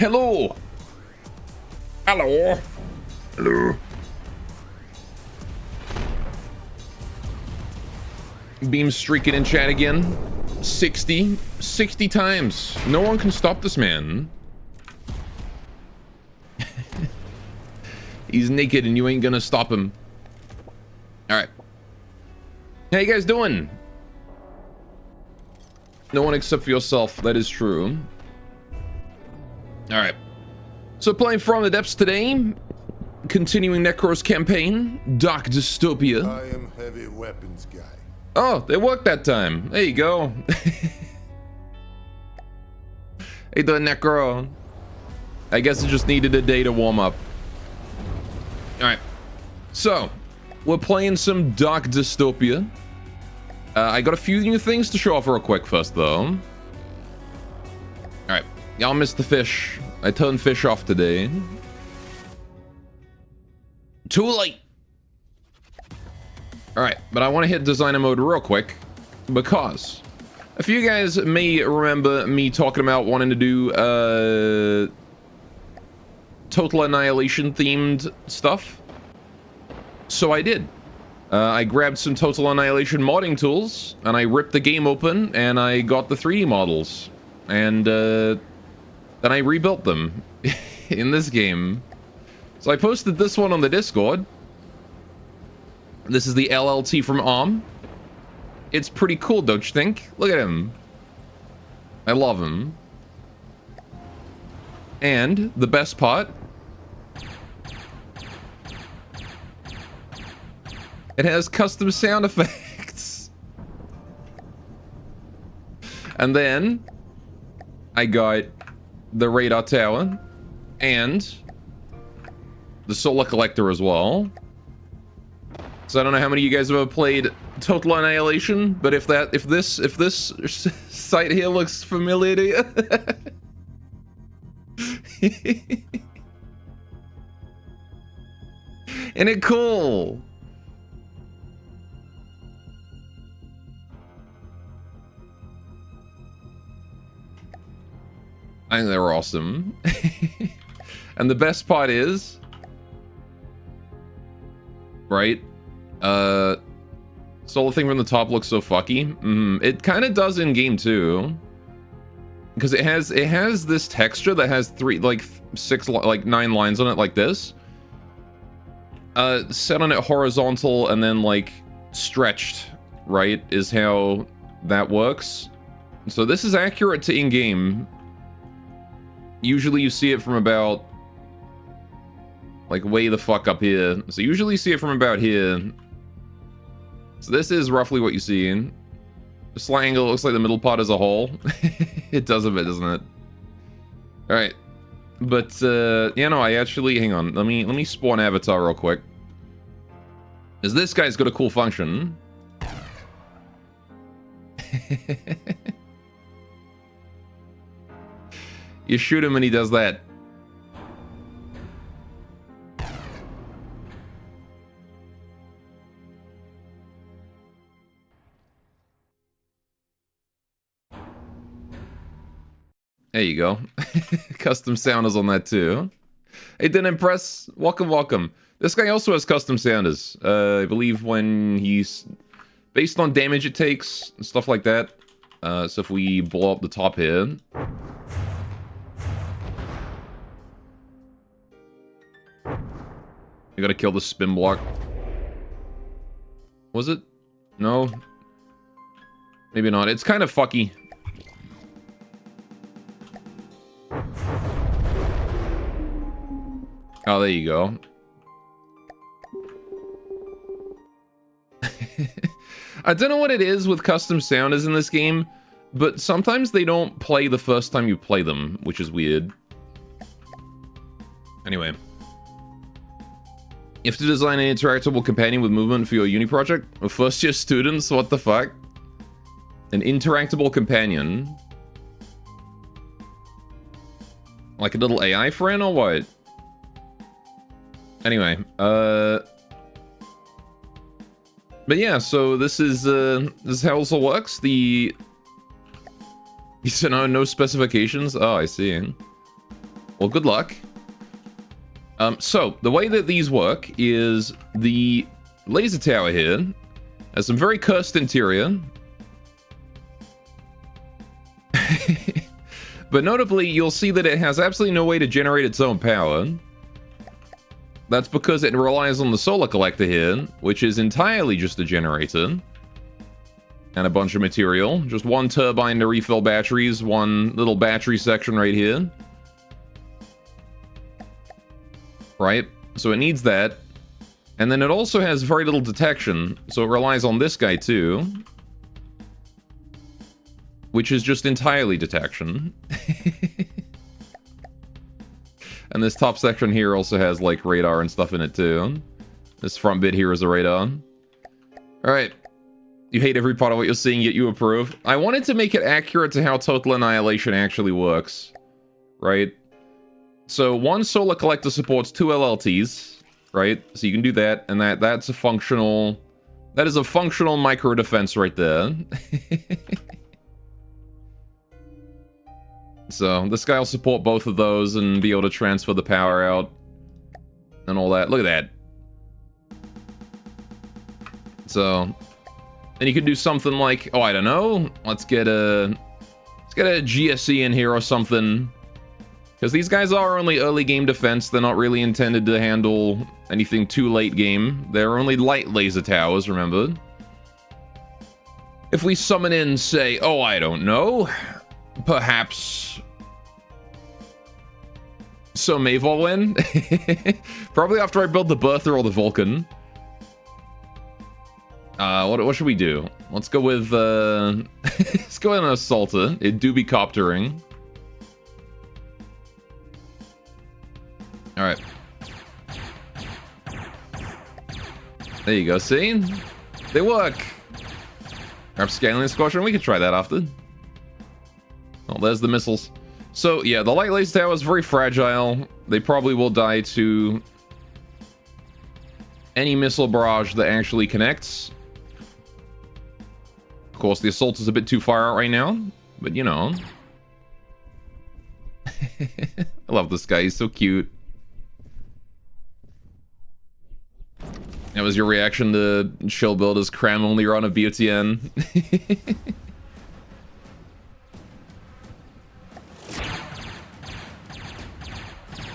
Hello. Hello. Hello. Beam streaking in chat again. 60 times. No one can stop this man. He's naked and you ain't gonna stop him. All right. How you guys doing? No one except for yourself. That is true. All right. So playing From the Depths today. Continuing Necro's campaign. Dark Dystopia. I am heavy weapons guy. Oh, they worked that time. There you go. Hey, the Necro. I guess it just needed a day to warm up. Alright. So, we're playing some Dark Dystopia. I got a few new things to show off real quick first, though. Alright. Y'all missed the fish. I turned fish off today. Too late. Alright, but I want to hit designer mode real quick because a few guys may remember me talking about wanting to do Total Annihilation themed stuff. So I did. I grabbed some Total Annihilation modding tools and I ripped the game open and I got the 3D models. And then I rebuilt them in this game. So I posted this one on the Discord. This is the LLT from ARM. It's pretty cool, don't you think? Look at him. I love him. And the best part, it has custom sound effects. And then I got the radar tower and the solar collector as well. So I don't know how many of you guys have ever played Total Annihilation, but if this site here looks familiar to you. Isn't it cool? I think they're awesome. And the best part is, right? Solar thing from the top looks so fucky. It kind of does in game too, because it has this texture that has 9 lines on it like this. Set on it horizontal and then like stretched, right, is how that works. So this is accurate to in-game. Usually you see it from about like way the fuck up here. So usually you see it from about here. So this is roughly what you see. The slight angle looks like the middle part as a whole. It does a bit, doesn't it? All right, but yeah, no, I actually, hang on. Let me spawn avatar real quick. Is this guy's got a cool function? You shoot him and he does that. There you go. Custom sounders on that too. Hey, didn't impress. Welcome, welcome. This guy also has custom sounders. I believe when he's based on damage it takes and stuff like that. So if we blow up the top here. You gotta kill the spin block. Was it? No. Maybe not. It's kind of fucky. Oh, there you go. I don't know what it is with custom sounders in this game, but sometimes they don't play the first time you play them, which is weird. Anyway. You have to design an interactable companion with movement for your uni project? Or first year students? What the fuck? An interactable companion? Like a little AI friend or what? Anyway, but yeah, so this is how this all works. You said no specifications? Oh, I see. Well, good luck. So the way that these work is the laser tower here has some very cursed interior. But notably, you'll see that it has absolutely no way to generate its own power. That's because it relies on the solar collector here, which is entirely just a generator. And a bunch of material. Just one turbine to refill batteries, one little battery section right here. Right? So it needs that. And then it also has very little detection, so it relies on this guy too. which is just entirely detection. And this top section here also has like radar and stuff in it too. This front bit here is a radar. Alright. You hate every part of what you're seeing, yet you approve. I wanted to make it accurate to how Total Annihilation actually works. Right? So one solar collector supports 2 LLTs. Right? So you can do that, and that's a functional... That is a functional micro defense right there. So this guy will support both of those and be able to transfer the power out and all that. Look at that. So, and you could do something like, oh, I don't know. Let's get a GSE in here or something. Because these guys are only early game defense. They're not really intended to handle anything too late game. They're only light laser towers, remember? If we summon in, say, oh, I don't know. Perhaps some Mavol in. Probably after I build the Bertha or the Vulcan. What should we do? Let's go with let's go with an Assaulter. It do be coptering. Alright. There you go, see? They work! Rapscallion Squadron, we could try that after. Oh, there's the missiles. So, yeah, the light laser tower is very fragile. They probably will die to any missile barrage that actually connects. Of course, the assault is a bit too far out right now, but you know. I love this guy, he's so cute. That was your reaction to Shill build as Cram only run a BOTN.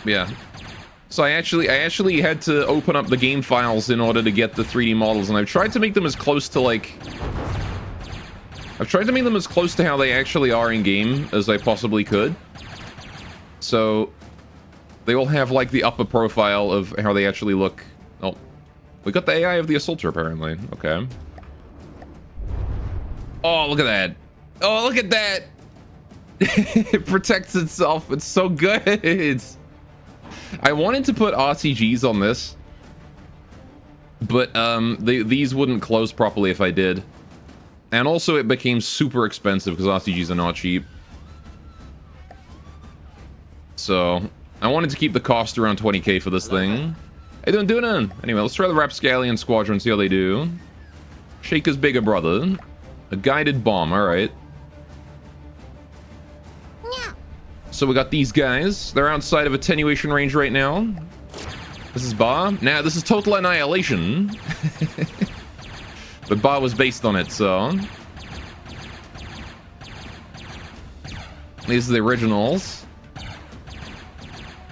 Yeah. So I actually had to open up the game files in order to get the 3D models, and I've tried to make them as close to like... I've tried to make them as close to how they actually are in game as I possibly could. So they will have like the upper profile of how they actually look. Oh, we got the AI of the Assaulter apparently. Okay. Oh, look at that. Oh, look at that. It protects itself. It's so good. I wanted to put RTGs on this, but these wouldn't close properly if I did. And also it became super expensive because RTGs are not cheap. So I wanted to keep the cost around 20k for this thing. Hey, doing it. Anyway, let's try the Rapscallion Squadron, see how they do. Shaker's bigger brother. A guided bomb, alright. So we got these guys. They're outside of attenuation range right now. This is Ba. Now, this is Total Annihilation. But Ba was based on it, so... These are the originals.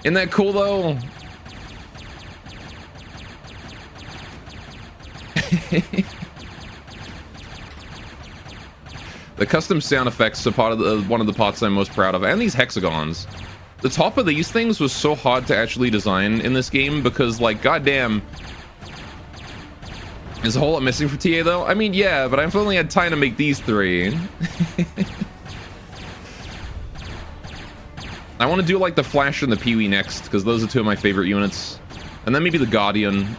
Isn't that cool, though? The custom sound effects are part of one of the parts I'm most proud of, and these hexagons. The top of these things was so hard to actually design in this game because, like, goddamn, there's a whole lot missing for TA though. I mean, yeah, but I've only had time to make these 3. I want to do like the Flash and the Pee-wee next because those are 2 of my favorite units, and then maybe the Guardian.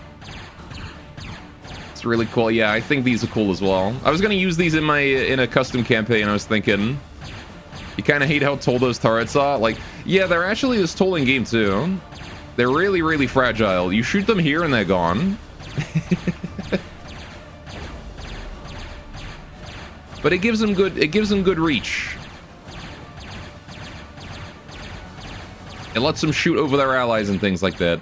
It's really cool. Yeah, I think these are cool as well. I was gonna use these in a custom campaign. I was thinking, you kind of hate how tall those turrets are. Like, yeah, they're actually this tall in game too. They're really, really fragile. You shoot them here and they're gone. But it gives them good reach. It lets them shoot over their allies and things like that.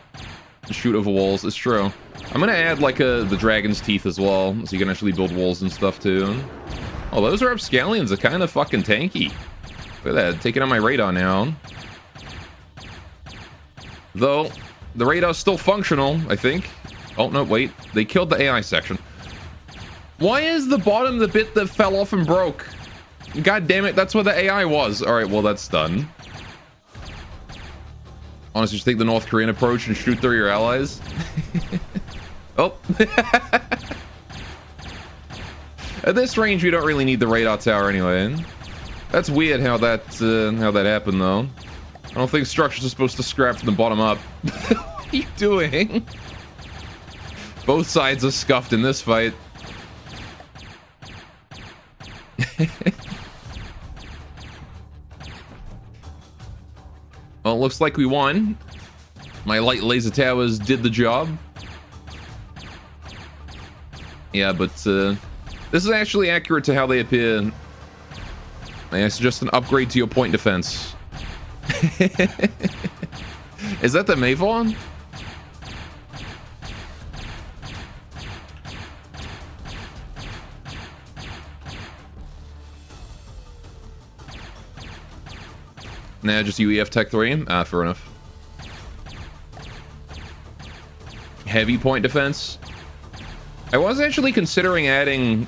Shoot over walls. It's true. I'm gonna add like the dragon's teeth as well, so you can actually build walls and stuff too. Oh, those Rapscallions are kind of fucking tanky. Look at that, taking on my radar now. Though, the radar's still functional, I think. Oh, no, wait. They killed the AI section. Why is the bottom the bit that fell off and broke? God damn it, that's where the AI was. Alright, well, that's done. Honestly, just take the North Korean approach and shoot through your allies. Oh. At this range, we don't really need the radar tower anyway. That's weird how that happened, though. I don't think structures are supposed to scrap from the bottom up. What are you doing? Both sides are scuffed in this fight. Well, it looks like we won. My light laser towers did the job. Yeah, but this is actually accurate to how they appear. It's just an upgrade to your point defense. Is that the Mavon? Nah, just UEF Tech 3? Ah, fair enough. Heavy point defense? I was actually considering adding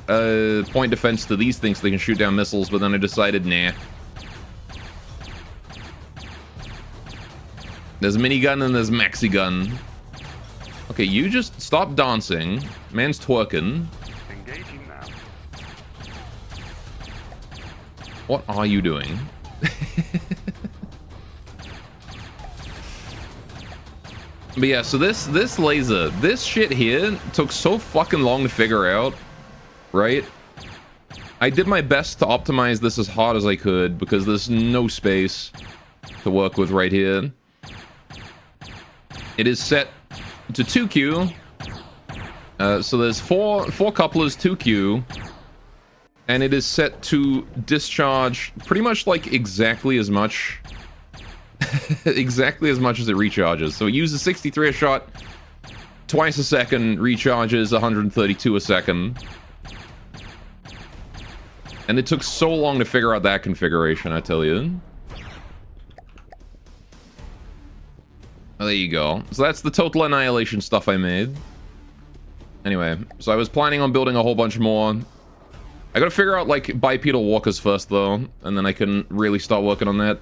point defense to these things so they can shoot down missiles, but then I decided, nah. There's minigun and there's maxi gun. Okay, you just stop dancing. Man's twerking. Engaging now. What are you doing? But yeah, so this laser, this shit here took so fucking long to figure out, right? I did my best to optimize this as hard as I could because there's no space to work with right here. It is set to 2Q. So there's four couplers, 2Q. And it is set to discharge pretty much like exactly as much. Exactly as much as it recharges. So it uses 63 a shot, twice a second, recharges 132 a second. And it took so long to figure out that configuration, I tell you. Oh, there you go. So that's the Total Annihilation stuff I made. Anyway, so I was planning on building a whole bunch more. I gotta figure out, like, bipedal walkers first, though. And then I can really start working on that.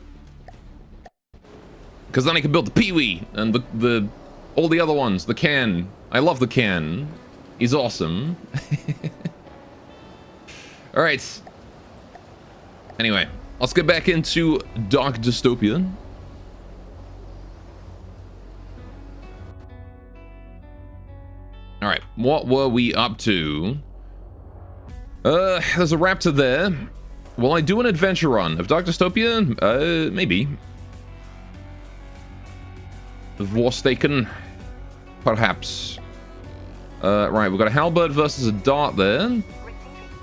Because then I can build the Pee-wee and all the other ones. The Can. I love the Can. He's awesome. Alright. Anyway, let's get back into Dark Dystopia. Alright, what were we up to? There's a raptor there. Will I do an adventure run of Dark Dystopia? Maybe. Vorstaken? Perhaps. Right, we've got a halberd versus a dart there.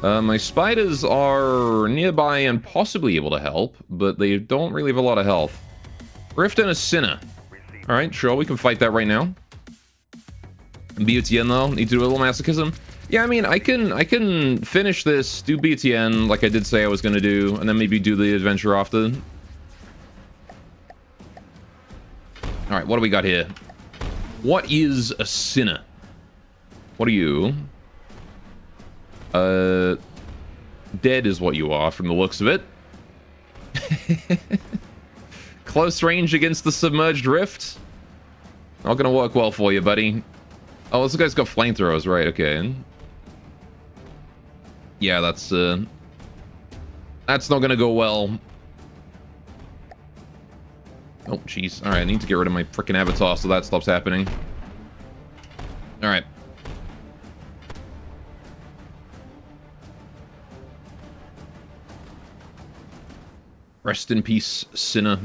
My spiders are nearby and possibly able to help, but they don't really have a lot of health. Rift and a Sinner. Alright, sure, we can fight that right now. BTN though, need to do a little masochism. Yeah, I mean, I can finish this, do BTN like I did say I was gonna do, and then maybe do the adventure after. Alright, what do we got here? What is a Sinner? What are you? Dead is what you are from the looks of it. Close range against the submerged rift. Not gonna work well for you, buddy. Oh, this guy's got flamethrowers, right? Okay. Yeah, that's not gonna go well. Oh, jeez. All right, I need to get rid of my freaking avatar so that stops happening. All right. Rest in peace, Sinner.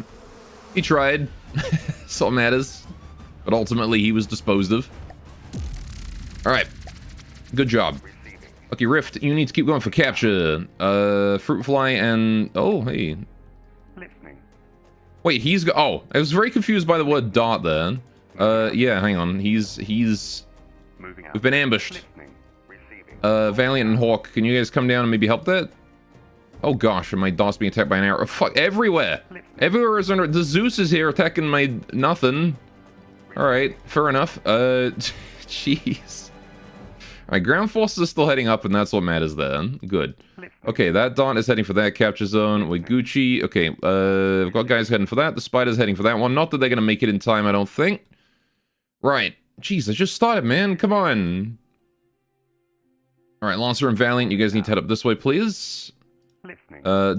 He tried. That's all matters. But ultimately, he was disposed of. All right. Good job. Okay, Rift, you need to keep going for capture. Fruit fly and... Oh, hey. Wait, he's... Oh, I was very confused by the word dart there. Yeah, hang on. He's... We've been ambushed. Valiant and Hawk, can you guys come down and maybe help that? Oh gosh, and my dart's being attacked by an arrow. Fuck, everywhere! Everywhere is under... The Zeus is here attacking my... Nothing. Alright, fair enough. Jeez. Alright, ground forces are still heading up, and that's what matters then. Good. Okay, that dart is heading for that capture zone. With Gucci. Okay, we've got guys heading for that. The spider's heading for that one. Not that they're gonna make it in time, I don't think. Right. Jeez, I just started, man. Come on. Alright, Lancer and Valiant, you guys need to head up this way, please.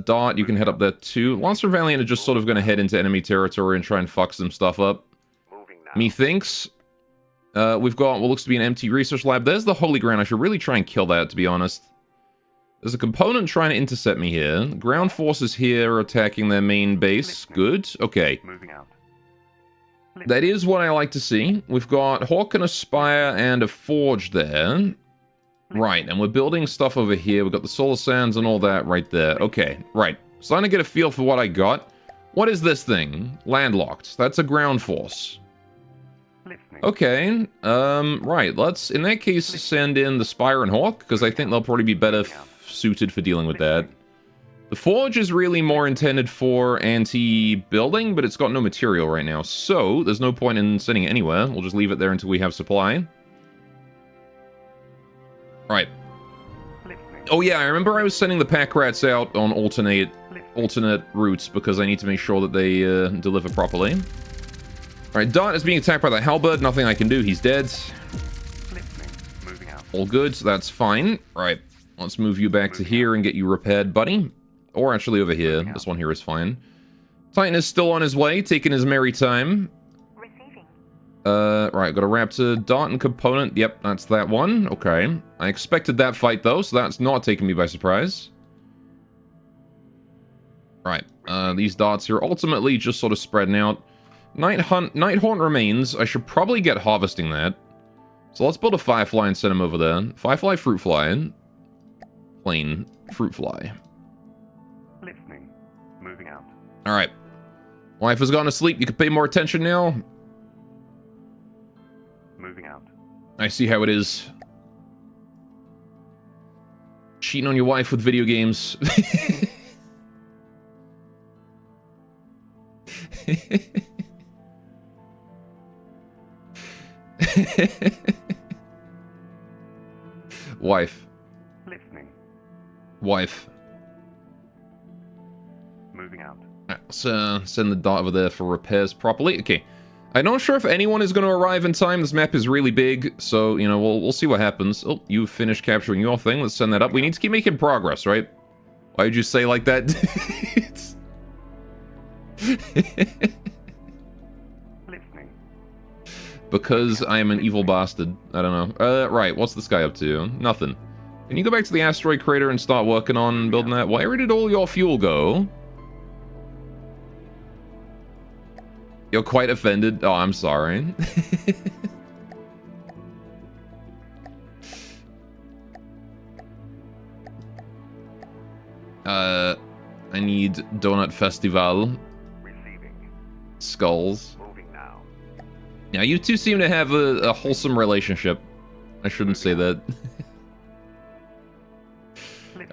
Dot, you can head up there too. Lancer Valiant are just sort of going to head into enemy territory and try and fuck some stuff up. Methinks. We've got what looks to be an empty research lab. There's the Holy Ground. I should really try and kill that, to be honest. There's a component trying to intercept me here. Ground forces here are attacking their main base. Good. Okay. That is what I like to see. We've got Hawk and a Spire and a Forge there. Right, and we're building stuff over here. We've got the solar sands and all that right there. Okay, right. Starting to get a feel for what I got. What is this thing? Landlocked. That's a ground force. Okay, right. Let's, in that case, send in the Spire and Hawk, because I think they'll probably be better suited for dealing with that. The Forge is really more intended for anti-building, but it's got no material right now, so there's no point in sending it anywhere. We'll just leave it there until we have supply. Right. Oh yeah, I remember I was sending the pack rats out on alternate routes because I need to make sure that they deliver properly. Alright, Dot is being attacked by the Halberd. Nothing I can do. He's dead. All good, so that's fine. Right, let's move you back to here and get you repaired, buddy. Or actually over here. This one here is fine. Titan is still on his way, taking his merry time. Right, got a Raptor, Dot and Component. Yep, that's that one. Okay. I expected that fight, though, so that's not taking me by surprise. Right, these dots here ultimately just sort of spreading out. Nighthaunt remains. I should probably get harvesting that. So let's build a Firefly and send him over there. Firefly, Fruitfly. Plain Fruitfly. Listening. Moving out. Alright. Wife has gone to sleep. You can pay more attention now. Moving out. I see how it is. Cheating on your wife with video games. Wife. Listening. Wife. Moving out. Let's send the Dot over there for repairs properly. Okay. I'm not sure if anyone is going to arrive in time. This map is really big, so, you know, we'll see what happens. Oh, you finished capturing your thing. Let's send that up. We need to keep making progress, right? Why would you say like that? Listening. Because I am an evil bastard. I don't know. Right, what's this guy up to? Nothing. Can you go back to the asteroid crater and start working on building that? Where did all your fuel go? You're quite offended. Oh, I'm sorry. I need Donut Festival. Receiving. Skulls. Moving now. Yeah, you two seem to have a wholesome relationship. I shouldn't say that.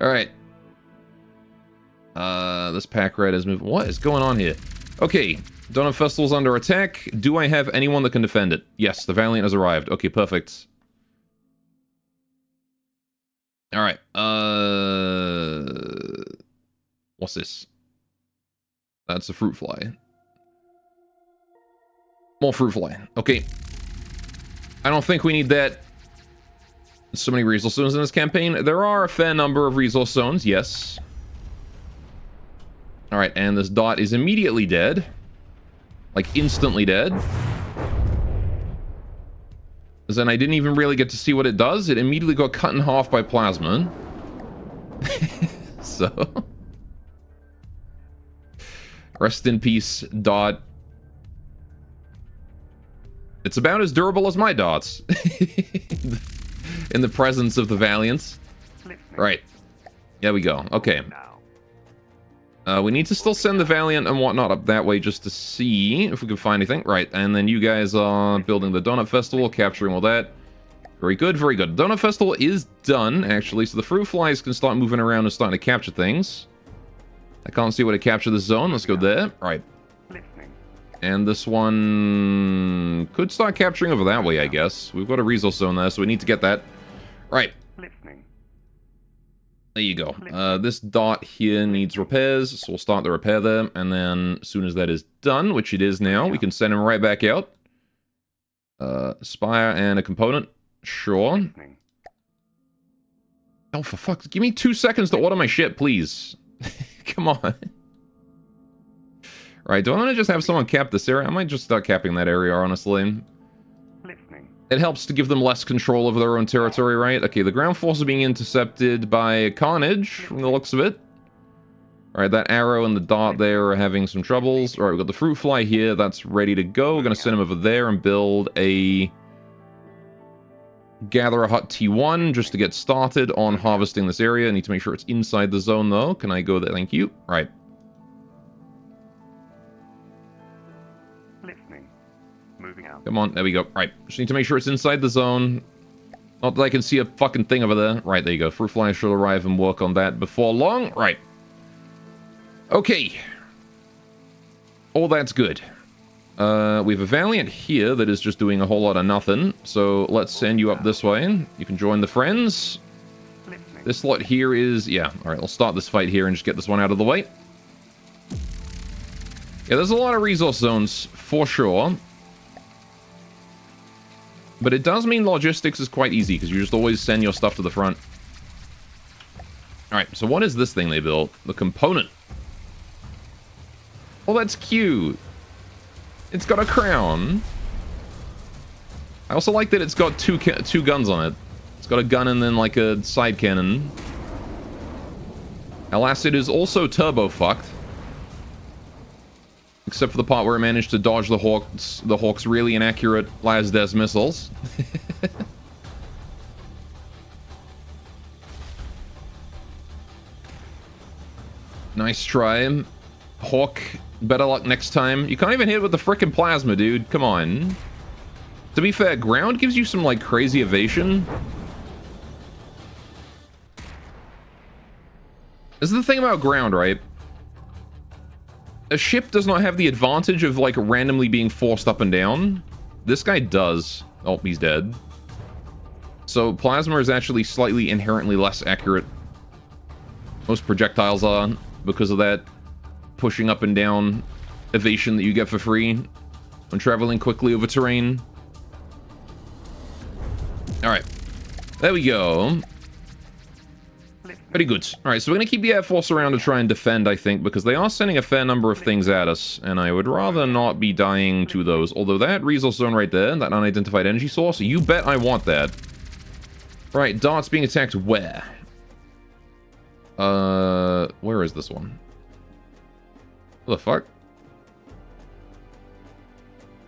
Alright. This pack rat is moving. What is going on here? Okay. Donut Festival's under attack. Do I have anyone that can defend it? Yes, the Valiant has arrived. Okay, perfect. Alright, what's this? That's a fruit fly. More fruit fly. Okay. I don't think we need that. So many resource zones in this campaign. There are a fair number of resource zones, yes. Alright, and this Dot is immediately dead. Like, instantly dead. Because then I didn't even really get to see what it does. It immediately got cut in half by plasma. So. Rest in peace, Dot. It's about as durable as my dots. In the presence of the Valiants. Right. There we go. Okay. We need to still send the Valiant and whatnot up that way just to see if we can find anything. Right, and then you guys are building the Donut Festival, capturing all that. Very good, very good. Donut Festival is done, actually, so the fruit flies can start moving around and starting to capture things. I can't see where to capture the zone. Let's go there. Right. And this one could start capturing over that way, I guess. We've got a resource zone there, so we need to get that. Right. There you go. This Dot here needs repairs, so we'll start the repair there, and then as soon as that is done, which it is now, we can send him right back out. Spire and a component. Sure. Oh, for fuck. Give me 2 seconds to order my shit, please. Come on. Right, do I want to just have someone cap this area? I might just start capping that area, honestly. Listening. It helps to give them less control over their own territory, right? Okay, the ground force is being intercepted by Carnage, from the looks of it. Alright, that arrow and the dart there are having some troubles. Alright, we've got the fruit fly here, that's ready to go. We're going to send him over there and build a Gatherer Hut T1 just to get started on harvesting this area. I need to make sure it's inside the zone, though. Can I go there? Thank you. Right. Listening. Moving out. Come on, there we go. Right, just need to make sure it's inside the zone. Not that I can see a fucking thing over there. Right, there you go. Fruit fly should arrive and work on that before long. Right. Okay. All that's good. We have a Valiant here that is just doing a whole lot of nothing. So let's send you up this way. You can join the friends. Listening. This lot here is... Yeah, alright, I'll start this fight here and just get this one out of the way. Yeah, there's a lot of resource zones, for sure. But it does mean logistics is quite easy, because you just always send your stuff to the front. Alright, so what is this thing they built? The component. Oh, that's cute. It's got a crown. I also like that it's got two guns on it. It's got a gun and then like a side cannon. Alas, it is also turbo fucked. Except for the part where it managed to dodge the Hawk's really inaccurate Lasdes missiles. Nice try. Hawk, better luck next time. You can't even hit with the frickin' plasma, dude. Come on. To be fair, ground gives you some, like, crazy evasion. This is the thing about ground, right? A ship does not have the advantage of, like, randomly being forced up and down. This guy does. Oh, he's dead. So, plasma is actually slightly inherently less accurate. Most projectiles are, because of that pushing up and down evasion that you get for free when traveling quickly over terrain. Alright. There we go. Very good. Alright, so we're going to keep the Air Force around to try and defend, I think, because they are sending a fair number of things at us, and I would rather not be dying to those. Although that resource zone right there, that unidentified energy source, you bet I want that. Right, darts being attacked where? Where is this one? What the fuck?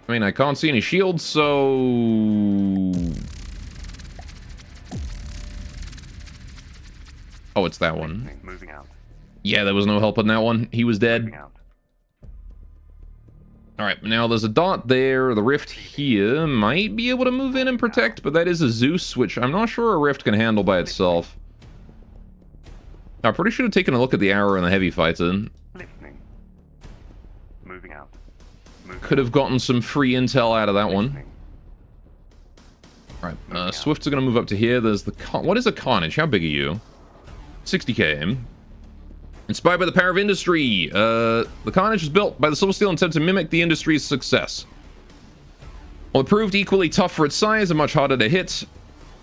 I mean, I can't see any shields, so... Oh, it's that one. Moving out. Yeah, there was no help on that one. He was dead. Moving out. Alright, now there's a dot there. The rift here might be able to move in and protect, but that is a Zeus, which I'm not sure a rift can handle by itself. I pretty should have taken a look at the arrow and the heavy fighter. Listening. Moving out. Could have gotten some free intel out of that one. Alright, Swifts are going to move up to here. There's the... What is a Carnage? How big are you? 60k. Inspired by the power of industry. The Carnage was built by the Silver Steel intent to mimic the industry's success. While it proved equally tough for its size and much harder to hit,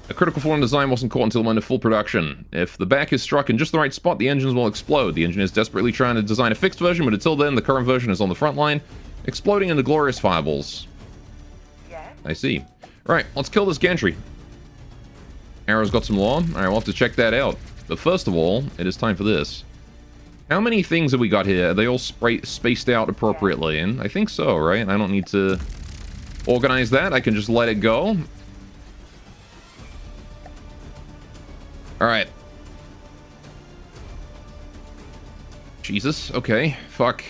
a critical flaw in design wasn't caught until it went into full production. If the back is struck in just the right spot, the engines will explode. The engineer is desperately trying to design a fixed version, but until then, the current version is on the front line, exploding into glorious fireballs. Yes? I see. Alright, let's kill this gantry. Arrow's got some law. Alright, we'll have to check that out. But first of all, it is time for this. How many things have we got here? Are they all spaced out appropriately? And I think so, right? I don't need to organize that. I can just let it go. Alright. Jesus. Okay. Fuck.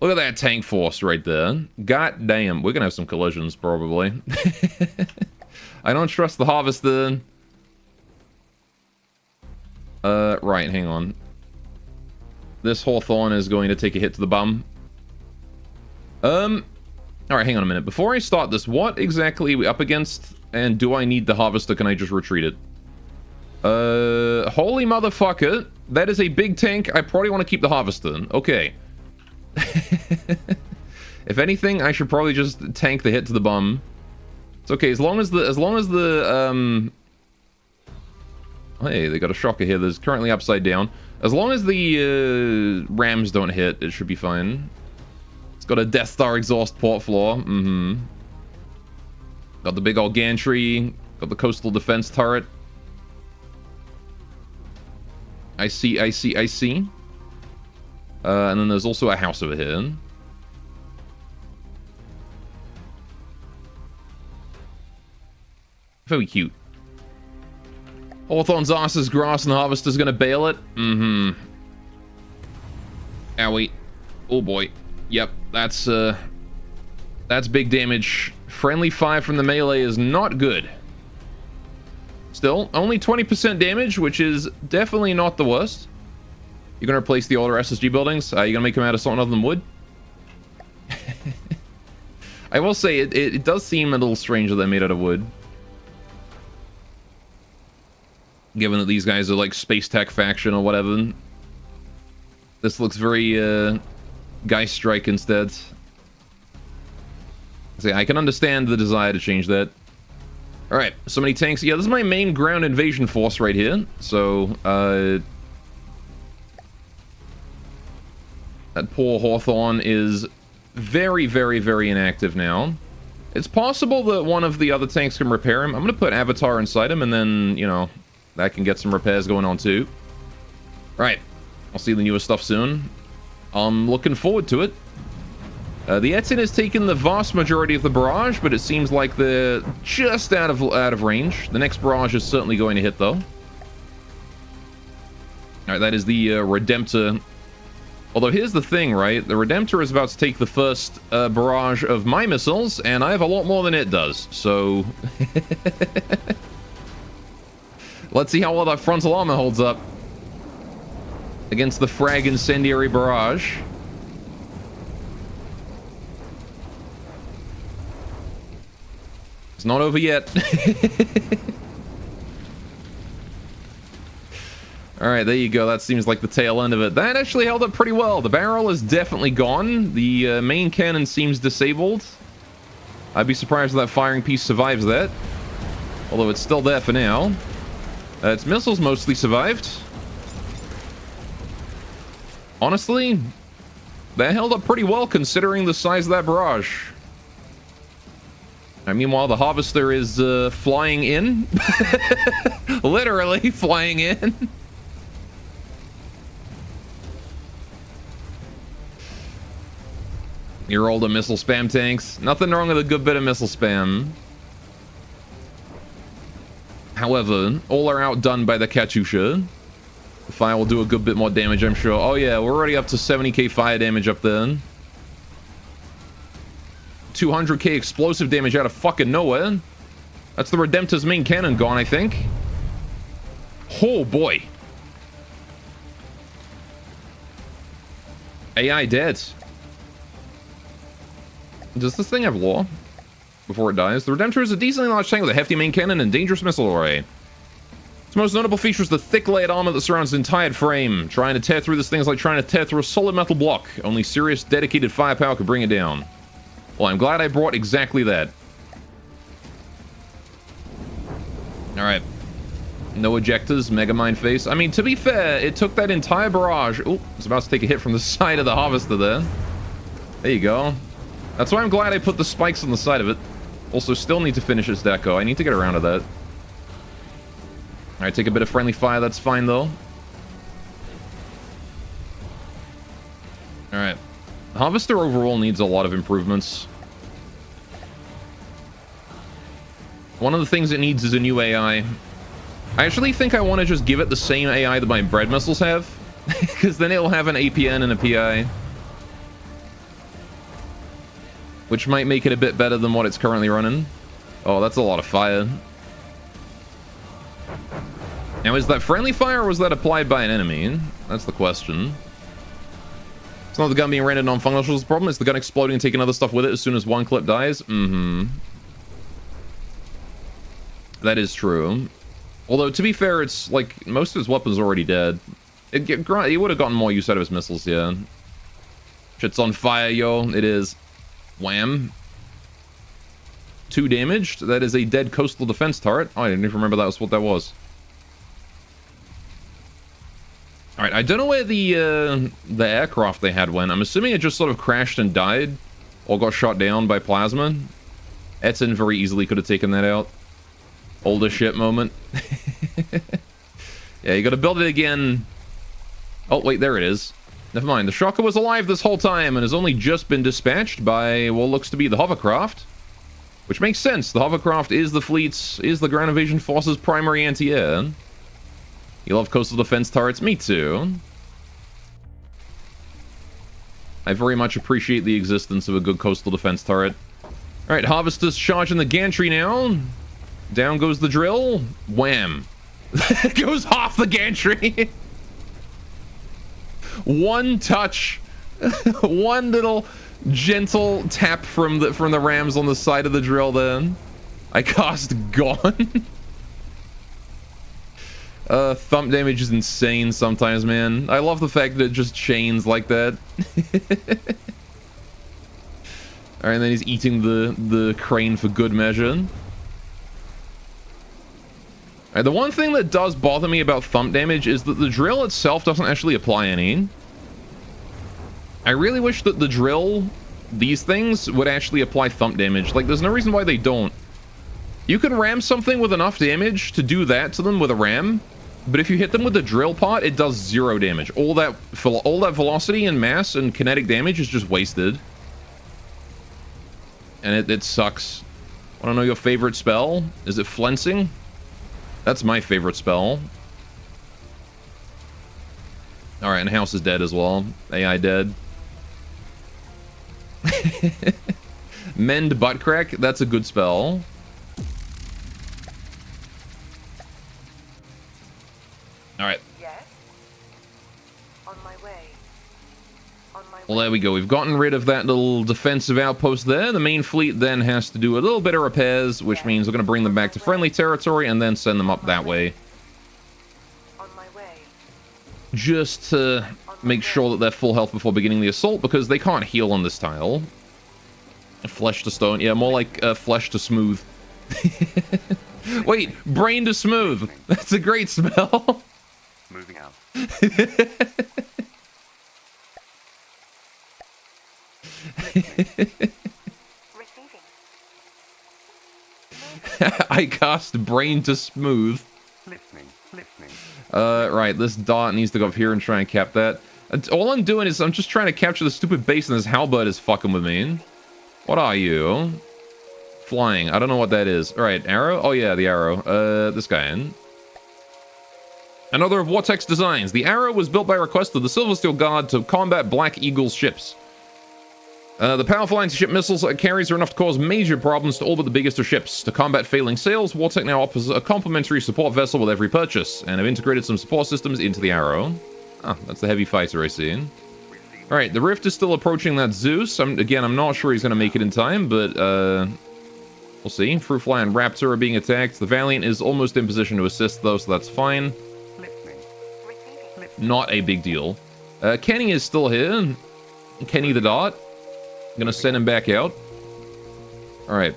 Look at that tank force right there. God damn. We're gonna have some collisions, probably. I don't trust the harvester. Right, hang on. This Hawthorne is going to take a hit to the bum. Alright, hang on a minute. Before I start this, what exactly are we up against? And do I need the harvester? Can I just retreat it? Holy motherfucker. That is a big tank. I probably want to keep the harvester. Okay. If anything, I should probably just tank the hit to the bum. It's okay, as long as the Hey, they got a shocker here that's currently upside down. As long as the rams don't hit, it should be fine. It's got a Death Star exhaust port floor. Got the big old gantry. Got the coastal defense turret. I see. And then there's also a house over here. Very cute. Hawthorne's ass is grass and the harvester's gonna bail it. Owie. Oh boy. Yep, that's big damage. Friendly fire from the melee is not good. Still, only 20% damage, which is definitely not the worst. You're gonna replace the older SSG buildings? You're gonna make them out of something other than wood? I will say, it does seem a little strange that they're made out of wood. Given that these guys are like Space Tech faction or whatever. This looks very Geist Strike instead. See, I can understand the desire to change that. Alright, so many tanks. Yeah, this is my main ground invasion force right here. So, that poor Hawthorne is very, very, very inactive now. It's possible that one of the other tanks can repair him. I'm going to put Avatar inside him, and then, you know, that can get some repairs going on too. Right, I'll see the newer stuff soon. I'm looking forward to it. The Etzin has taken the vast majority of the barrage, but it seems like they're just out of range. The next barrage is certainly going to hit, though. All right, that is the Redemptor. Although here's the thing, right? The Redemptor is about to take the first barrage of my missiles, and I have a lot more than it does. So let's see how well that frontal armor holds up against the frag incendiary barrage. It's not over yet. Alright, there you go. That seems like the tail end of it. That actually held up pretty well. The barrel is definitely gone. The main cannon seems disabled. I'd be surprised if that firing piece survives that. Although it's still there for now. Its missiles mostly survived. Honestly, that held up pretty well considering the size of that barrage. Meanwhile, the harvester is flying in. Literally flying in. Your older missile spam tanks. Nothing wrong with a good bit of missile spam. However, all are outdone by the Katyusha. The fire will do a good bit more damage, I'm sure. Oh yeah, we're already up to 70k fire damage up there. 200k explosive damage out of fucking nowhere. That's the Redemptor's main cannon gone, I think. Oh boy. AI dead. Does this thing have law before it dies? The Redemptor is a decently large tank with a hefty main cannon and dangerous missile array. Its most notable feature is the thick layered armor that surrounds the entire frame. Trying to tear through this thing is like trying to tear through a solid metal block. Only serious, dedicated firepower could bring it down. Well, I'm glad I brought exactly that. Alright. No ejectors, Megamind face. I mean, to be fair, it took that entire barrage. Oh, it's about to take a hit from the side of the harvester there. There you go. That's why I'm glad I put the spikes on the side of it. Also, still need to finish this deco. I need to get around to that. Alright, take a bit of friendly fire. That's fine, though. Alright. Harvester overall needs a lot of improvements. One of the things it needs is a new AI. I actually think I want to just give it the same AI that my bread missiles have. Because then it'll have an APN and a PI. Which might make it a bit better than what it's currently running. Oh, that's a lot of fire. Now, is that friendly fire or was that applied by an enemy? That's the question. It's not the gun being rendered non-functional is the problem. It's the gun exploding and taking other stuff with it as soon as one clip dies. That is true. Although, to be fair, it's like most of his weapons are already dead. He would have gotten more use out of his missiles, yeah. Shit's on fire, yo. It is. Wham. 2 damaged. That is a dead coastal defense turret. Oh, I didn't even remember that was what that was. right, I don't know where the aircraft they had went. I'm assuming it just sort of crashed and died, or got shot down by plasma. Etten very easily could have taken that out. Older shit moment. Yeah, you gotta build it again. Oh, wait, there it is. Never mind, the Shocker was alive this whole time and has only just been dispatched by what looks to be the hovercraft. Which makes sense, the hovercraft is the the ground invasion force's primary anti-air. You love coastal defense turrets? Me too. I very much appreciate the existence of a good coastal defense turret. Alright, Harvester's charging the gantry now. Down goes the drill. Wham. Goes off the gantry. One touch. One little gentle tap from the rams on the side of the drill then. I cost gone. Thump damage is insane sometimes, man. I love the fact that it just chains like that. Alright, and then he's eating the crane for good measure. Alright, the one thing that does bother me about thump damage is that the drill itself doesn't actually apply any. I really wish that the drill, these things, would actually apply thump damage. Like, there's no reason why they don't. You can ram something with enough damage to do that to them with a ram, but if you hit them with the drill part, it does 0 damage. All that velocity and mass and kinetic damage is just wasted. And it sucks. Want to know your favorite spell? Is it flensing? That's my favorite spell. Alright, and House is dead as well. AI dead. Mend Butt Crack? That's a good spell. Alright. Yes. On my way. Well, there we go. We've gotten rid of that little defensive outpost there. The main fleet then has to do a little bit of repairs, which means we're going to bring them back to friendly territory and then send them up that way. On my way. Just to make sure that they're full health before beginning the assault, because they can't heal on this tile. Flesh to stone. Yeah, more like flesh to smooth. Wait, brain to smooth. That's a great spell. Moving out. Receiving. I cast brain to smooth. Listening. Listening. Right, this dot needs to go up here and try and cap that. All I'm doing is I'm just trying to capture the stupid base, and this halberd is fucking with me. What are you? Flying. I don't know what that is. Alright, arrow? Oh yeah, the arrow. This guy in. Another of Vortex designs. The arrow was built by request of the Silversteel God to combat Black Eagle's ships. The powerful anti-ship missiles it carries are enough to cause major problems to all but the biggest of ships. To combat failing sails, Vortex now offers a complimentary support vessel with every purchase, and have integrated some support systems into the arrow. Ah, that's the heavy fighter I see. Alright, the Rift is still approaching that Zeus. Again, I'm not sure he's going to make it in time, but we'll see. Fruitfly and Raptor are being attacked. The Valiant is almost in position to assist, though, so that's fine. Not a big deal. Kenny is still here. Kenny the Dot. I'm gonna send him back out. Alright.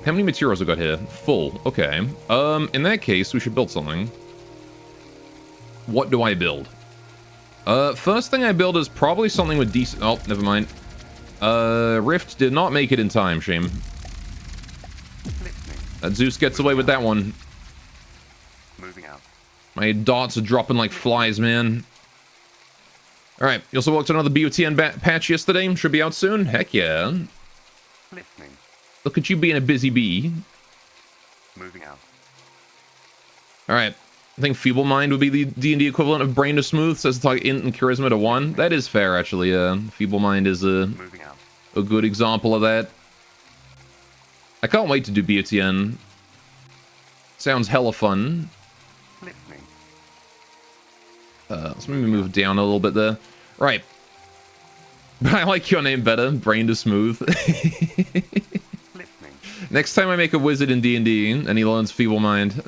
How many materials have got here? Full. Okay. In that case, we should build something. What do I build? First thing I build is probably something with decent... Oh, never mind. Rift did not make it in time, shame. Zeus gets away with that one. Moving out. My dots are dropping like flies, man. Alright, you also worked on another BOTN patch yesterday. Should be out soon. Heck yeah. Listening. Look at you being a busy bee. Moving out. Alright. I think Feeble Mind would be the D&D equivalent of Brain to Smooth. Says to talk Int and Charisma to 1. That is fair, actually. Feeble Mind is a good example of that. I can't wait to do BOTN. Sounds hella fun. Listening. Let's maybe move down a little bit there. Right. I like your name better. Brain to Smooth. Listening. Next time I make a wizard in D&D and he learns Feeble Mind,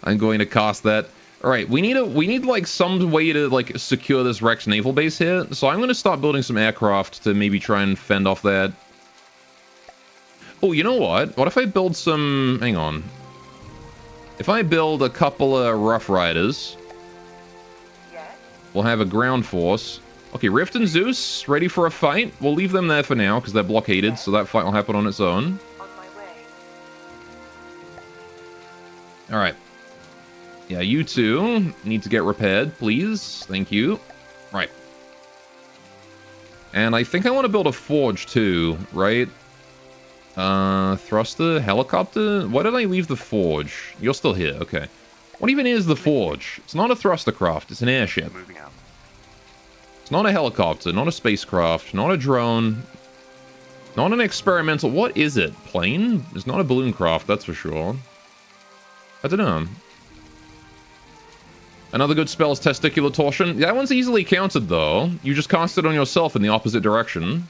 I'm going to cast that. All right, we need like some way to like secure this Rex naval base here. So I'm going to start building some aircraft to maybe try and fend off that. Oh, you know what? What if I build some... Hang on. If I build a couple of Rough Riders We'll have a ground force. Okay, Rift and Zeus, ready for a fight. We'll leave them there for now, because they're blockaded, so that fight will happen on its own. On my way. Alright. Yeah, you two need to get repaired, please. Thank you. Right. And I think I want to build a forge, too, right? Thruster, helicopter? Why did I leave the forge? You're still here, okay. What even is the forge? It's not a thruster craft, it's an airship. Moving out. It's not a helicopter, not a spacecraft, not a drone, not an experimental... What is it? Plane? It's not a balloon craft, that's for sure. I don't know. Another good spell is Testicular Torsion. That one's easily countered, though. You just cast it on yourself in the opposite direction.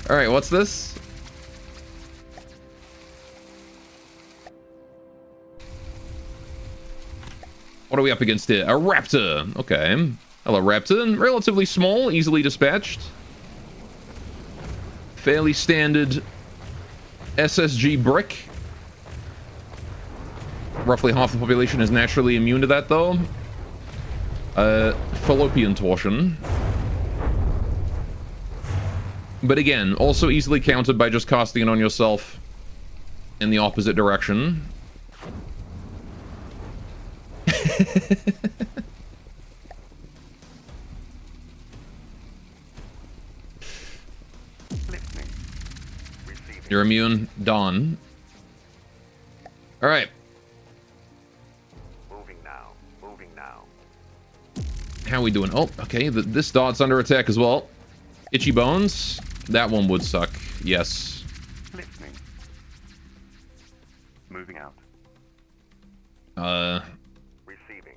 Alright, what's this? What are we up against here? A Raptor. Okay. Hello, Raptor. Relatively small, easily dispatched. Fairly standard SSG brick. Roughly half the population is naturally immune to that, though. Fallopian Torsion. But again, also easily countered by just casting it on yourself in the opposite direction. Listening. Receiving. You're immune. Dawn. Alright. Moving now. Moving now. How are we doing? Oh, okay. This dot's under attack as well. Itchy Bones. That one would suck. Yes. Listening. Moving out. Receiving.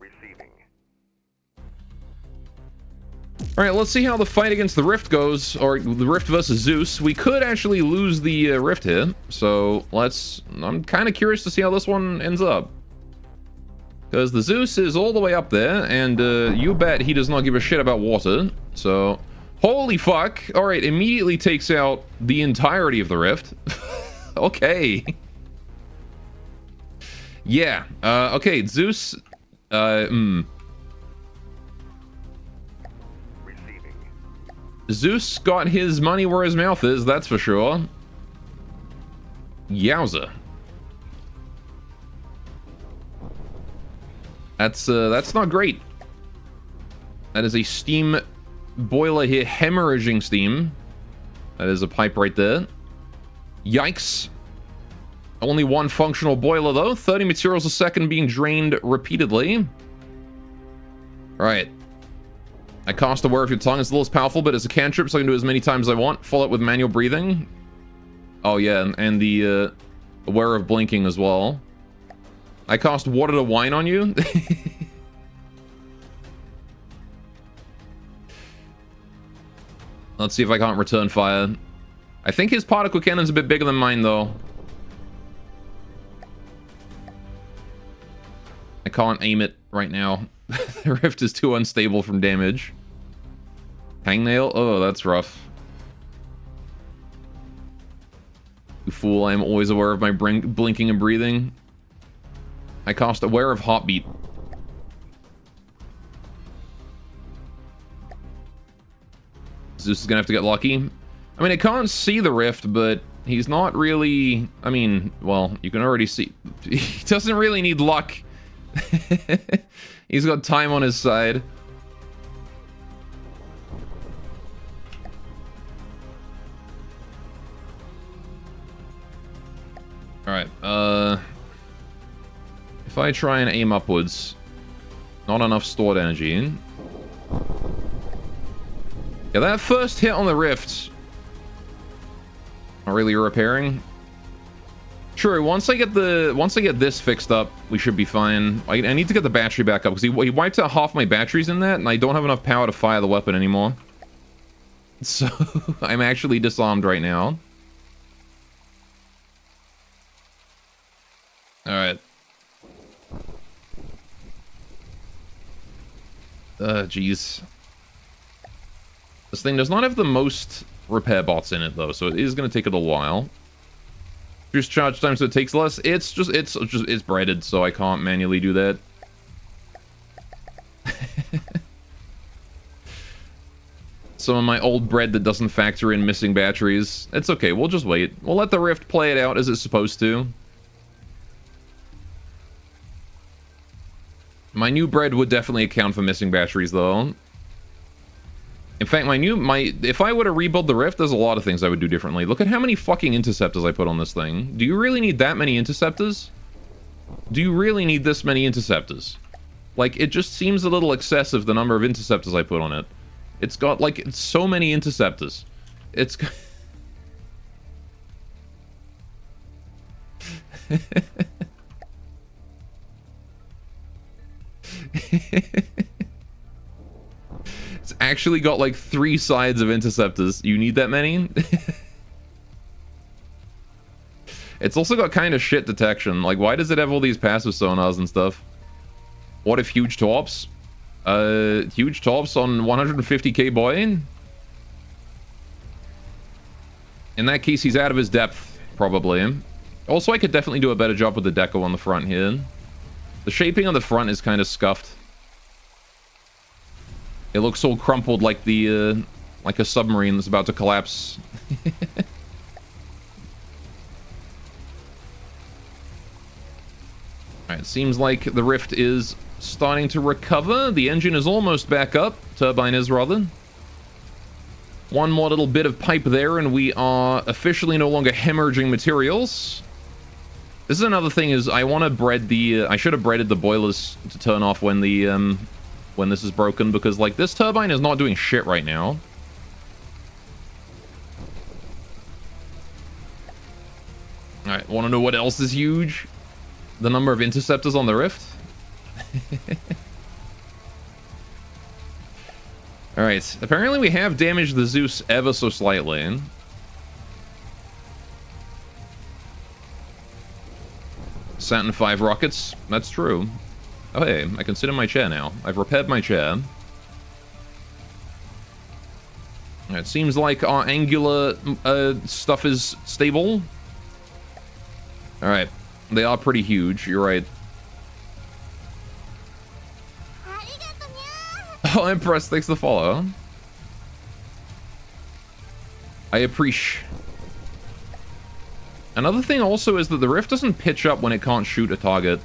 Receiving. Alright, let's see how the fight against the Rift goes. Or the Rift versus Zeus. We could actually lose the Rift here. So, let's... I'm kind of curious to see how this one ends up. Because the Zeus is all the way up there. And you bet he does not give a shit about water. So... Holy fuck. Alright, immediately takes out the entirety of the Rift. Okay. Yeah. Okay, Zeus... Receiving. Zeus got his money where his mouth is, that's for sure. Yowza. That's not great. That is a steam boiler here, hemorrhaging steam. That is a pipe right there. Yikes. Only one functional boiler, though. 30 materials a second being drained repeatedly. Alright. I cast Aware of Your Tongue. It's a little less powerful, but it's a cantrip, so I can do it as many times as I want. Follow it with manual breathing. Oh, yeah, and the Aware of Blinking as well. I cast Water to Wine on you. Let's see if I can't return fire. I think his particle cannon's a bit bigger than mine, though. I can't aim it right now. The Rift is too unstable from damage. Hangnail? Oh, that's rough. You fool, I am always aware of my blinking and breathing. I cast Aware of Heartbeat. Zeus is gonna have to get lucky. I mean, I can't see the Rift, but he's not really... I mean, well, you can already see... He doesn't really need luck. He's got time on his side. Alright, if I try and aim upwards, not enough stored energy. Yeah, that first hit on the Rift, not really repairing. Sure, once I get this fixed up, we should be fine. I need to get the battery back up, because he wiped out half my batteries in that, and I don't have enough power to fire the weapon anymore. So, I'm actually disarmed right now. Alright. Jeez. This thing does not have the most repair bots in it, though, so it is going to take a little while. Reduce charge time so it takes less. It's breaded, so I can't manually do that. Some of my old bread that doesn't factor in missing batteries. It's okay, we'll just wait. We'll let the Rift play it out as it's supposed to. My new bread would definitely account for missing batteries, though. In fact, if I were to rebuild the Rift, there's a lot of things I would do differently. Look at how many fucking interceptors I put on this thing. Do you really need that many interceptors? Do you really need this many interceptors? Like, it just seems a little excessive, the number of interceptors I put on it. It's got, like, so many interceptors. It's... It's actually got, like, 3 sides of interceptors. You need that many? It's also got kind of shit detection. Like, why does it have all these passive sonars and stuff? What if huge torps? Huge torps on 150k boy? In that case, he's out of his depth, probably. Also, I could definitely do a better job with the deco on the front here. The shaping on the front is kind of scuffed. It looks all crumpled like the, like a submarine that's about to collapse. Alright, seems like the Rift is starting to recover. The engine is almost back up. Turbine is, rather. One more little bit of pipe there, and we are officially no longer hemorrhaging materials. This is another thing, is I want to bread the... I should have breaded the boilers to turn off when the, when this is broken, because, like, this turbine is not doing shit right now. Alright, want to know what else is huge? The number of interceptors on the Rift. Alright, apparently we have damaged the Zeus ever so slightly. Saturn V rockets, that's true. Oh hey, I can sit in my chair now. I've repaired my chair. It seems like our angular stuff is stable. Alright. They are pretty huge, you're right. Oh, Empress, thanks for the follow. I appreciate. Another thing also is that the Rift doesn't pitch up when it can't shoot a target.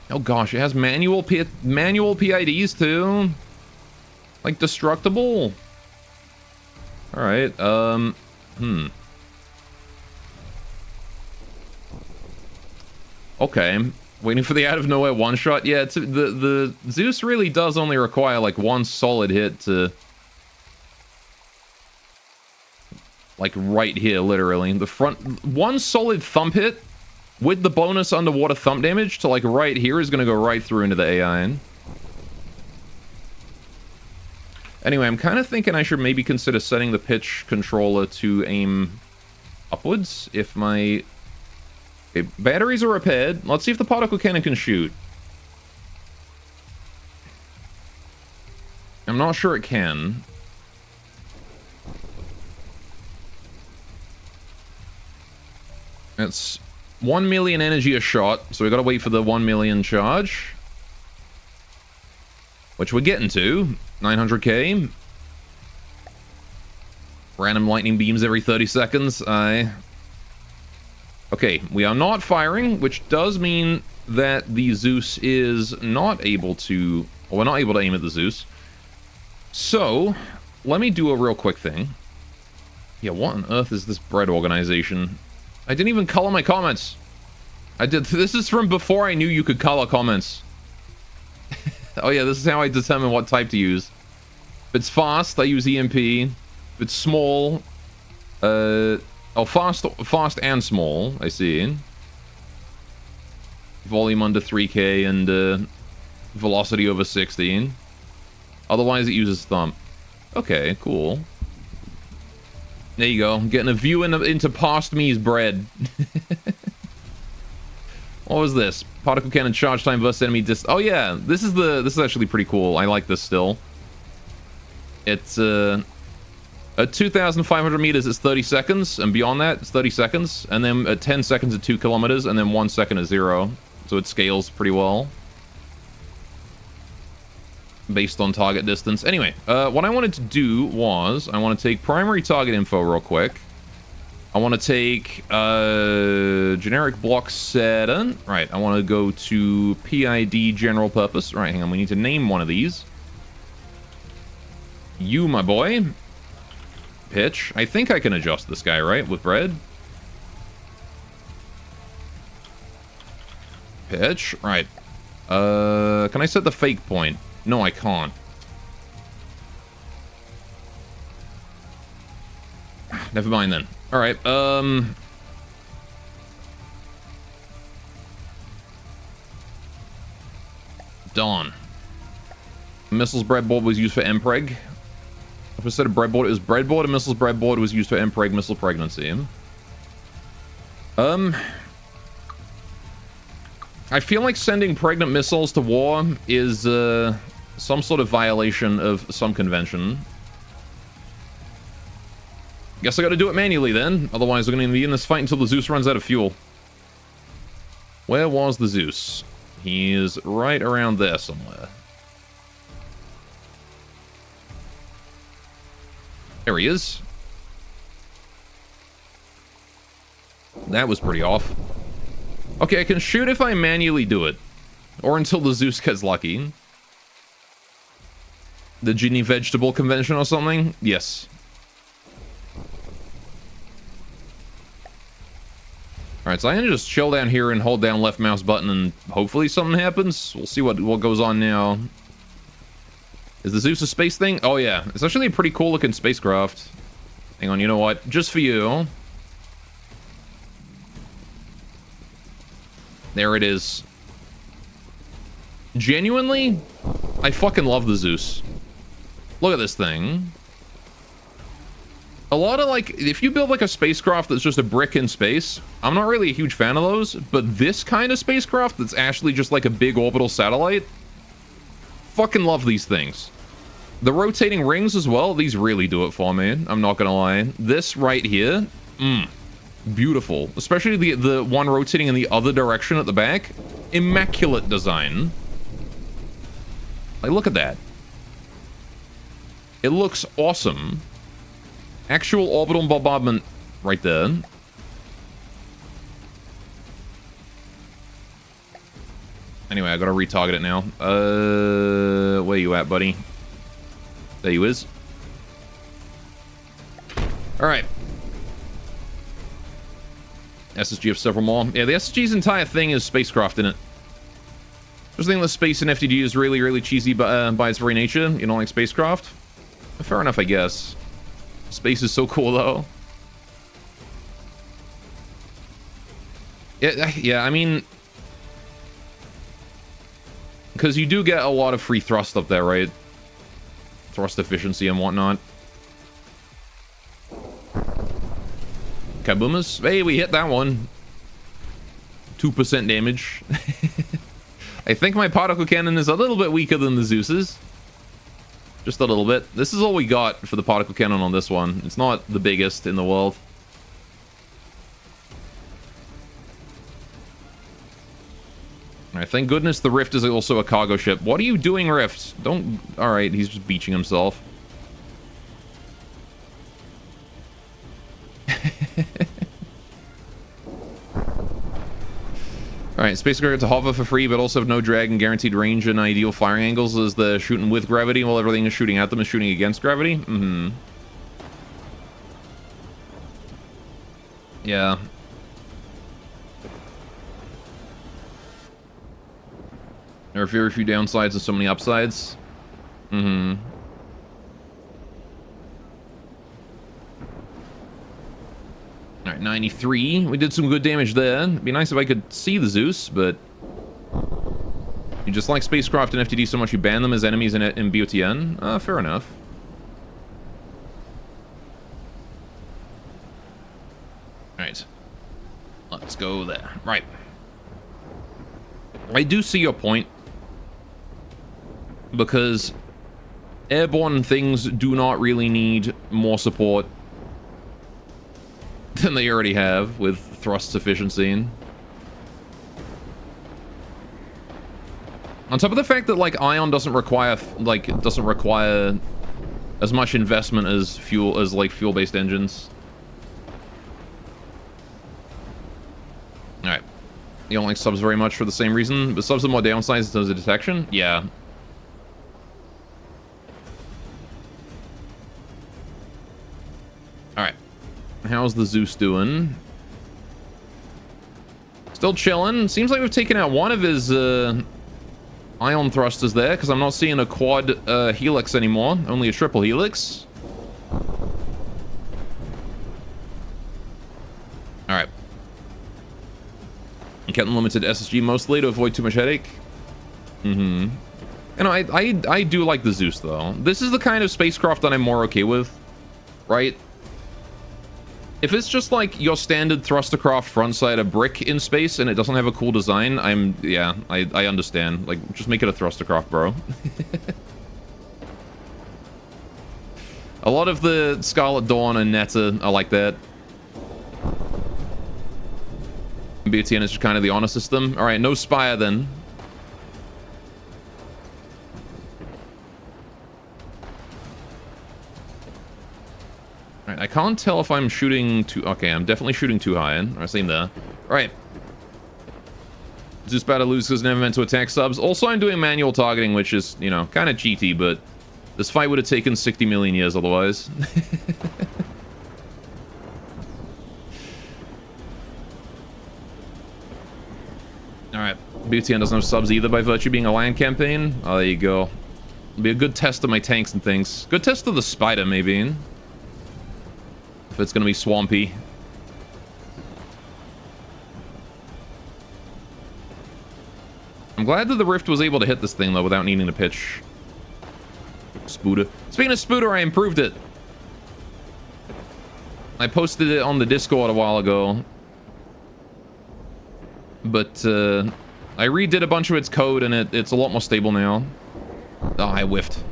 Oh gosh, it has manual PIDs too. Like destructible. Alright, Okay, waiting for the out of nowhere one shot. Yeah, it's, the Zeus really does only require like one solid hit to, like right here, literally the front. One solid thump hit with the bonus underwater thump damage to like right here is gonna go right through into the AI. Anyway, I'm kind of thinking I should maybe consider setting the pitch controller to aim upwards if my... Okay, batteries are repaired. Let's see if the particle cannon can shoot. I'm not sure it can. It's 1 million energy a shot, so we gotta wait for the 1 million charge. Which we're getting to. 900k. Random lightning beams every 30 seconds. Okay, we are not firing, which does mean that the Zeus is not able to... Well, we're not able to aim at the Zeus. So, let me do a real quick thing. Yeah, what on earth is this bread organization? I didn't even color my comments. I did... This is from before I knew you could color comments. Oh yeah, this is how I determine what type to use. If it's fast, I use EMP. If it's small... Oh, fast and small, I see. Volume under 3k and velocity over 16. Otherwise, it uses thump. Okay, cool. There you go. Getting a view into past me's bread. What was this? Particle cannon charge time versus enemy dis... Oh yeah, this is actually pretty cool. I like this still. It's At 2,500 meters, it's 30 seconds, and beyond that, it's 30 seconds. And then at 10 seconds at 2 kilometers, and then 1 second at 0. So it scales pretty well based on target distance. Anyway, what I wanted to do was I want to take primary target info real quick. I want to take generic block setter. Right, I want to go to PID general purpose. Right, hang on, we need to name one of these. You, my boy. Pitch. I think I can adjust this guy, right, with bread. Pitch. Right. Can I set the fake point? No, I can't. Never mind then. All right. Dawn. Missiles breadboard was used for MPreg. If I said a breadboard, it was breadboard, and missiles breadboard was used for MPreg missile pregnancy. I feel like sending pregnant missiles to war is some sort of violation of some convention. Guess I gotta do it manually then, otherwise we're gonna be in this fight until the Zeus runs out of fuel. Where was the Zeus? He is right around there somewhere. There he is. That was pretty off. Okay, I can shoot if I manually do it. Or until the Zeus gets lucky. The Genie Vegetable Convention or something? Yes. Alright, so I can just chill down here and hold down left mouse button and hopefully something happens. We'll see what goes on now. Is the Zeus a space thing? Oh yeah, it's actually a pretty cool looking spacecraft. Hang on, you know what? Just for you. There it is. Genuinely, I fucking love the Zeus. Look at this thing. A lot of, like, if you build, like, a spacecraft that's just a brick in space, I'm not really a huge fan of those, but this kind of spacecraft that's actually just, like, a big orbital satellite, fucking love these things. The rotating rings as well, these really do it for me, I'm not gonna lie. This right here, beautiful. Especially the one rotating in the other direction at the back. Immaculate design. Like, look at that. It looks awesome. Actual orbital bombardment right there. Anyway, I gotta retarget it now. Where you at, buddy? There you is. Alright. SSG of several more. Yeah, the SSG's entire thing is spacecraft in it. Just think that space in FTG is really, really cheesy by its very nature. You don't like spacecraft? Fair enough, I guess. Space is so cool, though. Yeah, I mean... Because you do get a lot of free thrust up there, right? Thrust efficiency and whatnot. Kaboomas. Hey, we hit that one. 2% damage. I think my particle cannon is a little bit weaker than the Zeus's. Just a little bit. This is all we got for the particle cannon on this one. It's not the biggest in the world. Alright, thank goodness the Rift is also a cargo ship. What are you doing, Rift? Don't... Alright, he's just beaching himself. Alright, space gravity to hover for free, but also have no drag and guaranteed range and ideal firing angles as the shooting with gravity, while everything is shooting at them is shooting against gravity. Yeah. There are very few downsides and so many upsides. Alright, 93. We did some good damage there. It'd be nice if I could see the Zeus, but... You just like spacecraft and FTD so much you ban them as enemies in BOTN? Fair enough. Alright. Let's go there. Right. I do see your point. Because Airborne things do not really need more support than they already have with thrust efficiency. On top of the fact that, like, Ion doesn't require as much investment as fuel-based engines. Alright. You don't like subs very much for the same reason, but subs are more downsides in terms of detection? Yeah. Alright. How's the Zeus doing? Still chilling. Seems like we've taken out one of his ion thrusters there, because I'm not seeing a quad helix anymore. Only a triple helix. Alright. Kept limited SSG mostly to avoid too much headache. Mm-hmm. And I do like the Zeus, though. This is the kind of spacecraft that I'm more okay with. Right? If it's just like your standard thrustercraft frontside a brick in space and it doesn't have a cool design, I understand. Like, just make it a thrustercraft, bro. A lot of the Scarlet Dawn and Netta are like that. BTN is just kind of the honor system. Alright, no Spire then. Alright, I can't tell if I'm shooting too... Okay, I'm definitely shooting too high. Alright, same there. Alright. Zeus about to lose because never meant to attack subs. Also, I'm doing manual targeting, which is, you know, kind of cheaty, but this fight would have taken 60 million years otherwise. Alright. BTN doesn't have subs either by virtue of being a land campaign. Oh, there you go. It'll be a good test of my tanks and things. Good test of the Spider, maybe. If it's going to be swampy. I'm glad that the Rift was able to hit this thing, though, without needing to pitch. Spooder. Speaking of Spooder, I improved it. I posted it on the Discord a while ago. But, I redid a bunch of its code, and it's a lot more stable now. Oh, I whiffed.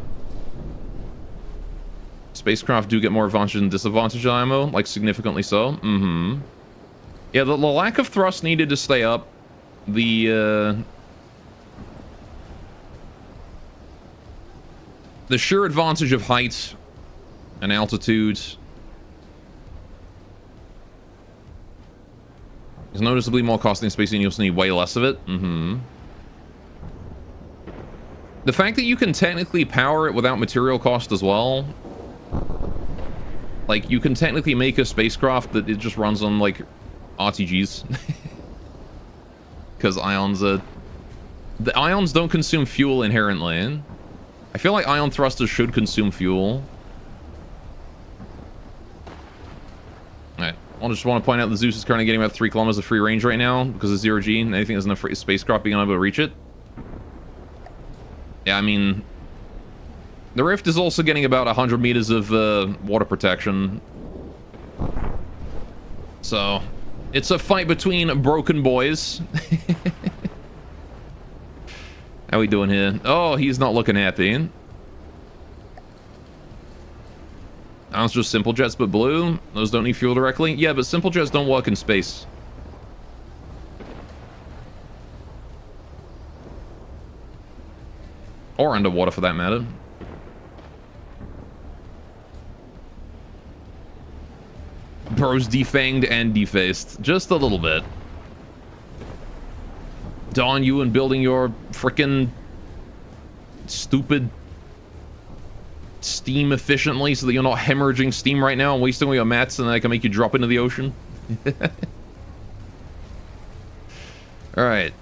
Spacecraft do get more advantage than disadvantage ammo, like significantly so. Mm-hmm. Yeah, the lack of thrust needed to stay up. The sheer advantage of height and altitude is noticeably more costly in space, and you also need way less of it. Mm-hmm. The fact that you can technically power it without material cost as well. Like, you can technically make a spacecraft that it just runs on, like, RTGs. Because ions are... The ions don't consume fuel inherently. I feel like ion thrusters should consume fuel. Alright. I just want to point out that Zeus is currently getting about 3 kilometers of free range right now because of 0G, and anything that's in a spacecraft being unable to reach it. Yeah, I mean... The Rift is also getting about 100 meters of water protection. So, it's a fight between broken boys. How we doing here? Oh, he's not looking happy. That's just simple jets, but blue. Those don't need fuel directly. Yeah, but simple jets don't work in space. Or underwater, for that matter. Bro's defanged and defaced. Just a little bit. Dawn you and building your frickin' stupid steam efficiently so that you're not hemorrhaging steam right now and wasting all your mats, and then I can make you drop into the ocean. Alright.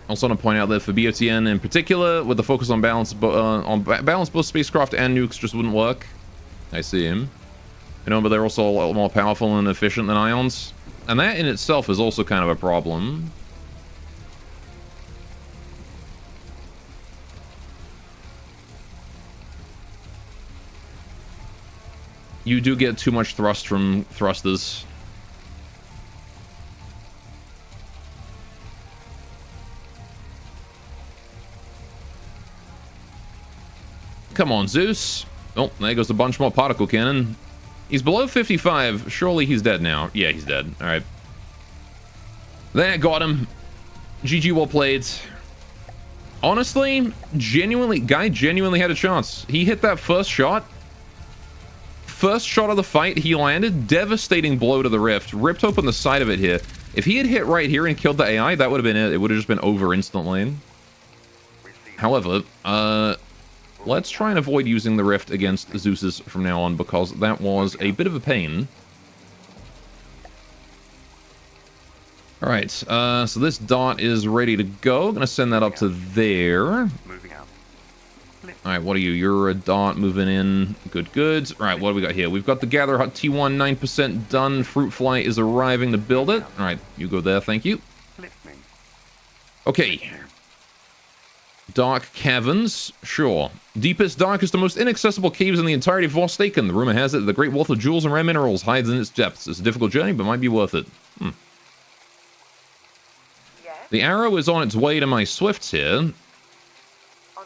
Also want to point out that for BOTN in particular, with the focus on balance both spacecraft and nukes just wouldn't work. I see him. You know, but they're also a lot more powerful and efficient than ions. And that in itself is also kind of a problem. You do get too much thrust from thrusters. Come on, Zeus. Oh, there goes a bunch more particle cannon. He's below 55. Surely he's dead now. Yeah, he's dead. All right. There, got him. GG, well played. Honestly, guy genuinely had a chance. He hit that first shot. First shot of the fight, he landed. Devastating blow to the rift. Ripped open the side of it here. If he had hit right here and killed the AI, that would have been it. It would have just been over instantly. However, let's try and avoid using the rift against Zeus's from now on, because that was a bit of a pain. Alright, so this dot is ready to go. Gonna send that up to there. Moving out. Alright, what are you? You're a dot moving in. Good, good. Alright, what do we got here? We've got the Gather Hut T1 9% done. Fruit Fly is arriving to build it. Alright, you go there, thank you. Listening. Okay. Dark caverns, sure. Deepest, darkest, and most inaccessible caves in the entirety of Forsaken. The rumor has it that the great wealth of jewels and rare minerals hides in its depths. It's a difficult journey, but might be worth it. Yes? The arrow is on its way to my swifts here. On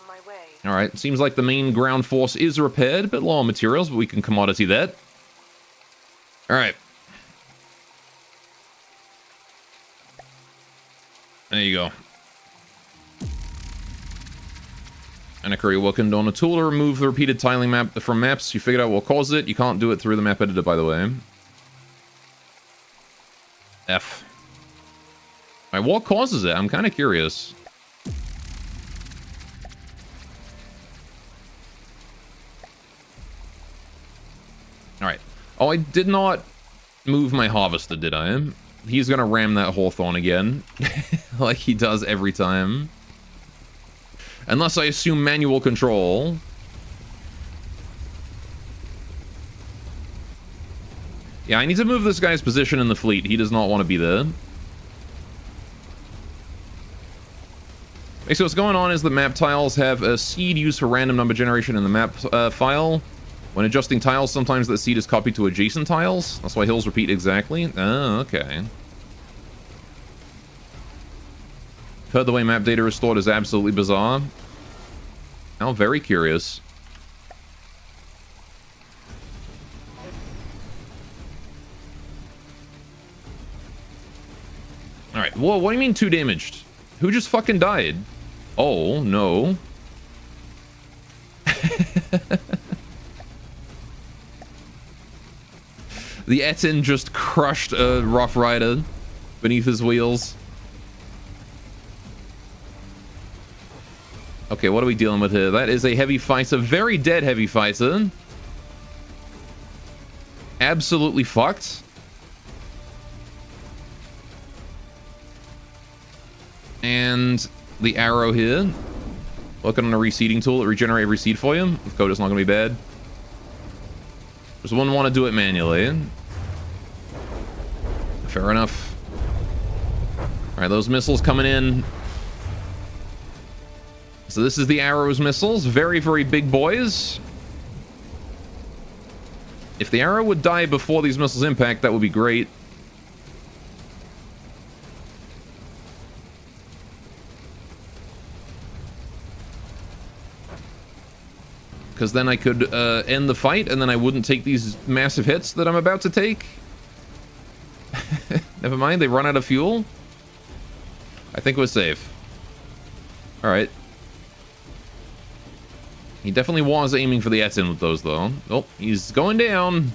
my way. Alright, seems like the main ground force is repaired. A bit low on materials, but we can commodity that. Alright. There you go. Anakuri working on a tool to remove the repeated tiling map from maps. You figured out what caused it. You can't do it through the map editor, by the way. F. Alright, what causes it? I'm kind of curious. Alright. Oh, I did not move my harvester, did I? He's gonna ram that Hawthorn again. Like he does every time. Unless I assume manual control. Yeah, I need to move this guy's position in the fleet. He does not want to be there. Okay, so what's going on is the map tiles have a seed used for random number generation in the map file. When adjusting tiles, sometimes that seed is copied to adjacent tiles. That's why hills repeat exactly. Oh, okay. Heard the way map data is stored is absolutely bizarre. Now, very curious. Alright, whoa, what do you mean 2 damaged? Who just fucking died? Oh, no. The Etin just crushed a Rough Rider beneath his wheels. Okay, what are we dealing with here? That is a heavy fighter. Very dead heavy fighter. Absolutely fucked. And the arrow here. Working on a reseeding tool that regenerates reseed for you. The code is not going to be bad. Just wouldn't want to do it manually. Fair enough. Alright, those missiles coming in. So this is the arrow's missiles. Very, very big boys. If the arrow would die before these missiles impact, that would be great. Because then I could end the fight, and then I wouldn't take these massive hits that I'm about to take. Never mind, they run out of fuel. I think we're safe. Alright. He definitely was aiming for the Etin with those, though. Oh, he's going down.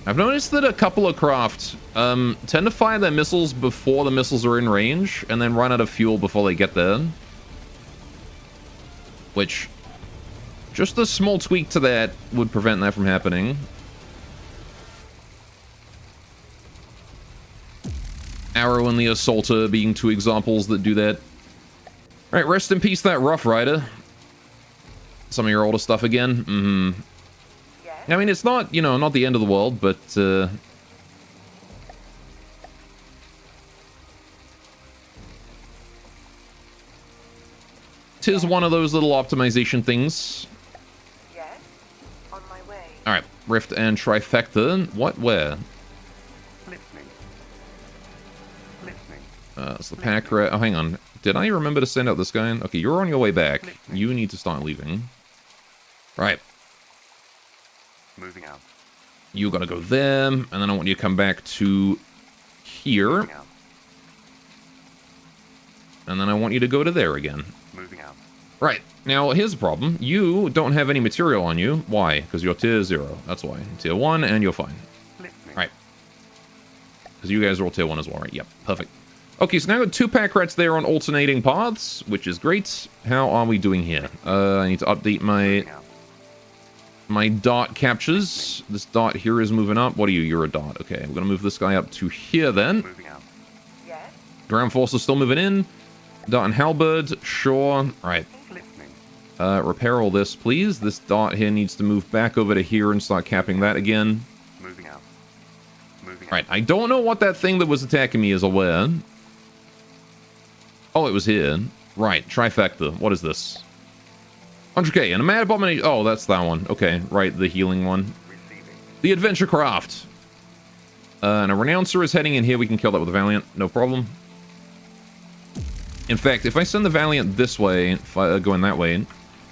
I've noticed that a couple of craft tend to fire their missiles before the missiles are in range, and then run out of fuel before they get there. Which, just a small tweak to that would prevent that from happening. Arrow and the Assaulter being 2 examples that do that. Alright, rest in peace, that Rough Rider. Some of your older stuff again. Mm-hmm. Yes? I mean, it's not, you know, not the end of the world, but, tis one of those little optimization things. Yes? On my way. Alright, Rift and Trifecta. What? Where? Listening. Listening. So the pack rat. Oh, hang on. Did I remember to send out this guy? Okay, you're on your way back. You need to start leaving. Right. Moving out. You gotta go there, and then I want you to come back to here, Moving out. and then I want you to go to there again. Moving out. Right. Now, here's the problem. You don't have any material on you. Why? Because you're tier 0. That's why. Tier 1, and you're fine. Listening. Right. Because you guys are all tier 1 as well, right? Yep. Perfect. Okay, so now I've got 2 pack rats there on alternating paths, which is great. How are we doing here? I need to update Moving out. my dot captures. This dot here is moving up. What are you? You're a dot. Okay, I'm going to move this guy up to here then. Moving out. Yes. Ground force is still moving in. Dot and halberd. Sure. Right. Listening. Repair all this, please. This dot here needs to move back over to here and start capping that again. Moving out. Moving Right. I don't know what that thing that was attacking me is aware. Oh, it was here. Right. Trifecta. What is this? 100k. And a mad abomination. Oh, that's that one. Okay. Right. The healing one. Receiving. The Adventure Craft. And a Renouncer is heading in here. We can kill that with a Valiant. No problem. In fact, if I send the Valiant this way, if I go in that way,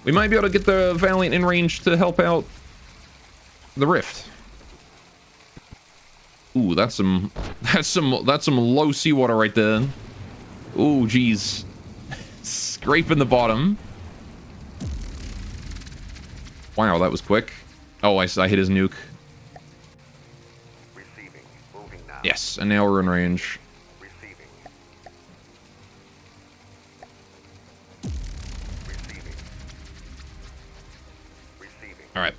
we might be able to get the Valiant in range to help out the Rift. Ooh, that's some low seawater right there. Ooh, geez. Scraping the bottom. Wow, that was quick. Oh, I hit his nuke. Receiving. Moving now. Yes, and now we're in range. Receiving. Receiving. Receiving. All right.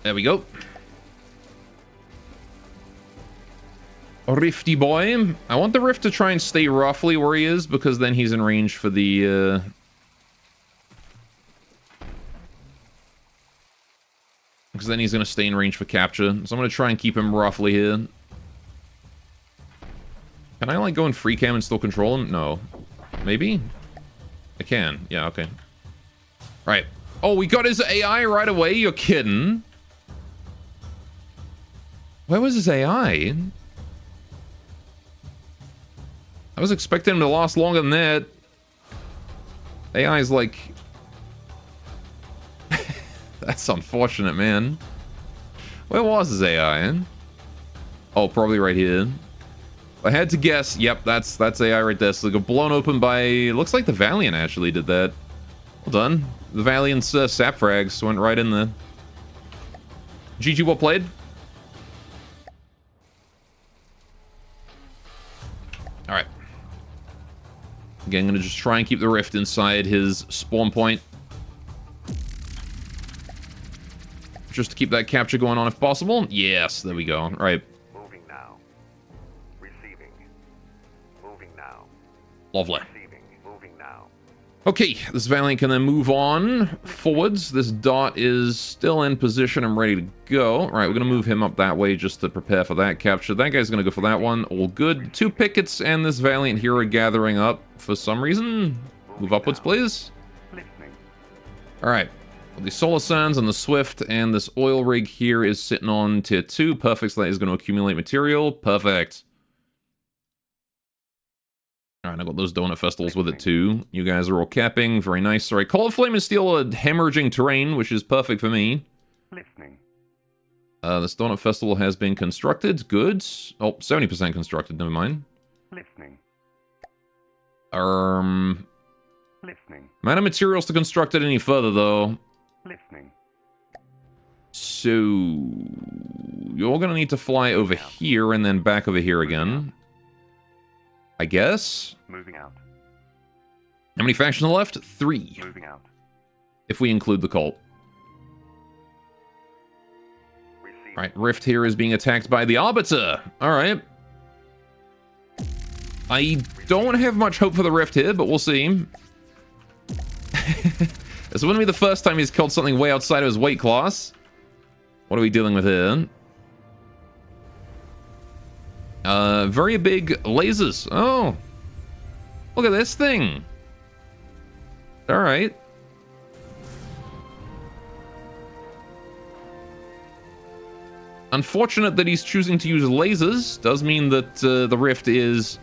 There we go. Rifty boy. I want the Rift to try and stay roughly where he is, because then he's in range for the, because then he's going to stay in range for capture. So I'm going to try and keep him roughly here. Can I, like, go in free cam and still control him? No. Maybe? I can. Yeah, okay. Right. Oh, we got his AI right away? You're kidding. Where was his AI? I was expecting him to last longer than that. AI is like... That's unfortunate, man. Where was his AI? Oh, probably right here. I had to guess. Yep, that's AI right there. So they got blown open by... Looks like the Valiant actually did that. Well done. The Valiant's sap frags went right in there. GG, well played. Alright. Again, I'm going to just try and keep the Rift inside his spawn point. Just to keep that capture going on if possible. Yes, there we go. Right. Moving now. Receiving. Moving now. Lovely. Receiving. Moving now. Okay, this Valiant can then move on forwards. This dot is still in position and ready to go. Right, we're going to move him up that way just to prepare for that capture. That guy's going to go for that one. All good. 2 pickets and this Valiant here are gathering up for some reason. Move upwards, please. Listening. All right. Well, the Solar Sands and the Swift and this oil rig here is sitting on tier 2. Perfect, so that is going to accumulate material. Perfect. All right, I got those donut festivals with it too. You guys are all capping. Very nice. Sorry, Call of Flame and Steel are hemorrhaging terrain, which is perfect for me. Listening. This donut festival has been constructed. Good. Oh, 70% constructed. Never mind. Listening. Listening. Amount of materials to construct it any further, though. Listening. So... You're going to need to fly over here and then back over here again. I guess? Moving out. How many factions are left? 3. Moving out. If we include the cult. Receiving. Right, Rift here is being attacked by the Arbiter. Alright. I don't have much hope for the Rift here, but we'll see. This wouldn't be the first time he's killed something way outside of his weight class. What are we dealing with here? Very big lasers. Oh. Look at this thing. Alright. Unfortunate that he's choosing to use lasers. Does mean that the Rift is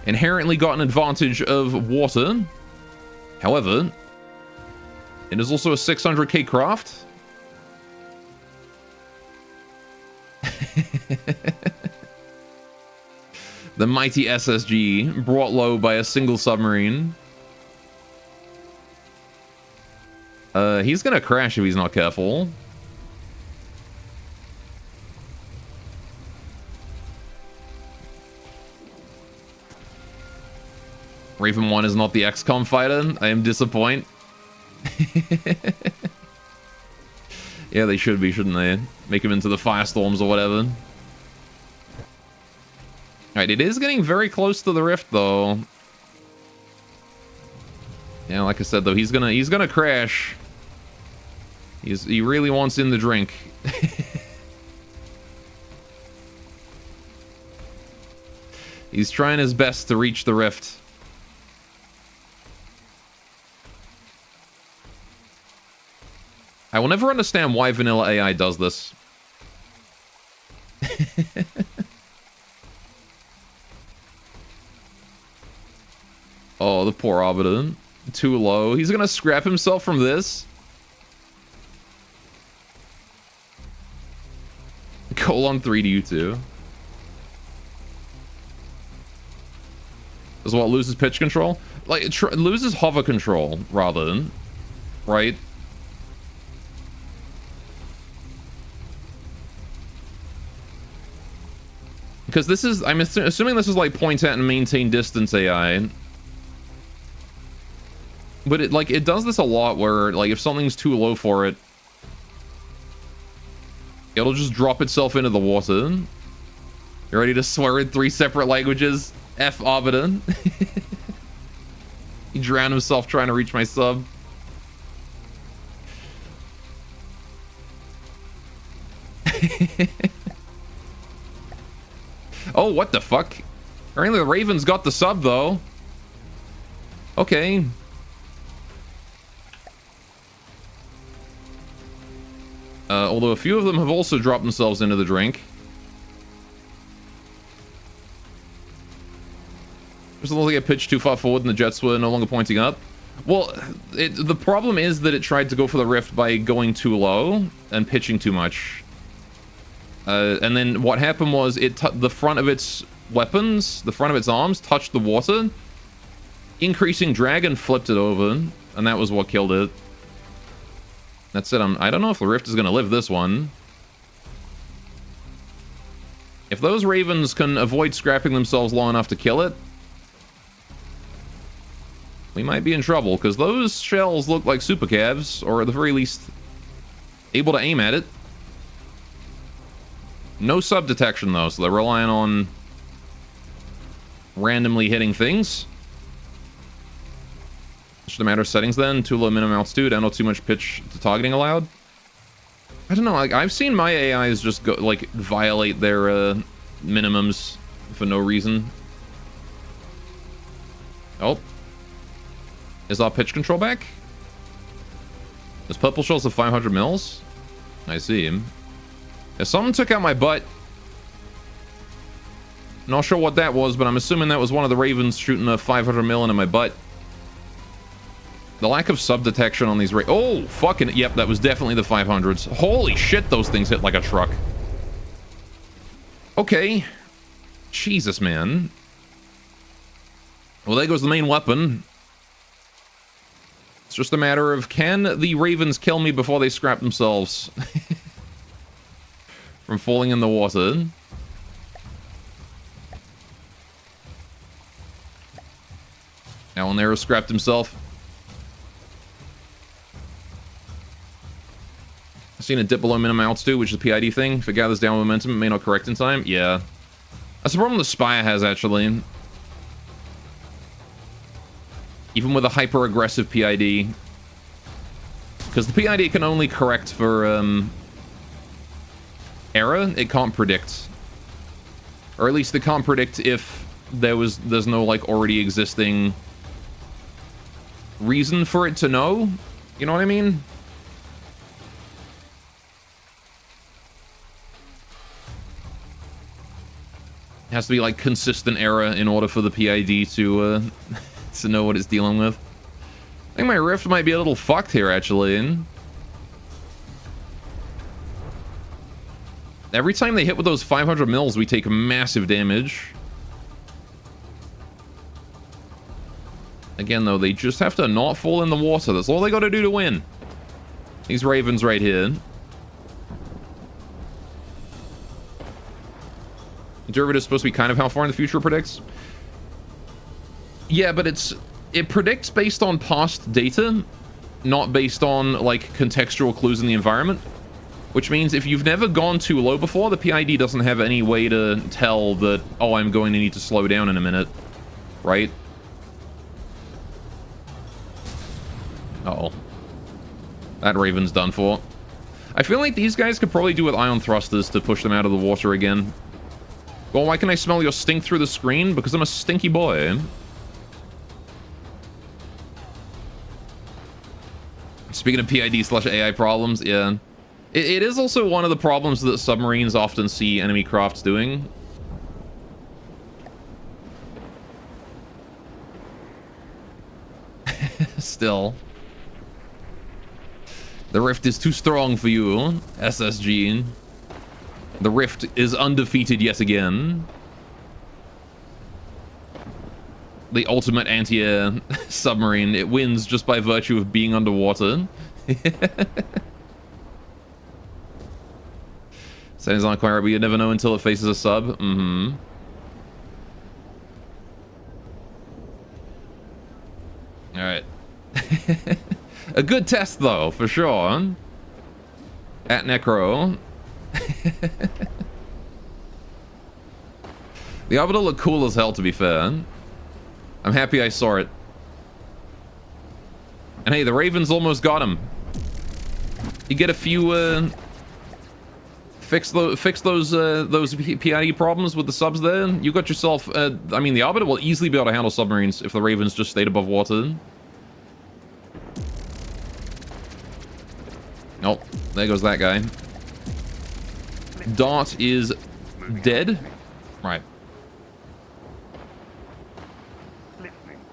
inherently got an advantage of water. However, it is also a 600k craft. The mighty SSG, brought low by a single submarine. He's gonna crash if he's not careful. Raven 1 is not the XCOM fighter. I am disappointed. Yeah, they should be, shouldn't they? Make him into the Firestorms or whatever. Alright, it is getting very close to the Rift, though. Yeah, like I said, though, he's gonna crash. He really wants in the drink. He's trying his best to reach the Rift. I will never understand why vanilla AI does this. Oh, the poor Arbiter. Too low. He's gonna scrap himself from this. Colon 3 to you too. Does what, loses pitch control? Like, loses hover control, rather. Right? Because this is, I'm assuming this is like point at and maintain distance AI. But it does this a lot where, like, if something's too low for it, it'll just drop itself into the water. You ready to swear in 3 separate languages? F Arbiter. He drowned himself trying to reach my sub. Oh, what the fuck? Apparently the Raven's got the sub, though. Okay. Although a few of them have also dropped themselves into the drink. Just looking at pitch too far forward and the jets were no longer pointing up. Well, the problem is that it tried to go for the Rift by going too low and pitching too much. And then what happened was the front of its weapons, the front of its arms, touched the water, increasing drag and flipped it over, and that was what killed it. That's it. I don't know if the Rift is going to live this one. If those Ravens can avoid scrapping themselves low enough to kill it, we might be in trouble, because those shells look like super cavs, or at the very least, able to aim at it. No sub detection, though, so they're relying on randomly hitting things. Just a matter of settings, then. Too low minimum altitude, and not too much pitch to targeting allowed. I don't know, like, I've seen my AIs just go, like, violate their minimums for no reason. Oh. Is our pitch control back? Does purple shells have 500 mils? I see him. If someone took out my butt. Not sure what that was, but I'm assuming that was one of the Ravens shooting a 500 mil into my butt. The lack of sub detection on these oh, fucking, yep, that was definitely the 500s. Holy shit, those things hit like a truck. Okay. Jesus, man. Well, there goes the main weapon. It's just a matter of, can the Ravens kill me before they scrap themselves from falling in the water? Now, when they scrapped himself. I've seen a dip below minimum altitude, which is a PID thing. If it gathers down momentum, it may not correct in time. Yeah. That's the problem the Spire has, actually. Even with a hyper-aggressive PID. Because the PID can only correct for, error. It can't predict. Or at least it can't predict if there's no, like, already existing reason for it to know. You know what I mean? Has to be like consistent error in order for the PID to to know what it's dealing with. I think my rift might be a little fucked here, actually. Every time they hit with those 500 mils, we take massive damage. Again, though, they just have to not fall in the water. That's all they got to do to win. These ravens right here. Derivative is supposed to be kind of how far in the future it predicts. Yeah, but it predicts based on past data, not based on like contextual clues in the environment. Which means if you've never gone too low before, the PID doesn't have any way to tell that, oh, I'm going to need to slow down in a minute, right? Uh-oh. That raven's done for. I feel like these guys could probably do with ion thrusters to push them out of the water again. Well, why can I smell your stink through the screen? Because I'm a stinky boy. Speaking of PID/AI problems, yeah. It is also one of the problems that submarines often see enemy crafts doing. Still. The rift is too strong for you, SSG. The rift is undefeated yet again. The ultimate anti-air submarine. It wins just by virtue of being underwater. Sounds not quite right, but you never know until it faces a sub. Mm-hmm. Alright. A good test, though, for sure. At Necro. The orbital looked cool as hell, to be fair. I'm happy I saw it. And hey, the Ravens almost got him. You get a few, fix those PID problems with the subs there. You got yourself, I mean, the Arbiter will easily be able to handle submarines if the Ravens just stayed above water. Oh, there goes that guy. Dart is dead. Right.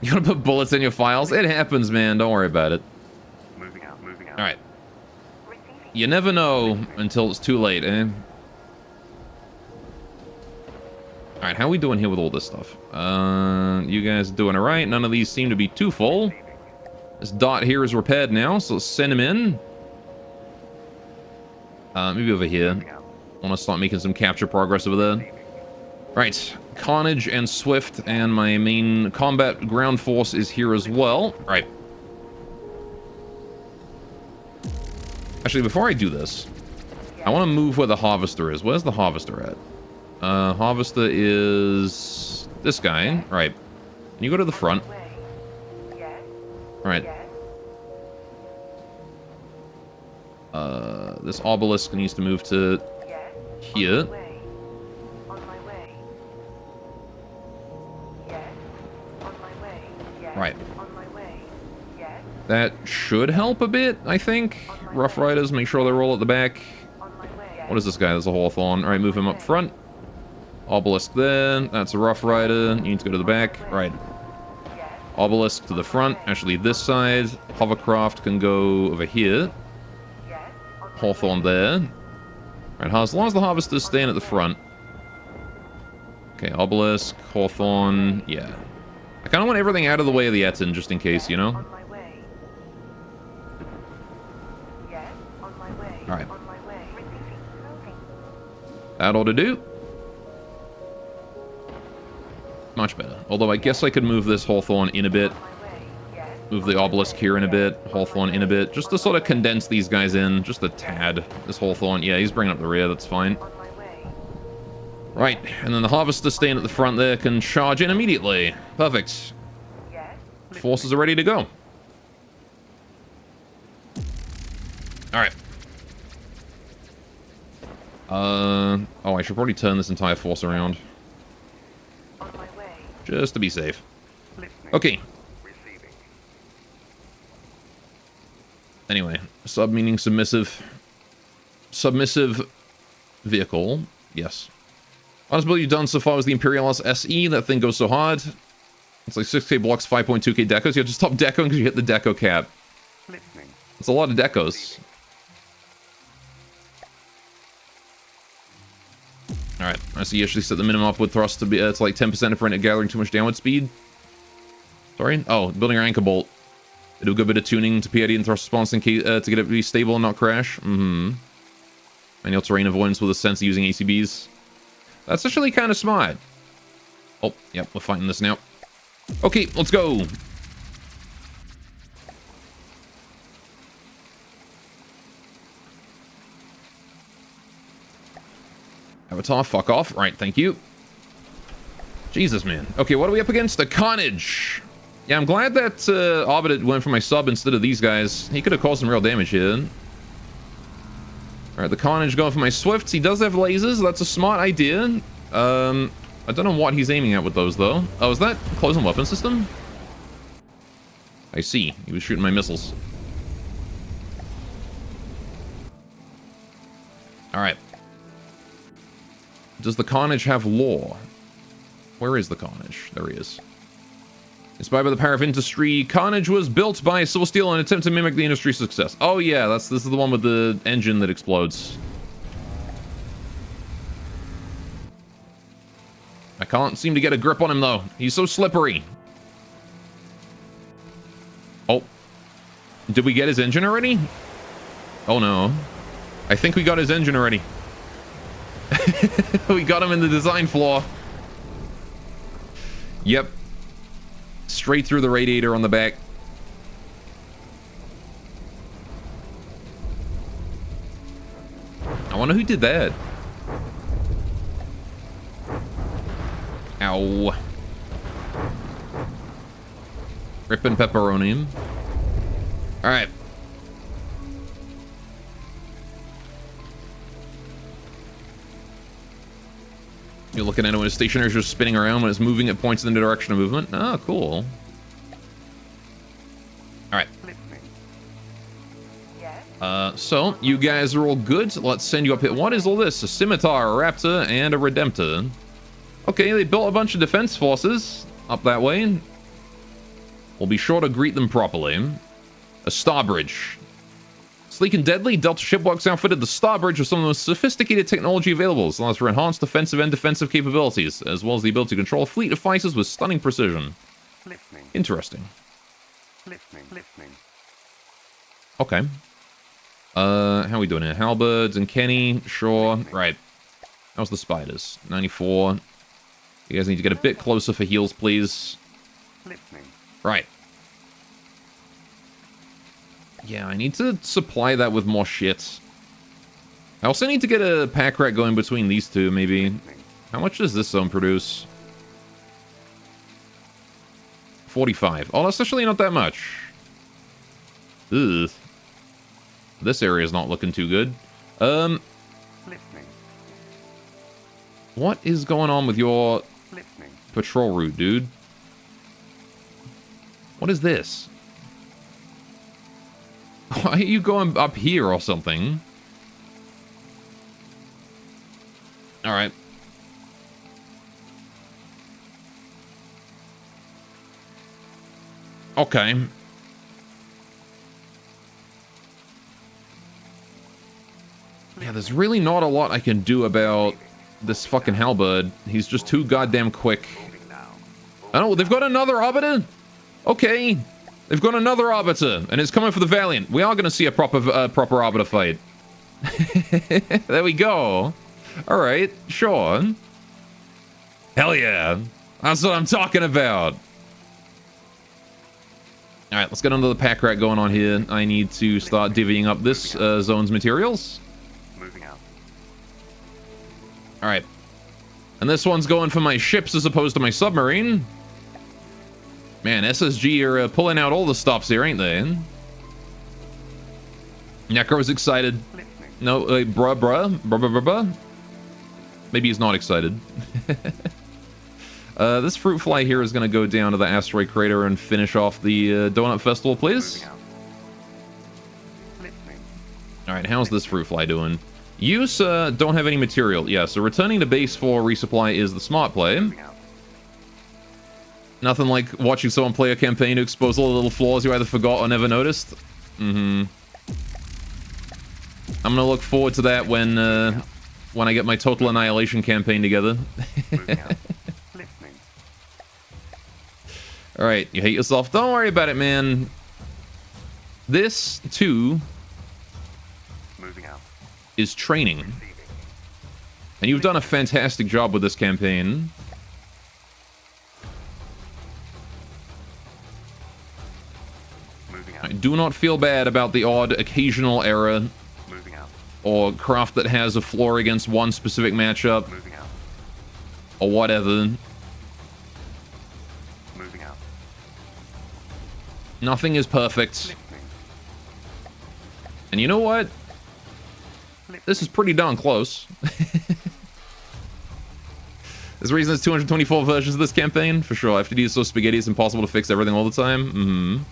You gonna put bullets in your files? It happens, man. Don't worry about it. Moving out. All right. You never know until it's too late, eh? All right, how are we doing here with all this stuff? You guys doing all right? None of these seem to be too full. This Dot here is repaired now, so let's send him in. Maybe over here. I want to start making some capture progress over there. Right, Carnage and Swift and my main combat ground force is here as well. Right. Actually, before I do this, I want to move where the Harvester is. Where's the Harvester at? Harvester is this guy. Right. Can you go to the front? Right. This obelisk needs to move to here. Right. That should help a bit, I think. Rough Riders, make sure they roll at the back. What is this guy? There's a Hawthorne. Alright, move him up front. Obelisk there. That's a Rough Rider. You need to go to the back. Right. Obelisk to the front. Actually, this side. Hovercraft can go over here. Hawthorne there. Right, as long as the Harvester's staying at the front. Okay, Obelisk, Hawthorne, yeah. I kind of want everything out of the way of the Etten, just in case, you know? Alright. That ought to do. Much better. Although I guess I could move this Hawthorne in a bit. Move the Obelisk here in a bit. Hawthorne in a bit. Just to sort of condense these guys in. Just a tad. This Hawthorne, yeah, he's bringing up the rear. That's fine. Right. And then the Harvester staying at the front there can charge in immediately. Perfect. Forces are ready to go. Alright. Oh, I should probably turn this entire force around. Just to be safe. Okay. Anyway, sub meaning submissive. Submissive vehicle. Yes. Honest build you've done so far was the Imperialis SE. That thing goes so hard. It's like 6k blocks, 5.2k decos. You have to stop decoing because you hit the deco cap. Listening. It's a lot of decos. Alright, I see you actually set the minimum upward thrust to be it's like 10% if we're not gathering too much downward speed. Sorry? Oh, building our anchor bolt. They do a good bit of tuning to PID and thrust response in case, to get it to be stable and not crash. Manual terrain avoidance with a sense of using ACBs. That's actually kind of smart. Oh, yep, we're fighting this now. Okay, let's go. Avatar, fuck off. Right, thank you. Jesus, man. Okay, what are we up against? The Carnage. Yeah, I'm glad that Arbiter went for my sub instead of these guys. He could have caused some real damage here. Alright, the Carnage going for my Swifts. He does have lasers. That's a smart idea. I don't know what he's aiming at with those, though. Oh, is that close-on weapon system? I see. He was shooting my missiles. Alright. Does the Carnage have lore? Where is the Carnage? There he is. Inspired by the power of industry, Carnage was built by Civil Steel in an attempt to mimic the industry's success. Oh yeah, this is the one with the engine that explodes. I can't seem to get a grip on him though. He's so slippery. Oh. Did we get his engine already? Oh no. I think we got his engine already. We got him in the design flaw. Yep. Straight through the radiator on the back. I wonder who did that. Ow. Rippin' pepperoni. Alright. You're looking at it when it's stationary, it's just spinning around. When it's moving, it points in the direction of movement. Oh, cool. Alright. Yes. So, you guys are all good. Let's send you up here. What is all this? A scimitar, a raptor, and a redemptor. Okay, they built a bunch of defense forces up that way. We'll be sure to greet them properly. A Starbridge. Sleek and deadly, Delta Shipworks outfitted the Starbridge with some of the most sophisticated technology available, as well as for enhanced offensive and defensive capabilities, as well as the ability to control a fleet of fighters with stunning precision. Listening. Interesting. Listening. Okay. How are we doing here? Halberds and Kenny, sure. Right. How's the spiders? 94. You guys need to get a bit closer for heals, please. Listening. Right. Yeah, I need to supply that with more shit. I also need to get a pack rat going between these two, maybe. How much does this zone produce? 45. Oh, that's actually not that much. Ugh. This area is not looking too good. Listening. What is going on with your Listening. patrol route, dude? What is this? Why are you going up here or something? Alright. Okay. Yeah, there's really not a lot I can do about this fucking halberd. He's just too goddamn quick. Moving now. Oh, they've got another arbiter? Okay. They've got another arbiter, and it's coming for the Valiant. We are going to see a proper arbiter fight. There we go. All right, sure. Hell yeah. That's what I'm talking about. All right, let's get under the pack rat going on here. I need to start divvying up this zone's materials. Moving out. All right. And this one's going for my ships as opposed to my submarine. Man, SSG are pulling out all the stops here, ain't they? Necro's excited. Listening. No, bruh. Maybe he's not excited. This fruit fly here is going to go down to the asteroid crater and finish off the donut festival, please. Moving out. Listening. All right, how's this fruit fly doing? You, sir, don't have any material. Yeah, so returning to base for resupply is the smart play. Moving out. Nothing like watching someone play a campaign to expose all the little flaws you either forgot or never noticed. I'm gonna look forward to that when I get my Total Annihilation campaign together. Moving out. Listening. Alright, you hate yourself? Don't worry about it, man. This, too, Moving out. is training. Receiving. And you've done a fantastic job with this campaign. Moving out. I do not feel bad about the odd occasional error Moving out. or craft that has a flaw against one specific matchup Moving out. or whatever. Moving out. Nothing is perfect. Listening. And you know what? This is pretty darn close. There's a reason there's 224 versions of this campaign, for sure. FTD is so spaghetti it's impossible to fix everything all the time.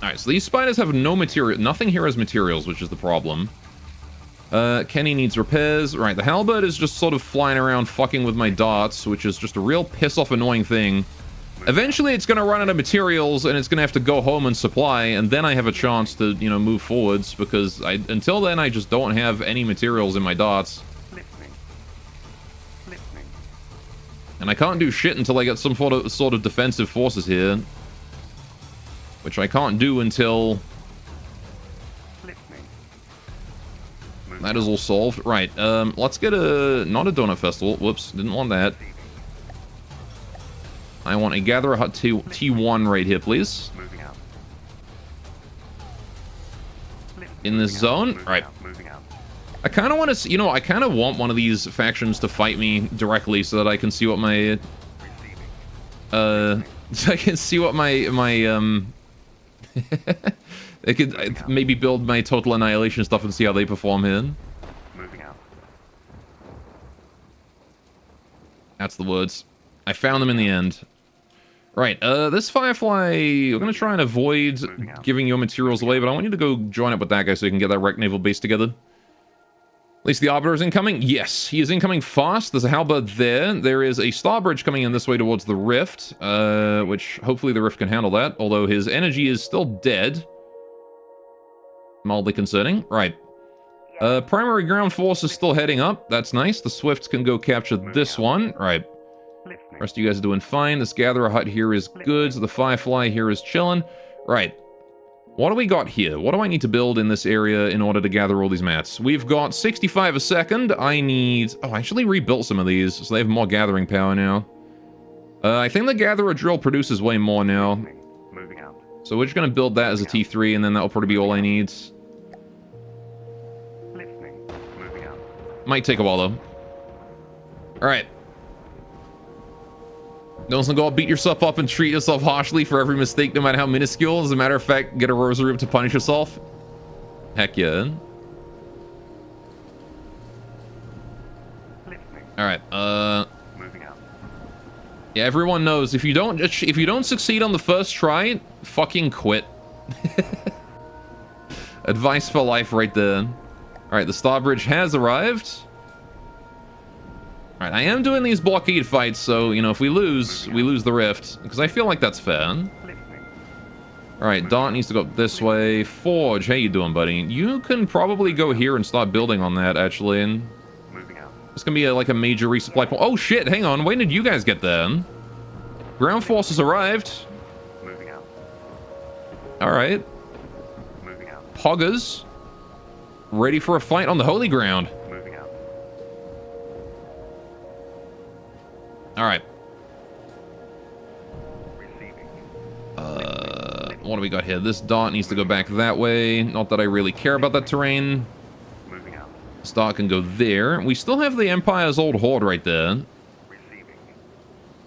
Alright, so these spiders have no material. Nothing here has materials, which is the problem. Kenny needs repairs. Right, the halberd is just sort of flying around fucking with my darts, which is just a real piss-off annoying thing. Eventually, it's going to run out of materials, and it's going to have to go home and supply, and then I have a chance to, you know, move forwards, because until then, I just don't have any materials in my darts. Listening. Listening. And I can't do shit until I get some sort of defensive forces here. Which I can't do until Listening. that is all solved. Right, let's get not a donut festival. Whoops, didn't want that. I want a Gatherer Hut T1 right here, please. Moving out. In this zone? Right. Moving out. I kind of want to, you know, I kind of want one of these factions to fight me directly so that I can see what my, so I can see what my they could maybe build my Total Annihilation stuff and see how they perform here. Moving out. That's the words. I found them in the end. Right, this Firefly, we're going to try and avoid giving your materials away, but I want you to go join up with that guy so you can get that wreck naval base together. At least the Arbiter is incoming. Yes, he is incoming fast. There's a halberd there. There is a star bridge coming in this way towards the Rift, which hopefully the Rift can handle that, although his energy is still dead. Mildly concerning. Right. Primary ground force is still heading up. That's nice. The Swifts can go capture this one. Right. Listening. Rest of you guys are doing fine. This Gatherer Hut here is good. So the Firefly here is chilling. Right. What do we got here? What do I need to build in this area in order to gather all these mats? We've got 65 a second. I need... Oh, I actually rebuilt some of these, so they have more gathering power now. I think the Gatherer Drill produces way more now. Moving out. So we're just going to build that as a T3, and then that'll probably be all I need. Listening. Moving out. Might take a while, though. Alright. Don't go beat yourself up and treat yourself harshly for every mistake, no matter how minuscule. As a matter of fact, get a rosary to punish yourself. Heck yeah. Listening. All right. Moving out. Yeah, everyone knows if you don't succeed on the first try, fucking quit. Advice for life right there. All right, the Star Bridge has arrived. Alright, I am doing these blockade fights, so, you know, if we lose the Rift. Because I feel like that's fair. Listening. Alright, Dart needs to go up this way. Forge, how you doing, buddy? You can probably go here and start building on that, actually. And Moving out. it's gonna be like a major resupply point. Oh, shit, hang on. When did you guys get there? Ground forces arrived. Moving out. Alright. Moving out. Poggers. Ready for a fight on the holy ground. Moving out. Alright. Receiving. What do we got here? This Dart needs to go back that way. Not that I really care about that terrain. Moving out. This Dart can go there. We still have the Empire's old horde right there. Receiving.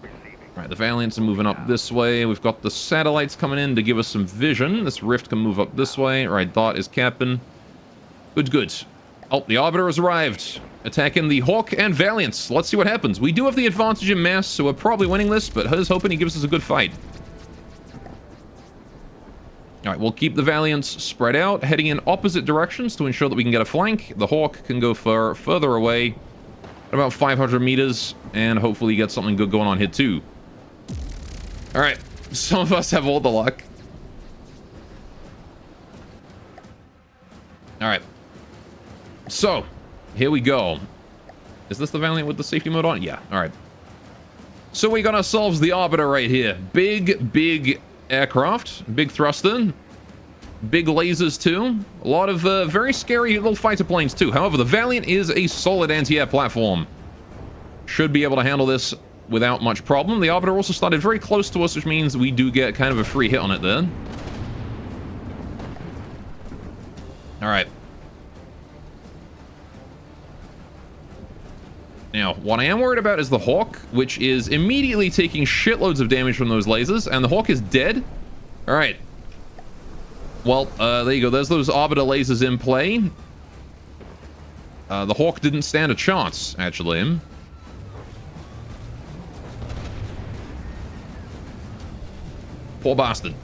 Receiving. Right, the Valiants are moving up this way. We've got the satellites coming in to give us some vision. This Rift can move up this way. Right, Dart is capping. Good, good. Oh, the Arbiter has arrived. Attacking the Hawk and Valiants. Let's see what happens. We do have the advantage in mass, so we're probably winning this, but here's hoping he gives us a good fight. All right, we'll keep the Valiants spread out, heading in opposite directions to ensure that we can get a flank. The Hawk can go further away, at about 500 meters, and hopefully get something good going on here too. All right, some of us have all the luck. All right, so here we go. Is this the Valiant with the safety mode on? Yeah, all right. So we got ourselves the Arbiter right here. Big aircraft, big thruster, big lasers too. A lot of very scary little fighter planes too. However, the Valiant is a solid anti-air platform. Should be able to handle this without much problem. The Arbiter also started very close to us, which means we do get kind of a free hit on it there. All right. Now, what I am worried about is the Hawk, which is immediately taking shitloads of damage from those lasers, and the Hawk is dead. All right. Well, there you go. There's those Arbiter lasers in play. The Hawk didn't stand a chance, actually. Poor bastard.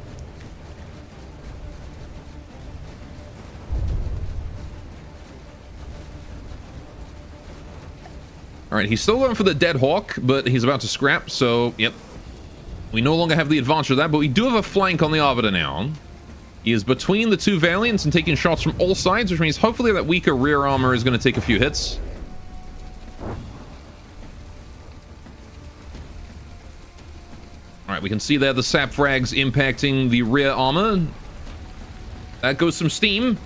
All right, he's still going for the dead Hawk, but he's about to scrap, so, yep. We no longer have the advantage of that, but we do have a flank on the Arbiter now. He is between the two Valiants and taking shots from all sides, which means hopefully that weaker rear armor is going to take a few hits. All right, we can see there the sap frags impacting the rear armor. That goes some steam.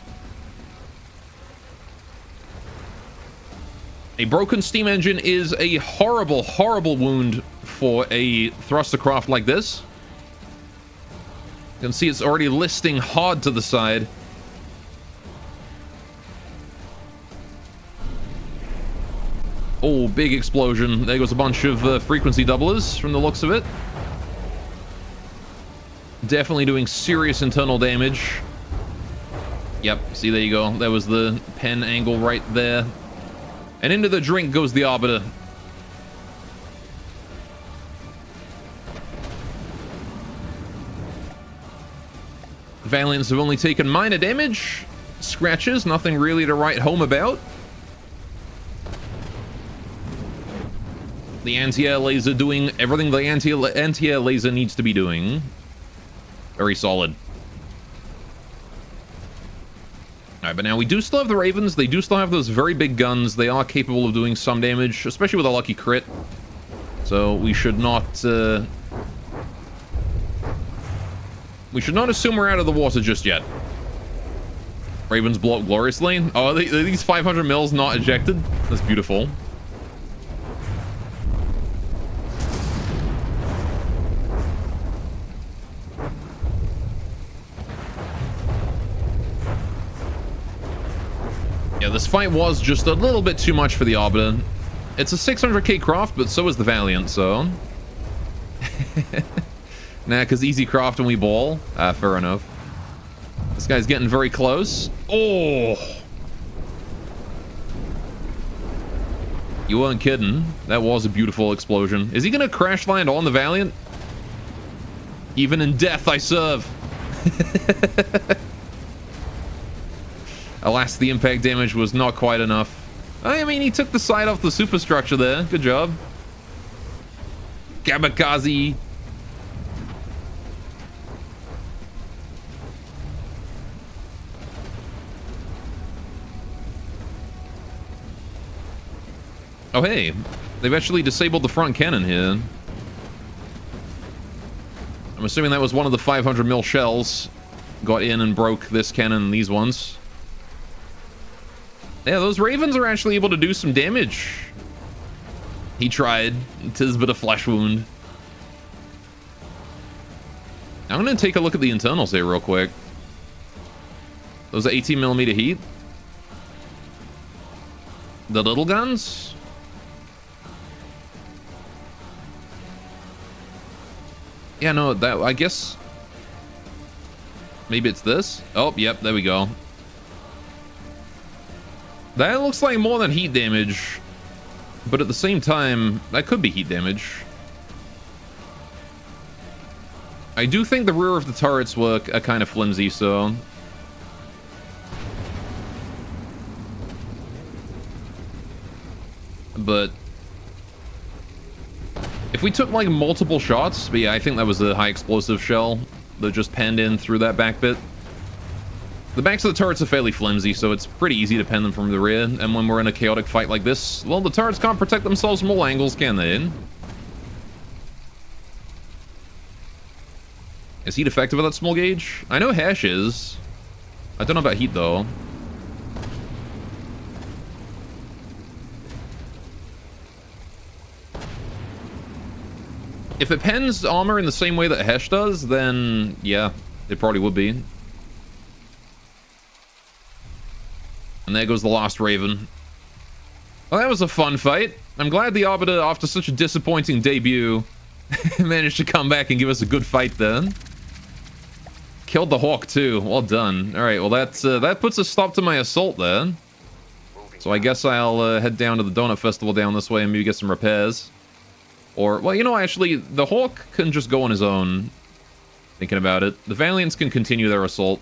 A broken steam engine is a horrible, horrible wound for a thruster craft like this. You can see it's already listing hard to the side. Oh, big explosion. There goes a bunch of frequency doublers from the looks of it. Definitely doing serious internal damage. Yep, see, there you go. There was the pen angle right there. And into the drink goes the Arbiter. Valiants have only taken minor damage. Scratches, nothing really to write home about. The anti-air laser doing everything the anti-air laser needs to be doing. Very solid. Alright, but now we do still have the Ravens. They do still have those very big guns. They are capable of doing some damage, especially with a lucky crit. So we should not... we should not assume we're out of the water just yet. Ravens blow up gloriously. Oh, are these 500 mils not ejected? That's beautiful. Yeah, this fight was just a little bit too much for the Arbiter. It's a 600k craft, but so is the Valiant, so... Nah, because easy craft and we ball. Fair enough. This guy's getting very close. Oh! You weren't kidding. That was a beautiful explosion. Is he going to crash land on the Valiant? Even in death, I serve. Alas, the impact damage was not quite enough. I mean, he took the side off the superstructure there. Good job. Kamikaze. Oh, hey. They've actually disabled the front cannon here. I'm assuming that was one of the 500 mil shells. Got in and broke this cannon and these ones. Yeah, those Ravens are actually able to do some damage. He tried. 'Tis but a flesh wound. I'm going to take a look at the internals here real quick. Those are 18mm heat. The little guns? Yeah, no, that, I guess... Maybe it's this? Oh, yep, there we go. That looks like more than heat damage. But at the same time, that could be heat damage. I do think the rear of the turrets were kind of flimsy, so... But... if we took, like, multiple shots... But yeah, I think that was a high explosive shell that just penned in through that back bit. The backs of the turrets are fairly flimsy, so it's pretty easy to pen them from the rear. And when we're in a chaotic fight like this, well, the turrets can't protect themselves from all angles, can they? Is heat effective with that small gauge? I know Hash is. I don't know about heat, though. If it pens armor in the same way that Hesh does, then yeah, it probably would be. And there goes the Lost Raven. Well, that was a fun fight. I'm glad the Arbiter, after such a disappointing debut, managed to come back and give us a good fight then. Killed the Hawk too. Well done. All right, well that puts a stop to my assault there. So I guess I'll head down to the Donut Festival down this way and maybe get some repairs. Or, well, you know, actually, the Hawk can just go on his own. Thinking about it. The Valiants can continue their assault.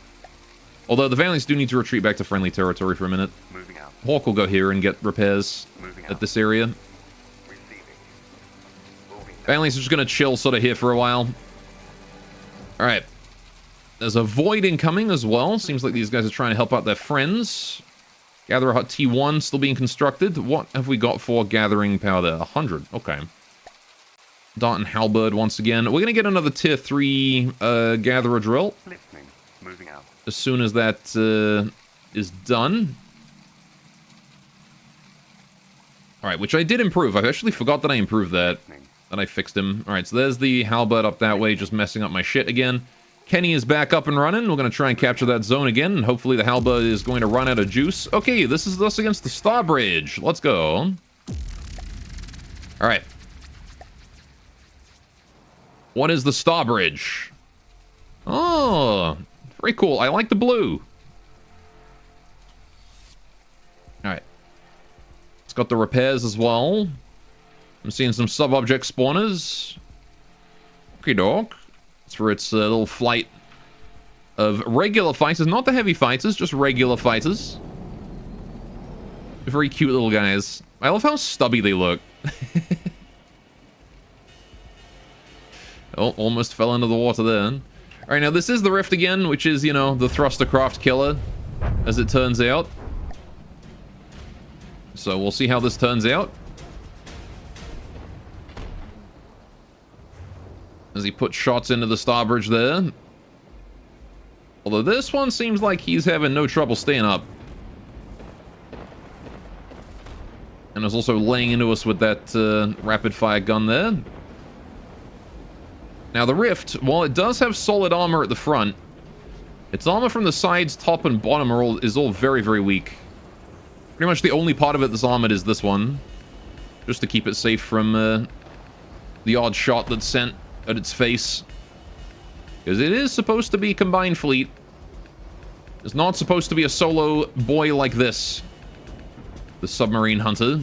Although the Valiants do need to retreat back to friendly territory for a minute. Moving out. Hawk will go here and get repairs at this area. Receiving. Moving down. Valiants are just going to chill sort of here for a while. Alright. There's a Void incoming as well. Seems like these guys are trying to help out their friends. Gatherer Hut T1 still being constructed. What have we got for gathering power there? 100. Okay. Dart and Halberd once again. We're going to get another tier 3 Gatherer drill. Listening. Moving out. As soon as that is done. Alright, which I did improve. I actually forgot that I improved that. Listening. And I fixed him. Alright, so there's the Halberd up that way, just messing up my shit again. Kenny is back up and running. We're going to try and capture that zone again, and hopefully the Halberd is going to run out of juice. Okay, this is us against the Star Bridge. Let's go. Alright. What is the Star Bridge? Oh, very cool. I like the blue. Alright. It's got the repairs as well. I'm seeing some sub-object spawners. Okay, dog. It's for its little flight of regular fighters. Not the heavy fighters, just regular fighters. Very cute little guys. I love how stubby they look. Oh, almost fell into the water then. Alright, now this is the Rift again, which is, you know, the Thrustercraft killer, as it turns out. So we'll see how this turns out. As he puts shots into the Star Bridge there. Although this one seems like he's having no trouble staying up. And is also laying into us with that rapid-fire gun there. Now the Rift, while it does have solid armor at the front, its armor from the sides, top, and bottom is all very, very weak. Pretty much the only part of it that's armored is this one. Just to keep it safe from the odd shot that's sent at its face. Because it is supposed to be combined fleet. It's not supposed to be a solo boy like this. The submarine hunter.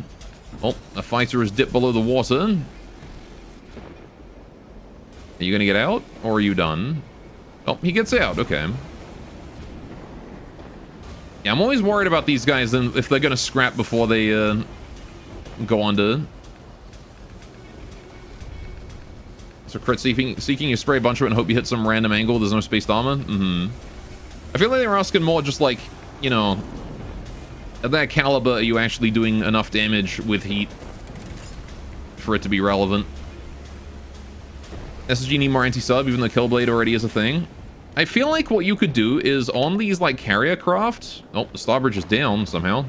Oh, a fighter is dipped below the water. Are you gonna get out, or are you done? Oh, he gets out, okay. Yeah, I'm always worried about these guys and if they're gonna scrap before they go under. So crit seeking you spray a bunch of it and hope you hit some random angle. There's no spaced armor. I feel like they were asking more just like, you know, at that caliber, are you actually doing enough damage with heat for it to be relevant? SSG need more anti-sub, even though Killblade already is a thing. I feel like what you could do is on these, like, carrier craft... Oh, the Starbridge is down somehow.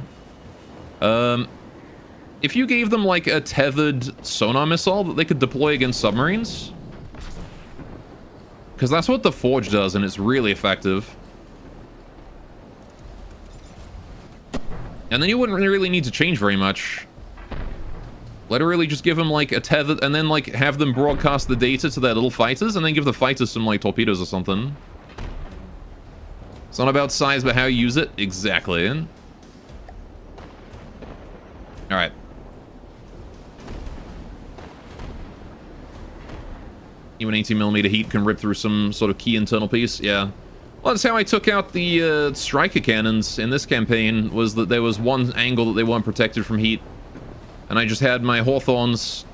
If you gave them, like, a tethered sonar missile that they could deploy against submarines... Because that's what the Forge does, and it's really effective. And then you wouldn't really need to change very much. Literally just give them, like, a tether, and then, like, have them broadcast the data to their little fighters, and then give the fighters some, like, torpedoes or something. It's not about size, but how you use it. Exactly. Alright. Even 18mm heat can rip through some sort of key internal piece. Yeah. Well, that's how I took out the striker cannons in this campaign, was that there was one angle that they weren't protected from heat. And I just had my Hawthorns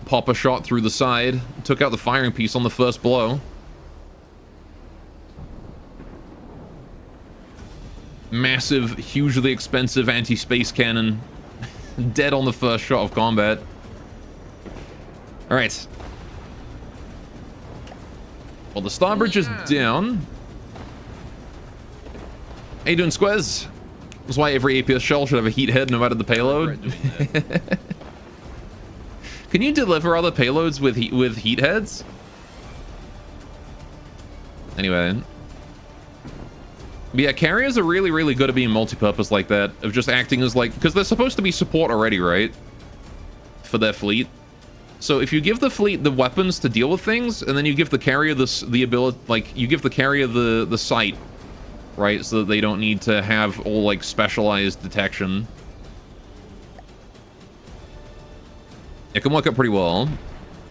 pop a shot through the side, took out the firing piece on the first blow. Massive, hugely expensive anti-space cannon. Dead on the first shot of combat. Alright. Well, the star bridge is down. How you doing, Squez? That's why every APS shell should have a heat head no matter the payload. Can you deliver other payloads with heat heads? Anyway. But yeah, carriers are really, really good at being multi-purpose like that. Of just acting as like... Because they're supposed to be support already, right? For their fleet. So if you give the fleet the weapons to deal with things, and then you give the carrier the ability... Like, you give the carrier the sight, right? So that they don't need to have all, like, specialized detection. It can work out pretty well.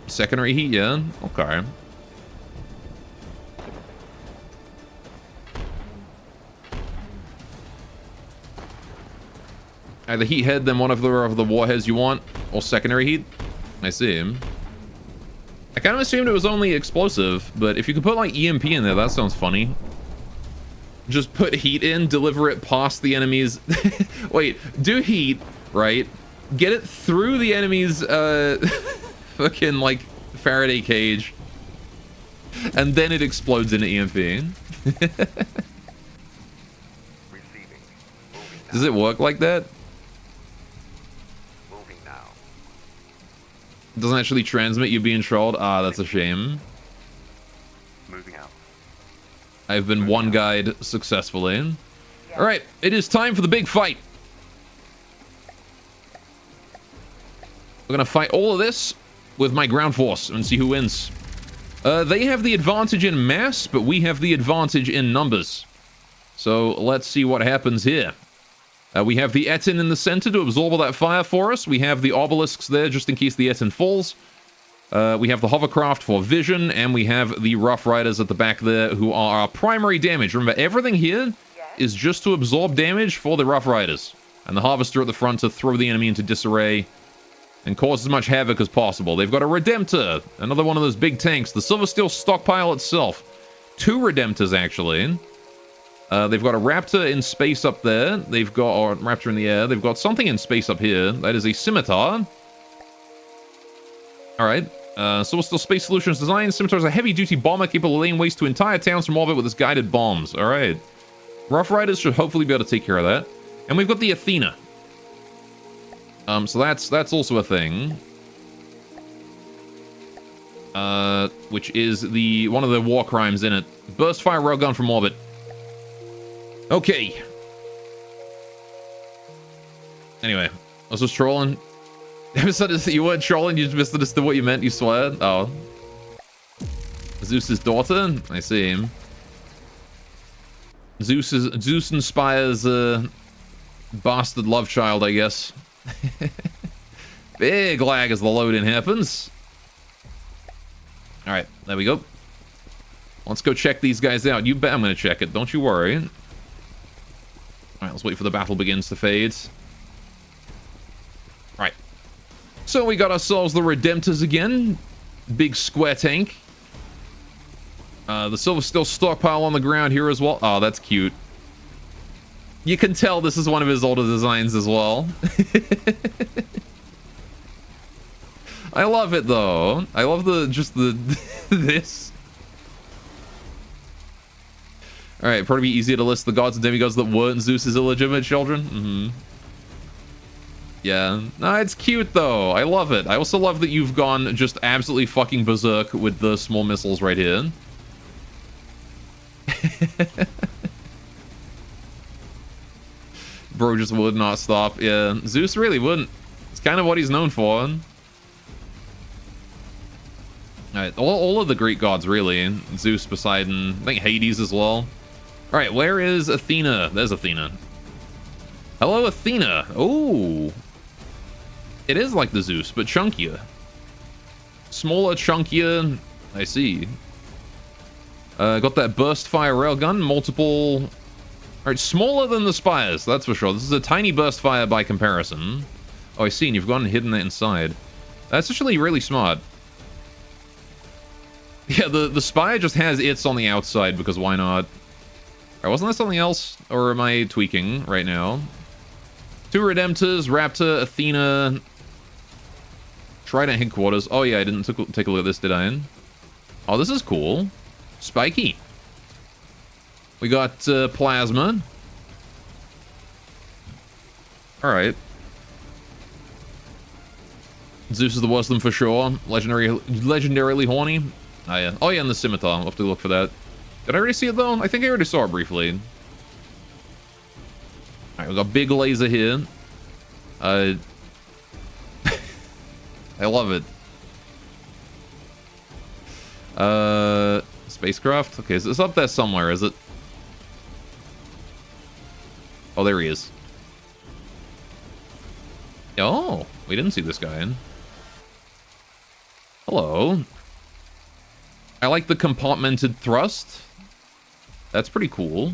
Secondary heat, yeah. Okay. Either heat head, then one of the warheads you want, or secondary heat. I see. I kind of assumed it was only explosive, but if you could put like EMP in there, that sounds funny. Just put heat in, deliver it past the enemy's... Wait, do heat, right? Get it through the enemy's fucking like Faraday cage, and then it explodes into EMP. Does it work like that? It doesn't actually transmit you being trolled? Ah, that's a shame. Moving out. I've been one guide successfully. Alright, it is time for the big fight. We're gonna fight all of this with my ground force and see who wins. They have the advantage in mass, but we have the advantage in numbers. So let's see what happens here. We have the Etin in the center to absorb all that fire for us. We have the obelisks there just in case the Etin falls. We have the hovercraft for vision, and we have the Rough Riders at the back there who are our primary damage. Remember, everything here is just to absorb damage for the Rough Riders. And the Harvester at the front to throw the enemy into disarray and cause as much havoc as possible. They've got a Redemptor, another one of those big tanks. The Silver Steel stockpile itself. 2 Redemptors, actually. They've got a Raptor in space up there. They've got a Raptor in the air. They've got something in space up here. That is a Scimitar. Alright. Silver Steel Space Solutions design. Scimitar is a heavy-duty bomber capable of laying waste to entire towns from orbit with its guided bombs. Alright. Rough Riders should hopefully be able to take care of that. And we've got the Athena. So that's also a thing. Which is one of the war crimes in it. Burst fire railgun from orbit. Okay. Anyway, I was just trolling. You weren't trolling, you just misunderstood what you meant, you swear? Oh. Zeus's daughter? I see him. Zeus inspires bastard love child, I guess. Big lag as the load-in happens. Alright, there we go. Let's go check these guys out. You bet I'm gonna check it, don't you worry. Alright, let's wait for the battle begins to fade. Right. So we got ourselves the Redemptors again. Big square tank. The Silver Steel stockpile on the ground here as well. Oh, that's cute. You can tell this is one of his older designs as well. I love it though. I love this. Alright, probably be easier to list the gods and demigods that weren't Zeus's illegitimate children. Yeah. No, it's cute though. I love it. I also love that you've gone just absolutely fucking berserk with the small missiles right here. Bro just would not stop. Yeah, Zeus really wouldn't. It's kind of what he's known for. Alright, all of the Greek gods, really. Zeus, Poseidon, I think Hades as well. Alright, where is Athena? There's Athena. Hello, Athena. Oh. It is like the Zeus, but chunkier. Smaller, chunkier. I see. Got that burst fire railgun. Multiple... Alright, smaller than the Spires, that's for sure. This is a tiny burst fire by comparison. Oh, I see, and you've gone and hidden that inside. That's actually really smart. Yeah, the Spire just has its on the outside, because why not? Alright, wasn't that something else? Or am I tweaking right now? 2 Redemptors, Raptor, Athena... Trident Headquarters. Oh yeah, I didn't take a look at this, did I? Oh, this is cool. Spiky. We got Plasma. Alright. Zeus is the worst of them for sure. Legendarily horny. Oh yeah. Oh yeah, and the Scimitar. I'll have to look for that. Did I already see it though? I think I already saw it briefly. Alright, we got Big Laser here. I love it. Spacecraft? Okay, so it's up there somewhere, is it? Oh, there he is. Oh, we didn't see this guy in. Hello. I like the compartmented thrust. That's pretty cool.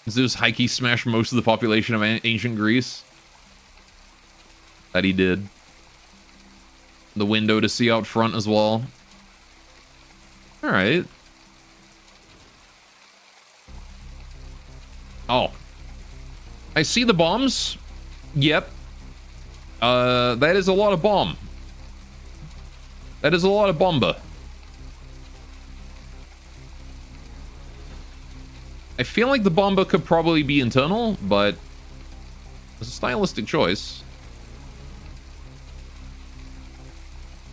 Zeus high-key smashed most of the population of ancient Greece. That he did. The window to see out front as well. Alright. Oh. I see the bombs. Yep. That is a lot of bomb. That is a lot of bomba. I feel like the bomba could probably be internal, but it's a stylistic choice.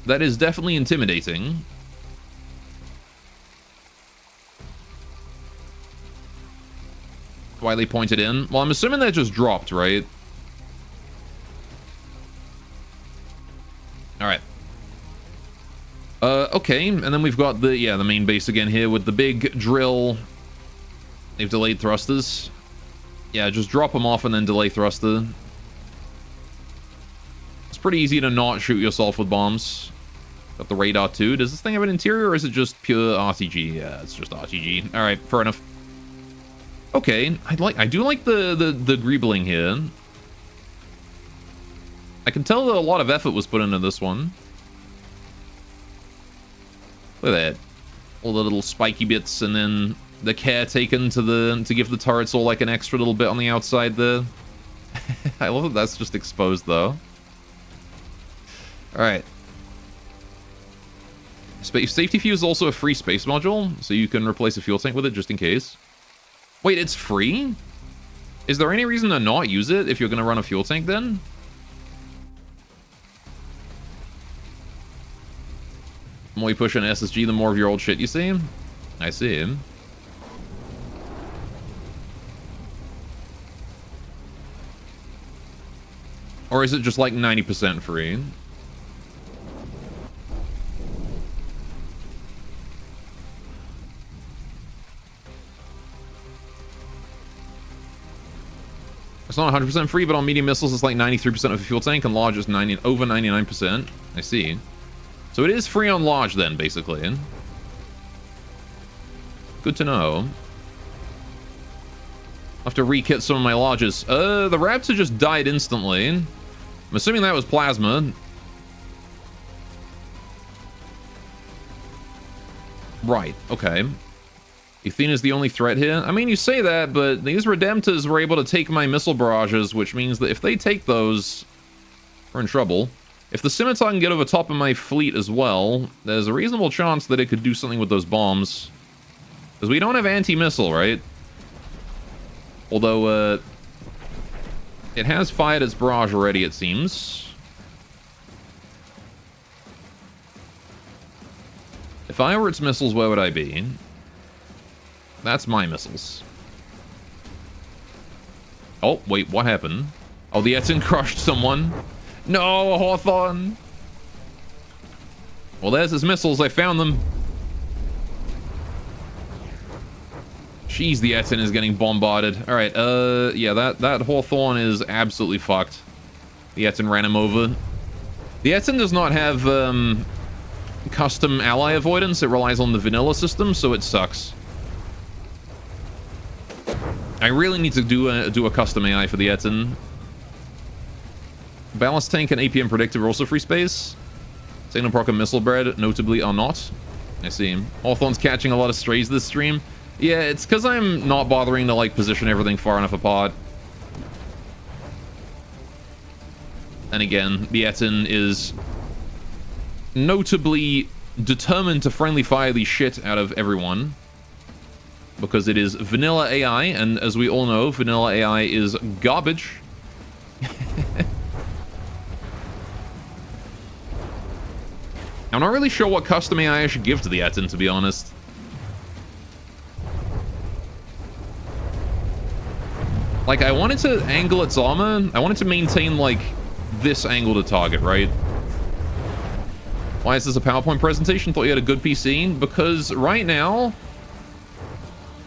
That is definitely intimidating. Why they pointed in? Well, I'm assuming that just dropped, right? Alright. Okay, and then we've got the main base again here with the big drill. They've delayed thrusters. Yeah, just drop them off and then delay thruster. It's pretty easy to not shoot yourself with bombs. Got the radar too. Does this thing have an interior or is it just pure RTG? Yeah, it's just RTG. Alright, fair enough. Okay, I do like the greebling here. I can tell that a lot of effort was put into this one. Look at that. All the little spiky bits and then the care taken to give the turrets all like an extra little bit on the outside there. I love that that's just exposed though. Alright. Safety fuse is also a free space module, so you can replace a fuel tank with it just in case. Wait, it's free? Is there any reason to not use it if you're going to run a fuel tank then? The more you push an SSG, the more of your old shit you see. I see. Or is it just like 90% free? It's not 100% free, but on medium missiles, it's like 93% of a fuel tank, and large is over 99%. I see. So it is free on large then, basically. Good to know. I'll have to re-kit some of my larges. The Raptor just died instantly. I'm assuming that was plasma. Right, okay. Athena's the only threat here. I mean, you say that, but these Redemptors were able to take my missile barrages, which means that if they take those, we're in trouble. If the Scimitar can get over top of my fleet as well, there's a reasonable chance that it could do something with those bombs. Because we don't have anti-missile, right? Although, it has fired its barrage already, it seems. If I were its missiles, where would I be? That's my missiles. Oh, wait, what happened? Oh, the Etten crushed someone. No, Hawthorne. Well, there's his missiles. I found them. Jeez, the Etten is getting bombarded. All right, yeah, that Hawthorne is absolutely fucked. The Etten ran him over. The Etten does not have custom ally avoidance. It relies on the vanilla system, so it sucks. I really need to do a custom AI for the Etten. Ballast tank and APM predictive are also free space. Technoproc and missile bread notably are not. I see. Hawthorne's catching a lot of strays this stream. Yeah, it's because I'm not bothering to like position everything far enough apart. And again, the Etten is notably determined to friendly fire the shit out of everyone. Because it is vanilla AI, and as we all know, vanilla AI is garbage. I'm not really sure what custom AI I should give to the Etten, to be honest. Like, I wanted to angle its armor. I wanted to maintain, like, this angle to target, right? Why is this a PowerPoint presentation? Thought you had a good PC? Because right now...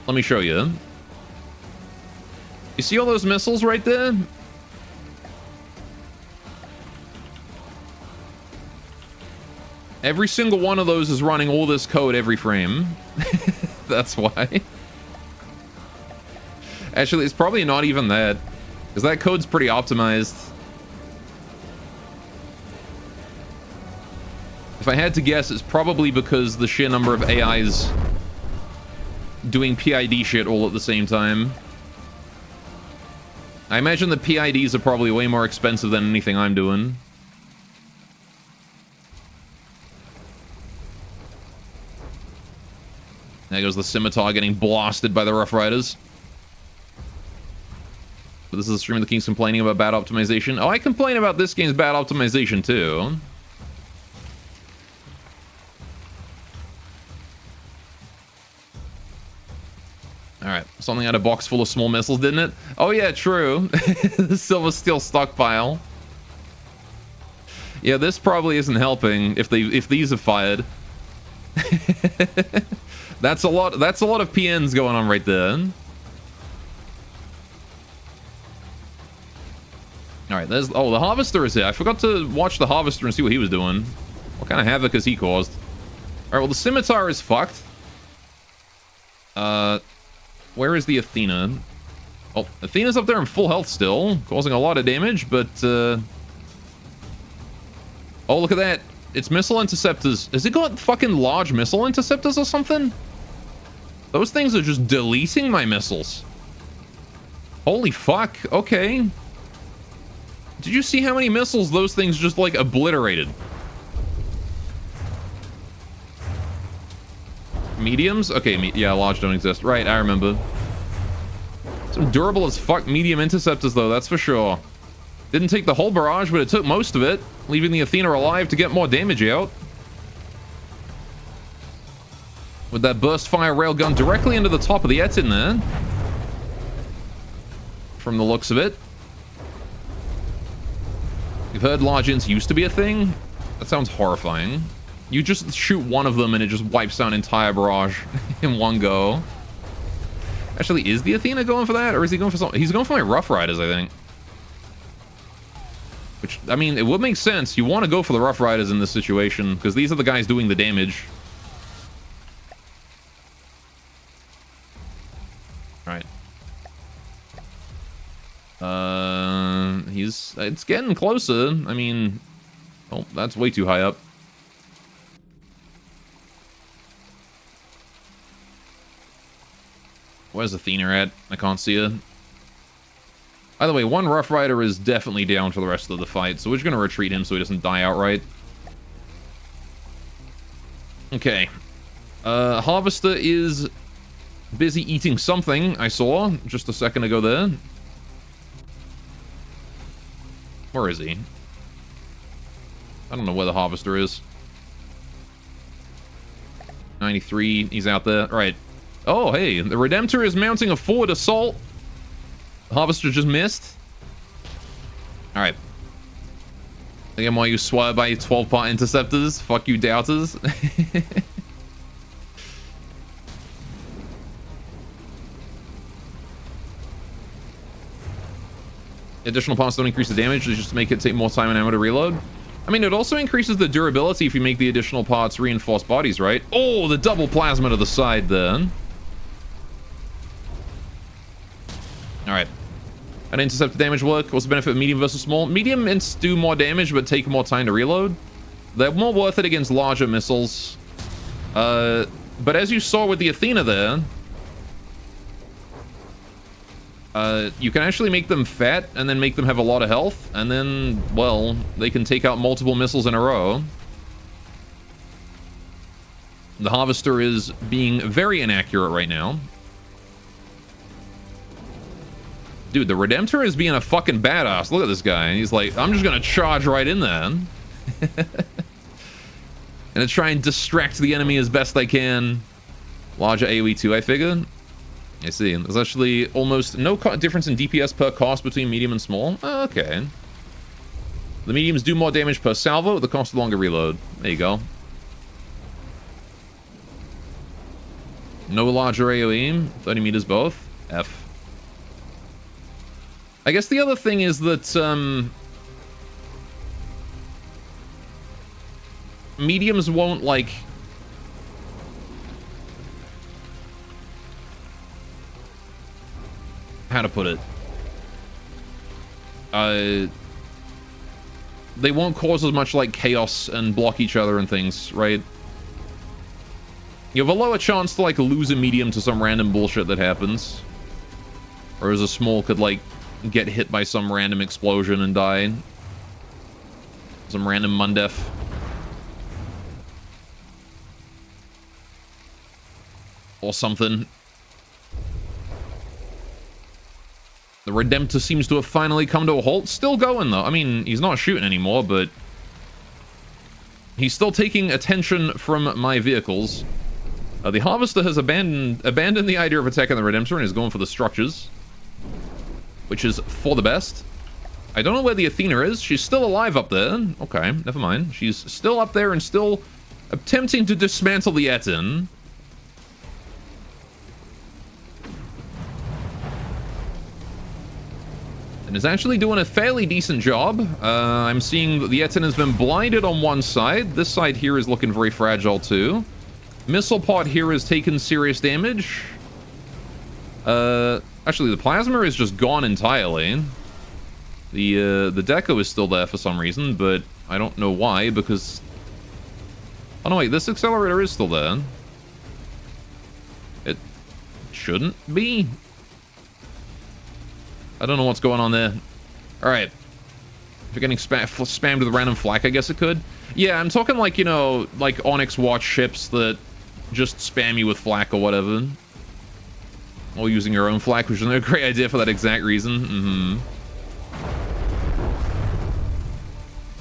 Let me show you. You see all those missiles right there? Every single one of those is running all this code every frame. That's why. Actually, it's probably not even that. Because that code's pretty optimized. If I had to guess, it's probably because the sheer number of AIs doing PID shit all at the same time. I imagine the PIDs are probably way more expensive than anything I'm doing. There goes the Scimitar getting blasted by the Rough Riders. But this is a stream of the Kings complaining about bad optimization. Oh, I complain about this game's bad optimization too. Alright, something had a box full of small missiles, didn't it? Oh yeah, true. The Silver Steel stockpile. Yeah, this probably isn't helping if these are fired. That's a lot of PNs going on right there. Alright, there's the Harvester is here. I forgot to watch the Harvester and see what he was doing. What kind of havoc has he caused? Alright, well the Scimitar is fucked. Where is the Athena? Oh, Athena's up there in full health still, causing a lot of damage, but, oh, look at that. It's missile interceptors. Has it got fucking large missile interceptors or something? Those things are just deleting my missiles. Holy fuck, okay. Did you see how many missiles those things just, like, obliterated? Mediums? Okay, yeah, large don't exist. Right, I remember. Some durable as fuck medium interceptors, though, that's for sure. Didn't take the whole barrage, but it took most of it, leaving the Athena alive to get more damage out. With that burst fire railgun directly into the top of the Etten there. From the looks of it. You've heard large ints used to be a thing? That sounds horrifying. You just shoot one of them and it just wipes out an entire barrage in one go. Actually, is the Athena going for that? Or is he going for something? He's going for my Rough Riders, I think. Which, I mean, it would make sense. You want to go for the Rough Riders in this situation, because these are the guys doing the damage. Right. It's getting closer. I mean, oh, that's way too high up. Where's Athena at? I can't see her. By the way, one Rough Rider is definitely down for the rest of the fight, so we're just going to retreat him so he doesn't die outright. Okay. Harvester is busy eating something, I saw just a second ago there. Where is he? I don't know where the Harvester is. 93, he's out there. Right. Oh, hey, the Redemptor is mounting a forward assault. The Harvester just missed. Alright. Again, while you swat by 12-part interceptors, fuck you doubters. Additional parts don't increase the damage, they just make it take more time and ammo to reload. I mean, it also increases the durability if you make the additional parts reinforced bodies, right? Oh, the double plasma to the side then. Alright. An intercept damage work. What's the benefit of medium versus small? Medium ints do more damage, but take more time to reload. They're more worth it against larger missiles. But as you saw with the Athena there, you can actually make them fat and then make them have a lot of health. And then, well, they can take out multiple missiles in a row. The Harvester is being very inaccurate right now. Dude, the Redemptor is being a fucking badass. Look at this guy. He's like, I'm just gonna charge right in there. And to try and distract the enemy as best I can. Larger AoE too, I figure. I see. There's actually almost no difference in DPS per cost between medium and small. Okay. The mediums do more damage per salvo at the cost of longer reload. There you go. No larger AoE. 30 meters both. F. I guess the other thing is that, mediums won't, like... How to put it? They won't cause as much, like, chaos and block each other and things, right? You have a lower chance to, like, lose a medium to some random bullshit that happens. Or as a small could, like, get hit by some random explosion and die. Some random mundef. Or something. The Redemptor seems to have finally come to a halt. Still going, though. I mean, he's not shooting anymore, but... he's still taking attention from my vehicles. The Harvester has abandoned the idea of attacking the Redemptor and is going for the structures. Which is for the best. I don't know where the Athena is. She's still alive up there. Okay, never mind. She's still up there and still attempting to dismantle the Etten. And is actually doing a fairly decent job. I'm seeing that the Etten has been blinded on one side. This side here is looking very fragile too. Missile pod here has taken serious damage. Actually, the plasma is just gone entirely. The deco is still there for some reason, but I don't know why, because... oh, no, wait, this accelerator is still there. It shouldn't be. I don't know what's going on there. Alright. If you're getting spammed with random flak, I guess it could. Yeah, I'm talking like, you know, like Onyx Watch ships that just spam you with flak or whatever. Or using your own flak, which is a great idea for that exact reason.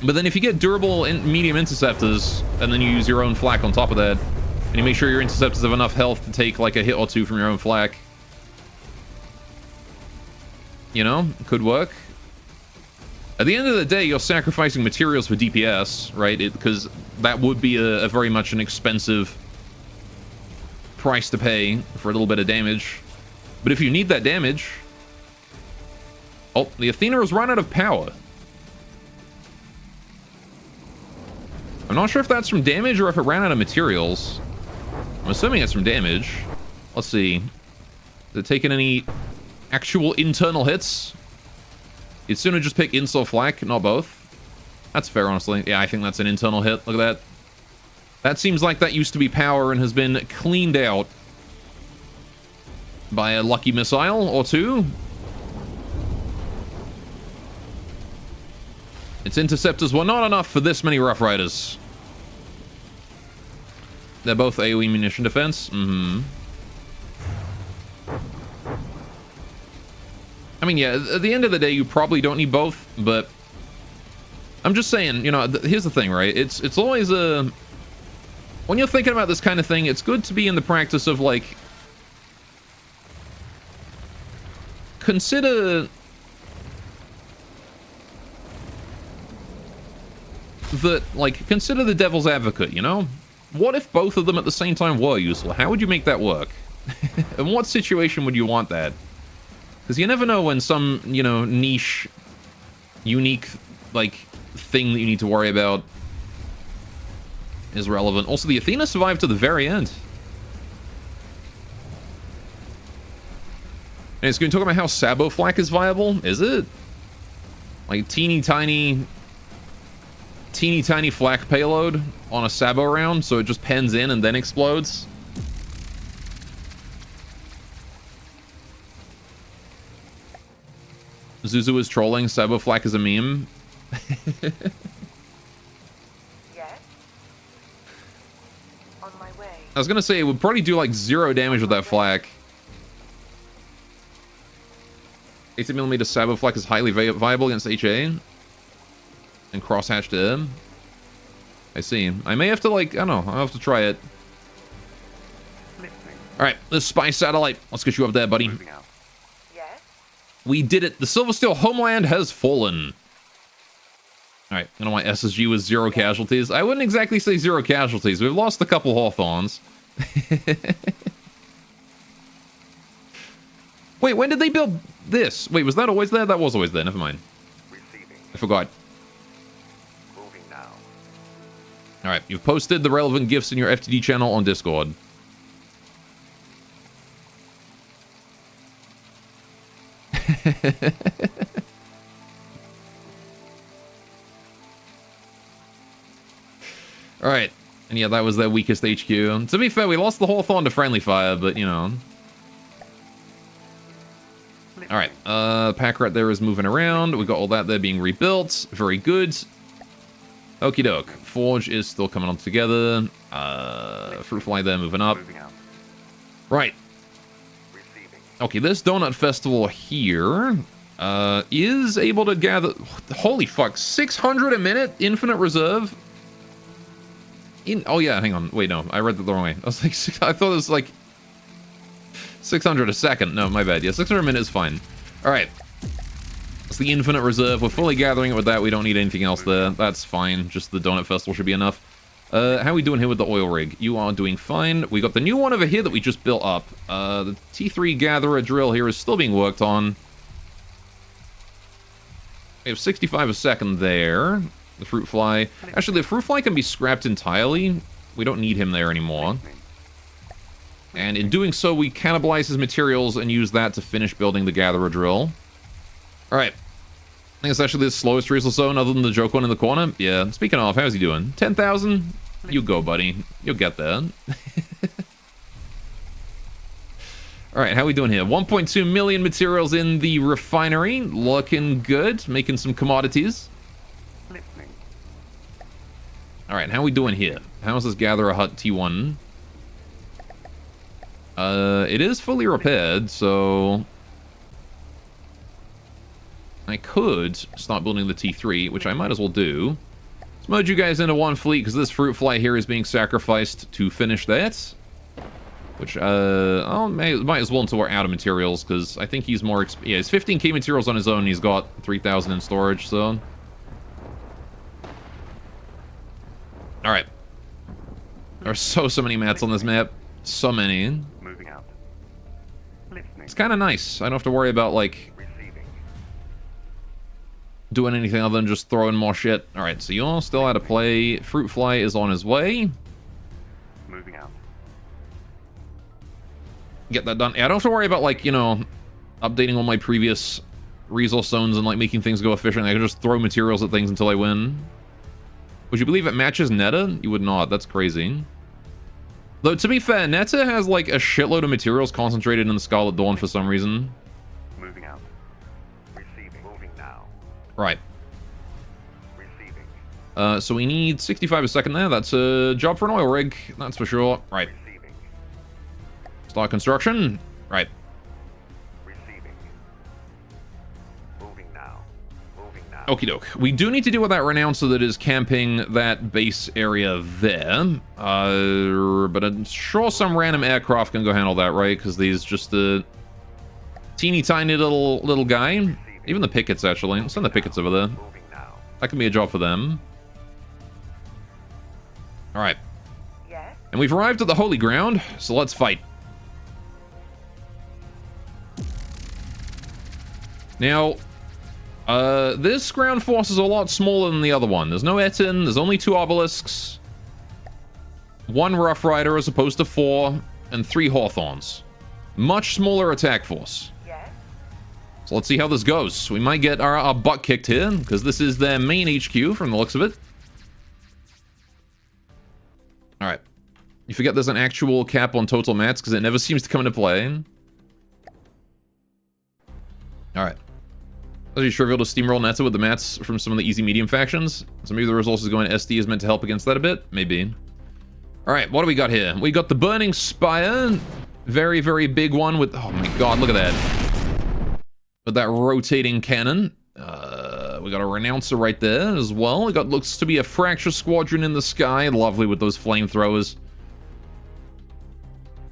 But then if you get durable medium interceptors, and then you use your own flak on top of that, and you make sure your interceptors have enough health to take like a hit or two from your own flak, you know, could work. At the end of the day, you're sacrificing materials for DPS, right? Because that would be a very much an expensive price to pay for a little bit of damage. But if you need that damage... oh, the Athena has run out of power. I'm not sure if that's from damage or if it ran out of materials. I'm assuming it's from damage. Let's see. Is it taking any actual internal hits? You'd sooner just pick ins or flak, not both. That's fair, honestly. Yeah, I think that's an internal hit. Look at that. That seems like that used to be power and has been cleaned out by a lucky missile or two. Its interceptors were not enough for this many Rough Riders. They're both AoE munition defense. I mean, yeah, at the end of the day, you probably don't need both, but I'm just saying, you know, here's the thing, right? It's always a... when you're thinking about this kind of thing, it's good to be in the practice of, like... consider... consider the devil's advocate, you know? What if both of them at the same time were useful? How would you make that work? In what situation would you want that? Because you never know when some, you know, niche unique, like, thing that you need to worry about is relevant. Also, the Athena survived to the very end. And it's going to talk about how Sabo Flak is viable. Is it? Like, teeny tiny flak payload on a Sabo round, so it just pens in and then explodes. Zuzu is trolling. Sabo Flak is a meme. Yes. On my way. I was gonna say it would probably do like 0 damage with that flak. 80mm Sabo Flak is highly viable against HA. And crosshatch to him. I see. I may have to, like, I don't know. I'll have to try it. Alright, this spy satellite. Let's get you up there, buddy. Moving out. Yes. We did it. The Silver Steel homeland has fallen. Alright, I don't know why SSG was 0 casualties. I wouldn't exactly say 0 casualties. We've lost a couple Hawthorns. Wait, when did they build this? Wait, was that always there? That was always there. Never mind. Receiving. I forgot. Moving now. Alright, you've posted the relevant GIFs in your FTD channel on Discord. Alright. And yeah, that was their weakest HQ. To be fair, we lost the Hawthorn to friendly fire, but you know. Alright, pack rat there is moving around. We got all that there being rebuilt. Very good. Okie doke. Forge is still coming on together. Fruit fly there moving up. Moving out. Right. Receiving. Okay, this donut festival here is able to gather. Holy fuck, 600 a minute infinite reserve. Oh yeah, hang on. Wait, no, I read that the wrong way. I was like, I thought it was like 600 a second. No, my bad. Yeah, 600 a minute is fine. All right. It's the infinite reserve. We're fully gathering it with that. We don't need anything else there. That's fine. Just the donut festival should be enough. How are we doing here with the oil rig? You are doing fine. We got the new one over here that we just built up. The T3 gatherer drill here is still being worked on. We have 65 a second there. The fruit fly. Actually, the fruit fly can be scrapped entirely. We don't need him there anymore. And in doing so, we cannibalize his materials and use that to finish building the gatherer drill. Alright. I think it's actually the slowest drizzle zone other than the joke one in the corner. Yeah, speaking of, how's he doing? 10,000? You go, buddy. You'll get there. Alright, how we doing here? 1.2 million materials in the refinery. Looking good. Making some commodities. Listening. Alright, how we doing here? How's this gatherer hut T1? It is fully repaired, so I could start building the T3, which I might as well do. Let's merge you guys into one fleet, because this fruit fly here is being sacrificed to finish that. Which, might as well until we're out of materials, because I think he's more... Yeah, he's 15k materials on his own, he's got 3,000 in storage, so... Alright. There are so many mats on this map. So many. Moving out. Listening. It's kind of nice. I don't have to worry about, like, Receiving. doing anything other than just throwing more shit. Alright, so you're still out of play. Fruit fly is on his way. Moving out. Get that done. Yeah, I don't have to worry about, like, you know, updating all my previous resource zones and, like, making things go efficiently. I can just throw materials at things until I win. Would you believe it matches Netta? You would not. That's crazy. Though, to be fair, Netta has, like, a shitload of materials concentrated in the Scarlet Dawn for some reason. Moving out. Receiving. Moving now. Right. Receiving. So we need 65 a second there. That's a job for an oil rig. That's for sure. Right. Receiving. Start construction. Right. Receiving. Moving now. Moving now. Okie doke. We do need to deal with that Renouncer that is camping that base area there. But I'm sure some random aircraft can go handle that, right? Because these just a teeny tiny little guy. Even the pickets, actually. Let's send the pickets over there. Moving now. That can be a job for them. Alright. Yes. And we've arrived at the Holy Ground, so let's fight. Now, This ground force is a lot smaller than the other one. There's no Etin, there's only 2 obelisks, 1 Rough Rider as opposed to 4, and 3 Hawthorns. Much smaller attack force. Yes. So let's see how this goes. We might get our butt kicked here, because this is their main HQ from the looks of it. Alright. You forget there's an actual cap on total mats, because it never seems to come into play. Alright. It's actually trivial to steamroll Netta with the mats from some of the easy medium factions. So maybe the resources going to SD is meant to help against that a bit? Maybe. Alright, what do we got here? We got the Burning Spire. Very, very big one with... Oh my god, look at that. With that rotating cannon. We got a Renouncer right there as well. We got looks to be a Fracture Squadron in the sky. Lovely with those flamethrowers.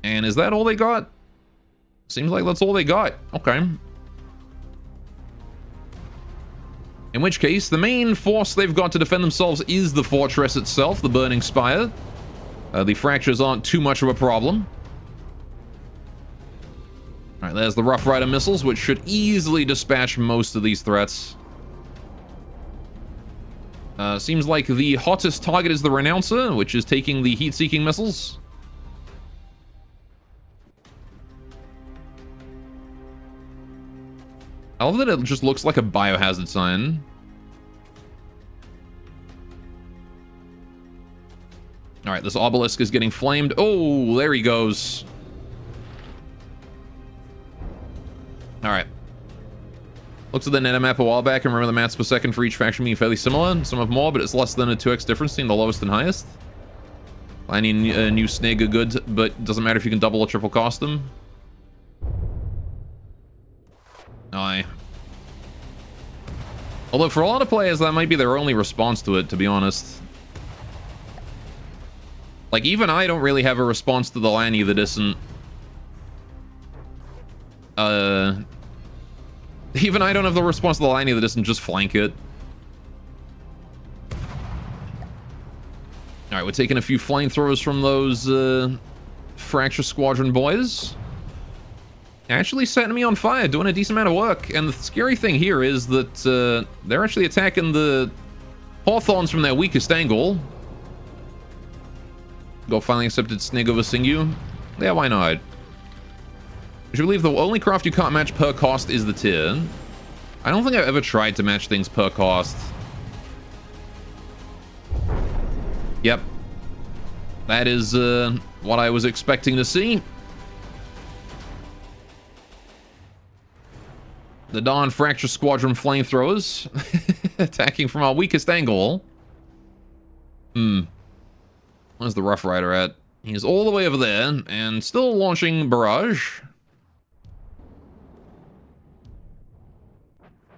And is that all they got? Seems like that's all they got. Okay. In which case, the main force they've got to defend themselves is the fortress itself, the Burning Spire. The fractures aren't too much of a problem. Alright, there's the Rough Rider missiles, which should easily dispatch most of these threats. Seems like the hottest target is the Renouncer, which is taking the heat-seeking missiles. I love that it just looks like a biohazard sign. Alright, this obelisk is getting flamed. Oh, there he goes. Alright. Looked at the meta map a while back and remember the mats per second for each faction being fairly similar. Some have more, but it's less than a 2x difference between the lowest and highest. Finding a new snag are good, but doesn't matter if you can double or triple cost them. Aye. Although for a lot of players, that might be their only response to it, to be honest. Like, even I don't really have a response to the Lanny that isn't... Even I don't have the response to the Lanny that isn't just flank it. Alright, we're taking a few flamethrowers from those, Fracture Squadron boys. Actually setting me on fire, doing a decent amount of work. And the scary thing here is that, they're actually attacking the Hawthorns from their weakest angle. Go finally accepted Snig over Singu. Yeah, why not? I should believe the only craft you can't match per cost is the tier. I don't think I've ever tried to match things per cost. Yep. That is what I was expecting to see. The Dawn Fracture Squadron flamethrowers attacking from our weakest angle. Where's the Rough Rider at? He's all the way over there and still launching barrage.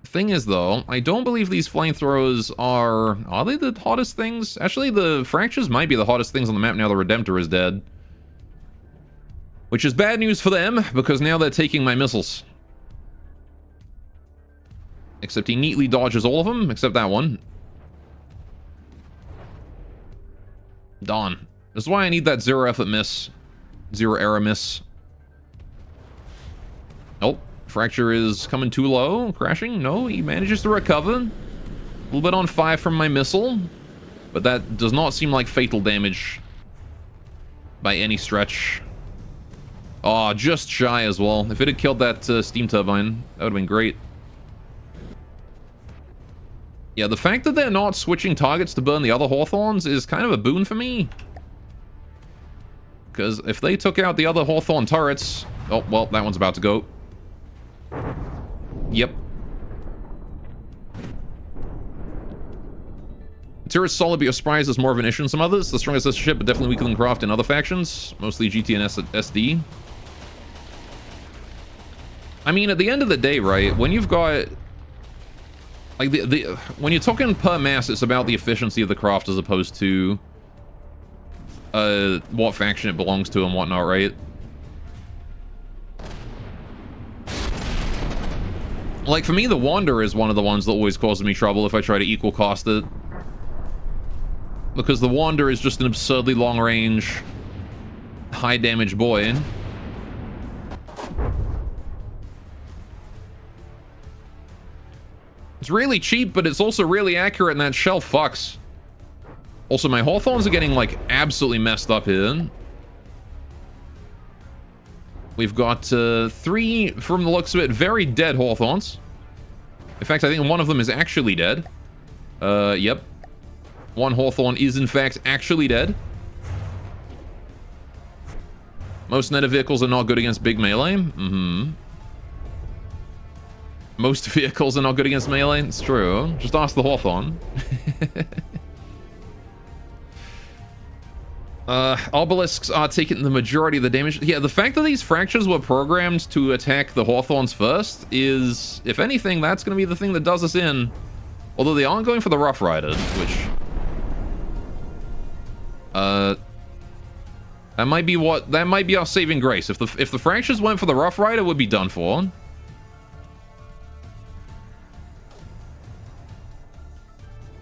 Thing is, though, I don't believe these flamethrowers are they the hottest things? Actually, the fractures might be the hottest things on the map now the Redemptor is dead. Which is bad news for them, because now they're taking my missiles. Except he neatly dodges all of them, except that one. Dawn. This is why I need that zero effort miss. Zero error miss. Nope. Fracture is coming too low. Crashing? No, he manages to recover. A little bit on 5 from my missile. But that does not seem like fatal damage. By any stretch. Oh, just shy as well. If it had killed that steam turbine, that would have been great. Yeah, the fact that they're not switching targets to burn the other Hawthorns is kind of a boon for me. Because if they took out the other Hawthorn turrets... Oh, well, that one's about to go. Yep. Turret's solid, but your surprise is more of an issue than some others. The strongest ship, but definitely weaker than Craft and other factions. Mostly GT and SD. I mean, at the end of the day, right, when you've got... Like, when you're talking per mass, it's about the efficiency of the craft as opposed to what faction it belongs to and whatnot, right? Like, for me, the Wanderer is one of the ones that always causes me trouble if I try to equal cost it. Because the Wanderer is just an absurdly long-range, high-damage boy. It's really cheap, but it's also really accurate, and that shell fucks. Also, my Hawthorns are getting, like, absolutely messed up here. We've got 3, from the looks of it, very dead Hawthorns. In fact, I think one of them is actually dead. Yep. One Hawthorn is, in fact, actually dead. Most Neta vehicles are not good against big melee. Mm-hmm. Most vehicles are not good against melee. It's true. Just ask the Hawthorn. Obelisks are taking the majority of the damage. Yeah, the fact that these fractures were programmed to attack the Hawthorns first is, if anything, that's going to be the thing that does us in. Although they aren't going for the Rough Rider, which... that might be our saving grace. If the fractures went for the Rough Rider, we'd be done for.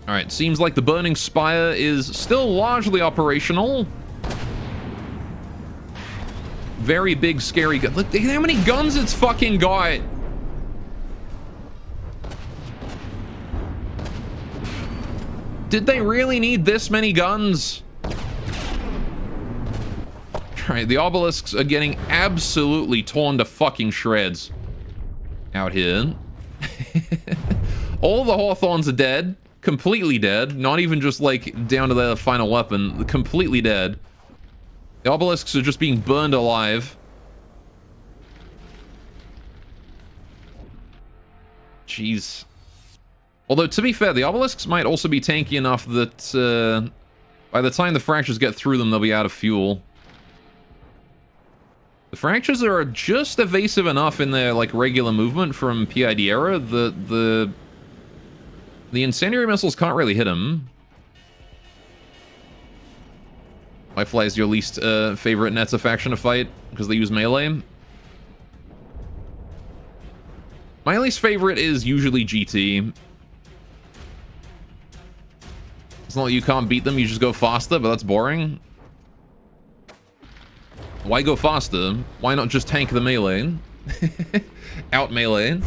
Alright, seems like the Burning Spire is still largely operational. Very big, scary gun. Look how many guns it's fucking got! Did they really need this many guns? Alright, the Obelisks are getting absolutely torn to fucking shreds out here. All the Hawthorns are dead. Completely dead. Not even just, like, down to their final weapon. Completely dead. The Obelisks are just being burned alive. Jeez. Although, to be fair, the Obelisks might also be tanky enough that, by the time the Fractures get through them, they'll be out of fuel. The Fractures are just evasive enough in their, like, regular movement from PID era that the incendiary missiles can't really hit him. Whitefly is your least favorite Neta faction to fight because they use melee. My least favorite is usually GT. It's not like you can't beat them, you just go faster, but that's boring. Why go faster? Why not just tank the melee? Out melee.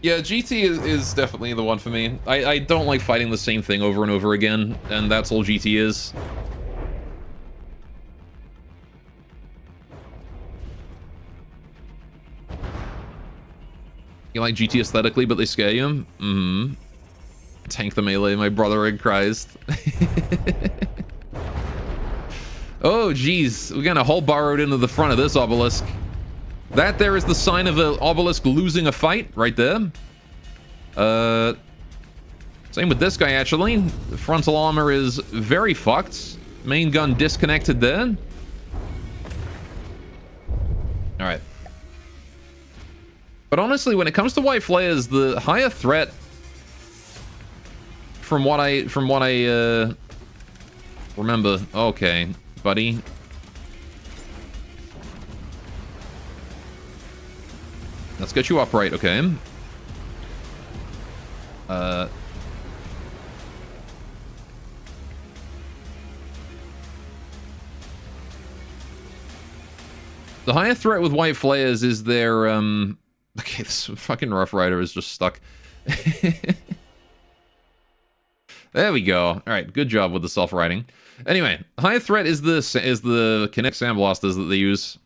Yeah, GT is definitely the one for me. I don't like fighting the same thing over and over again, and that's all GT is. You like GT aesthetically, but they scare you? Mm-hmm. Tank the melee, my brother in Christ. Oh, jeez. We're getting a hole burrowed into the front of this obelisk. That there is the sign of an obelisk losing a fight, right there. Same with this guy, actually. The frontal armor is very fucked. Main gun disconnected there. Alright. But honestly, when it comes to white flares, the higher threat from what I remember. Okay, buddy. Let's get you upright, okay? The higher threat with white flares is their, okay, this fucking Rough Rider is just stuck. There we go. All right, good job with the self-riding. Anyway, higher threat is the Kinetic Sandblasters that they use.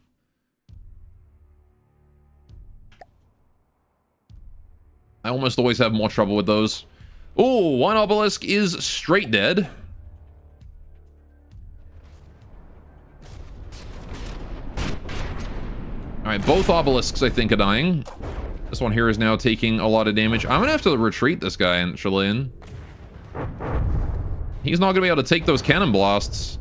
I almost always have more trouble with those. Oh, one obelisk is straight dead. Alright, both obelisks, I think, are dying. This one here is now taking a lot of damage. I'm gonna have to retreat this guy, actually. He's not gonna be able to take those cannon blasts.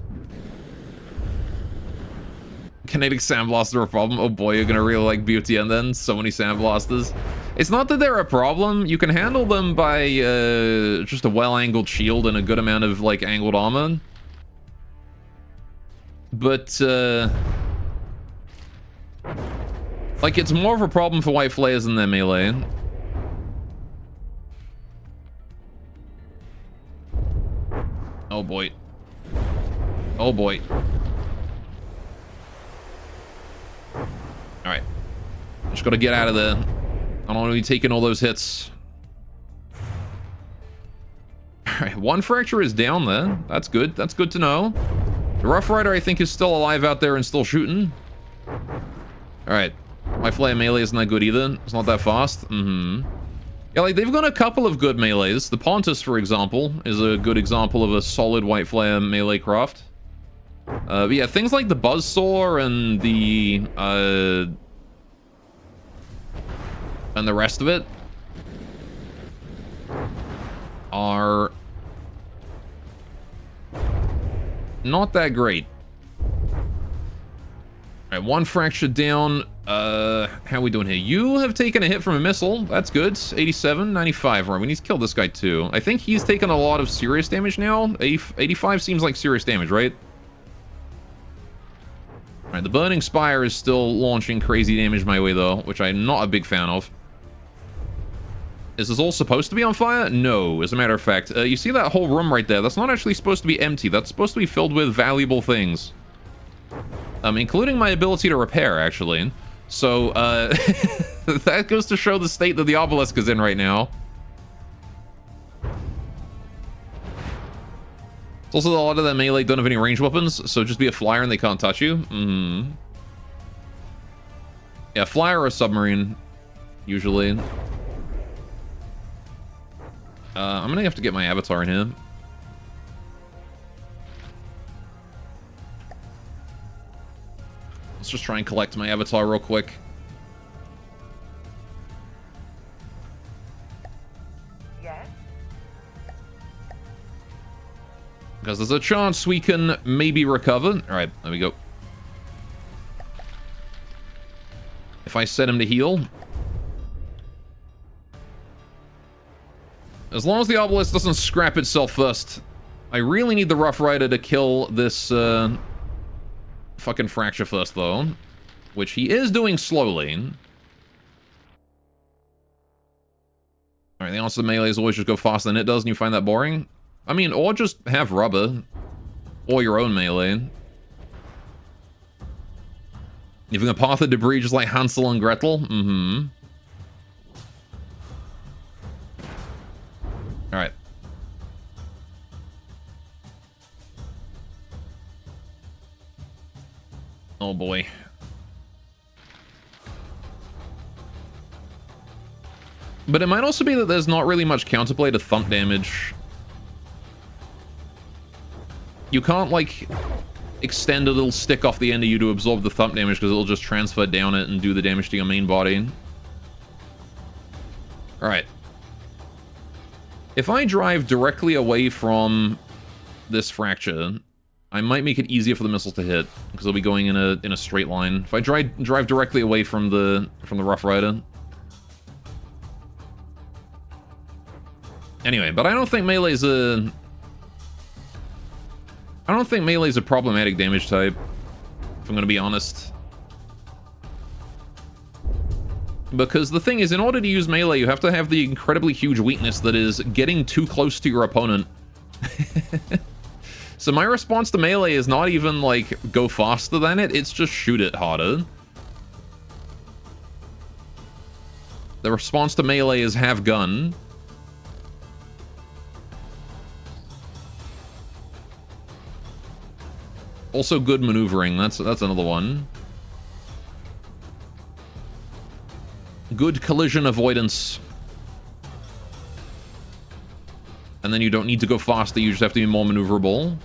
Kinetic Sandblasters are a problem. Oh boy, you're gonna really like BTN then. So many Sandblasters. It's not that they're a problem. You can handle them by just a well-angled shield and a good amount of, like, angled armor. But, like, it's more of a problem for white flares than their melee. Oh boy. Oh boy. Alright. Just gotta get out of there. I don't want to be taking all those hits. One fracture is down there. That's good. That's good to know. The Rough Rider, I think, is still alive out there and still shooting. Alright. My flare melee isn't that good either. It's not that fast. Yeah, like, they've got a couple of good melees. The Pontus, for example, is a good example of a solid white flare melee craft. But yeah, things like the Buzzsaw and the rest of it are not that great. Alright, one fracture down. How are we doing here? You have taken a hit from a missile. That's good. 87, 95. Right, we need to kill this guy too. I think he's taken a lot of serious damage now. 85 seems like serious damage, right? Alright, the Burning Spire is still launching crazy damage my way though, which I'm not a big fan of. Is this all supposed to be on fire? No, as a matter of fact. You see that whole room right there? That's not actually supposed to be empty. That's supposed to be filled with valuable things. Including my ability to repair, actually. So, that goes to show the state that the obelisk is in right now. It's also a lot of that melee don't have any ranged weapons, so just be a flyer and they can't touch you. Yeah, flyer or submarine, usually. I'm gonna have to get my avatar in here. Let's just try and collect my avatar real quick. Yes. Because there's a chance we can maybe recover. Alright, there we go. If I set him to heal. As long as the obelisk doesn't scrap itself first. I really need the Rough Rider to kill this fucking fracture first, though. Which he is doing slowly. Alright, the answer to melee is always just go faster than it does, and you find that boring? I mean, or just have rubber. Or your own melee. Leaving a path of debris just like Hansel and Gretel? Alright. Oh boy. But it might also be that there's not really much counterplay to thump damage. You can't, like, extend a little stick off the end of you to absorb the thump damage because it'll just transfer down it and do the damage to your main body. Alright. If I drive directly away from this fracture, I might make it easier for the missiles to hit because they'll be going in a straight line. If I drive directly away from the Rough Rider. Anyway, but I don't think melee's a problematic damage type, if I'm going to be honest. Because the thing is, in order to use melee, you have to have the incredibly huge weakness that is getting too close to your opponent. So my response to melee is not even, like, go faster than it, it's just shoot it harder. The response to melee is have gun. Also good maneuvering, that's another one. Good collision avoidance. And then you don't need to go faster, you just have to be more maneuverable.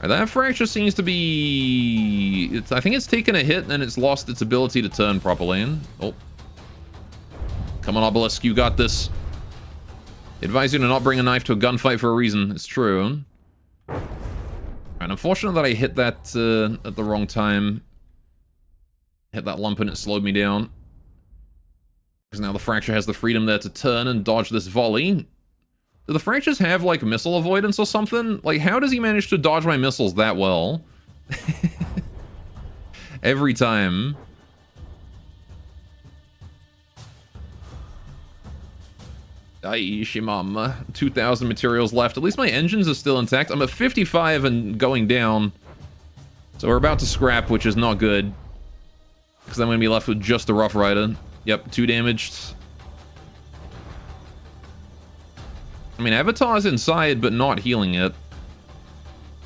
That fracture seems to be... I think it's taken a hit and it's lost its ability to turn properly. Oh. Come on, Obelisk, you got this. Advise you to not bring a knife to a gunfight for a reason. It's true. And unfortunate that I hit that at the wrong time. Hit that lump and it slowed me down. Because now the fracture has the freedom there to turn and dodge this volley. Do the fractures have, like, missile avoidance or something? Like, how does he manage to dodge my missiles that well? Every time. Ay, shimam. 2,000 materials left. At least my engines are still intact. I'm at 55 and going down. So we're about to scrap, which is not good. Because I'm going to be left with just the Rough Rider. Yep, 2 damaged. I mean, Avatar's inside, but not healing it.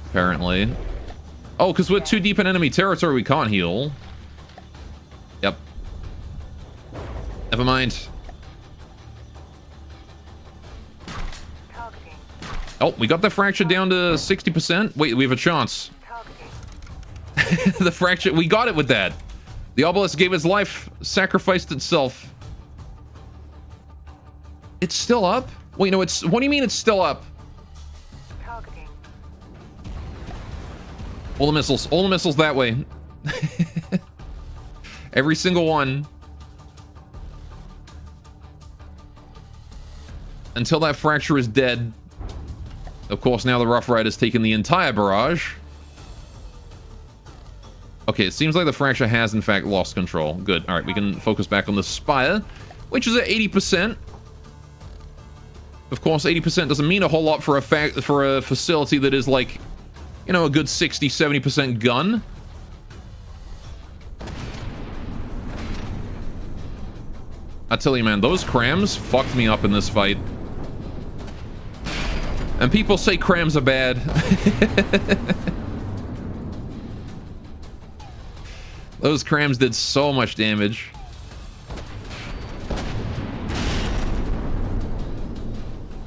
Apparently. Oh, because we're too deep in enemy territory, we can't heal. Yep. Never mind. Targeting. Oh, we got the fracture down to 60%. Wait, we have a chance. Targeting. The fracture, we got it with that. The obelisk gave its life, sacrificed itself. It's still up? Wait, no, it's, what do you mean it's still up? Targeting. All the missiles that way. Every single one. Until that fracture is dead. Of course, now the Rough Rider's taken the entire barrage. Okay, it seems like the fracture has, in fact, lost control. Good. All right, we can focus back on the Spire, which is at 80%. Of course, 80% doesn't mean a whole lot for a facility that is like, you know, a good 60, 70% gun. I tell you, man, those crams fucked me up in this fight. And people say crams are bad. Those crams did so much damage.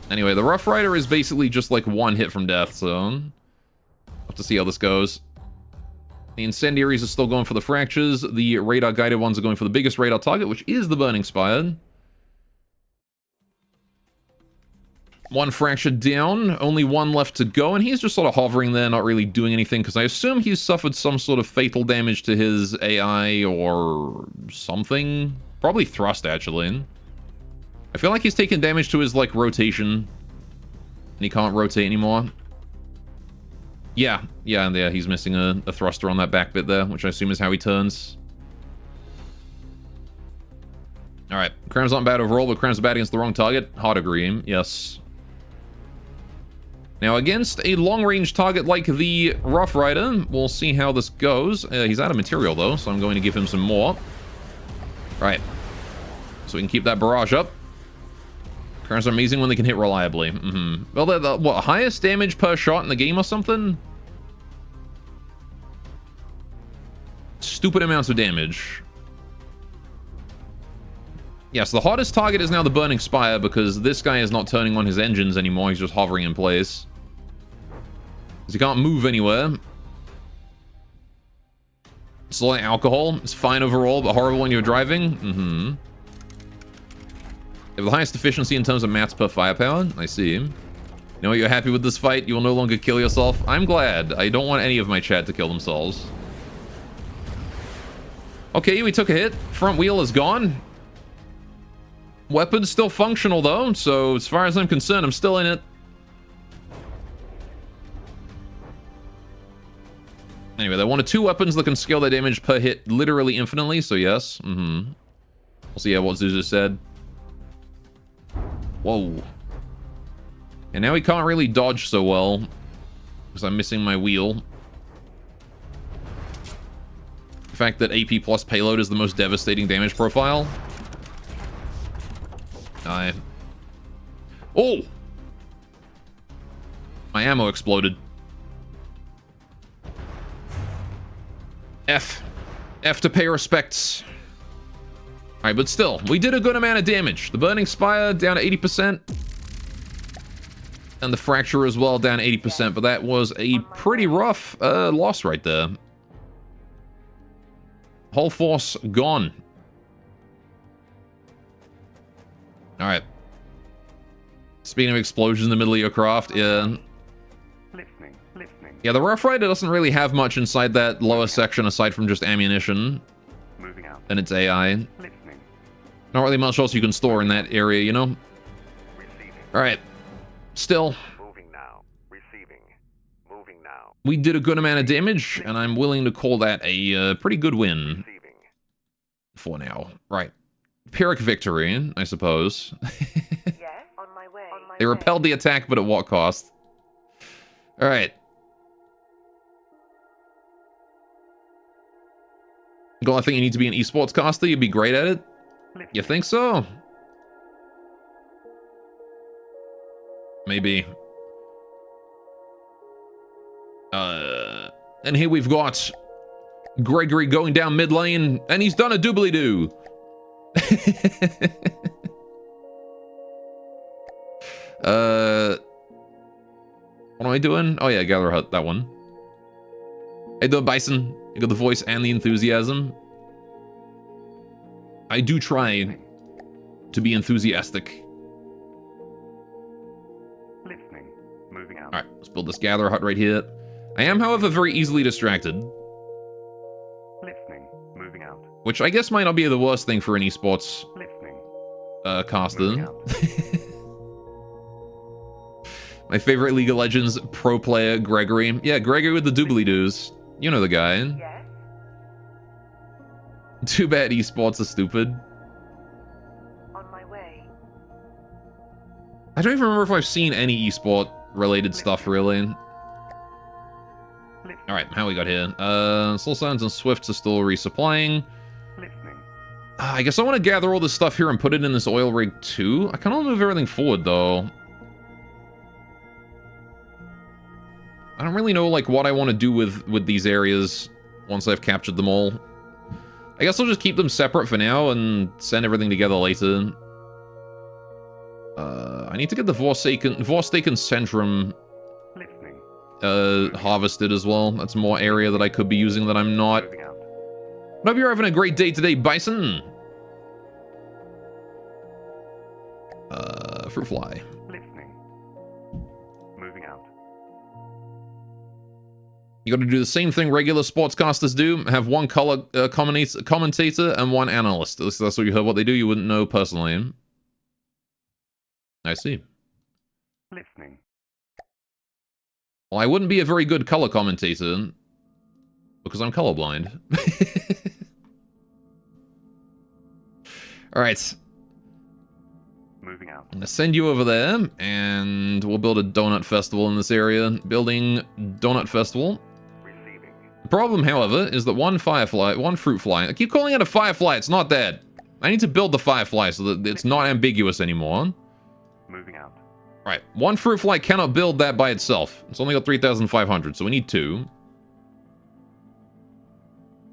Anyway, the Rough Rider is basically just like one hit from death, so we'll have to see how this goes. The Incendiaries are still going for the fractures. The radar-guided ones are going for the biggest radar target, which is the Burning Spire. One fracture down, only one left to go, and he's just sort of hovering there, not really doing anything, because I assume he's suffered some sort of fatal damage to his AI or something. Probably thrust, actually. I feel like he's taken damage to his, like, rotation, and he can't rotate anymore. Yeah, he's missing a thruster on that back bit there, which I assume is how he turns. Alright, crams aren't bad overall, but crams are bad against the wrong target. Hard agree, yes. Now, against a long-range target like the Rough Rider, we'll see how this goes. He's out of material, though, so I'm going to give him some more. Right. So we can keep that barrage up. Crams are amazing when they can hit reliably. Well, they're the, what, highest damage per shot in the game or something? Stupid amounts of damage. Yes, the hottest target is now the Burning Spire because this guy is not turning on his engines anymore. He's just hovering in place. Because he can't move anywhere. It's like alcohol. It's fine overall, but horrible when you're driving. You have the highest efficiency in terms of mats per firepower. I see. You know what? You're happy with this fight. You will no longer kill yourself. I'm glad. I don't want any of my chat to kill themselves. Okay, we took a hit. Front wheel is gone. Weapon's still functional, though, so as far as I'm concerned, I'm still in it. Anyway, they're one of two weapons that can scale their damage per hit literally infinitely, so yes. We'll see what Zuzu said. Whoa. And now he can't really dodge so well, because I'm missing my wheel. The fact that AP plus payload is the most devastating damage profile. Oh! My ammo exploded. F to pay respects. Alright, but still, we did a good amount of damage. The Burning Spire down to 80%. And the Fracture as well down 80%, but that was a pretty rough loss right there. Whole force gone. Alright. Speaking of explosions in the middle of your craft, yeah. Listening. Yeah, the Rough Rider doesn't really have much inside that lower section aside from just ammunition. Moving out. And its AI. Listening. Not really much else you can store in that area, you know? Receiving. Alright. Still, Moving now. Receiving. Moving now. we did a good amount of damage, and I'm willing to call that a pretty good win. Receiving. For now. Right. Pyrrhic victory, I suppose. Yes, on my way. They repelled the attack, but at what cost? Alright. Well, I think you need to be an esports caster. You'd be great at it. You think so? Maybe. And here we've got Gregory going down mid lane, and he's done a doobly-doo. What am I doing? Oh yeah, Gather Hut, that one. Hey, the Bison. You got the voice and the enthusiasm. I do try to be enthusiastic. Listening. Moving out. Alright, let's build this Gather Hut right here. I am, however, very easily distracted. Listening. Moving out. Which I guess might not be the worst thing for an esports Listening. caster. Moving out. My favorite League of Legends pro player, Gregory. Yeah, Gregory with the doobly-doos. You know the guy. Yes. Too bad esports are stupid. On my way. I don't even remember if I've seen any esport related stuff, really. Listening. Alright, how we got here? Soul Stones and Swifts are still resupplying. Listening. I guess I want to gather all this stuff here and put it in this oil rig too. I kind of want to move everything forward, though. I don't really know, like, what I want to do with these areas once I've captured them all. I guess I'll just keep them separate for now and send everything together later. I need to get the Vorstaken Centrum Listening. harvested as well. That's more area that I could be using that I'm not. Moving out. But hope you're having a great day today, Bison. Fruit fly. Listening. Moving out. You got to do the same thing regular sportscasters do. Have one color commentator and one analyst. At least that's what you heard what they do. You wouldn't know personally. I see. Listening. Well, I wouldn't be a very good color commentator because I'm colorblind. All right. Moving out. I'm gonna send you over there, and we'll build a donut festival in this area. Building donut festival. Receiving. The problem, however, is that one fruit fly. I keep calling it a firefly. It's not that. I need to build the firefly so that it's not ambiguous anymore. Moving out. Right, one fruit fly cannot build that by itself. It's only got 3,500, so we need two.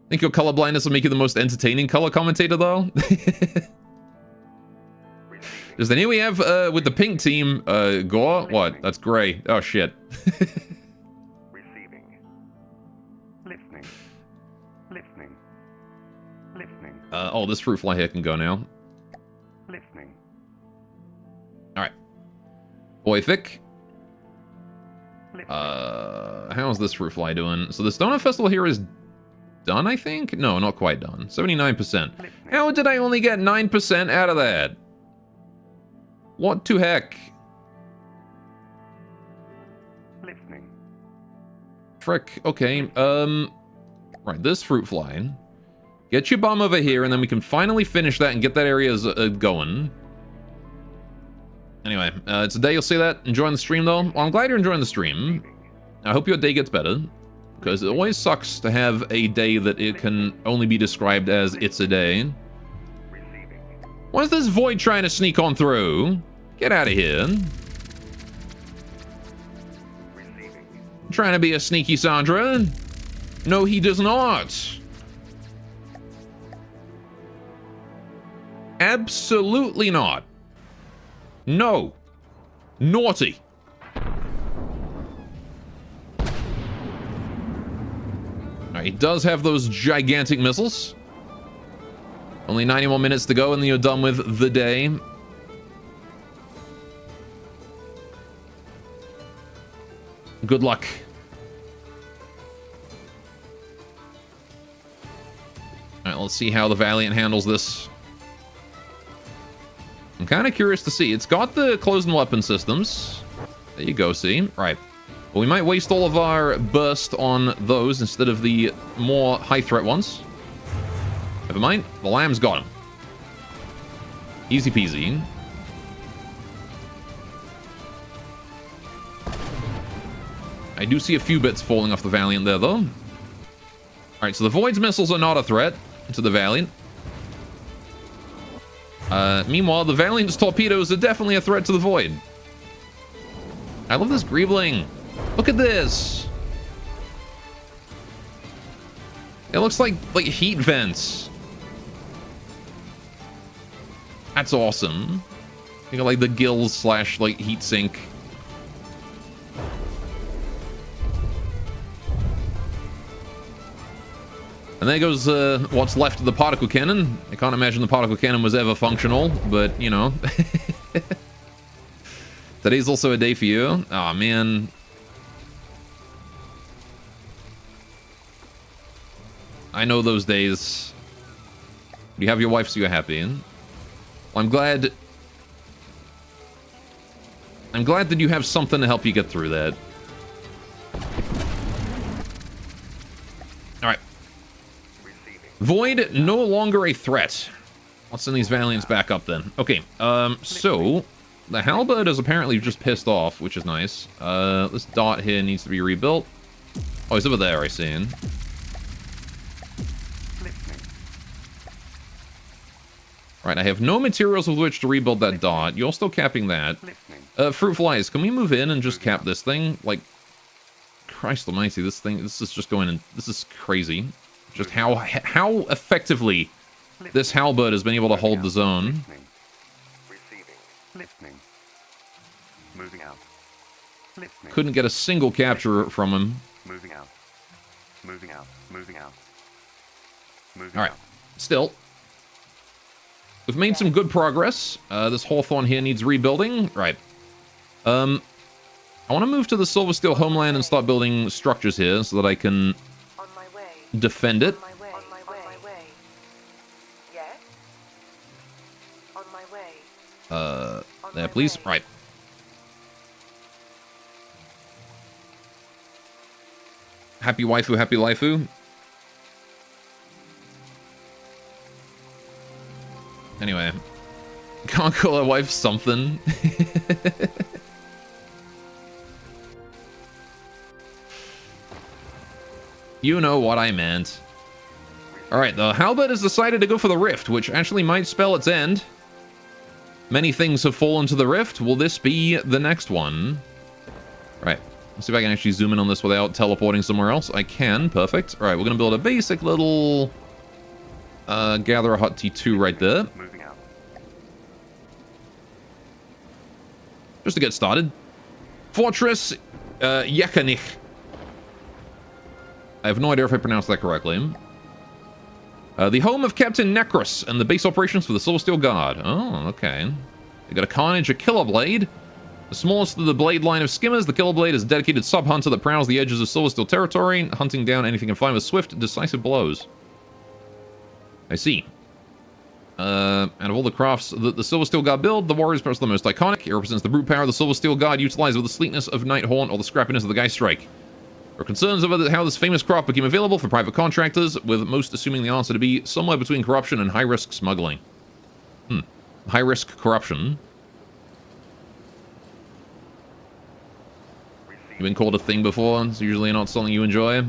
Think your color blindness will make you the most entertaining color commentator, though? Just then here we have, with the pink team, Gore. What? That's gray. Oh, shit. Receiving. Listening. Listening. Listening. Oh, this fruit fly here can go now. Listening. Alright. Boyfic. Listening. How's this fruit fly doing? So the Donut Festival here is done, I think? No, not quite done. 79%. Listening. How did I only get 9% out of that? What to heck? Listening. Frick. Okay, right, this fruit fly. Get your bum over here, and then we can finally finish that and get that area going. Anyway, today you'll see that. Enjoying the stream, though? Well, I'm glad you're enjoying the stream. I hope your day gets better, because it always sucks to have a day that it can only be described as it's a day. Receiving. Why is this Void trying to sneak on through? Get out of here. Receiving. Trying to be a sneaky Sandra? No, he does not. Absolutely not. No. Naughty. Alright, he does have those gigantic missiles. Only 90 more minutes to go and then you're done with the day. Good luck. Alright, let's see how the Valiant handles this. I'm kind of curious to see. It's got the closed weapon systems. There you go, see? Right. Well, we might waste all of our burst on those instead of the more high-threat ones. Never mind. The Lamb's got him. Easy peasy. I do see a few bits falling off the Valiant there, though. Alright, so the Void's missiles are not a threat to the Valiant. Meanwhile, the Valiant's torpedoes are definitely a threat to the Void. I love this greebling. Look at this. It looks like heat vents. That's awesome. You got like the gills slash like heat sink. And there goes what's left of the particle cannon. I can't imagine the particle cannon was ever functional, but you know. Today's also a day for you. Aw, man. I know those days. You have your wife so you're happy. Well, I'm glad that you have something to help you get through that. Alright. Void, no longer a threat. Let's send these Valiants back up then. Okay, so... The Halberd is apparently just pissed off, which is nice. This dot here needs to be rebuilt. Oh, he's over there, I see him. Right, I have no materials with which to rebuild that dot. You're still capping that. Fruit flies, can we move in and just cap this thing? Like, Christ almighty, this is just going in... This is crazy. Just how effectively this Halberd has been able to hold the zone. Listening. Moving out. Listening. Couldn't get a single capture from him. Moving out. Moving out. Moving out. Moving All right. out. Still, we've made some good progress. This Hawthorne here needs rebuilding. Right. I want to move to the Silver Steel homeland and start building structures here so that I can On my way. defend it. On my way. On my way. Yes. On my way. There, please. Right. Happy waifu, happy laifu. Anyway. Can't call her wife something. You know what I meant. Alright, the Halberd has decided to go for the Rift, which actually might spell its end. Many things have fallen to the Rift. Will this be the next one? Right. Let's see if I can actually zoom in on this without teleporting somewhere else. I can. Perfect. Alright, we're going to build a basic little Gatherer Hut T2 right there. Moving out. Just to get started. Fortress Yekanich. I have no idea if I pronounced that correctly. The home of Captain Necros and the base operations for the Silver Steel Guard. Oh, okay. They got a Carnage, a Killer Blade. The smallest of the blade line of skimmers, the Killer Blade is a dedicated sub-hunter that prowls the edges of Silver Steel territory, hunting down anything in find with swift, decisive blows. I see. Out of all the crafts that the Silver Steel Guard build, the Warrior's perhaps the most iconic. It represents the brute power of the Silver Steel Guard utilized with the sleekness of Nighthorn or the scrappiness of the Geist Strike. There are concerns over how this famous craft became available for private contractors, with most assuming the answer to be somewhere between corruption and high-risk smuggling. High-risk corruption. You've been called a thing before. It's usually not something you enjoy.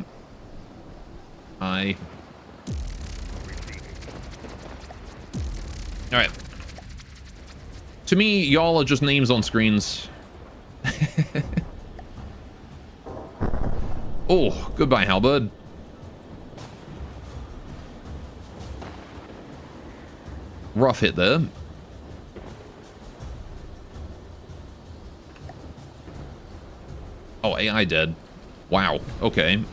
Alright. To me, y'all are just names on screens. Oh, goodbye, Halberd. Rough hit there. Oh, AI dead. Wow, okay.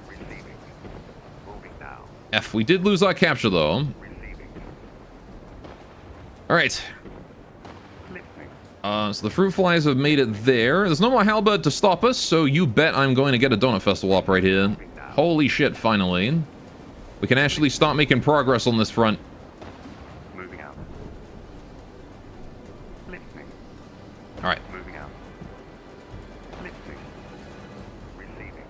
Receiving. Moving now. F, we did lose our capture, though. Receiving. Alright. Listening. So the fruit flies have made it there. There's no more Halberd to stop us, so you bet I'm going to get a Donut Festival up right here. Holy shit, finally. We can actually start making progress on this front. Moving out. Listening. Alright, Moving out. Listening. Receiving.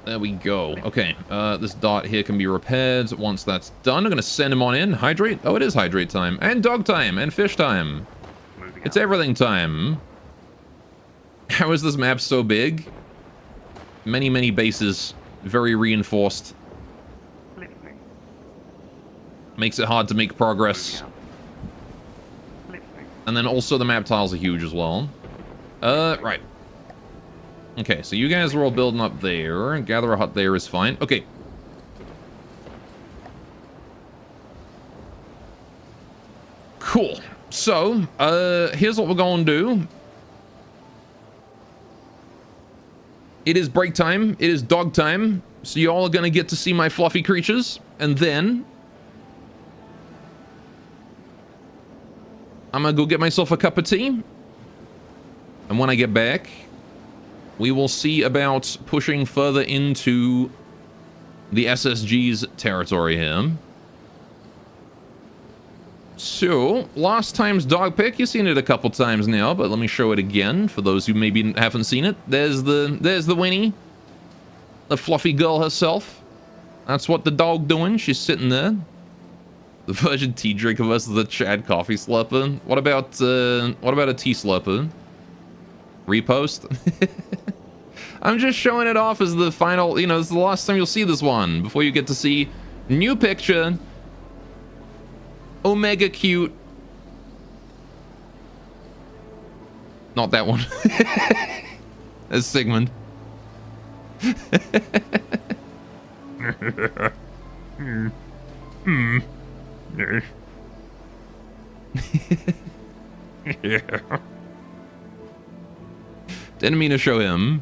there we go. Okay, this dot here can be repaired. Once that's done, I'm going to send him on in. Hydrate? Oh, it is hydrate time. And dog time. And fish time. Moving It's out. everything time. How is this map so big? Many, many bases. Very reinforced. Listening. Makes it hard to make progress. Moving out. And then also the map tiles are huge as well. Right. Okay, so you guys are all building up there. Gather a hut there is fine. Okay. Cool. So, here's what we're going to do. It is break time. It is dog time. So y'all are going to get to see my fluffy creatures. And then I'm going to go get myself a cup of tea. And when I get back, we will see about pushing further into the SSG's territory here. So, last time's dog pick, you've seen it a couple times now, but let me show it again for those who maybe haven't seen it. There's the Winnie, the fluffy girl herself. That's what the dog doing. She's sitting there. The Virgin Tea Drinker versus the Chad Coffee Slurper. What about a tea slurper? Repost. I'm just showing it off as the final. You know, this is the last time you'll see this one before you get to see new picture. Omega cute. Not that one. That's Sigmund. Didn't mean to show him.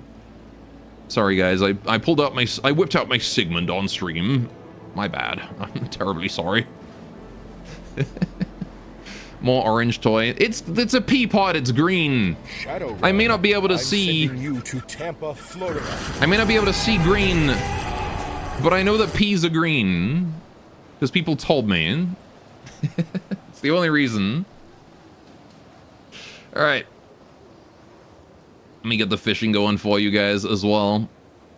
Sorry guys, I whipped out my Sigmund on stream. My bad. I'm terribly sorry. More orange toy. It's a pea pod. It's green. Shadow I may not be able to I'm see. sending you to Tampa, Florida. I may not be able to see green, but I know that peas are green because people told me. It's the only reason. All right. Let me get the fishing going for you guys as well.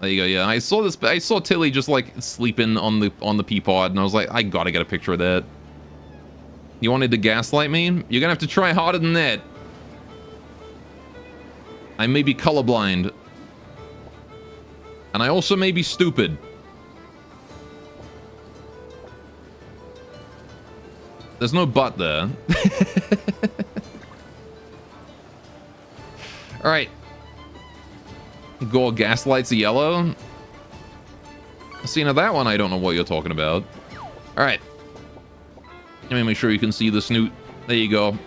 There you go. Yeah, I saw this. I saw Tilly just like sleeping on the pea pod, and I was like, I gotta get a picture of that. You wanted to gaslight me? You're gonna have to try harder than that. I may be colorblind. And I also may be stupid. There's no but there. Alright. Gore gaslights a yellow. See, now that one I don't know what you're talking about. Alright. Let me make sure you can see the snoot. There you go.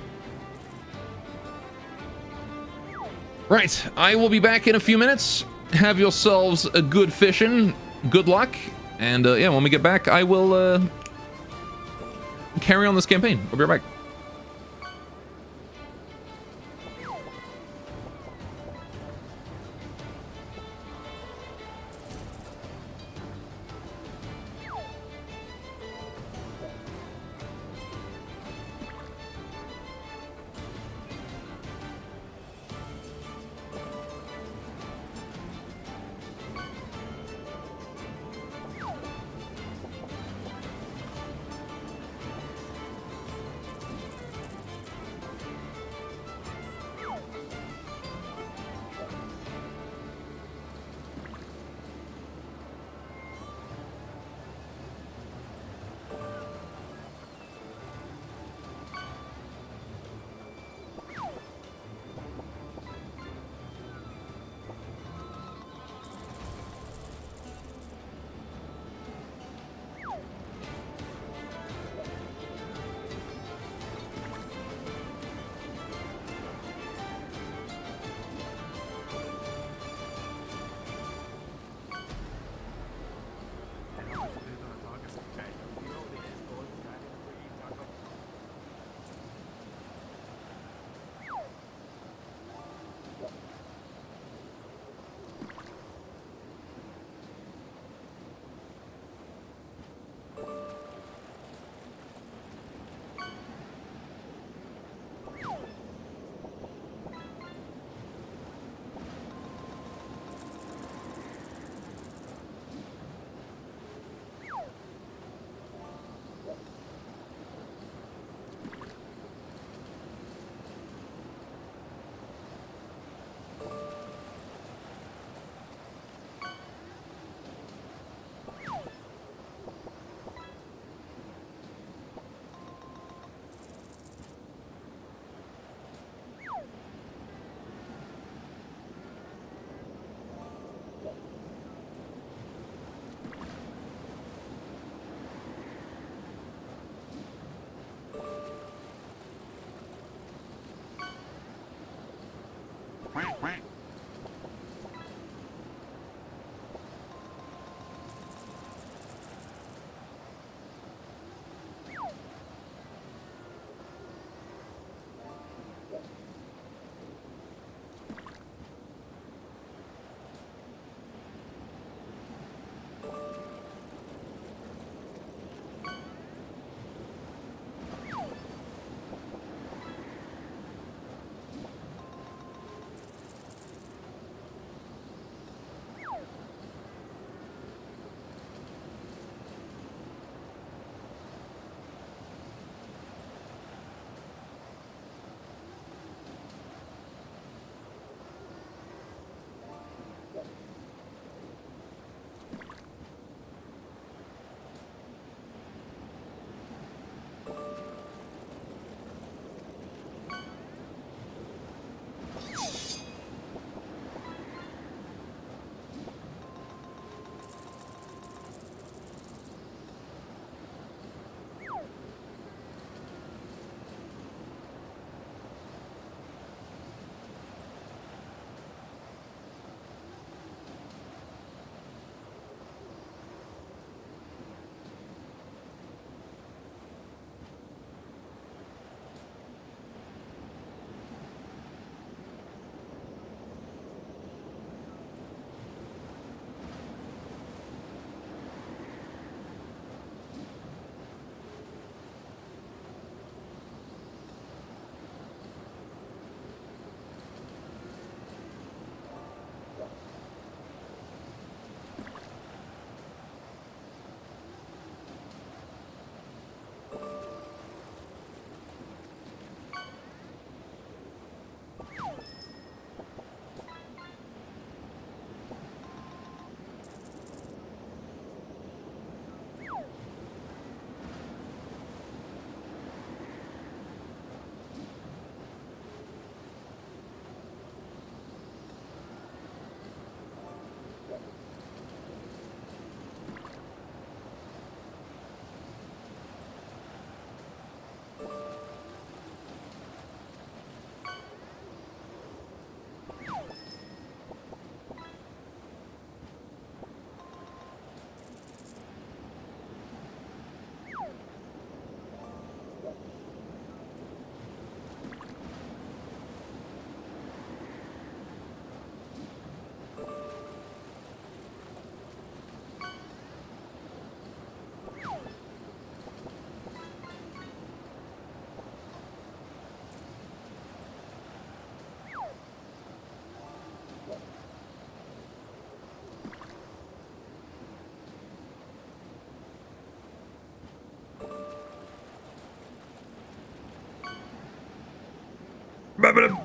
Right, I will be back in a few minutes. Have yourselves a good fishing. Good luck. And yeah, when we get back, I will carry on this campaign. I'll be right back.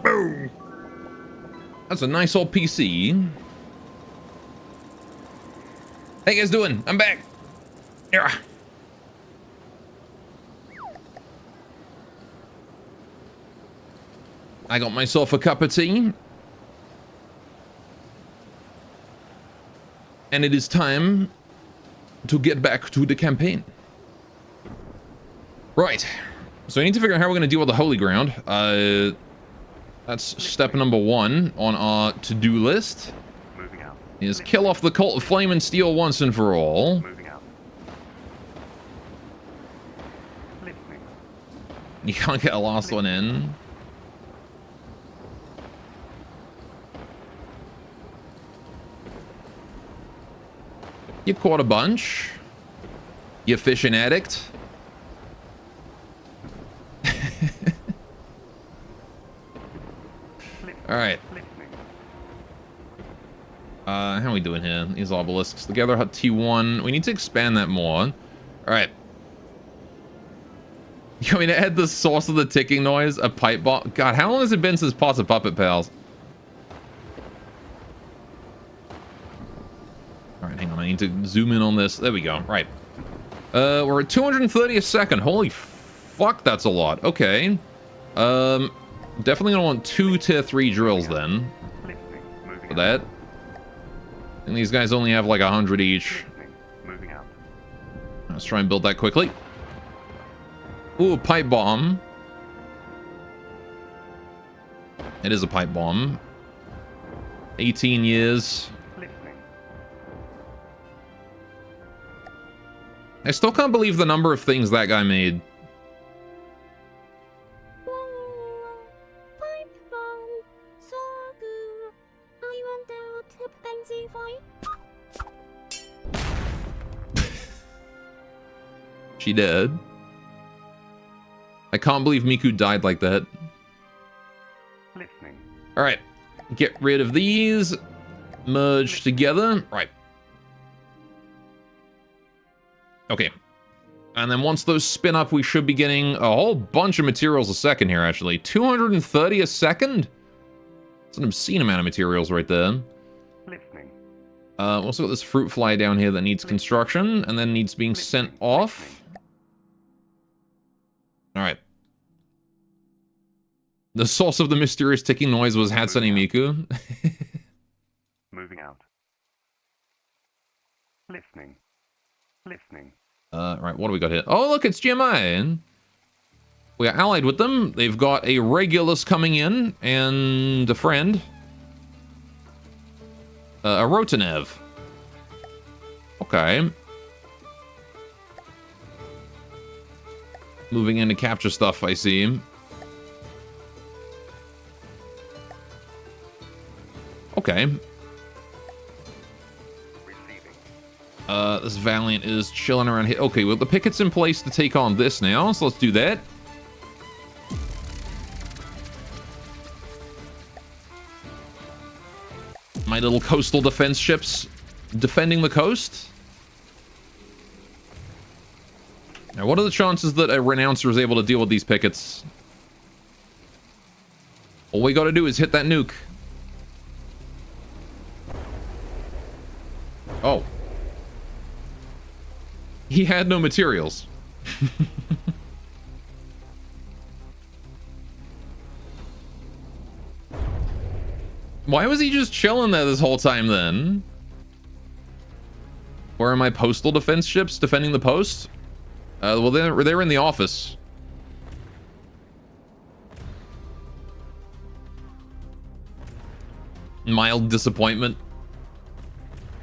Boom. That's a nice old PC. How you guys doing? I'm back. Yeah. I got myself a cup of tea. And it is time to get back to the campaign. Right. So I need to figure out how we're going to deal with the Holy Ground. That's step number 1 on our to-do list. Moving out. Is kill off the Cult of Flame and Steel once and for all. Moving out. Listening. You can't get a last one in. You caught a bunch. You fishing addict. All right. How are we doing here? These obelisks. The Gather Hut T1. We need to expand that more. All right. You want me to add the source of the ticking noise? A pipe bomb? God, how long has it been since Pots of Puppet Pals? All right, hang on. I need to zoom in on this. There we go. Right. We're at 230 a second. Holy fuck, that's a lot. Okay. Definitely gonna want 2 tier 3 drills then. For that. And these guys only have like 100 each. Moving out. Let's try and build that quickly. Ooh, a pipe bomb. It is a pipe bomb. 18 years. Listening. I still can't believe the number of things that guy made. She did. I can't believe Miku died like that. Listening. Alright. Get rid of these. Merge together. Right. Okay. And then once those spin up, we should be getting a whole bunch of materials a second here, actually. 230 a second? That's an obscene amount of materials right there. Listening. Also got this fruit fly down here that needs construction and then needs being sent off. Alright. The source of the mysterious ticking noise was Hatsune Miku. Moving out. Listening. Listening. Right, what do we got here? Oh, look, it's GMI. We are allied with them. They've got a Regulus coming in and a friend. A Rotanev. Okay. Moving in to capture stuff, I see. Okay. This Valiant is chilling around here. Okay, well, the picket's in place to take on this now, so let's do that. My little coastal defense ships defending the coast. Now, what are the chances that a Renouncer is able to deal with these pickets? All we gotta do is hit that nuke. Oh. He had no materials. Why was he just chilling there this whole time then? Where are my postal defense ships defending the post? Well, they were in the office. Mild disappointment.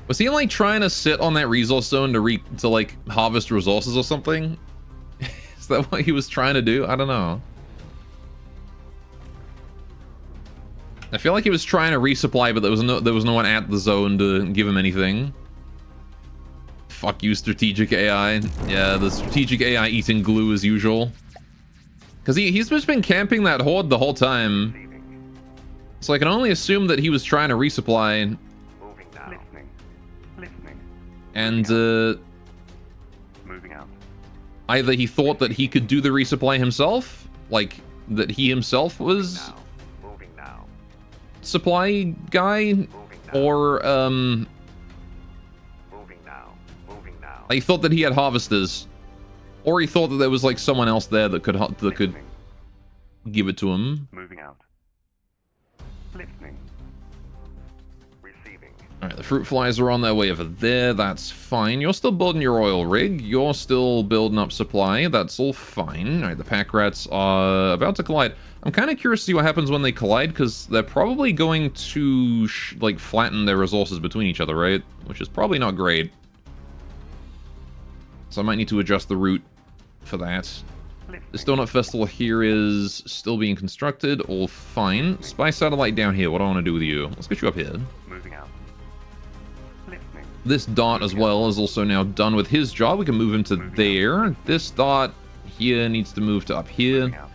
Was he like trying to sit on that resource zone to like harvest resources or something? Is that what he was trying to do? I don't know. I feel like he was trying to resupply, but there was no one at the zone to give him anything. Fuck you, strategic AI. Yeah, the strategic AI eating glue as usual. Because he's just been camping that horde the whole time. So I can only assume that he was trying to resupply. Moving now. Listening. Listening. And moving out. Either he thought that he could do the resupply himself, like that he himself was Moving now. supply guy, or Moving now. Moving now. he thought that he had harvesters, or he thought that there was like someone else there that could Listening. give it to him. Moving out. Listening. Receiving. All right, the fruit flies are on their way over there. That's fine. You're still building your oil rig. You're still building up supply. That's all fine. All right, the pack rats are about to collide. I'm kind of curious to see what happens when they collide, because they're probably going to like flatten their resources between each other, right? Which is probably not great. So I might need to adjust the route for that. The Donut Festival here is still being constructed. All fine. Spy satellite down here. What do I want to do with you? Let's get you up here. Moving out. Listening. This dot as well is also now done with his job. We can move him to there. This dot here needs to move to up here. Moving out.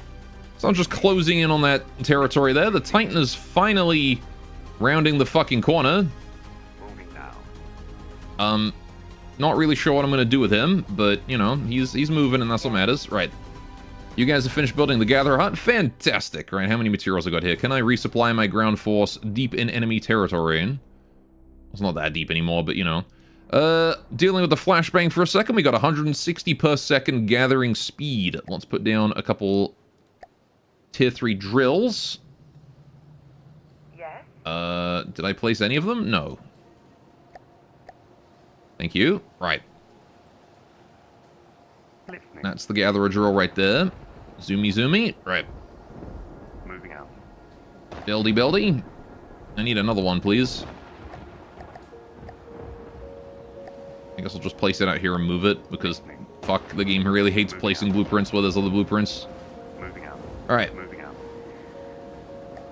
So I'm just closing in on that territory there. The Titan is finally rounding the fucking corner. Moving now. Not really sure what I'm going to do with him, but, you know, he's moving and that's what matters. Right. You guys have finished building the Gatherer Hut? Fantastic. Right, how many materials I got here? Can I resupply my ground force deep in enemy territory? It's not that deep anymore, but, you know. Dealing with the flashbang for a second. We got 160 per second gathering speed. Let's put down a couple tier 3 drills. Yes? Did I place any of them? No. Thank you. Right. Listening. That's the Gatherer drill right there. Zoomy zoomy. Right. Moving out. Buildy buildy. I need another one, please. I guess I'll just place it out here and move it, because fuck, the game really hates placing blueprints where there's other blueprints. Moving out. Alright, Moving out.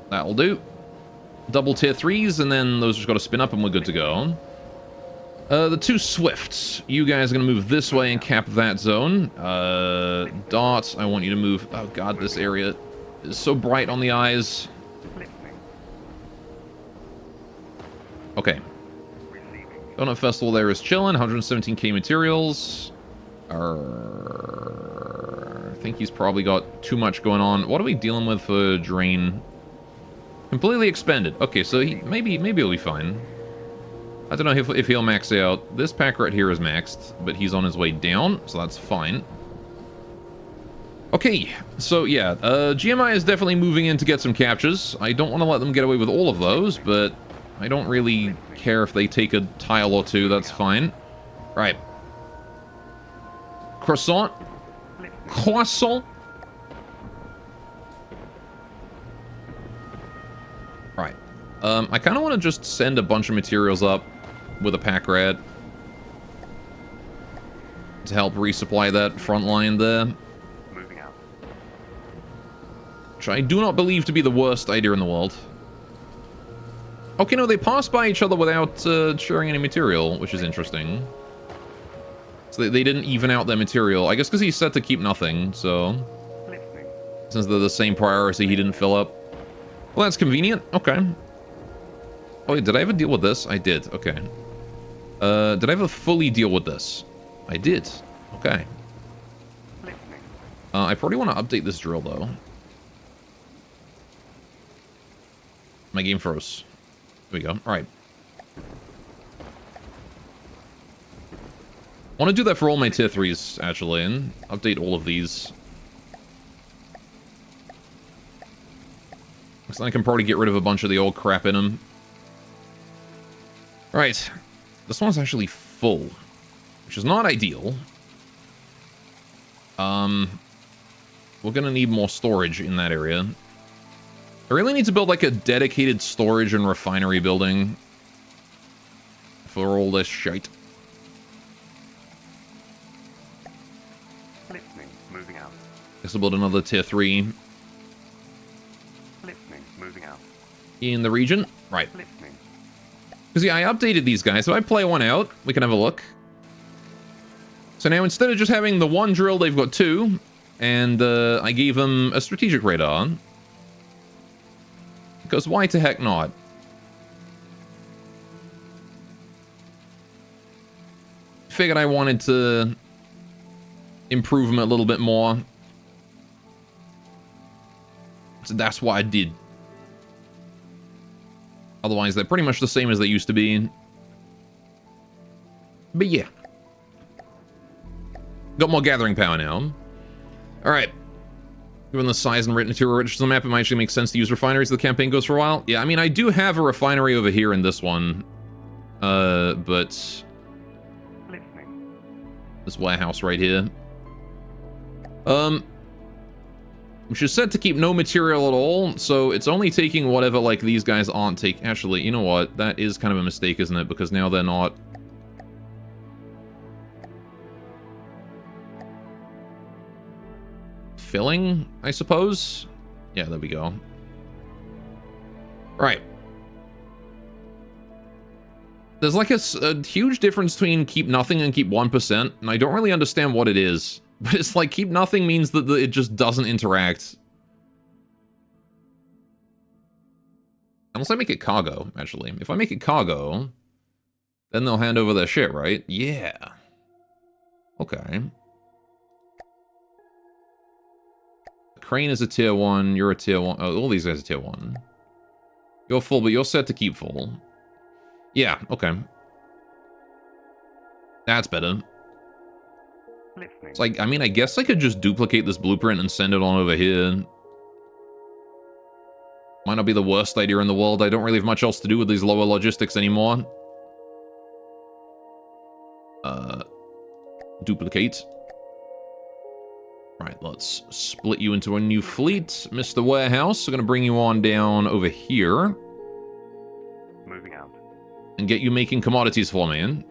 that'll do. Double tier 3s, and then those just gotta spin up and we're good to go. The two Swifts. You guys are gonna move this way and cap that zone. Dart, I want you to move... Oh god, this area is so bright on the eyes. Listening. Okay. Receiving. Donut Festival there is chilling. 117k materials. I think he's probably got too much going on. What are we dealing with for drain? Completely expended. Okay, so maybe he'll be fine. I don't know if he'll max out. This pack right here is maxed, but he's on his way down, so that's fine. Okay, so yeah, GMI is definitely moving in to get some captures. I don't want to let them get away with all of those, but I don't really care if they take a tile or two, that's fine. Right. Croissant. Croissant. Right. I kind of want to just send a bunch of materials up with a pack rat to help resupply that front line there. Moving out. Which I do not believe to be the worst idea in the world. Okay, no, they pass by each other without sharing any material, which is interesting. So they didn't even out their material. I guess because he's set to keep nothing, so... Listening. Since they're the same priority, he didn't fill up. Well, that's convenient. Okay. Oh, wait, did I ever deal with this? I did. Okay. Did I ever fully deal with this? I did. Okay. Listening. I probably want to update this drill, though. My game froze. There we go. All right. I want to do that for all my tier 3s, actually, and update all of these. Looks like I can probably get rid of a bunch of the old crap in them. Right. This one's actually full, which is not ideal. We're gonna need more storage in that area. I really need to build like a dedicated storage and refinery building for all this shite. Listening. Moving out. Guess I'll build another tier 3 Listening. Moving out. in the region. Right. Listening. Because, yeah, I updated these guys. So I play one out. We can have a look. So now, instead of just having the one drill, they've got two. And I gave them a strategic radar. Because why the heck not? Figured I wanted to improve them a little bit more. So that's what I did. Otherwise, they're pretty much the same as they used to be. But yeah. Got more gathering power now. Alright. Given the size and material richness of the map, it might actually make sense to use refineries if the campaign goes for a while. Yeah, I mean, I do have a refinery over here in this one. But... Listening. this warehouse right here. Which is set to keep no material at all, so it's only taking whatever, like, these guys aren't taking. Actually, you know what? That is kind of a mistake, isn't it? Because now they're not... filling, I suppose? Yeah, there we go. Right. There's like a huge difference between keep nothing and keep 1%, and I don't really understand what it is. But it's like keep nothing means that it just doesn't interact. Unless I make it cargo, actually. If I make it cargo, then they'll hand over their shit, right? Yeah. Okay. Crane is a tier 1, you're a tier 1. Oh, all these guys are tier 1. You're full, but you're set to keep full. Yeah, okay. That's better. Listening. It's like, I mean, I guess I could just duplicate this blueprint and send it on over here. Might not be the worst idea in the world. I don't really have much else to do with these lower logistics anymore. Duplicate. Right, let's split you into a new fleet. Mr. Warehouse, we're going to bring you on down over here. and get you making commodities for me.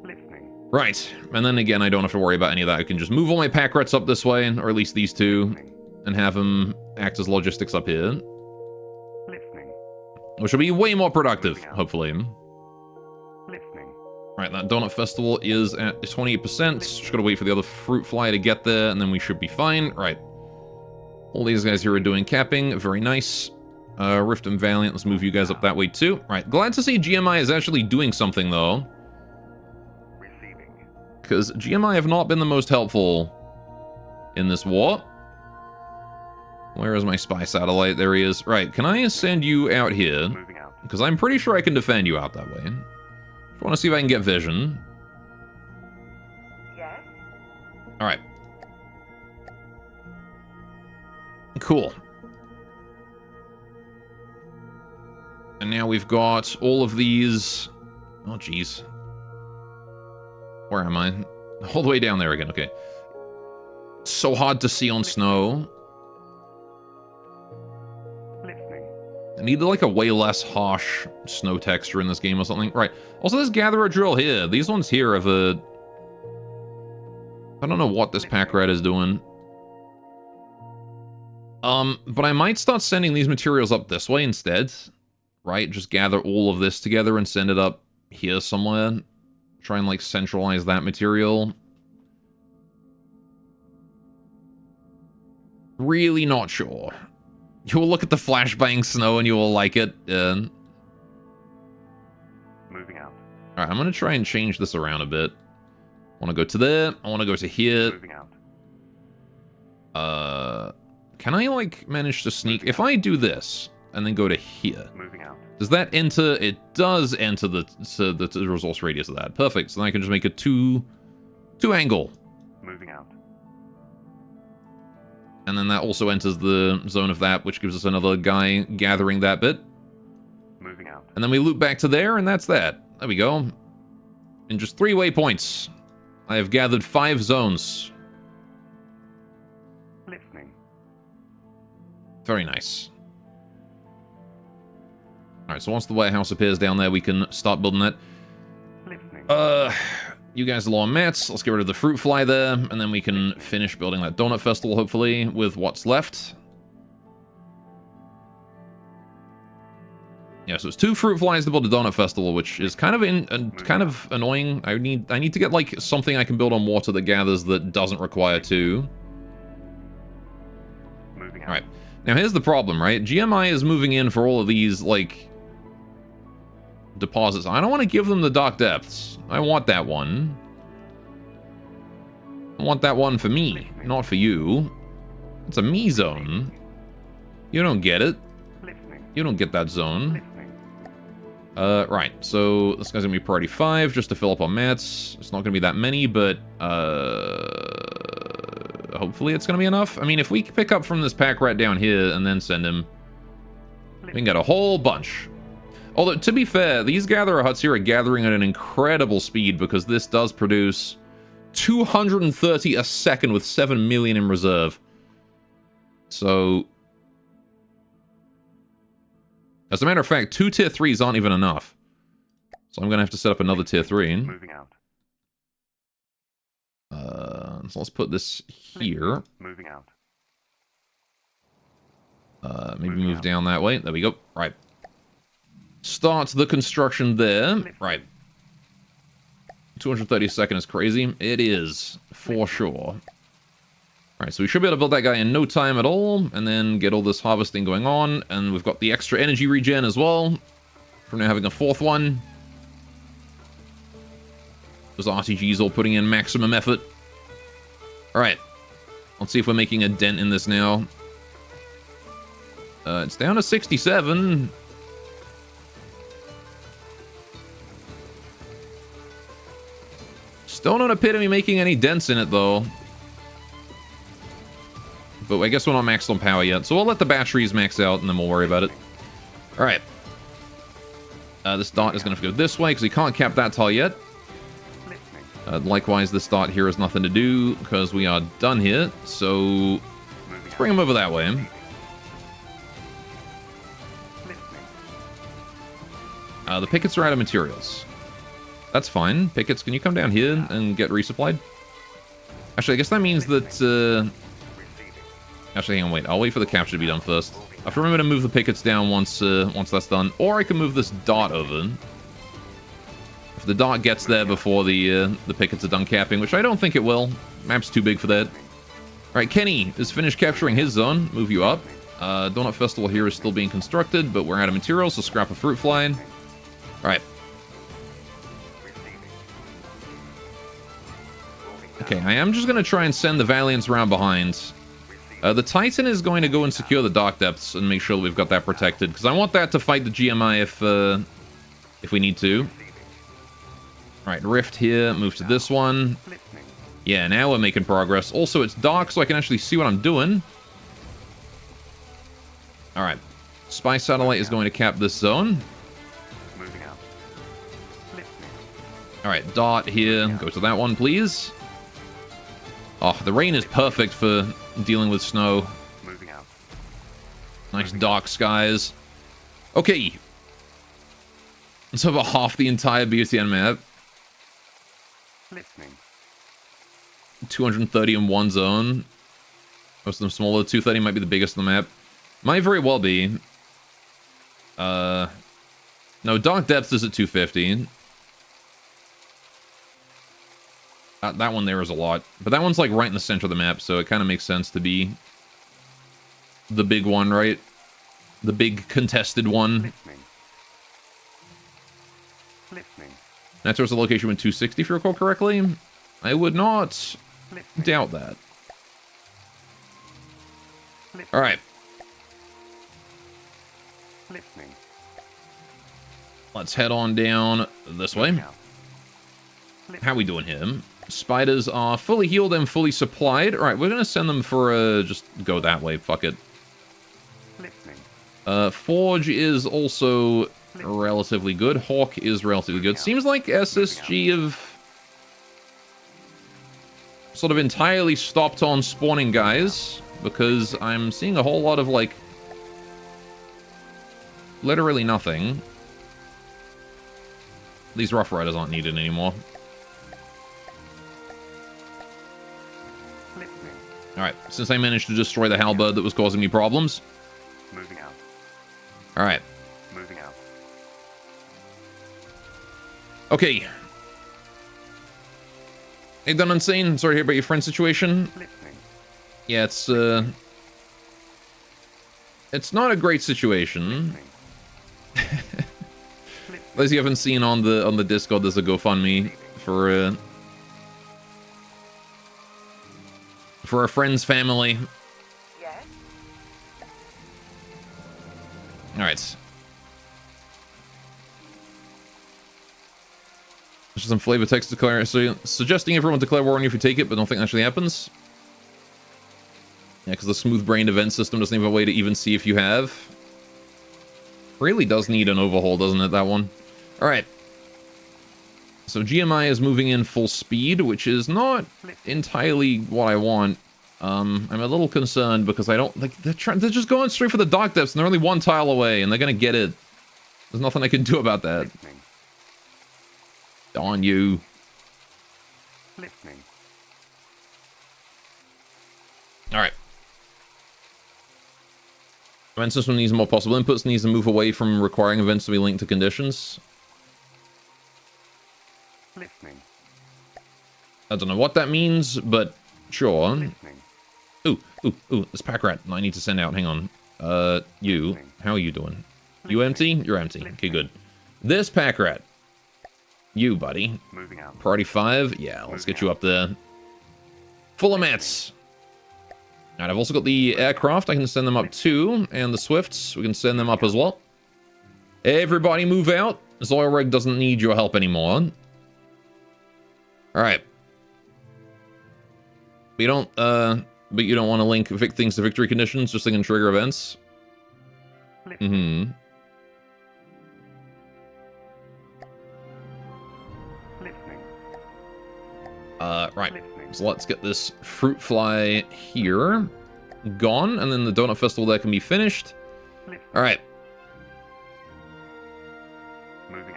Listening. Right, and then again, I don't have to worry about any of that. I can just move all my pack rats up this way, or at least these two, Listening. and have them act as logistics up here, Listening. which will be way more productive, hopefully. Listening. Right, that Donut Festival is at 28%. Just gotta wait for the other fruit fly to get there, and then we should be fine. Right. All these guys here are doing capping. Very nice. Rift and Valiant, let's move you guys up that way too. Right, glad to see GMI is actually doing something though. Receiving. Because GMI have not been the most helpful in this war. Where is my spy satellite? There he is. Right, can I send you out here? Moving out. Because I'm pretty sure I can defend you out that way. Just want to see if I can get vision. Yes? Alright. Cool. And now we've got all of these... Oh, jeez. Where am I? All the way down there again, okay. So hard to see on snow. Listening. I need like a way less harsh snow texture in this game or something. Right. Also, this gatherer drill here. These ones here have a... I don't know what this pack rat is doing. But I might start sending these materials up this way instead. Right? Just gather all of this together and send it up here somewhere. Try and, like, centralize that material. Really not sure. You will look at the flashbang snow and you will like it. Moving out. Alright, I'm gonna try and change this around a bit. I want to go to there. I want to go to here. Moving out. Can I, like, manage to sneak? If I do this and then go to here, Moving out. does that enter? It does enter the resource radius of that. Perfect. So then I can just make a two angle. Moving out. And then that also enters the zone of that, which gives us another guy gathering that bit. Moving out. And then we loop back to there, and that's that. There we go. In just 3 waypoints, I have gathered 5 zones. Listening. Very nice. Alright, so once the warehouse appears down there, we can start building that. Listening. You guys are low on mats. Let's get rid of the fruit fly there, and then we can finish building that donut festival, hopefully, with what's left. Yeah, so it's 2 fruit flies to build a donut festival, which is kind of annoying. I need to get like something I can build on water that gathers that doesn't require 2. Moving out. All right. Now here's the problem, right? GMI is moving in for all of these like deposits. I don't want to give them the dark depths. I want that one. I want that one for me, not for you. It's a me zone. You don't get it. Listening. You don't get that zone. Listening. Right, so this guy's gonna be priority 5 just to fill up on mats. It's not gonna be that many, but hopefully it's gonna be enough. I mean, if we pick up from this pack rat down here and then send him, we can get a whole bunch. Although, to be fair, these gatherer huts here are gathering at an incredible speed because this does produce 230 a second with 7 million in reserve. So, as a matter of fact, 2 tier 3s aren't even enough. So I'm going to have to set up another tier 3. Moving out. So let's put this here. Moving out. Maybe move down that way. There we go. Right. Start the construction there. Right. 230 a second is crazy. It is, for sure. Alright, so we should be able to build that guy in no time at all, and then get all this harvesting going on, and we've got the extra energy regen as well, from now having a 4th one. Those RTGs all putting in maximum effort. Alright, let's see if we're making a dent in this now. It's down to 67. Still not appear to be making any dents in it, though. But I guess we're not maxed on power yet, so we'll let the batteries max out, and then we'll worry about it. Alright. This dot is going to go this way, because we can't cap that tile yet. Likewise, this dot here has nothing to do, because we are done here. So, let's bring them over that way. The pickets are out of materials. That's fine. Pickets, can you come down here and get resupplied? Actually, I guess that means that... Receiving. Actually, hang on, wait. I'll wait for the capture to be done first. I have to remember to move the pickets down once that's done. Or I can move this dart over. If the dart gets there before the pickets are done capping, which I don't think it will. Map's too big for that. Alright, Kenny is finished capturing his zone. Move you up. Donut Festival here is still being constructed, but we're out of materials, so scrap a fruit fly. Alright. Okay, I am just going to try and send the Valiants around behind. The Titan is going to go and secure the Dark Depths and make sure that we've got that protected, because I want that to fight the GMI if we need to. Alright, Rift here, move to this one. Yeah, now we're making progress. Also, it's dark, so I can actually see what I'm doing. Alright. Spy Satellite is going to cap this zone. Moving out. Alright, Dart here. Go to that one, please. Oh, the rain is perfect for dealing with snow. Moving out. Nice dark skies. Okay. Let's have half the entire BSTN map. Listening. 230 in one zone. Most of them smaller. 230 might be the biggest on the map. Might very well be. No, Dark Depths is at 250. That one there is a lot. But that one's like right in the center of the map, so it kind of makes sense to be the big one, right? The big contested one. Listening. Listening. That's where's the location with 260, if you recall correctly. I would not Listening. doubt that. Listening. Alright, Listening. let's head on down this way. Moving out. How we doing here? Spiders are fully healed and fully supplied. Alright, we're gonna send them for, just go that way, fuck it. Listening. Forge is also relatively good. Hawk is relatively good. Seems like SSG have sort of entirely stopped on spawning guys, because I'm seeing a whole lot of, like, literally nothing. These Rough Riders aren't needed anymore. Listening. Alright, since I managed to destroy the halberd that was causing me problems. Moving out. Alright. Moving out. Okay. Hey, Done Unsane, sorry to hear about your friend's situation. Listening. Yeah, it's not a great situation. Listening. As you haven't seen on the Discord, there's a GoFundMe for a friend's family. Yes? Alright. There's some flavor text declare, so suggesting everyone declare war on you if you take it, but don't think that actually happens. Yeah, because the smooth brain event system doesn't have a way to even see if you have. Really does need an overhaul, doesn't it, that one? Alright. So GMI is moving in full speed, which is not entirely what I want. I'm a little concerned because I don't like they're just going straight for the Dark Depths and they're only one tile away and they're gonna get it. There's nothing I can do about that. Listening. Darn you. Listening. Alright. Event system needs more possible inputs, needs to move away from requiring events to be linked to conditions. Listening. I don't know what that means, but sure. Listening. Ooh, this pack rat I need to send out. Hang on. You. How are you doing? You empty? You're empty. Okay, good. This pack rat. You, buddy. Moving out. Priority 5. Yeah, let's get you up there. Full of mats. Alright, I've also got the aircraft I can send them up too, and the Swifts, we can send them up as well. Everybody move out. Zoilreg doesn't need your help anymore. Alright. But you don't want to link things to victory conditions, just so they can trigger events? Listening. Listening. Right. Listening. So let's get this fruit fly here gone, and then the Donut Festival there can be finished. Listening. Alright. Moving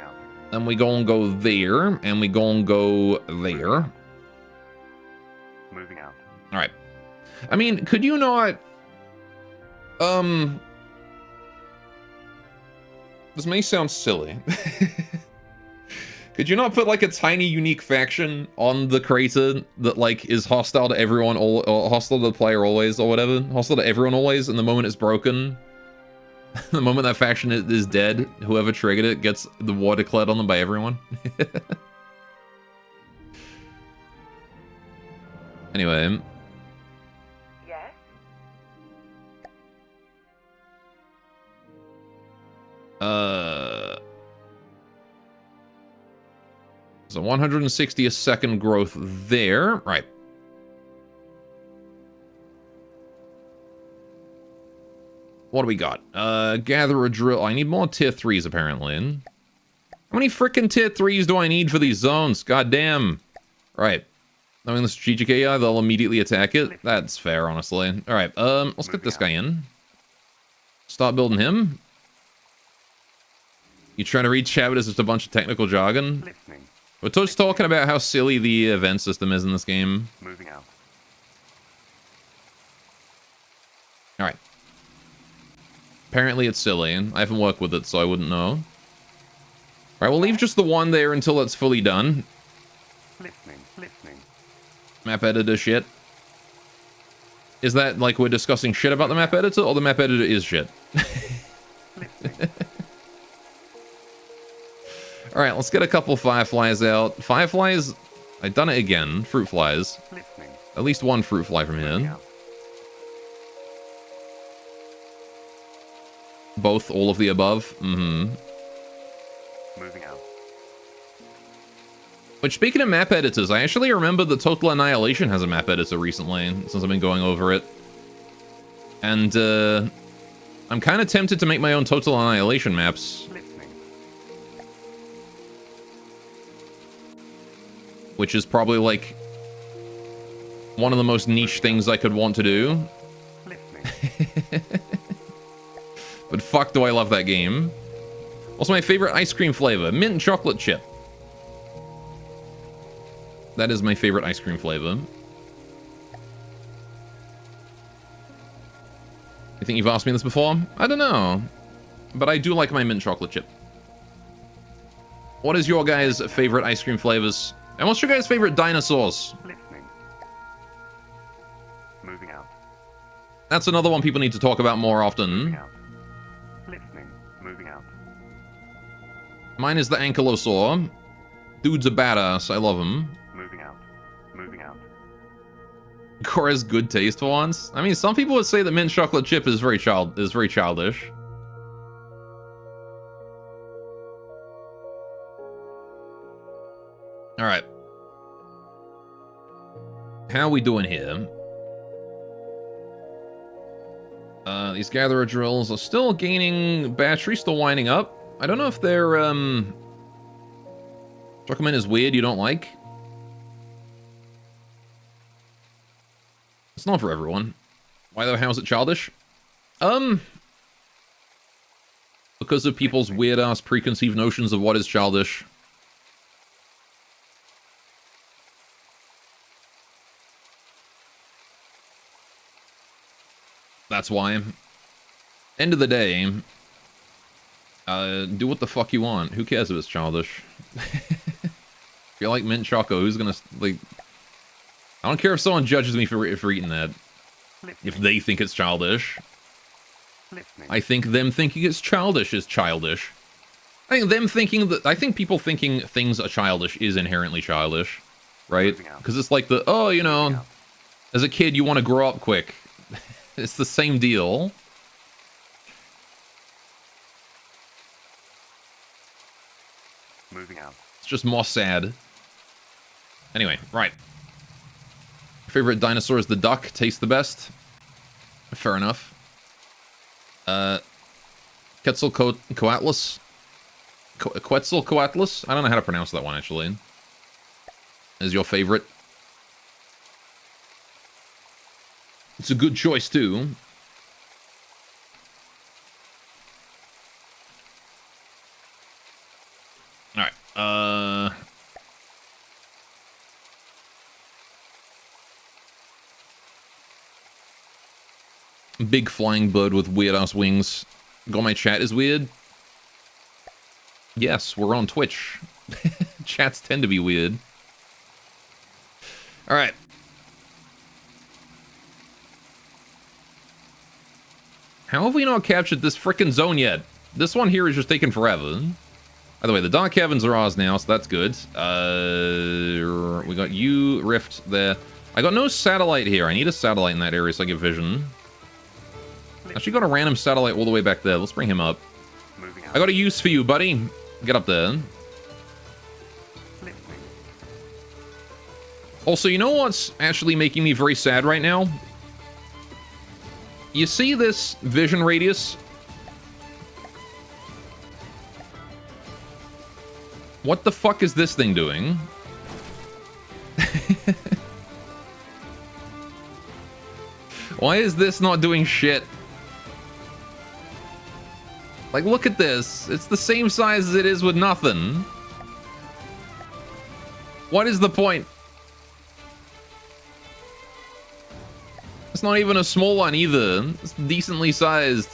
and we gonna go there, and we gonna go there. Moving out. All right. I mean, could you not? This may sound silly. Could you not put like a tiny unique faction on the crater that like is hostile to everyone, or hostile to the player always, or whatever? Hostile to everyone always, and the moment it's broken, the moment that faction is dead, whoever triggered it gets the war declared on them by everyone. Anyway. Yes? So 160 a second growth there. Right. What do we got? Gather a drill. I need more tier 3s apparently. How many freaking tier 3s do I need for these zones? God damn. Right. Knowing the strategic AI, they'll immediately attack it. That's fair, honestly. Alright, let's get this guy in. Start building him. You trying to read chat, it's just a bunch of technical jargon. Listening. We're just talking about how silly the event system is in this game. Moving out. Alright. Apparently it's silly. I haven't worked with it, so I wouldn't know. Alright, we'll leave just the one there until it's fully done. Listening. Listening. Map editor shit. Is that like we're discussing shit about the map editor, or the map editor is shit? Listening. Alright, let's get a couple fireflies out. Fireflies, I've done it again. Fruit flies. Listening. At least one fruit fly from Moving here. out. Both, all of the above. Mm-hmm. Moving out. Which, speaking of map editors, I actually remember that Total Annihilation has a map editor recently, since I've been going over it. And, I'm kind of tempted to make my own Total Annihilation maps. Listening. Which is probably, like, one of the most niche things I could want to do. Listening. But fuck do I love that game. What's my favorite ice cream flavor? Mint and chocolate chip. That is my favorite ice cream flavor. You think you've asked me this before? I don't know. But I do like my mint chocolate chip. What is your guys' favorite ice cream flavors? And what's your guys' favorite dinosaurs? Listening. Moving out. That's another one people need to talk about more Moving often. out. Listening. Moving out. Mine is the ankylosaur. Dude's a badass. I love him. Moving out. Moving out. Cora's good taste for once. I mean, some people would say that mint chocolate chip is very childish. All right. How are we doing here? These gatherer drills are still gaining battery, still winding up. I don't know if they're, Chuckman is weird, you don't like? It's not for everyone. Why though, how is it childish? Because of people's weird-ass preconceived notions of what is childish. That's why. End of the day, do what the fuck you want. Who cares if it's childish? If you like mint choco, who's gonna, like... I don't care if someone judges me for eating that. If they think it's childish. Listening. I think them thinking it's childish is childish. I think people thinking things are childish is inherently childish. Right? Because it's like the, oh, you know, as a kid you want to grow up quick. It's the same deal. Moving out. It's just more sad. Anyway, right. Favorite dinosaur is the duck. Tastes the best. Fair enough. Quetzalcoatlus? Quetzalcoatlus? I don't know how to pronounce that one, actually. Is your favorite? It's a good choice, too. Alright. Big flying bird with weird-ass wings. Got my chat is weird? Yes, we're on Twitch. Chats tend to be weird. Alright. How have we not captured this frickin' zone yet? This one here is just taking forever. By the way, the Dark Caverns are ours now, so that's good. We got you, Rift there. I got no satellite here. I need a satellite in that area so I get vision. Actually got a random satellite all the way back there. Let's bring him up. I got a use for you, buddy. Get up there. Also, you know what's actually making me very sad right now? You see this vision radius? What the fuck is this thing doing? Why is this not doing shit? Like, look at this. It's the same size as it is with nothing. What is the point? It's not even a small one either. It's decently sized.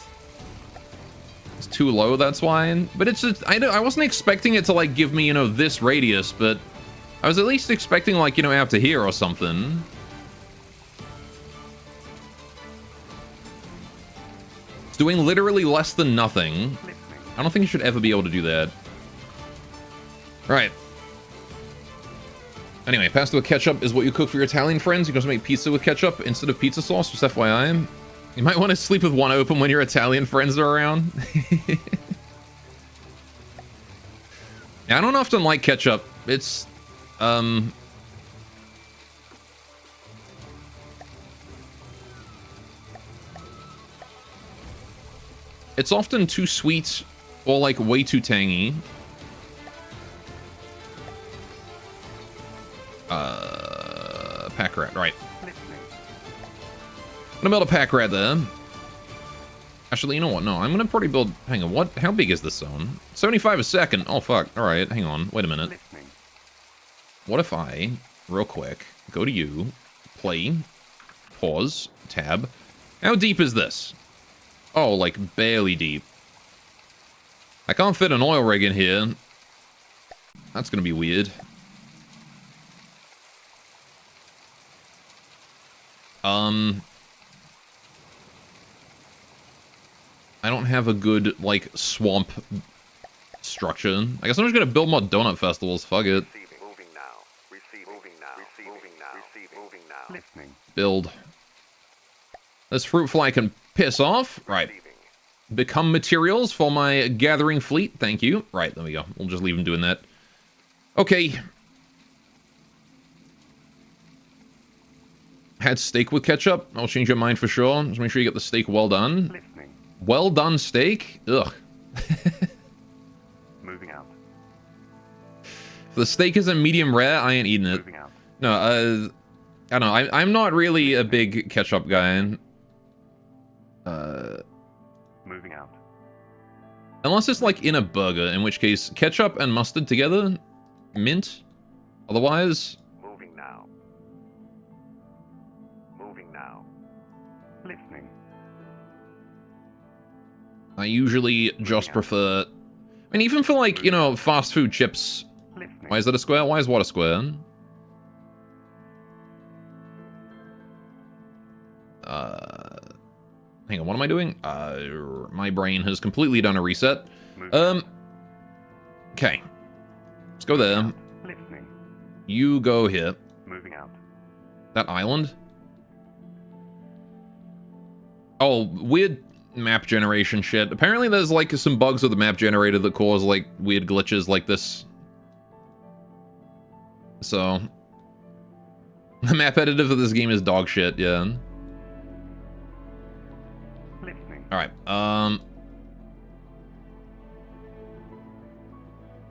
It's too low, that's why. But it's just, I wasn't expecting it to, like, give me, you know, this radius, but I was at least expecting, like, you know, out to here or something. It's doing literally less than nothing. I don't think you should ever be able to do that. Right. Anyway, pasta with ketchup is what you cook for your Italian friends. You can also make pizza with ketchup instead of pizza sauce, just FYI. You might want to sleep with one open when your Italian friends are around. Yeah, I don't often like ketchup. It's, it's often too sweet or, like, way too tangy. Pack rat, right. I'm gonna build a pack rat there. Actually, you know what? No, I'm gonna probably build... Hang on, what? How big is this zone? 75 a second. Oh, fuck. Alright, hang on. Wait a minute. What if I, real quick, go to you, play, pause, tab. How deep is this? Oh, like, barely deep. I can't fit an oil rig in here. That's gonna be weird. I don't have a good, like, swamp structure. I guess I'm just gonna build more donut festivals. Fuck it. Build. This fruit fly can piss off. Right. Become materials for my gathering fleet. Thank you. Right, there we go. We'll just leave him doing that. Okay. Had steak with ketchup. I'll change your mind for sure. Just make sure you get the steak well done. Well done steak? Ugh. Moving out. If the steak isn't medium rare, I ain't eating it. Moving out. No, I don't know. I'm not really a big ketchup guy. Moving out. Unless it's like in a burger, in which case ketchup and mustard together, mint. Otherwise, Moving now. Moving now. Listening. I usually just prefer... I mean, even for, like, you know, fast food chips. Listening. Why is that a square? Why is what a square? Hang on, what am I doing? My brain has completely done a reset. Okay. Let's go there. Listening. You go here. Moving out. That island? Oh, weird map generation shit. Apparently there's, like, some bugs with the map generator that cause, like, weird glitches like this. So... the map editor for this game is dog shit, yeah. Listening. Alright, I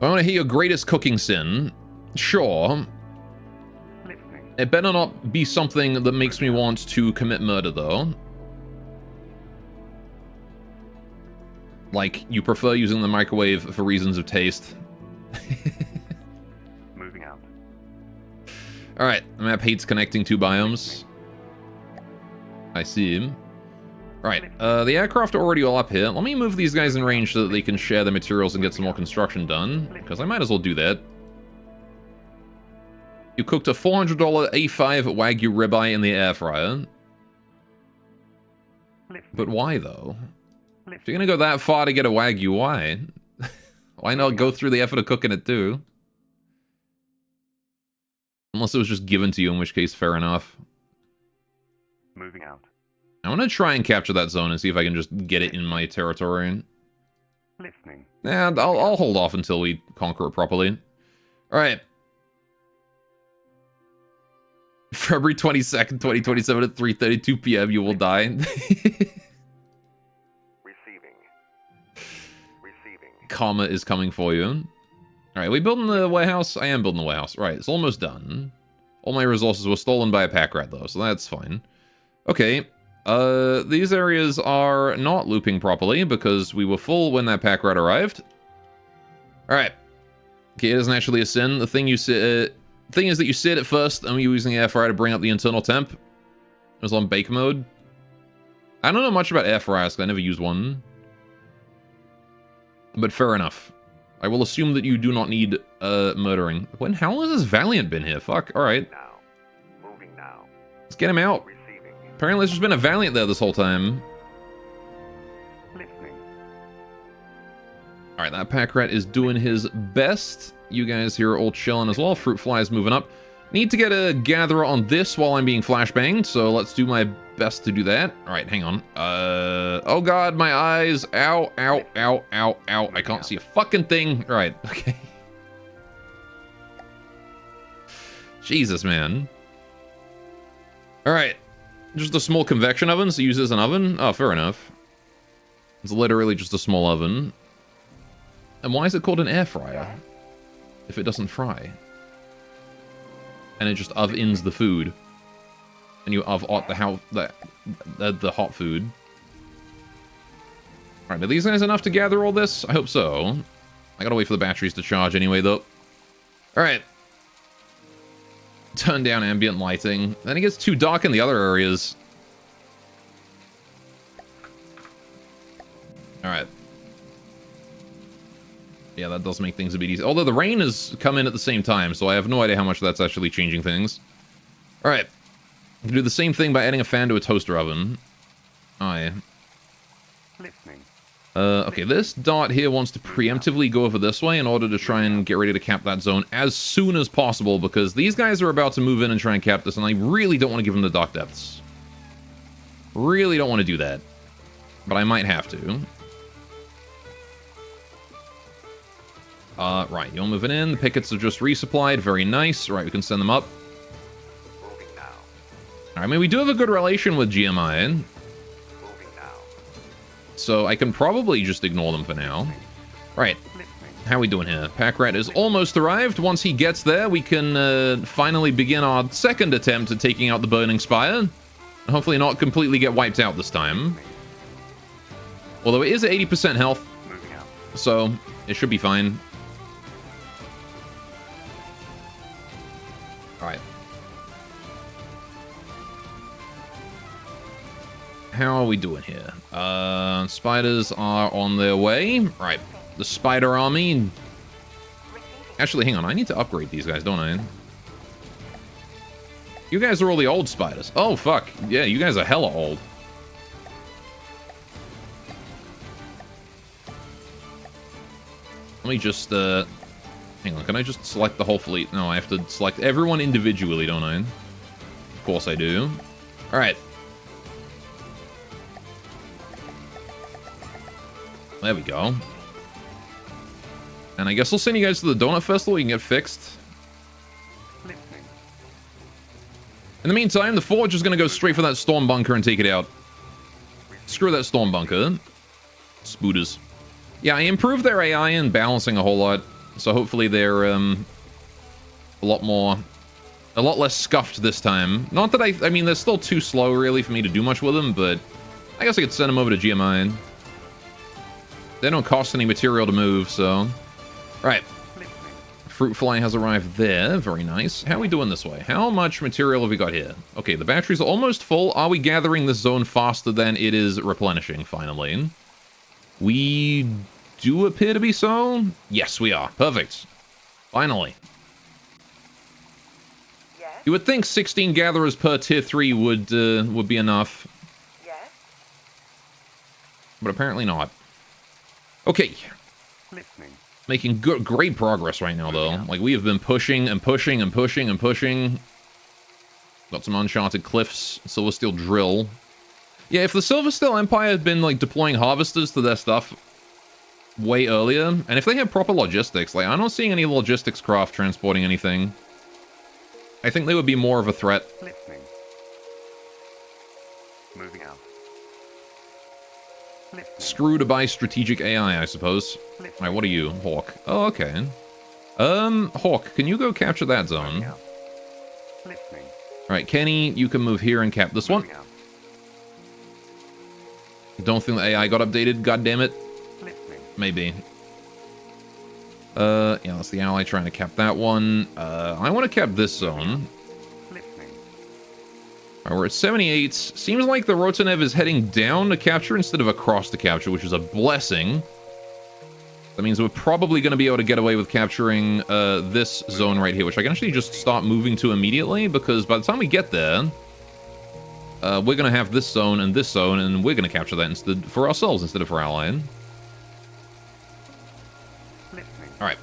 want to hear your greatest cooking sin. Sure. Listening. It better not be something that makes me want to commit murder, though. Like, you prefer using the microwave for reasons of taste. Alright, the map hates connecting two biomes. I see him. Alright, the aircraft are already all up here. Let me move these guys in range so that they can share the materials and get some more construction done, because I might as well do that. You cooked a $400 A5 Wagyu ribeye in the air fryer. But why, though? If you're gonna go that far to get a Wagyu, why? Why not go through the effort of cooking it, too? Unless it was just given to you, in which case, fair enough. Moving out. I want to try and capture that zone and see if I can just get it in my territory. Listening. Yeah, I'll hold off until we conquer it properly. Alright. February 22nd, 2027 at 3:32 p.m. You will die. Receiving. Receiving. Karma is coming for you. Alright, we building the warehouse? I am building the warehouse. Right, it's almost done. All my resources were stolen by a pack rat, though, so that's fine. Okay. These areas are not looping properly because we were full when that pack rat arrived. Alright. Okay, it isn't actually a sin. The thing is that you sit at first and we're using the air fryer to bring up the internal temp. It was on bake mode. I don't know much about air fryers because I never used one. But fair enough. I will assume that you do not need murdering. When how has this Valiant been here? Fuck, alright. Now. Moving now. Let's get him out. Receiving. Apparently there's just been a Valiant there this whole time. Listening. Alright, that pack rat is doing his best. You guys here are all chilling as well. Fruit fly is moving up. Need to get a gatherer on this while I'm being flashbanged, so let's do my best to do that. Alright, hang on. Oh god, my eyes. Ow, ow, ow, ow, ow. I can't see a fucking thing. Right, okay. Jesus, man. Alright. Just a small convection oven, so use it as an oven? Oh, fair enough. It's literally just a small oven. And why is it called an air fryer? If it doesn't fry. And it just ovens the food. And you ot the hot food. Alright, are these guys enough to gather all this? I hope so. I gotta wait for the batteries to charge anyway, though. Alright. Turn down ambient lighting. Then it gets too dark in the other areas. Alright. Yeah, that does make things a bit easier. Although the rain has come in at the same time, so I have no idea how much that's actually changing things. Alright. You can do the same thing by adding a fan to a toaster oven. Oh, yeah. Listening. Okay, this dot here wants to preemptively go over this way in order to try and get ready to cap that zone as soon as possible, because these guys are about to move in and try and cap this, and I really don't want to give them the dock depths. Really don't want to do that. But I might have to. Right, you're moving in. The pickets are just resupplied. Very nice. Right, we can send them up. Moving now. Alright, I mean, we do have a good relation with GMI. Moving now. So I can probably just ignore them for now. Right, Listening. how we doing here? Pack rat is almost arrived. Once he gets there, we can finally begin our second attempt at taking out the Burning Spire. And hopefully not completely get wiped out this time. Although it is at 80% health, Moving out. so it should be fine. Alright. How are we doing here? Spiders are on their way. Right. The spider army. Actually, hang on. I need to upgrade these guys, don't I? You guys are all the old spiders. Oh, fuck. Yeah, you guys are hella old. Let me just, hang on. Can I just select the whole fleet? No, I have to select everyone individually, don't I? Of course I do. Alright. There we go. And I guess I'll send you guys to the Donut Festival. You can get fixed. Listening. In the meantime, the Forge is going to go straight for that Storm Bunker and take it out. Screw that Storm Bunker. Spooters. Yeah, I improved their AI and balancing a whole lot. So hopefully they're a lot less scuffed this time. Not that I mean, they're still too slow really for me to do much with them, but I guess I could send them over to GMI. They don't cost any material to move, so... Alright. Fruit fly has arrived there. Very nice. How are we doing this way? How much material have we got here? Okay, the batteries are almost full. Are we gathering this zone faster than it is replenishing, finally? We do appear to be so. Yes, we are. Perfect. Finally. Yes? You would think 16 gatherers per tier 3 would be enough, Yes? but apparently not. Okay. Listening. Making great progress right now, though. Like, we have been pushing and pushing and pushing and pushing. Got some Uncharted Cliffs, Silver Steel Drill. Yeah, if the Silver Steel Empire had been, like, deploying harvesters to their stuff way earlier, and if they had proper logistics, like, I'm not seeing any logistics craft transporting anything. I think they would be more of a threat. Listening. Moving out. Listening. Screwed by strategic AI, I suppose. Alright, what are you, Hawk? Oh, okay. Hawk, can you go capture that zone? Moving out. Listening. Alright, Kenny, you can move here and cap this one. Moving out. Don't think the AI got updated, god damn it. Listening. Maybe. Yeah, that's the ally trying to cap that one. I want to cap this zone. Listening. Alright, we're at 78. Seems like the Rotanev is heading down to capture instead of across to capture, which is a blessing. That means we're probably going to be able to get away with capturing this zone right here, which I can actually just start moving to immediately, because by the time we get there, we're going to have this zone, and we're going to capture that instead for ourselves instead of for allying. Listening. Alright.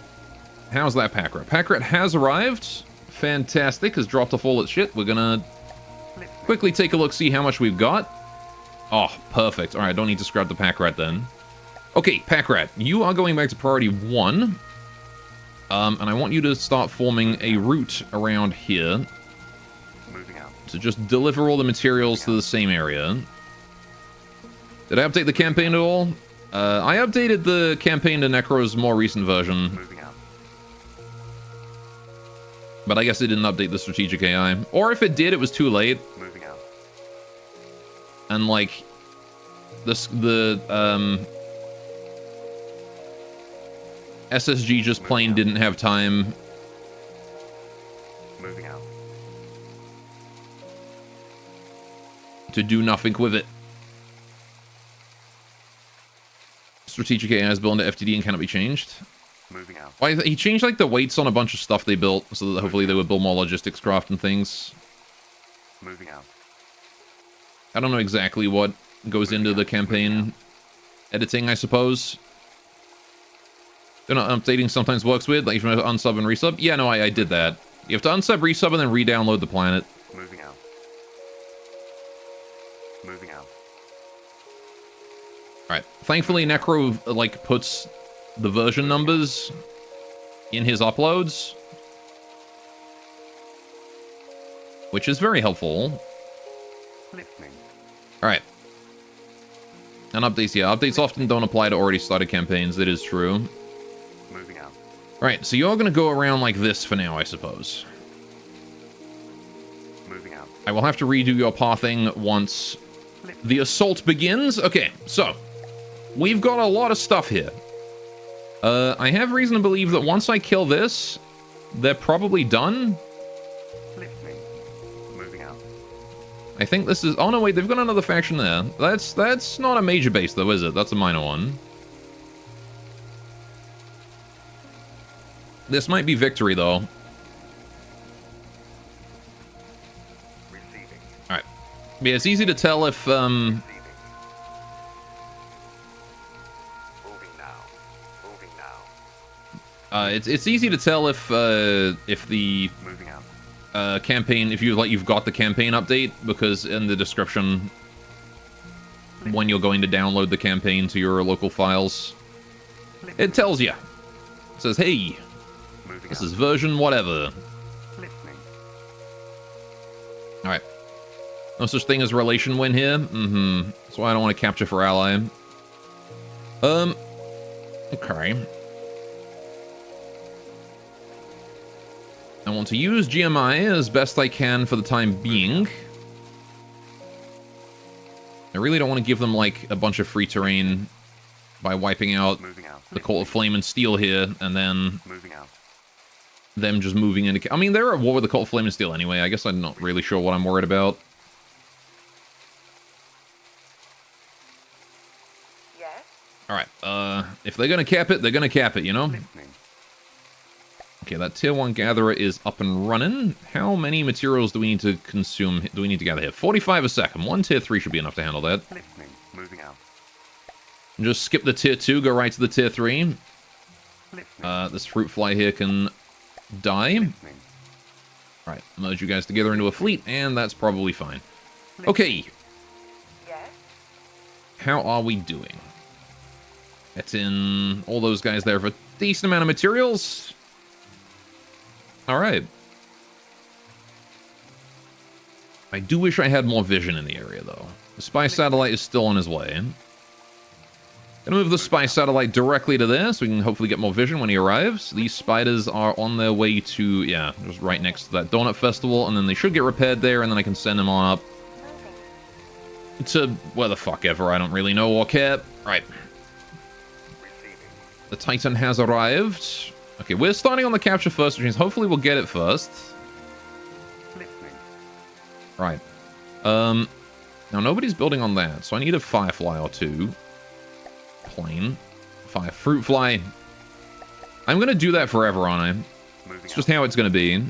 How's that pack rat? Pack rat has arrived. Fantastic. Has dropped off all its shit. We're going to quickly take a look, see how much we've got. Oh, perfect. Alright, don't need to scrap the pack rat then. Okay, pack rat, you are going back to priority 1. And I want you to start forming a route around here Moving out. to just deliver all the materials to the same area. Did I update the campaign at all? I updated the campaign to Necro's more recent version, Moving out. but I guess it didn't update the strategic AI. Or if it did, it was too late. Moving out. And like, SSG just plain didn't have time. Moving out. To do nothing with it. Strategic AI is built into FTD and cannot be changed. Moving out. Why, he changed like the weights on a bunch of stuff they built so that hopefully they would build more logistics craft and things. Moving out. I don't know exactly what goes into the campaign editing, I suppose. They're not updating sometimes works weird, like you have to unsub and resub. Yeah, no, I did that. You have to unsub, resub, and then re-download the planet. Moving out. Moving out. Alright. Thankfully, Necro, like, puts the version numbers in his uploads, which is very helpful. Listening. Alright. And updates, yeah. Updates often don't apply to already started campaigns. That is true. Moving out. Alright, so you're going to go around like this for now, I suppose. Moving out. I will have to redo your pathing once the assault begins. Okay, so we've got a lot of stuff here. I have reason to believe that once I kill this, they're probably done. Listening. Moving out. I think this is... Oh, no, wait, they've got another faction there. That's not a major base, though, is it? That's a minor one. This might be victory, though. Receiving. Alright. Yeah, it's easy to tell if, Receiving. Moving now. Moving now. it's easy to tell if the Moving out. campaign, if you've got the campaign update, because in the description when you're going to download the campaign to your local files, it tells you. It says, hey, Moving this out. is version whatever. Listening. Alright. No such thing as relation win here. Mm-hmm. That's why I don't want to capture for ally. Okay. I want to use GMI as best I can for the time being. I really don't want to give them, like, a bunch of free terrain by wiping out Moving out. the Cult of Flame and Steel here, and then Moving out. them just moving into... I mean, they're at war with the Cult of Flame and Steel anyway. I guess I'm not really sure what I'm worried about. Yes? Alright, if they're gonna cap it, they're gonna cap it, you know? Listening. Okay, that tier 1 gatherer is up and running. How many materials do we need to consume? Do we need to gather here? 45 a second. One tier 3 should be enough to handle that. Listening. Moving out. Just skip the tier 2, go right to the tier 3. Listening. This fruit fly here can die. Listening. Alright, merge you guys together into a fleet, and that's probably fine. Okay, Yes? how are we doing? That's in all those guys there for a decent amount of materials. Alright. I do wish I had more vision in the area, though. The spy satellite is still on his way. Gonna move the spy satellite directly to there, so we can hopefully get more vision when he arrives. These spiders are on their way to, yeah, just right next to that Donut Festival, and then they should get repaired there, and then I can send them on up to where the fuck ever, I don't really know or care. Right. Receiving. The Titan has arrived. Okay, we're starting on the capture first, which means hopefully we'll get it first. Listening. Right. Now nobody's building on that, so I need a firefly or two. Plane. Fruit fly. I'm gonna do that forever, aren't I? Moving It's just how it's gonna be.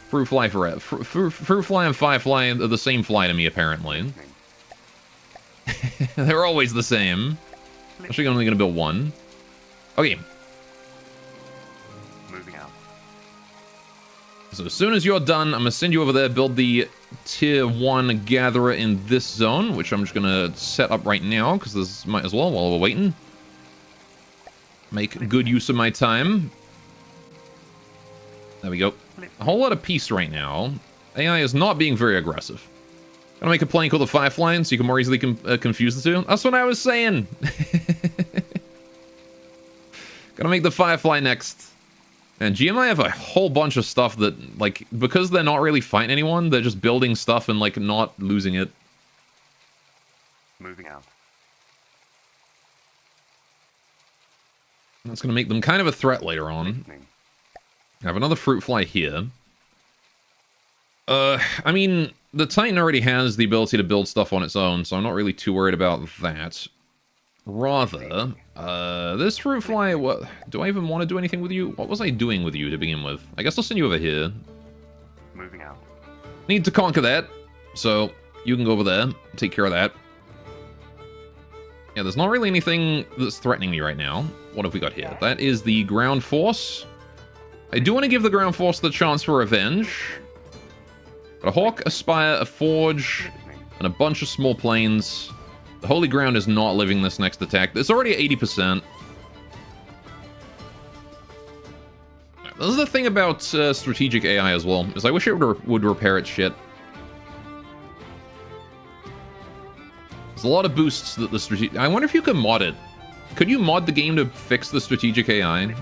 Fruit fly forever. Fruit fly and firefly are the same fly to me, apparently. Listening. They're always the same. Actually, I'm only gonna build one. Okay, Moving out. so as soon as you're done, I'm gonna send you over there, build the tier 1 gatherer in this zone, which I'm just gonna set up right now, because this might as well while we're waiting. Make good use of my time. There we go. A whole lot of peace right now. AI is not being very aggressive. Gonna make a plane called the Firefly, so you can more easily confuse the two. That's what I was saying! Gonna make the Firefly next. And GMI have a whole bunch of stuff that, like, because they're not really fighting anyone, they're just building stuff and, like, not losing it. Moving out. That's gonna make them kind of a threat later on. Listening. I have another fruit fly here. I mean, the Titan already has the ability to build stuff on its own, so I'm not really too worried about that. Rather, this fruit fly, what, do I even want to do anything with you? What was I doing with you to begin with? I guess I'll send you over here. Moving out. Need to conquer that, so you can go over there, take care of that. Yeah, there's not really anything that's threatening me right now. What have we got here? That is the ground force. I do want to give the ground force the chance for revenge. Got a hawk, a spire, a forge, Listening. and a bunch of small planes. The Holy Ground is not living this next attack. It's already at 80%. This is the thing about strategic AI as well, is I wish it would repair its shit. There's a lot of boosts that the strategic... I wonder if you can mod it. Could you mod the game to fix the strategic AI?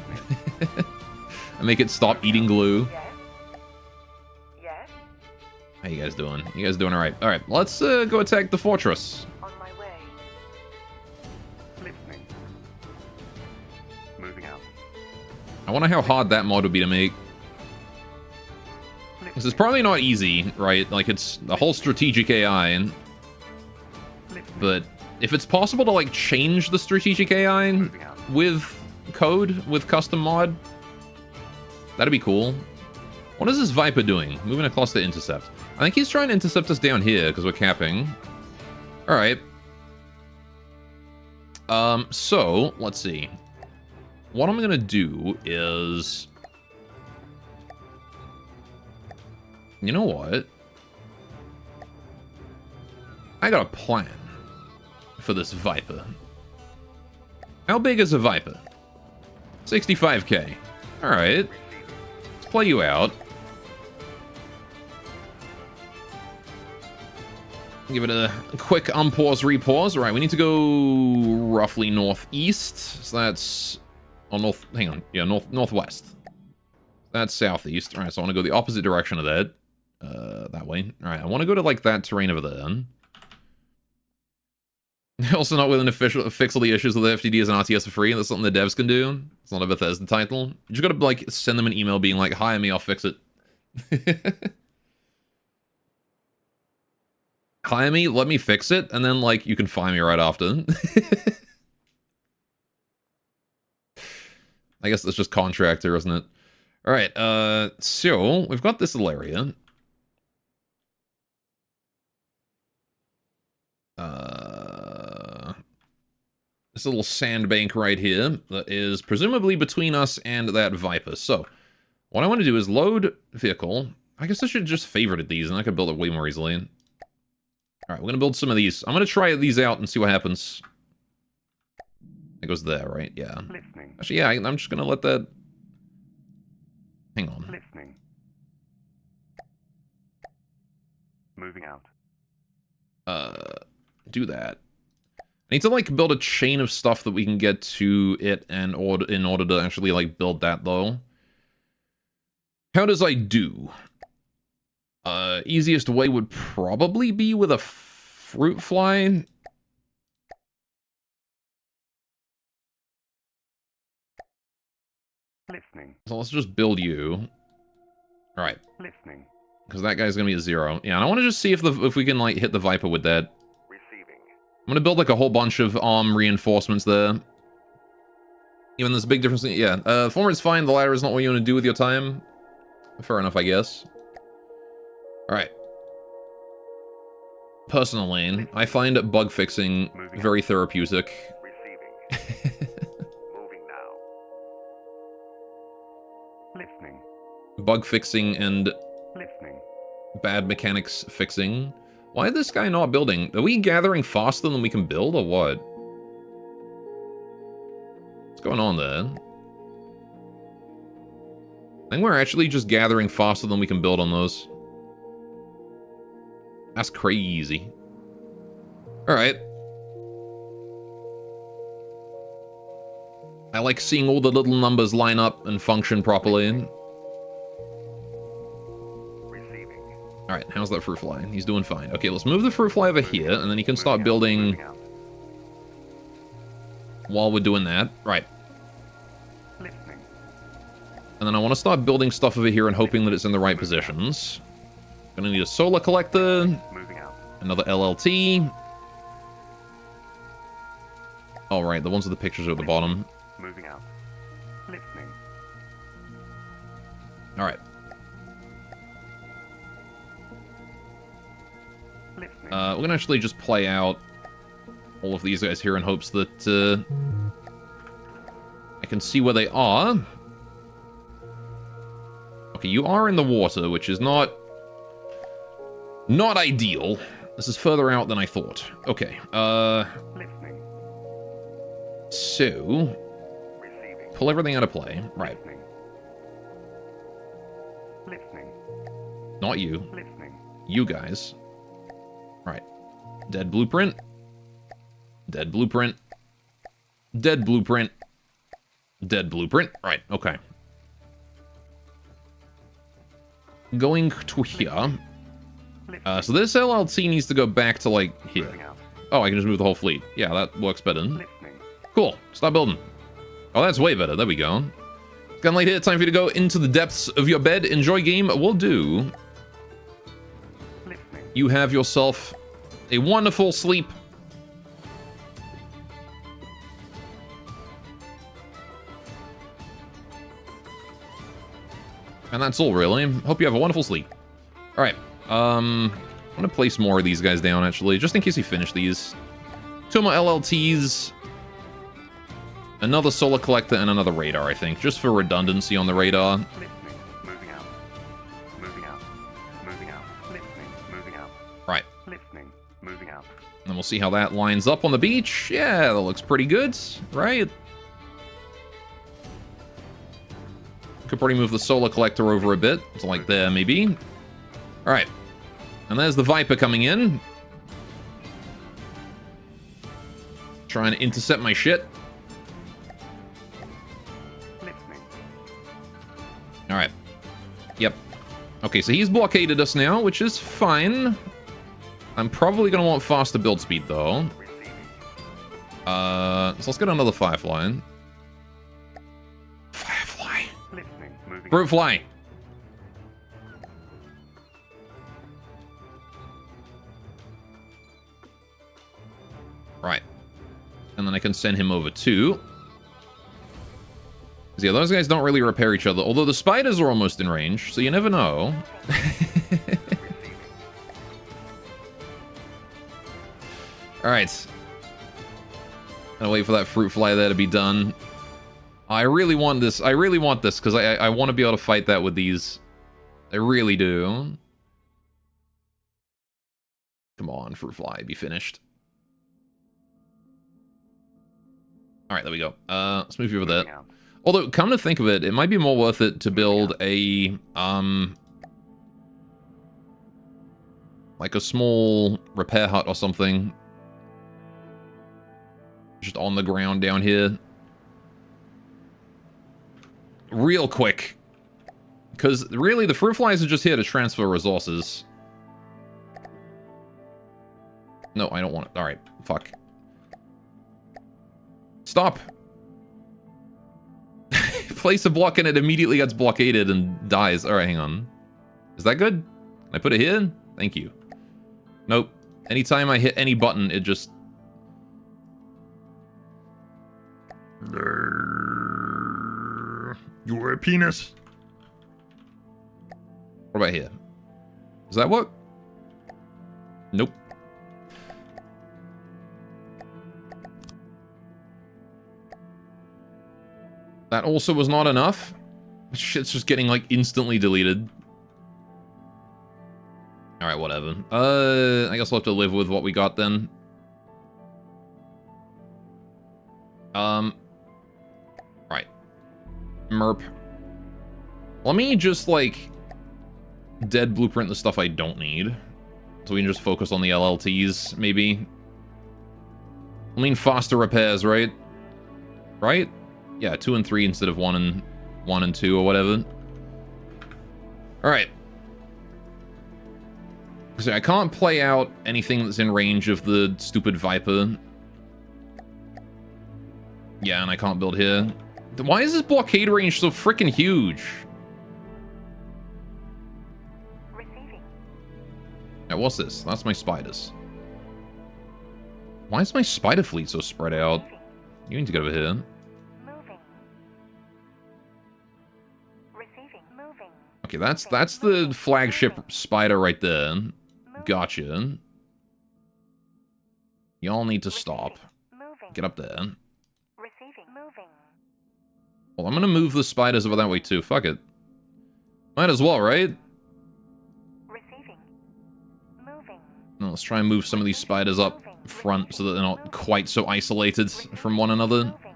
And make it stop eating glue? Yes? Yes? How you guys doing? You guys doing alright? Alright, let's go attack the fortress. On my way. Listening. Moving out. I wonder how hard that mod would be to make. This is probably not easy, right? Like, it's a whole strategic AI, Listening. but if it's possible to, like, change the strategic AI Moving out. with code, with custom mod, that'd be cool. What is this Viper doing? Moving across to intercept. I think he's trying to intercept us down here, because we're capping. Alright. So, let's see. What I'm gonna do is... You know what? I got a plan for this Viper. How big is a Viper? 65k. Alright. Let's play you out. Give it a quick unpause, repause. Alright, we need to go roughly northeast. So that's... Oh, north... Hang on. Yeah, northwest. That's southeast. Alright, so I want to go the opposite direction of that. That way. Alright, I want to go to, like, that terrain over there. Also not willing to fix all the issues with the FTDs and RTS for free. That's something the devs can do. It's not a Bethesda title. You just gotta, like, send them an email being like, hire me, I'll fix it. Hire me, let me fix it, and then, like, you can fire me right after. I guess that's just contractor, isn't it? Alright, so, we've got this little area. This little sandbank right here that is presumably between us and that Viper. So, what I want to do is load vehicle. I guess I should just favorite these, and I can build it way more easily. Alright, we're going to build some of these. I'm going to try these out and see what happens. It goes there, right? Yeah. Listening. Actually, yeah, I'm just going to let that... Hang on. Listening. Moving out. Do that. I need to, like, build a chain of stuff that we can get to it and in order to actually, like, build that, though. How does I do? Easiest way would probably be with a fruit fly. Listening. So let's just build you. Alright. Listening. Because that guy's gonna be a 0. Yeah, and I want to just see if we can, like, hit the Viper with that. Receiving. I'm gonna build, like, a whole bunch of arm reinforcements there. Even there's a big difference. Yeah, former is fine, the latter is not what you want to do with your time. Fair enough, I guess. Alright. Personally, I find bug fixing very therapeutic. Receiving. Moving now. Listening. Bug fixing and Listening. bad mechanics fixing. Why is this guy not building? Are we gathering faster than we can build, or what? What's going on there? I think we're actually just gathering faster than we can build on those. That's crazy. Alright. I like seeing all the little numbers line up and function properly. Receiving. Alright, how's that fruit fly? He's doing fine. Okay, let's move the fruit fly over here, and then he can start building Moving out. while we're doing that. Right. Listening. And then I want to start building stuff over here and hoping that it's in the right positions. Gonna need a solar collector, Moving out. another LLT. All right, the ones with the pictures are at the bottom. Moving out. Listening. All right. Listening. We're gonna actually just play out all of these guys here in hopes that I can see where they are. Okay, you are in the water, which is not ideal. This is further out than I thought. Okay, Listening. so Receiving. pull everything out of play. Right, Listening. Listening. not you. Listening. You guys. Right. Dead blueprint. Dead blueprint. Dead blueprint. Dead blueprint. Right, okay. Going to here. So this LLT needs to go back to, like, here. Moving out. Oh, I can just move the whole fleet. Yeah, that works better. Listening. Cool. Stop building. Oh, that's way better. There we go. It's getting late here. Time for you to go into the depths of your bed. Enjoy game. Will do. Listening. You have yourself a wonderful sleep. And that's all, really. Hope you have a wonderful sleep. Alright, I'm gonna place more of these guys down, actually, just in case we finish these. 2 more LLTs. Another solar collector and another radar, I think, just for redundancy on the radar. Listening. Moving out. Moving out. Moving out. Listening. Moving out. Right, Listening. Moving out. and we'll see how that lines up on the beach. Yeah, that looks pretty good, right? Could probably move the solar collector over a bit, to like there, maybe. Alright. And there's the Viper coming in. Trying to intercept my shit. Listening. Alright. Yep. Okay, so he's blockaded us now, which is fine. I'm probably going to want faster build speed, though. Receiving. So let's get another Firefly. Firefly. Listening. Moving Fruit out. fly. Right. And then I can send him over too. 'Cause yeah, those guys don't really repair each other. Although the spiders are almost in range, so you never know. Alright. Gonna wait for that fruit fly there to be done. I really want this. I really want this, because I want to be able to fight that with these. I really do. Come on, fruit fly, be finished. Alright, there we go. Let's move you over there. Moving out. Although, come to think of it, it might be more worth it to build a, like a small repair hut or something. Just on the ground down here. Real quick. Because, really, the fruit flies are just here to transfer resources. No, I don't want it. Alright, fuck. Stop! Place a block and it immediately gets blockaded and dies. Alright, hang on. Is that good? Can I put it here? Thank you. Nope. Anytime I hit any button, it just... You're a penis. What about here? Does that work? Nope. That also was not enough. Shit's just getting, like, instantly deleted. Alright, whatever. I guess we'll have to live with what we got then. Right. Merp. Let me just, like, dead blueprint the stuff I don't need. So we can just focus on the LLTs, maybe. I mean, faster repairs, right? Right? Yeah, 2 and 3 instead of 1 and 2 or whatever. Alright. So I can't play out anything that's in range of the stupid Viper. Yeah, and I can't build here. Why is this blockade range so freaking huge? Receiving. Now, what's this? That's my spiders. Why is my spider fleet so spread out? You need to get over here. Moving. Receiving. Moving. Okay, that's the flagship spider right there. Gotcha. Y'all need to stop. Moving. Get up there. Receiving. Moving. Well, I'm gonna move the spiders over that way too. Fuck it. Might as well, right? Receiving. Moving. No, let's try and move some of these spiders up front so that they're not quite so isolated from one another. Moving.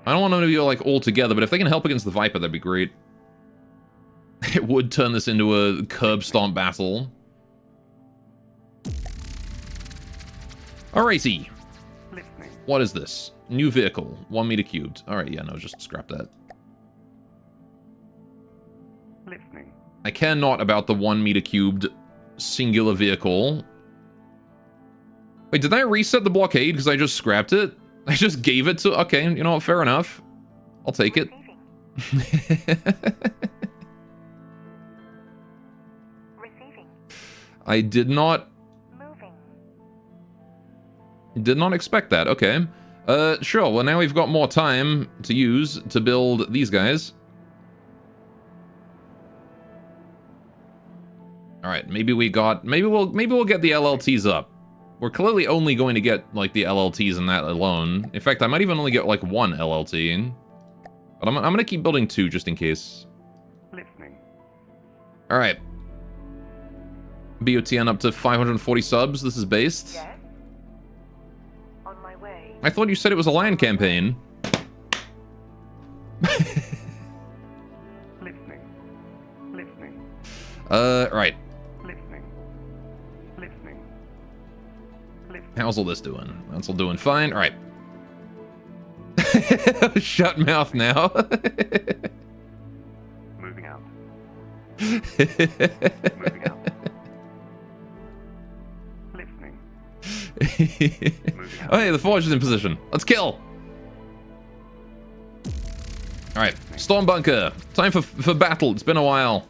I don't want them to be, like, all together, but if they can help against the Viper, that'd be great. It would turn this into a curb stomp battle. Alrighty. Listening. What is this? New vehicle. 1 meter cubed. Alright, yeah, no, just scrap that. Listening. I care not about the 1 meter cubed singular vehicle. Wait, did I reset the blockade because I just scrapped it? I just gave it to... Okay, you know what? Fair enough. I'll take it. Receiving. Receiving. I did not Moving. expect that. Okay. Sure. Well, now we've got more time to use to build these guys. All right. Maybe we'll get the LLTs up. We're clearly only going to get, like, the LLTs in that alone. In fact, I might even only get, like, 1 LLT. But I'm gonna keep building 2 just in case. Listening. All right. BOTN up to 540 subs. This is based. Yes. On my way. I thought you said it was a LAN campaign. Listening. Listening. Right. Listening. Listening. Listening. How's all this doing? That's all doing fine. All right. Shut mouth now. Moving out. Moving out. Listening. Oh, hey, the forge is in position. Let's kill. All right, storm bunker. Time for battle. It's been a while.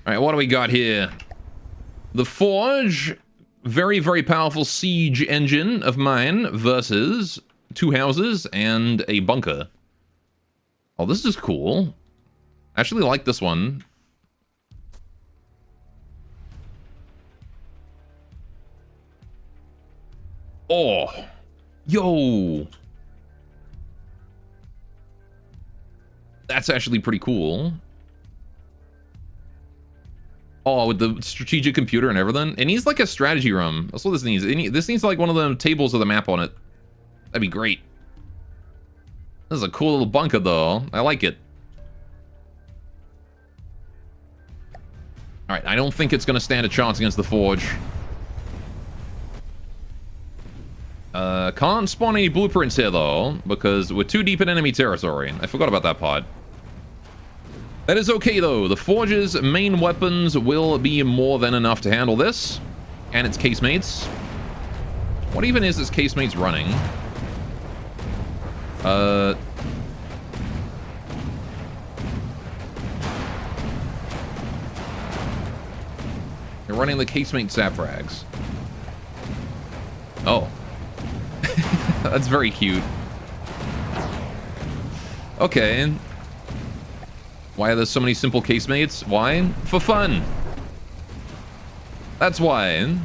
All right, what do we got here? The forge, very, very powerful siege engine of mine versus 2 houses and a bunker. Oh, this is cool. I actually like this one. Oh, yo. That's actually pretty cool. Oh, with the strategic computer and everything. It needs like a strategy room. That's what this needs. This needs like one of the tables with a map on it. That'd be great. This is a cool little bunker though. I like it. Alright, I don't think it's going to stand a chance against the Forge. Can't spawn any blueprints here though, because we're too deep in enemy territory. I forgot about that part. That is okay though. The Forge's main weapons will be more than enough to handle this. And its casemates. What even is its casemates running? They're running the casemate saprags. Oh. That's very cute. Okay. Why are there so many simple casemates? Why? For fun. That's why.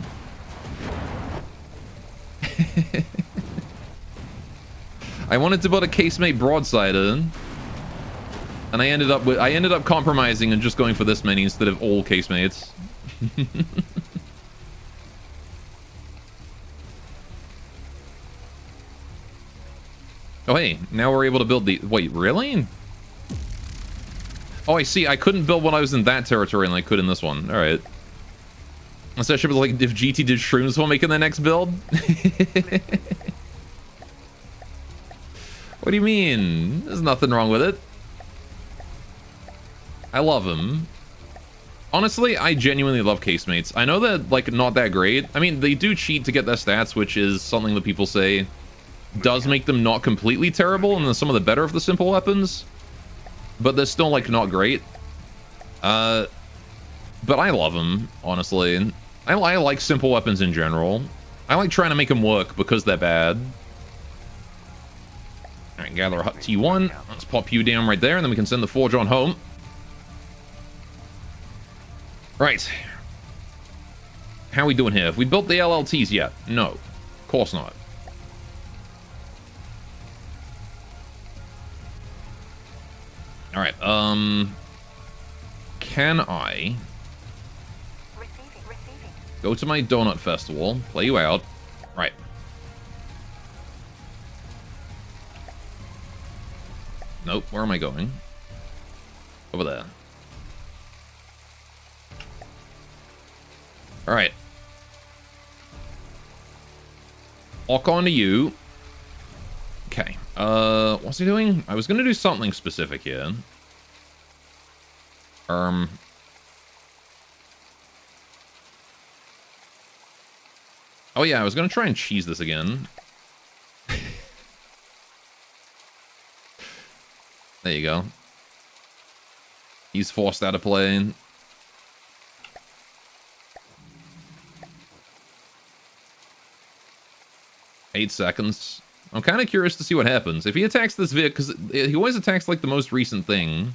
I wanted to build a casemate broadsider, and I ended up compromising and just going for this many instead of all casemates. Oh hey, now we're able to build the... Wait, really? Oh, I see. I couldn't build when I was in that territory and I could in this one. All right. So I should be like if GT did shrooms while making the next build. What do you mean? There's nothing wrong with it. I love them. Honestly, I genuinely love casemates. I know they're like not that great. I mean, they do cheat to get their stats, which is something that people say does make them not completely terrible and then some of the better of the simple weapons. But they're still like not great. But I love them, honestly. I like simple weapons in general. I like trying to make them work because they're bad. Alright, gather a hut T1. Let's pop you down right there, and then we can send the Forge on home. Right. How are we doing here? Have we built the LLTs yet? No. Of course not. Alright, can I go to my donut festival, play you out? Right. Nope, where am I going? Over there. Alright. Lock on to you. Okay. What's he doing? I was gonna do something specific here. Oh yeah, I was gonna try and cheese this again. There you go. He's forced out of play. Eight seconds. I'm kind of curious to see what happens. If he attacks this Vic, because he always attacks like the most recent thing.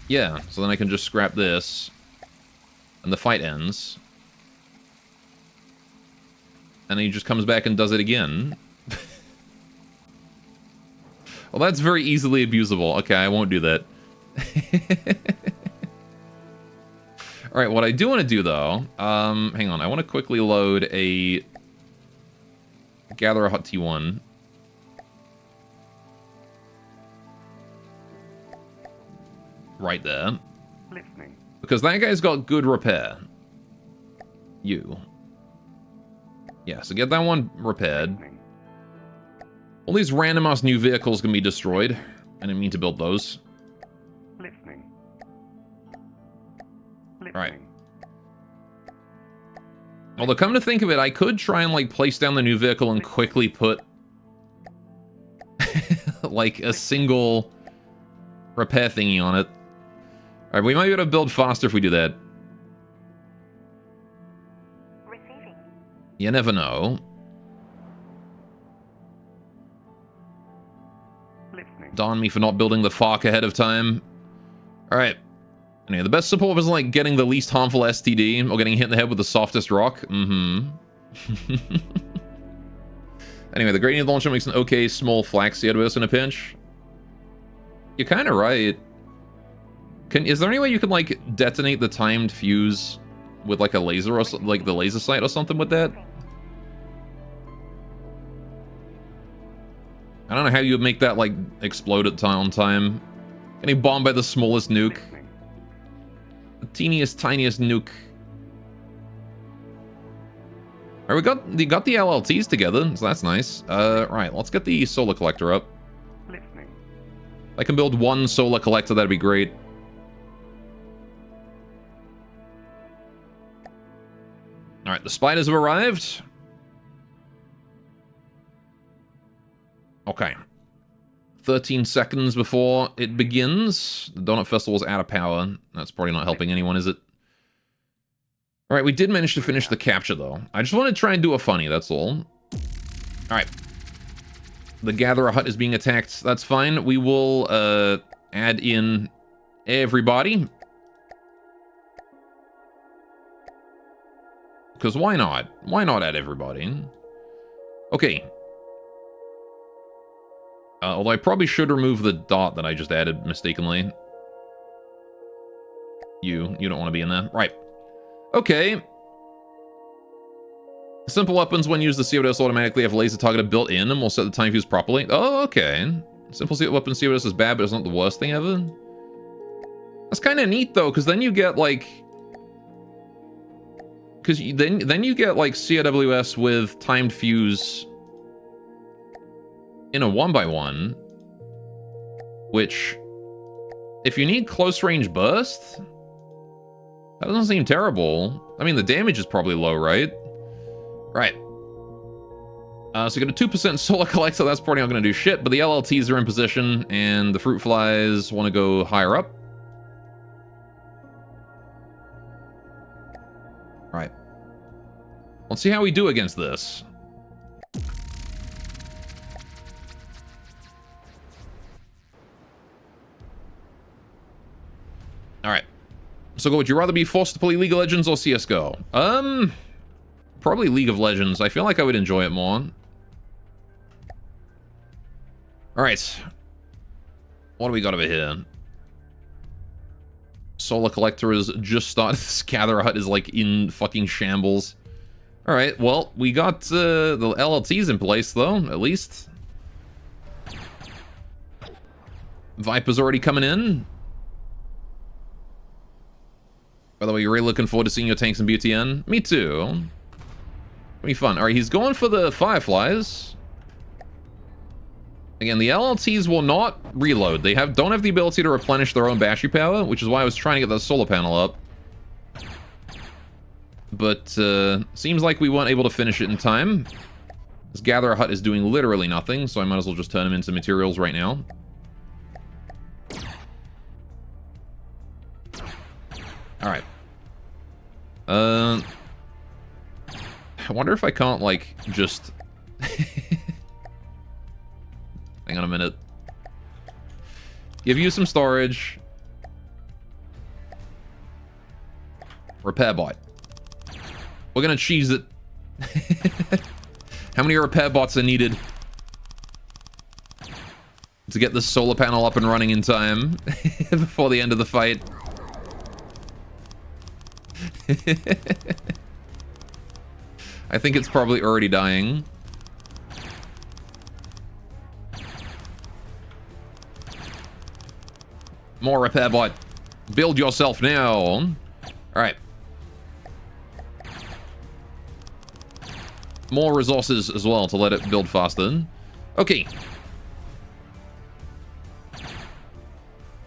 Yeah, so then I can just scrap this. And the fight ends. And he just comes back and does it again. Well, that's very easily abusable. Okay, I won't do that. Alright, what I do want to do, though... hang on, I want to quickly load a... Gather a hut T1. Right there. Listening. Because that guy's got good repair. You. Yeah, so get that one repaired. Listening. All these random-ass new vehicles can be destroyed. I didn't mean to build those. Listening. Right. Although, come to think of it, I could try and, like, place down the new vehicle and quickly put, like, a single repair thingy on it. Alright, we might be able to build faster if we do that. Receiving. You never know. Listening. Darn me for not building the FARC ahead of time. Alright. Anyway, the best support was, like, getting the least harmful STD, or getting hit in the head with the softest rock. Mm-hmm. Anyway, the gradient launcher makes an okay small flak COS in a pinch. You're kind of right. Is there any way you can, like, detonate the timed fuse with, like, a laser or like the laser sight or something with that? I don't know how you would make that, like, explode on time. Getting bombed by the smallest nuke. Listening. The teeniest, tiniest nuke. Alright, we got the LLTs together, so that's nice. Right, let's get the solar collector up. Listening. If I can build one solar collector, that'd be great. Alright, the spiders have arrived. Okay. 13 seconds before it begins. The Donut Festival's out of power. That's probably not helping anyone, is it? Alright, we did manage to finish the capture, though. I just want to try and do a funny, that's all. Alright. The Gatherer hut is being attacked. That's fine. We will, add in everybody. Because why not? Why not add everybody? Okay. Although I probably should remove the dot that I just added mistakenly. You don't want to be in there. Right. Okay. Simple weapons, when used, the CODS automatically have laser targeted built in and will set the time fuse properly. Oh, okay. Simple weapon CODS is bad, but it's not the worst thing ever. That's kind of neat, though, because then you get, like... Because then you get, like, COWS with timed fuse in a 1x1, which, if you need close range burst, that doesn't seem terrible. I mean, the damage is probably low, right? Right. So you get a 2% solar collector, that's probably not going to do shit, but the LLTs are in position, and the fruit flies want to go higher up. Right. Let's see how we do against this. Alright. So, would you rather be forced to play League of Legends or CSGO? Probably League of Legends. I feel like I would enjoy it more. Alright. What do we got over here? Solar Collector is just started. This Gatherer hut is, like, in fucking shambles. Alright, well, we got the LLTs in place, though, at least. Viper's already coming in. By the way, you're really looking forward to seeing your tanks in BTN? Me too. It'll be fun. Alright, he's going for the Fireflies. Again, the LLTs will not reload. They don't have the ability to replenish their own battery power, which is why I was trying to get the solar panel up. But, seems like we weren't able to finish it in time. This Gatherer hut is doing literally nothing, so I might as well just turn him into materials right now. Alright. I wonder if I can't, like, just... Hang on a minute. Give you some storage. Repair bot. We're gonna cheese it. How many repair bots are needed to get this solar panel up and running in time before the end of the fight? I think it's probably already dying. More repair bot. Build yourself now. Alright. More resources as well to let it build faster. Okay.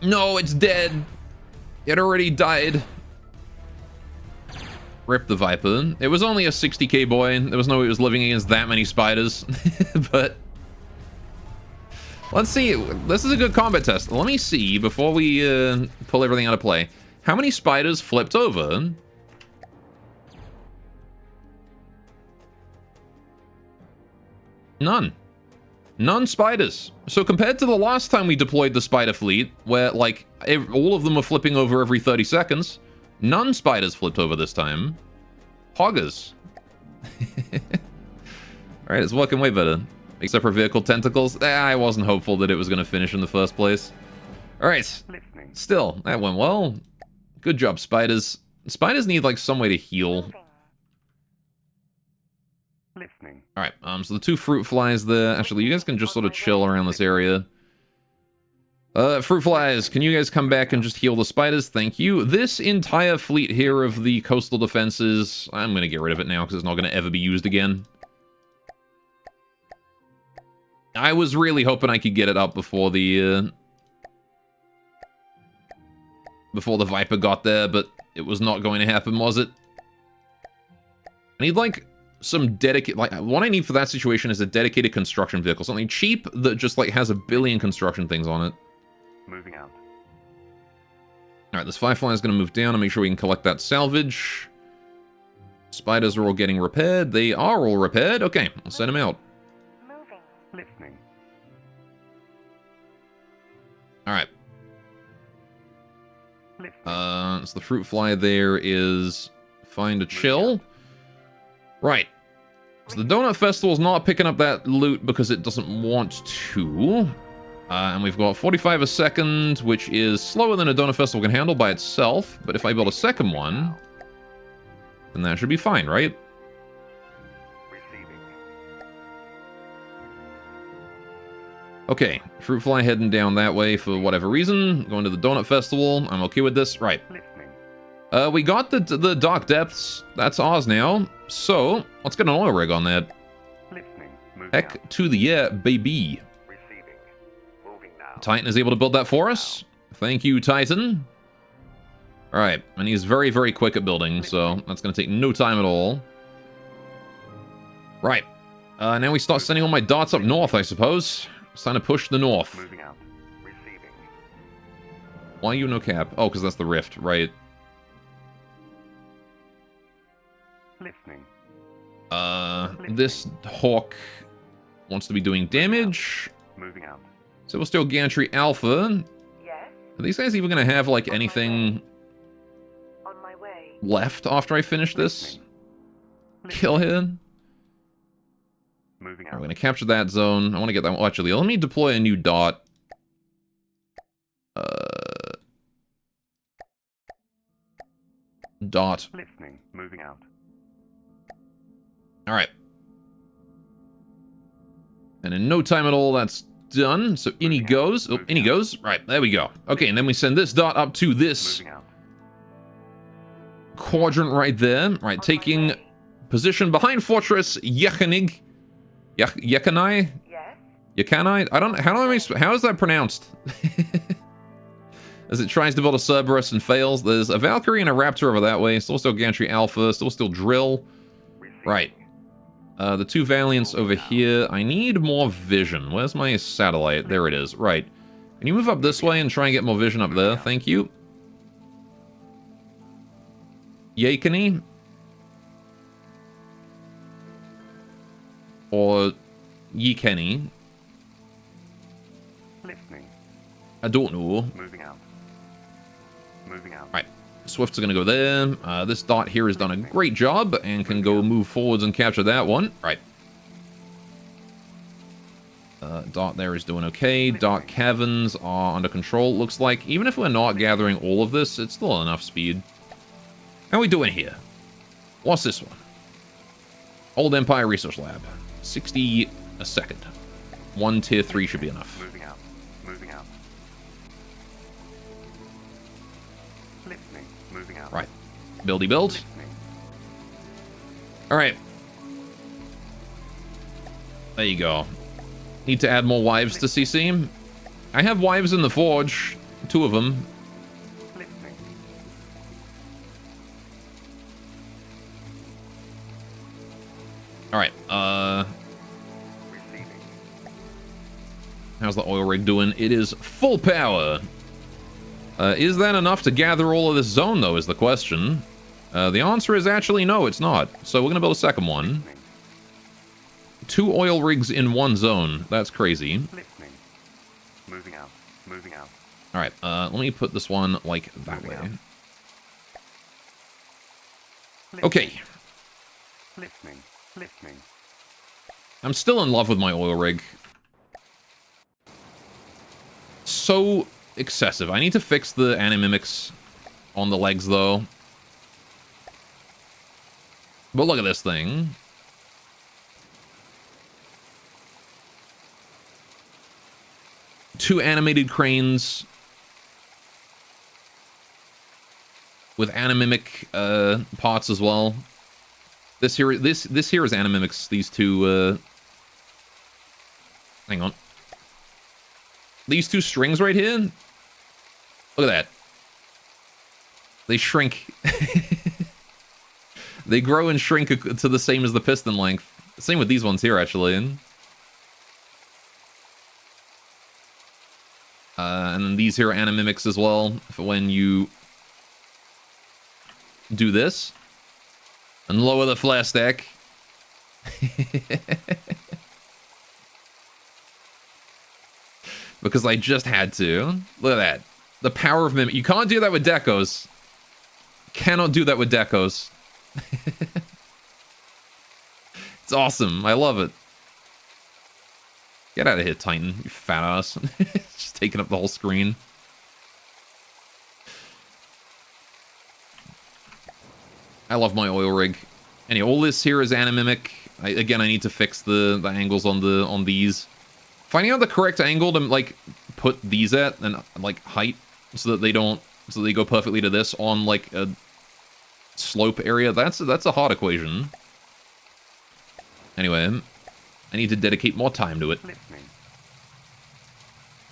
No, it's dead. It already died. Rip the Viper. It was only a 60k boy. There was no way it was living against that many spiders. But let's see. This is a good combat test. Let me see, before we pull everything out of play, how many spiders flipped over? None. None spiders. So compared to the last time we deployed the spider fleet, where, like, all of them were flipping over every 30 seconds, none spiders flipped over this time. Hoggers. Alright, it's working way better. Except for vehicle tentacles. I wasn't hopeful that it was going to finish in the first place. Alright. Listening. Still, that went well. Good job, spiders. Spiders need, like, some way to heal. Listening. Alright, so the 2 fruit flies there. Actually, you guys can just sort of chill around this area. Fruit flies, can you guys come back and just heal the spiders? Thank you. This entire fleet here of the coastal defenses, I'm going to get rid of it now because it's not going to ever be used again. I was really hoping I could get it up before the Viper got there, but it was not going to happen, was it? I need, like, some dedicated, like, what I need for that situation is a dedicated construction vehicle, something cheap that just, like, has a billion construction things on it. Moving out. Alright, this Firefly is going to move down and make sure we can collect that salvage. Spiders are all getting repaired. They are all repaired. Okay, I'll send them out. Moving. Listening. Alright, Listening. so the fruit fly there is find a chill. Right. So the Donut Festival's not picking up that loot because it doesn't want to. And we've got 45 a second, which is slower than a Donut Festival can handle by itself. But if I build a second one, then that should be fine, right? Receiving. Okay, fruit fly heading down that way for whatever reason. Going to the Donut Festival. I'm okay with this. Right. Listening. We got the Dark Depths. That's ours now. So, let's get an oil rig on that. Listening. Moving out. Heck to the yeah, baby. Receiving. Moving now. Titan is able to build that for us. Thank you, Titan. Alright, and he's very, very quick at building, so that's going to take no time at all. Right. Now we start sending all my dots up north, I suppose. It's time to push the north. Moving out. Receiving. Why you no cap? Oh, because that's the rift, right. Listening. This hawk wants to be doing damage. Moving out. So we'll still Gantry Alpha. Yes. Are these guys even going to have, like, anything On my way. left after I finish this? Listening. Kill him. Moving We're out. going to capture that zone. I want to get that one. Actually, let me deploy a new dot. Dot. Listening. Moving out. Alright. And in no time at all, that's done. So in he goes. Oh, in he goes. Right, there we go. Okay, and then we send this dot up to this Moving out. quadrant right there. Right, taking position behind Fortress Yekanig. Yekanai? Yes. Yakanai? I don't know. How is that pronounced? As it tries to build a Cerberus and fails. There's a Valkyrie and a Raptor over that way. Still Gantry Alpha. Still Drill. Receiving. Right. The 2 Valiants over here. I need more vision. Where's my satellite? There it is. Right. Can you move up this way and try and get more vision up there? Thank you. Yakeny? Or Yekeny? Listening. I don't know. Moving out. Moving out. Right. Swifts are going to go there. This dot here has done a great job and can go move forwards and capture that one. Right. Dot there is doing okay. Dot caverns are under control, it looks like. Even if we're not gathering all of this, it's still enough speed. How are we doing here? What's this one? Old Empire Research Lab. 60 a second. 1 tier 3 should be enough. Moving out. Moving out. Listening. Moving out. Right. Buildy build. Listening. Alright. There you go. Need to add more wives to CC. I have wives in the forge. 2 of them. Listening. All right. Receiving. How's the oil rig doing? It is full power. Is that enough to gather all of this zone, though, is the question. The answer is actually no, it's not. So we're going to build a second one. 2 oil rigs in one zone. That's crazy. Listening. Moving out. Moving out. All right, let me put this one, like, that way. Listening. Okay. Listening. Listening. I'm still in love with my oil rig. So excessive. I need to fix the animimics on the legs, though. But look at this thing. Two animated cranes with animimic parts as well. This here is animimics. These two. Hang on. These two strings right here. Look at that. They shrink. They grow and shrink to the same as the piston length. Same with these ones here, actually. And then these here are animimics as well for when you do this and lower the flare stack. Because I just had to. Look at that. The power of mimic. You can't do that with decos. Cannot do that with decos. It's awesome. I love it. Get out of here, Titan, you fat ass. Just taking up the whole screen. I love my oil rig. Anyway, all this here is animimic. Again, I need to fix the angles on these. Finding out the correct angle to like put these at and like height so that they go perfectly to this on like a slope area. That's a hard equation. Anyway, I need to dedicate more time to it.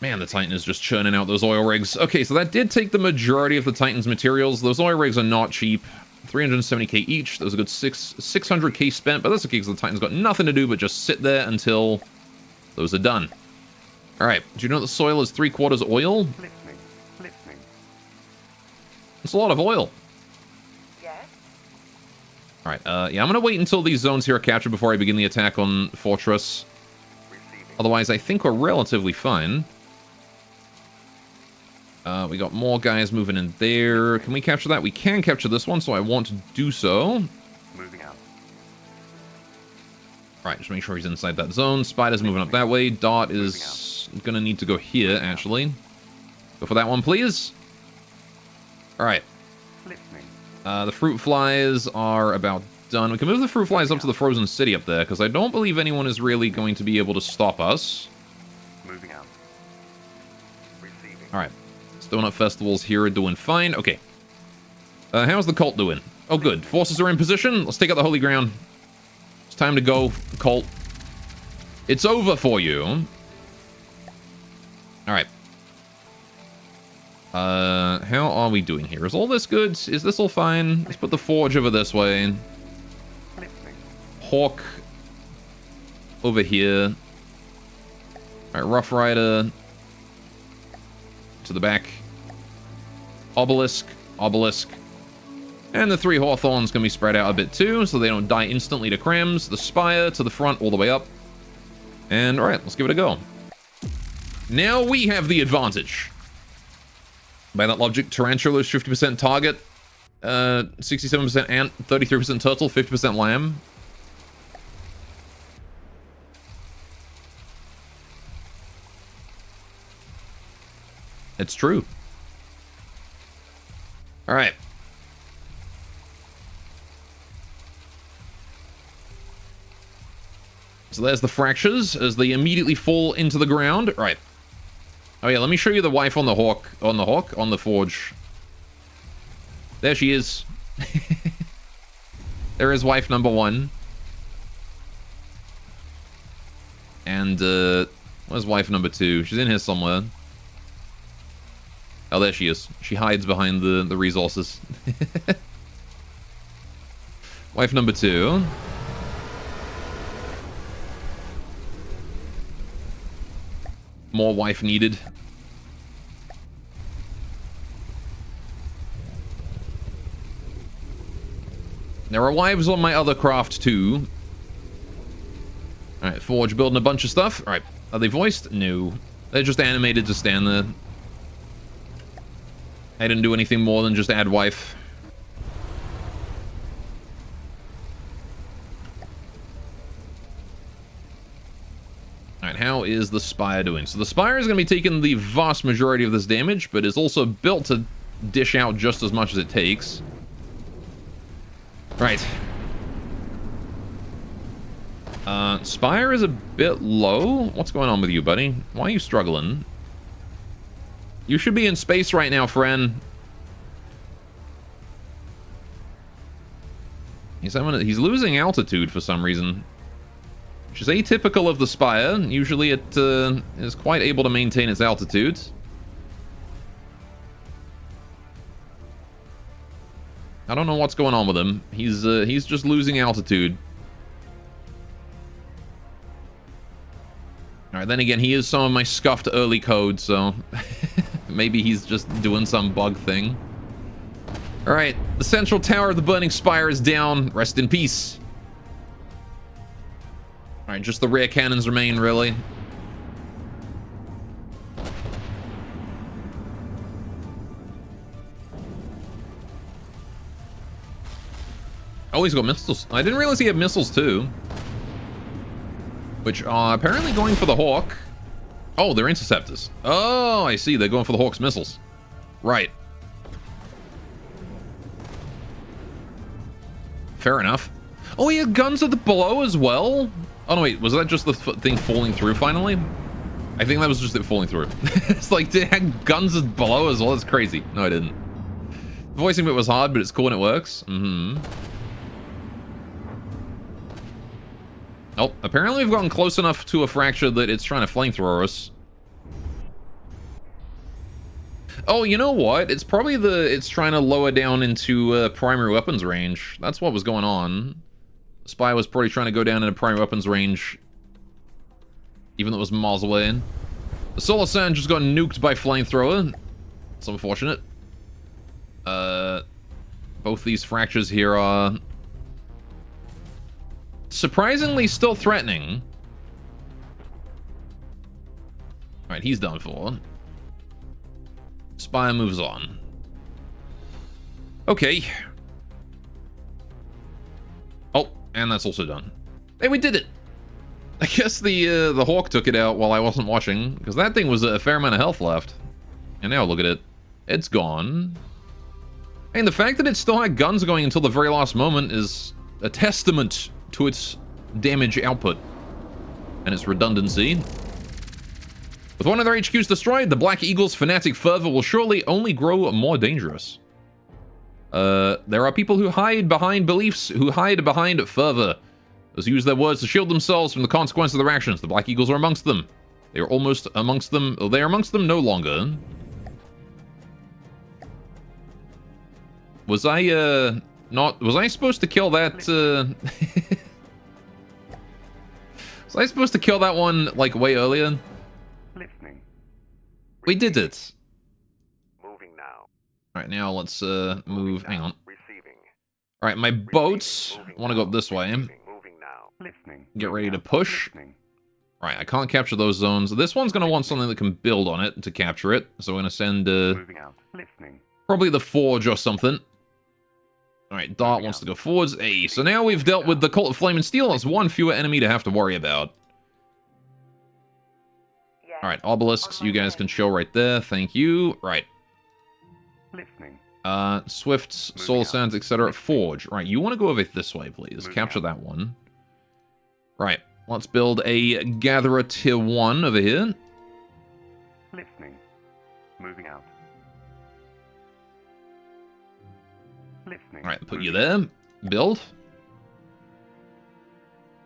Man, the Titan is just churning out those oil rigs. Okay, so that did take the majority of the Titan's materials. Those oil rigs are not cheap. 370k each. That was a good 600k spent, but that's okay because the Titan's got nothing to do but just sit there until those are done. All right, do you know the soil is 3/4 oil? Listening. It's a lot of oil. Yes? All right, yeah, I'm going to wait until these zones here are captured before I begin the attack on Fortress. Receiving. Otherwise, I think we're relatively fine. We got more guys moving in there. Can we capture that? We can capture this one, so I want to do so. Moving out. Right, just make sure he's inside that zone. Spider's moving up that way. Dart is going to need to go here, actually. Go for that one, please. All right. Listening. The fruit flies are about done. We can move the fruit flies up to the frozen city up there, because I don't believe anyone is really going to be able to stop us. Moving out. Receiving. All right. Donut festivals here are doing fine. Okay. How's the cult doing? Oh, good. Forces are in position. Let's take out the holy ground. It's time to go, cult. It's over for you. All right. How are we doing here? Is all this good? Is this all fine? Let's put the forge over this way. Listening. Hawk over here. All right, Rough Rider to the back. Obelisk, Obelisk. And the 3 Hawthorns can be spread out a bit too, so they don't die instantly to crams. The Spire to the front all the way up. And alright, let's give it a go. Now we have the advantage. By that logic, Tarantulas 50% target, 67% ant, 33% turtle, 50% lamb. It's true. All right. So there's the fractures as they immediately fall into the ground. All right. Oh yeah, let me show you the wife on the hawk. On the forge. There she is. There is wife number 1. And where's wife number 2? She's in here somewhere. Oh, there she is. She hides behind the resources. Wife number 2. More wife needed. There are wives on my other craft too. Alright, Forge building a bunch of stuff. Alright, are they voiced? No. They're just animated to stand there. I didn't do anything more than just add wife. Alright, how is the Spire doing? So the Spire is going to be taking the vast majority of this damage, but is also built to dish out just as much as it takes. Right. Spire is a bit low. What's going on with you, buddy? Why are you struggling? You should be in space right now, friend. He's losing altitude for some reason. Which is atypical of the Spire. Usually it is quite able to maintain its altitude. I don't know what's going on with him. He's just losing altitude. Alright, then again, he is some of my scuffed early code, so maybe he's just doing some bug thing. Alright, the central tower of the Burning Spire is down. Rest in peace. Alright, just the rear cannons remain, really. Oh, he's got missiles. I didn't realize he had missiles too. Which are apparently going for the Hawk. Oh, they're interceptors. Oh, I see. They're going for the Hawk's missiles. Right. Fair enough. Oh, he had guns at the below as well? Oh, no, wait. Was that just the thing falling through finally? I think that was just it falling through. It's like, they had guns at below as well? That's crazy. No, I didn't. The voicing bit was hard, but it's cool and it works. Mm-hmm. Oh, apparently we've gotten close enough to a fracture that it's trying to flamethrower us. Oh, you know what? It's probably it's trying to lower down into primary weapons range. That's what was going on. The Spy was probably trying to go down into primary weapons range, even though it was miles away. The Solar Sand just got nuked by flamethrower. It's unfortunate. Both these fractures here are surprisingly still threatening. Alright, he's done for. Spire moves on. Okay. Oh, and that's also done. Hey, we did it! I guess the Hawk took it out while I wasn't watching, because that thing was a fair amount of health left. And now look at it. It's gone. And the fact that it still had guns going until the very last moment is a testament to its damage output and its redundancy. With one of their HQs destroyed, the Black Eagle's fanatic fervor will surely only grow more dangerous. There are people who hide behind beliefs, who hide behind fervor. Those use their words to shield themselves from the consequence of their actions. The Black Eagles are amongst them. They are almost amongst them. They are amongst them no longer. Was I, was I supposed to kill that, was I supposed to kill that one, like, way earlier? Listening. We did it. Moving now. Alright, now let's, move. Hang on. Receiving. Alright, my boats want to go up this way. Moving now. Listening. Get ready to push. Listening. Alright, I can't capture those zones. This one's going to want something that can build on it to capture it. So we're going to send, Moving out. Listening. probably the Forge or something. Alright, Dart wants to go forwards. Hey, so now we've dealt with the Cult of Flame and Steel. That's one fewer enemy to have to worry about. Yes. Alright, obelisks, you guys can chill right there. Thank you. Right. Listening. Swifts, Soul Sands, etc. Forge. Right, you want to go over this way, please. Capture that one. Right, let's build a Gatherer Tier 1 over here. Listening. Moving out. Listening. Alright, put you there. Build.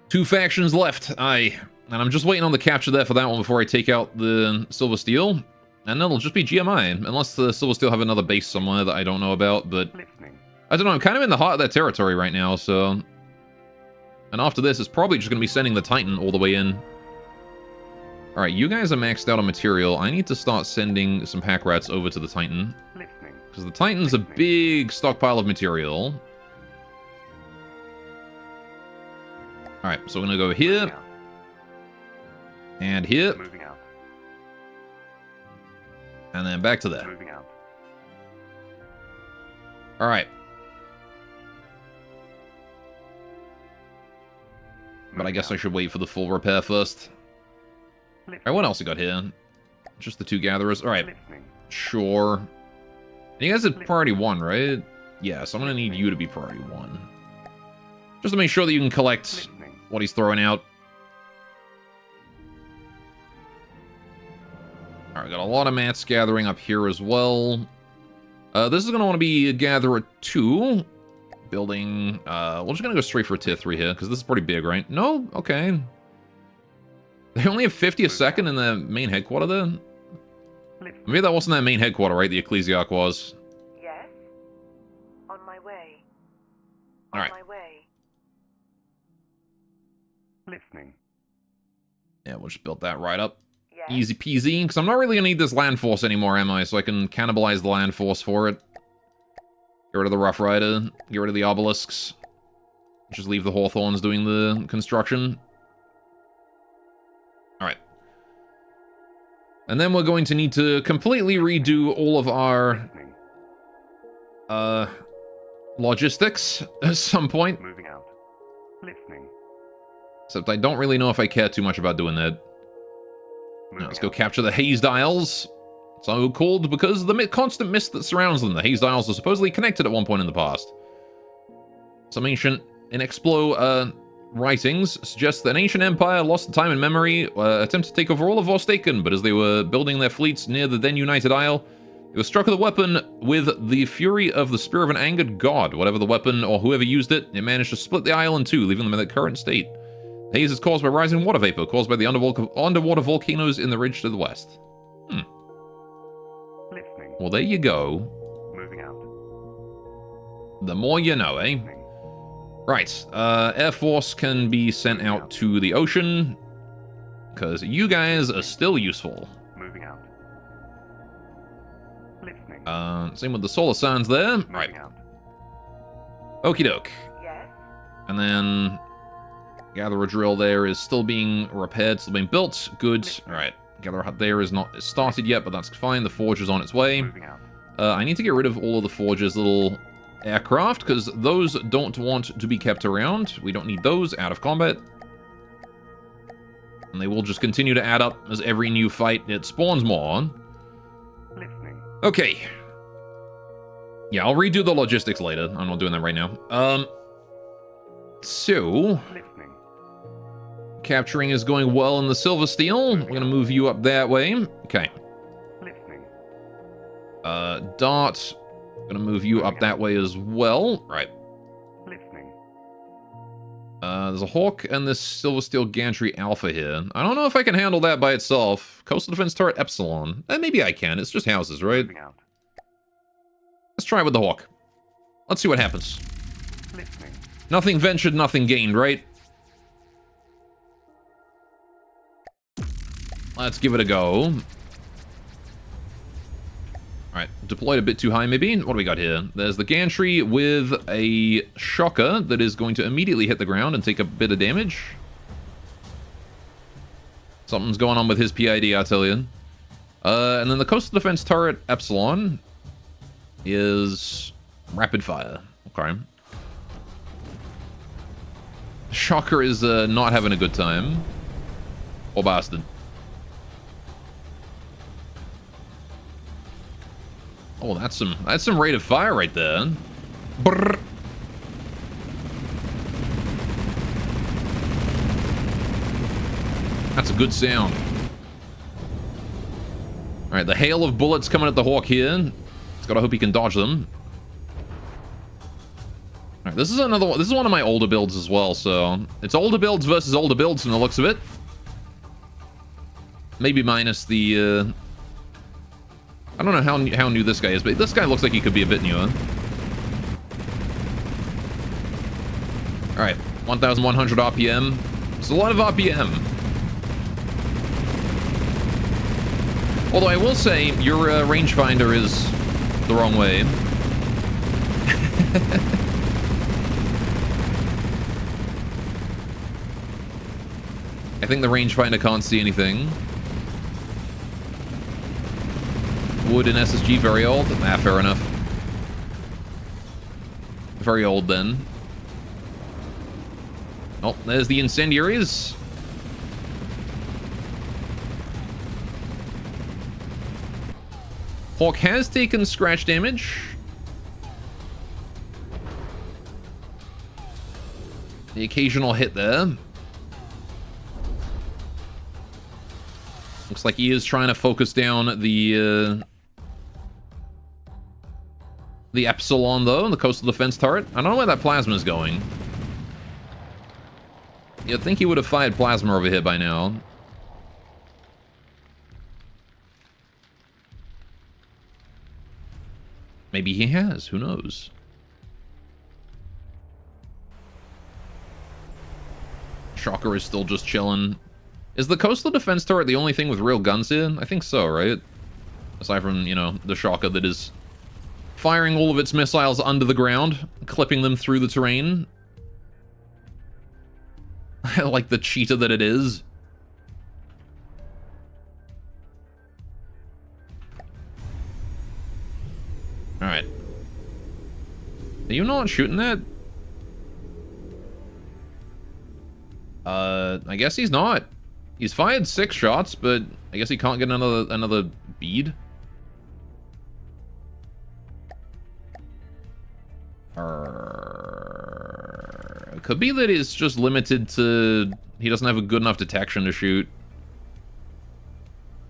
2 factions left. Aye. And I'm just waiting on the capture there for that one before I take out the Silver Steel. And then it'll just be GMI. Unless the Silver Steel have another base somewhere that I don't know about. But Listening. I don't know. I'm kind of in the heart of that territory right now, so... And after this, it's probably just going to be sending the Titan all the way in. Alright, you guys are maxed out on material. I need to start sending some pack rats over to the Titan. Listening. Because the Titan's a big stockpile of material. Alright, so we're gonna go here. Moving out. And here. Moving out. And then back to there. Moving out. Alright. But I Moving guess I out. should wait for the full repair first. Alright, what else we got here? Just the 2 gatherers. Alright, Listening. sure. And you guys did priority 1, right? Yeah, so I'm gonna need you to be priority 1. Just to make sure that you can collect Listening. what he's throwing out. Alright, got a lot of mats gathering up here as well. This is gonna want to be a gatherer 2. Building, we're just gonna go straight for tier 3 here, because this is pretty big, right? No? Okay. They only have 50 a second in the main headquarter there? Listening. Maybe that wasn't that main headquarter, right? The Ecclesiarch was. Yes? On my way. Alright. On my way. Listening. Yeah, we'll just build that right up. Yes? Easy peasy, because I'm not really gonna need this land force anymore, am I? So I can cannibalize the land force for it. Get rid of the Rough Rider, get rid of the obelisks. Just leave the Hawthorns doing the construction. Alright. And then we're going to need to completely redo all of our Listening. logistics at some point. Moving out. Listening. Except I don't really know if I care too much about doing that. Now, Moving let's go out. capture the Haze Dials. So called because of the constant mist that surrounds them. The Haze Dials are supposedly connected at one point in the past. Some ancient Inexplo writings suggest that an ancient empire lost the time and memory, attempted to take over all of Vorstaken, but as they were building their fleets near the then united isle, they were struck with a weapon with the fury of the spear of an angered god. Whatever the weapon or whoever used it, it managed to split the isle in 2, leaving them in their current state. The haze is caused by rising water vapor, caused by the underwater volcanoes in the ridge to the west. Listening. Well, there you go. Moving out. The more you know, eh? Listening. Right, Air Force can be sent out to the ocean, because you guys are still useful. Moving out. Listening. Same with the solar sands there. Moving Right, out. okie doke. Yes? And then Gatherer Drill there is still being repaired, still being built. Good. Alright, Gatherer Hut there is not started yet, but that's fine. The Forge is on its way. Moving out. I need to get rid of all of the Forge's little aircraft, because those don't want to be kept around. We don't need those out of combat. And they will just continue to add up as every new fight it spawns more on. Listening. Okay. Yeah, I'll redo the logistics later. I'm not doing that right now. So, Listening. capturing is going well in the Silver Steel. We're gonna move you up that way. Okay. Listening. Dart. Gonna move you up that way as well. Right. Listening. There's a Hawk and this Silver Steel Gantry Alpha here. I don't know if I can handle that by itself. Coastal Defense Turret Epsilon. Maybe I can. It's just houses, right? Moving out. Let's try it with the Hawk. Let's see what happens. Listening. Nothing ventured, nothing gained, right? Let's give it a go. Alright, deployed a bit too high maybe. What do we got here? There's the Gantry with a Shocker that is going to immediately hit the ground and take a bit of damage. Something's going on with his PID, I'll tell you. And then the Coastal Defense Turret Epsilon is rapid fire. Okay. Shocker is not having a good time. Or bastard. Oh, that's some rate of fire right there. Brrr. That's a good sound. All right, the hail of bullets coming at the Hawk here. Just gotta hope he can dodge them. All right, this is another one. This is one of my older builds as well. So it's older builds versus older builds from the looks of it. Maybe minus the. I don't know how new this guy is, but this guy looks like he could be a bit newer. Alright, 1,100 RPM. It's a lot of RPM. Although I will say, your rangefinder is the wrong way. I think the rangefinder can't see anything. Wood and SSG very old? Ah, fair enough. Very old then. Oh, there's the incendiaries. Hawk has taken scratch damage. The occasional hit there. Looks like he is trying to focus down the Epsilon, though, the coastal defense turret. I don't know where that plasma is going. You'd think he would have fired plasma over here by now. Maybe he has. Who knows? Shocker is still just chilling. Is the coastal defense turret the only thing with real guns here? I think so, right? Aside from, you know, the Shocker that is firing all of its missiles under the ground, clipping them through the terrain. Like the cheetah that it is. Alright. Are you not shooting that? I guess he's not. He's fired 6 shots, but I guess he can't get another bead. It could be that it's just limited to... He doesn't have a good enough detection to shoot.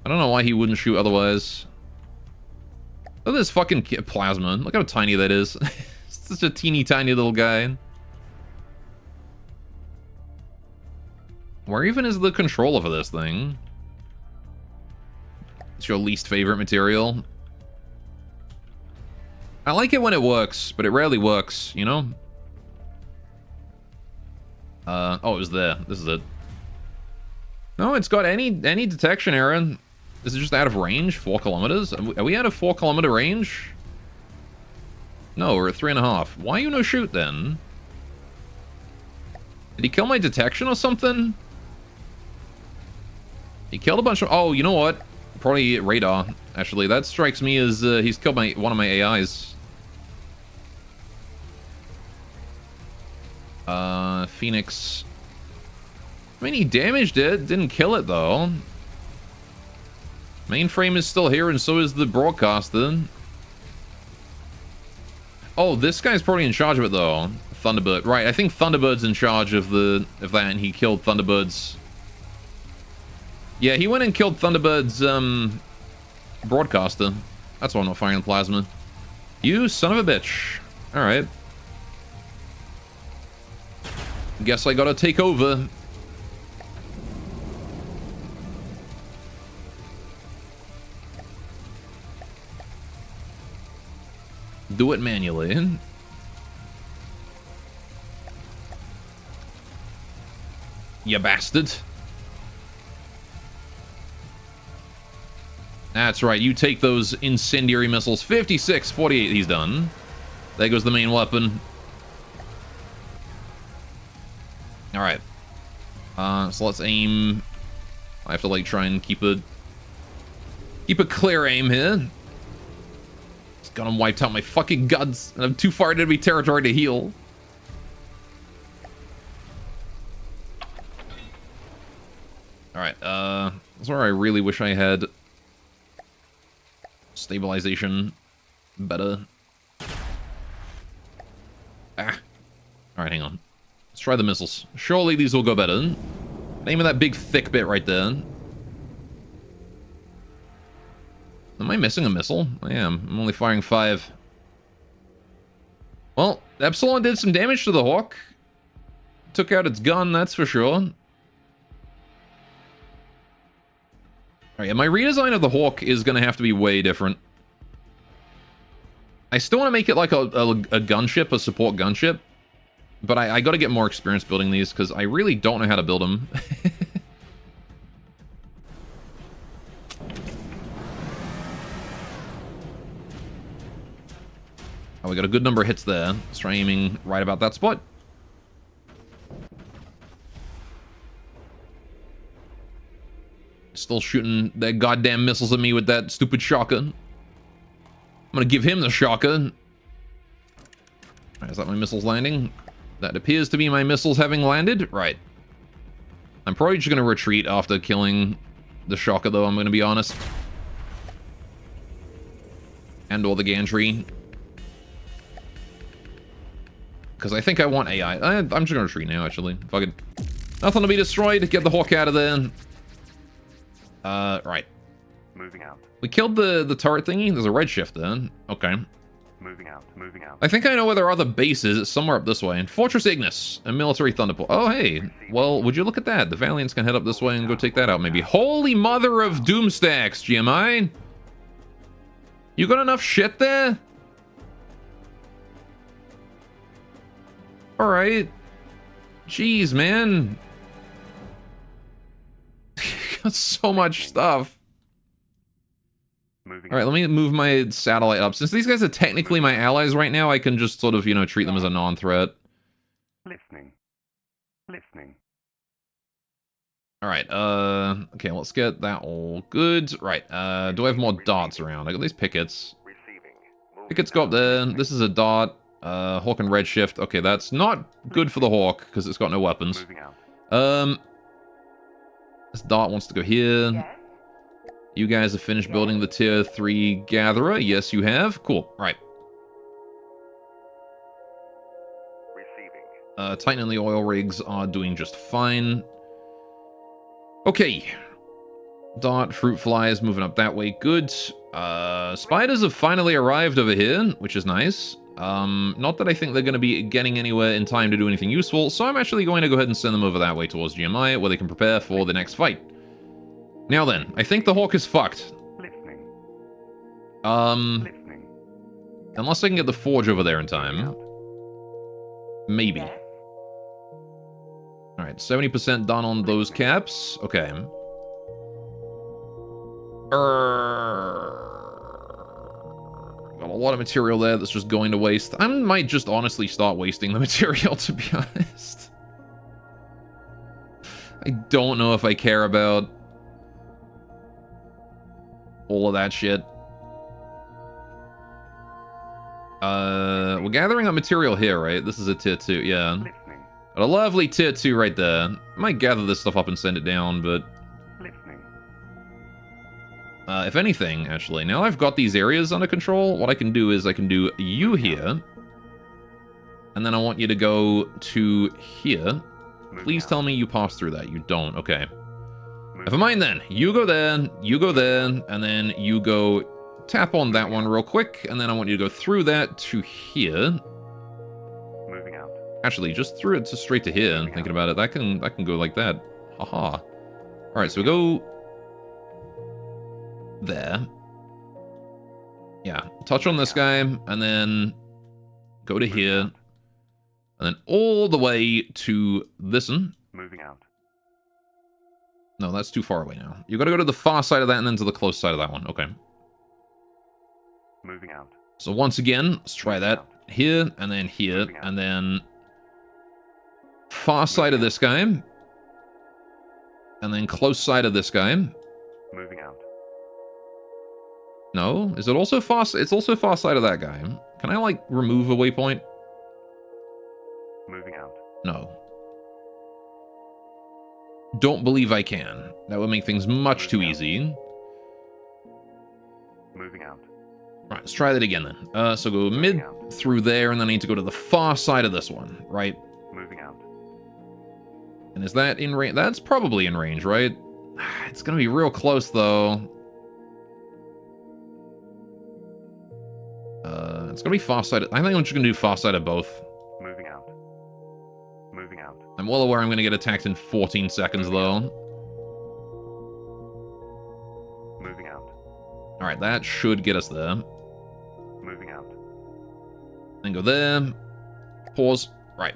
I don't know why he wouldn't shoot otherwise. Look at this fucking plasma. Look how tiny that is. It's such a teeny tiny little guy. Where even is the controller for this thing? It's your least favorite material. I like it when it works, but it rarely works, you know? Oh, it was there. This is it. No, it's got any detection error. Is it just out of range? 4 kilometers? Are we out of 4 kilometer range? No, we're at 3.5. Why you no shoot then? Did he kill my detection or something? He killed a bunch of... Oh, you know what? Probably radar, actually. That strikes me as he's killed one of my AIs. Phoenix. I mean, he damaged it. Didn't kill it, though. Mainframe is still here, and so is the broadcaster. Oh, this guy's probably in charge of it, though. Thunderbird. Right, I think Thunderbird's in charge of that, and he killed Thunderbird's... Yeah, he went and killed Thunderbird's, broadcaster. That's why I'm not firing plasma. You son of a bitch. Alright. Guess I gotta take over. Do it manually. You bastard. That's right, you take those incendiary missiles. 56, 48, he's done. There goes the main weapon. Alright. So let's aim. I have to, like, try and keep a clear aim here. Just got him wiped out my fucking guns, and I'm too far into enemy territory to heal. Alright, that's where I really wish I had stabilization better. Ah. Alright, hang on. Let's try the missiles. Surely these will go better. Aim at that big thick bit right there. Am I missing a missile? I am. I'm only firing 5. Well, Epsilon did some damage to the Hawk. Took out its gun, that's for sure. Alright, yeah, my redesign of the Hawk is going to have to be way different. I still want to make it like a gunship, a support gunship. But I got to get more experience building these, because I really don't know how to build them. Oh, we got a good number of hits there. Let's try aiming right about that spot. Still shooting their goddamn missiles at me with that stupid shotgun. I'm gonna give him the shotgun. Alright, is that my missiles landing? That appears to be my missiles having landed. Right. I'm probably just gonna retreat after killing the shotgun, though, I'm gonna be honest. And or the gantry. Because I think I want AI. I'm just gonna retreat now, actually. Fucking nothing to be destroyed. Get the Hawk out of there. Right. Moving out. We killed the turret thingy. There's a redshift then. Okay. Moving out. Moving out. I think I know where there are other bases. It's somewhere up this way. Fortress Ignis, a military thunderbolt. Oh, hey. Well, would you look at that? The Valiants can head up this way and go take that out, maybe. Holy mother of doomstacks, GMI. You got enough shit there? Alright. Jeez, man. Got so much stuff. Moving Alright, let me move my satellite up. Since these guys are technically my allies right now, I can just sort of, you know, treat them as a non-threat. Listening. Listening. Alright, okay, let's get that all good. Right, do I have more dots around? I got these pickets. Receiving. Pickets go up there. This is a dot. Hawk and redshift. Okay, that's not good for the Hawk, because it's got no weapons. Moving out. This dot wants to go here. Yes? You guys have finished building the tier 3 gatherer. Yes, you have. Cool. Right. Receiving. Titan and the oil rigs are doing just fine. Okay. Dot, fruit flies moving up that way. Good. Spiders have finally arrived over here, which is nice. Not that I think they're going to be getting anywhere in time to do anything useful, so I'm actually going to go ahead and send them over that way towards GMI, where they can prepare for the next fight. Now then, I think the Hawk is fucked. Listening. Um, Listening. unless I can get the Forge over there in time. Maybe. Yes? Alright, 70% done on those caps. Okay. Got a lot of material there that's just going to waste. I might just honestly start wasting the material, to be honest. I don't know if I care about all of that shit. We're gathering up material here, right? This is a tier 2, yeah. Listening. Got a lovely tier 2 right there. I might gather this stuff up and send it down, but... Listening. if anything, actually, now I've got these areas under control, what I can do is I can do you here. And then I want you to go to here. Please tell me you pass through that. You don't. Okay. Never mind then. You go there, and then you go tap on that one real quick, and then I want you to go through that to here. Moving out. Actually, just through it to straight to here. And thinking about it, that can go like that. Haha. All right, so we go there. Yeah, touch on this guy, and then go to here, and then all the way to this one. Moving out. No, that's too far away now. You gotta go to the far side of that and then to the close side of that one. Okay. Moving out. So once again, let's try that. Here, and then here, and then far side of this guy. And then close side of this guy. Moving out. No? Is it also far? It's also far side of that guy. Can I, like, remove a waypoint? Moving out. No. Don't believe I can. That would make things much too easy. Moving out. Right, let's try that again then. So go mid through there, and then I need to go to the far side of this one, right? Moving out. And is that in range? That's probably in range, right? It's gonna be real close, though. It's gonna be far side. I think I'm just gonna do far side of both. Moving out. Moving out. I'm well aware I'm gonna get attacked in 14 seconds, though. Moving out. Alright, that should get us there. Moving out. Then go there. Pause. Right.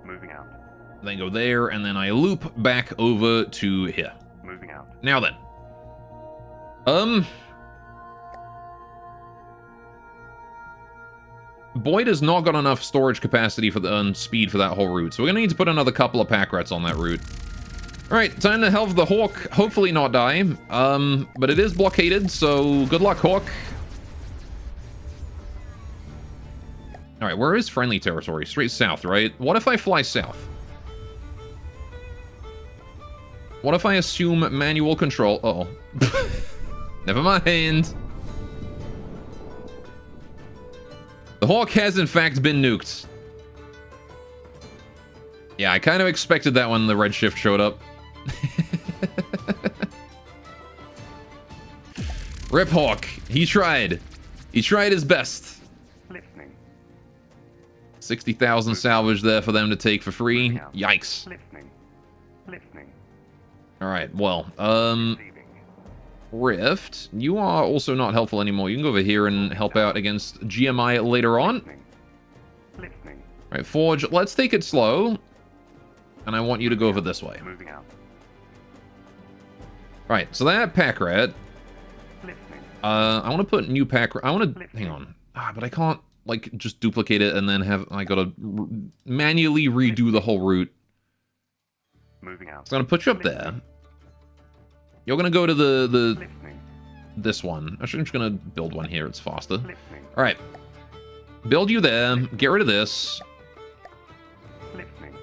Moving out. Then go there, and then I loop back over to here. Moving out. Now then. Boyd has not got enough storage capacity for the speed for that whole route, so we're gonna need to put another couple of pack rats on that route. Alright, time to help the Hawk hopefully not die. But it is blockaded, so good luck, Hawk. Alright, where is friendly territory? Straight south, right? What if I fly south? What if I assume manual control? Uh-oh. Never mind. The Hawk has, in fact, been nuked. Yeah, I kind of expected that when the redshift showed up. Rip Hawk. He tried. He tried his best. Listening. 60,000 salvage there for them to take for free. Yikes. Listening. Listening. Alright, well, Receiving. Rift, you are also not helpful anymore. You can go over here and help out against GMI later on. Listening. Listening. Alright, Forge, let's take it slow. And I want you to go over this way. Moving out. Alright, so that pack rat. Listening. I want to put new pack. I want to hang on. But I can't like just duplicate it and then have I gotta manually redo the whole route. Moving out. So I'm gonna put you up there. You're gonna go to the Listening. this one. Actually, I'm just gonna build one here. It's faster. Listening. All right, build you there. Get rid of this. Listening.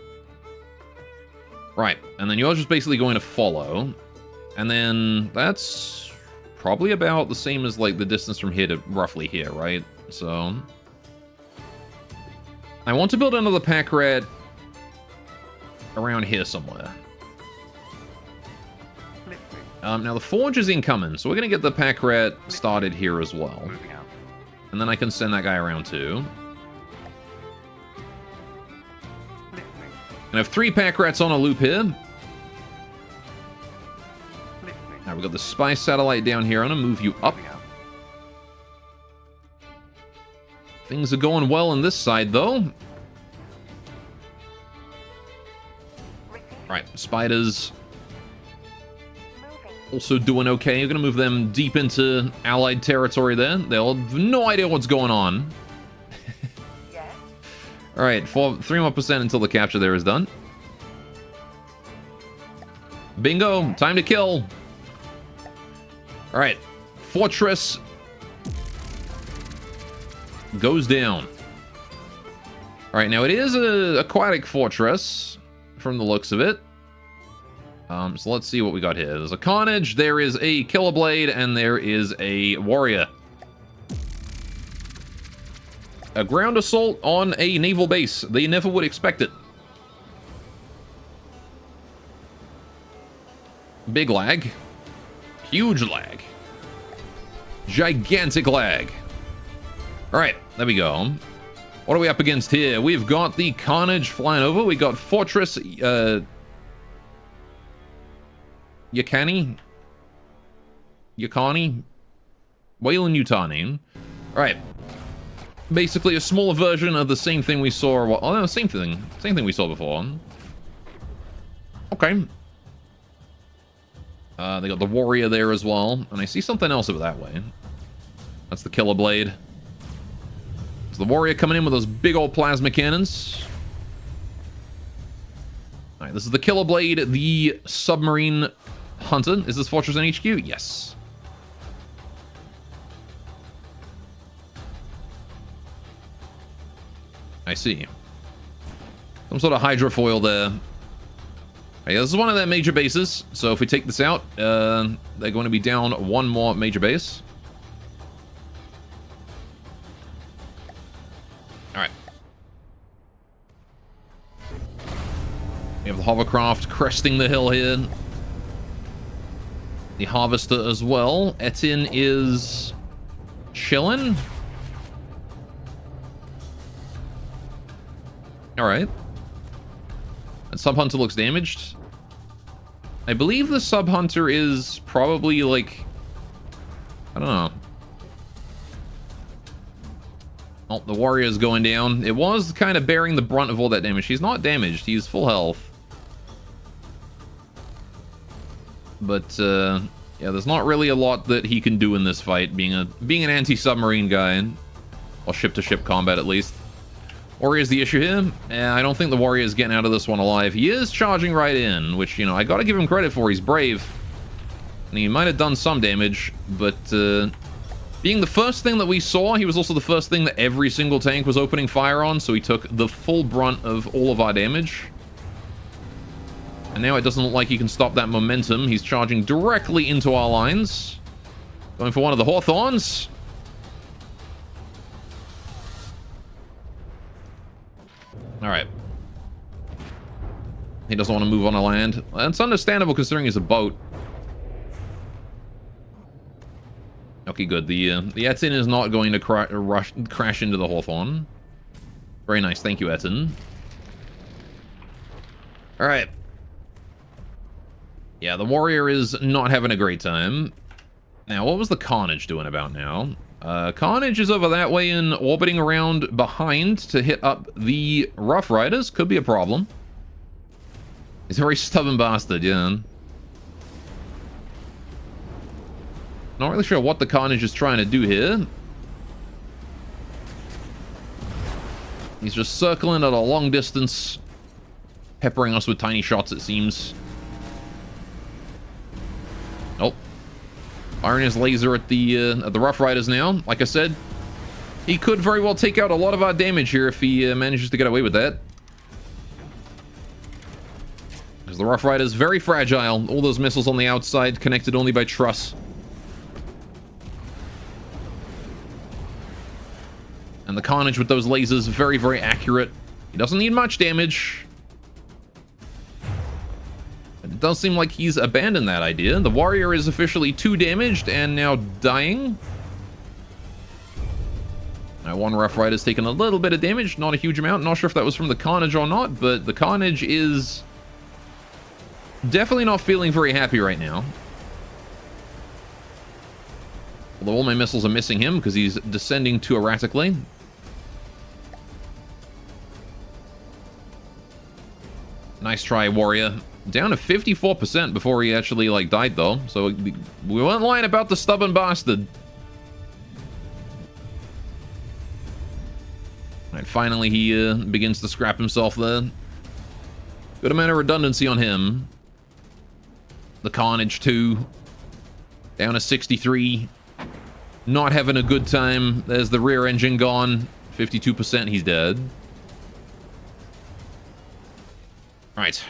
Right, and then you're just basically going to follow, and then that's probably about the same as like the distance from here to roughly here, right? So I want to build another pack rat around here somewhere. Listening. Now the Forge is incoming, so we're gonna get the pack rat started here as well, Moving out. and then I can send that guy around too. Listening. And I have 3 pack rats on a loop here. Listening. Now we've got the spy satellite down here. I'm gonna move you up. Moving out. Things are going well on this side though. Right, spiders Moving. also doing okay. You're gonna move them deep into allied territory there. They'll have no idea what's going on. Yes. Alright, 3 more percent until the capture there is done. Bingo, time to kill. Alright, fortress goes down. Alright, now it is an aquatic fortress from the looks of it. So let's see what we got here. There's a Carnage, there is a Killer Blade, and there is a Warrior. A ground assault on a naval base. They never would expect it. Big lag. Huge lag. Gigantic lag. Alright, there we go. What are we up against here? We've got the Carnage flying over. We got Fortress Yakani? Wayland Yutani. Alright. Basically a smaller version of the same thing we saw. Oh, no, same thing. Same thing we saw before. Okay. They got the Warrior there as well. And I see something else over that way. That's the Killer Blade. So the Warrior coming in with those big old plasma cannons. Alright, this is the Killer Blade, the submarine hunter. Is this Fortress in HQ? Yes. I see. Some sort of hydrofoil there. Okay, this is one of their major bases, so if we take this out, they're going to be down 1 more major base. Alright. We have the hovercraft cresting the hill here. The harvester as well. Etin is chilling. Alright. That sub-hunter looks damaged. I believe the sub-hunter is probably like... I don't know. Oh, the warrior's going down. It was kind of bearing the brunt of all that damage. He's not damaged. He's full health. But, yeah, there's not really a lot that he can do in this fight, being an anti-submarine guy. Or ship-to-ship combat, at least. Warrior's the issue here. I don't think the Warrior's getting out of this one alive. He is charging right in, which, you know, I gotta give him credit for. He's brave. And he might have done some damage, but being the first thing that we saw, he was also the first thing that every single tank was opening fire on, so he took the full brunt of all of our damage. And now it doesn't look like he can stop that momentum. He's charging directly into our lines. Going for one of the Hawthorns. Alright. He doesn't want to move on a land. It's understandable considering he's a boat. Okay, good. The Etin is not going to crash into the Hawthorn. Very nice. Thank you, Etin. Alright. Yeah, the Warrior is not having a great time. Now, what was the Carnage doing about now? Carnage is over that way and orbiting around behind to hit up the Rough Riders. Could be a problem. He's a very stubborn bastard, yeah. Not really sure what the Carnage is trying to do here. He's just circling at a long distance, peppering us with tiny shots, it seems. Nope. Firing his laser at the Rough Riders now. Like I said, he could very well take out a lot of our damage here if he manages to get away with that. Because the Rough Riders very fragile. All those missiles on the outside connected only by truss. And the Carnage with those lasers, very, very accurate. He doesn't need much damage. It does seem like he's abandoned that idea. The Warrior is officially 2 damaged and now dying. Now, one Rough Rider's taken a little bit of damage, not a huge amount. Not sure if that was from the Carnage or not, but the Carnage is definitely not feeling very happy right now. Although all my missiles are missing him because he's descending too erratically. Nice try, Warrior. Down to 54% before he actually, like, died, though. So we weren't lying about the stubborn bastard. Alright, finally he begins to scrap himself there. Good amount of redundancy on him. The Carnage, too. Down to 63. Not having a good time. There's the rear engine gone. 52%, he's dead. Right.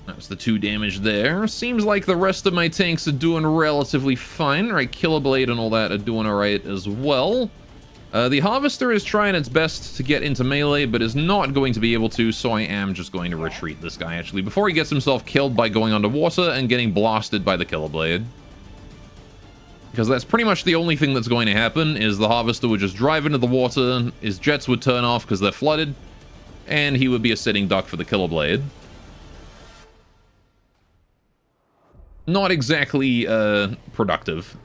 That's the 2 damage there. Seems like the rest of my tanks are doing relatively fine. Right, Killer Blade and all that are doing alright as well. The Harvester is trying its best to get into melee, but is not going to be able to, so I am just going to retreat this guy, actually, before he gets himself killed by going underwater and getting blasted by the Killer Blade. Because that's pretty much the only thing that's going to happen, is the Harvester would just drive into the water, his jets would turn off because they're flooded, and he would be a sitting duck for the Killer Blade. Not exactly productive.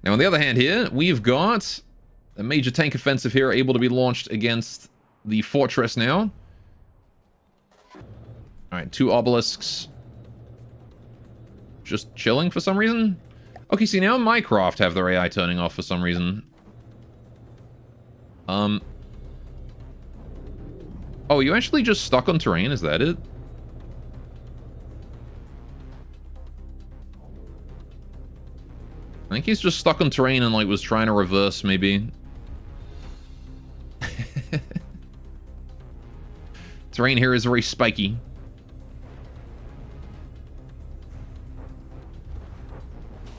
Now, on the other hand here, we've got a major tank offensive here able to be launched against the fortress now. Alright, 2 obelisks. Just chilling for some reason? Okay, see, now Mycroft have their AI turning off for some reason. Oh, you actually just stuck on terrain? Is that it? I think he's just stuck on terrain and, like, was trying to reverse, maybe. Terrain here is very spiky.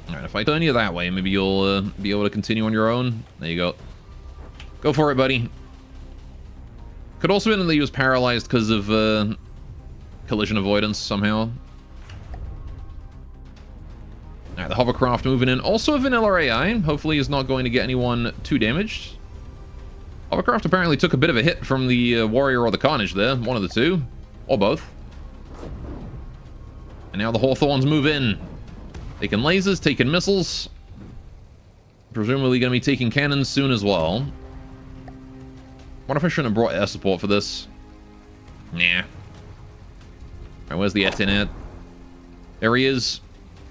Alright, if I turn you that way, maybe you'll be able to continue on your own. There you go. Go for it, buddy. Could also have been that he was paralyzed because of collision avoidance somehow. Alright, the hovercraft moving in. Also a vanilla AI. Hopefully is not going to get anyone too damaged. Hovercraft apparently took a bit of a hit from the Warrior or the Carnage there. One of the two. Or both. And now the Hawthorns move in. Taking lasers, taking missiles. Presumably going to be taking cannons soon as well. What if I shouldn't have brought air support for this? Nah. Alright, where's the Etin at? There he is.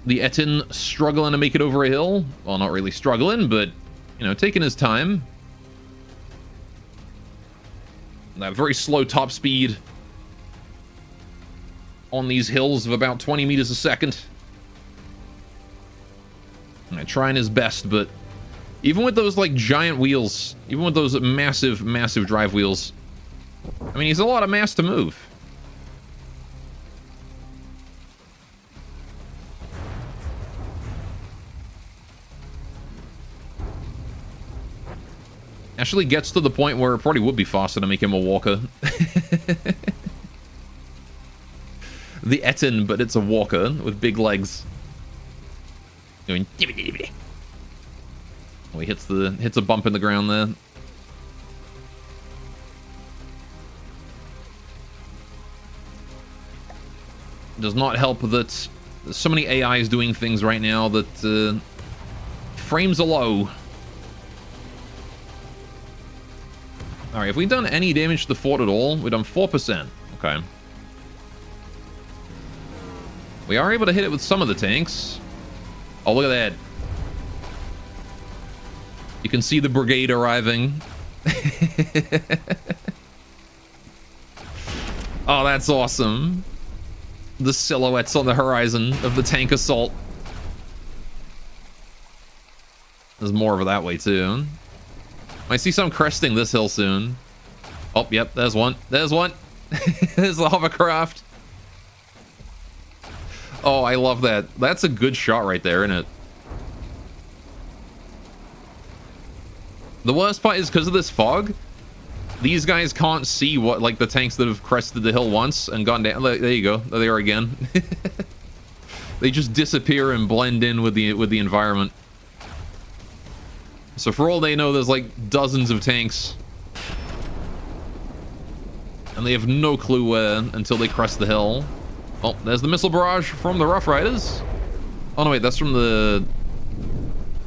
The Etin struggling to make it over a hill. Well, not really struggling, but, you know, taking his time. That very slow top speed on these hills of about 20 meters a second. Trying his best, but even with those, like, giant wheels, even with those massive, massive drive wheels, I mean, he's a lot of mass to move. Actually gets to the point where it probably would be faster to make him a walker. The Etin, but it's a walker with big legs. Going oh, he hits a bump in the ground there. Does not help that so many AIs doing things right now that frames are low. Alright, have we done any damage to the fort at all? We've done 4%. Okay. We are able to hit it with some of the tanks. Oh, look at that. You can see the brigade arriving. Oh, that's awesome. The silhouettes on the horizon of the tank assault. There's more of it that way, too. I see some cresting this hill soon. Oh, yep, there's one. There's one. There's the hovercraft. Oh, I love that. That's a good shot right there, isn't it? The worst part is because of this fog, these guys can't see what, like, the tanks that have crested the hill once and gone down. There you go. There they are again. They just disappear and blend in with the environment. So for all they know, there's like dozens of tanks. And they have no clue where until they crest the hill. Oh, there's the missile barrage from the Rough Riders. Oh no, wait, that's from the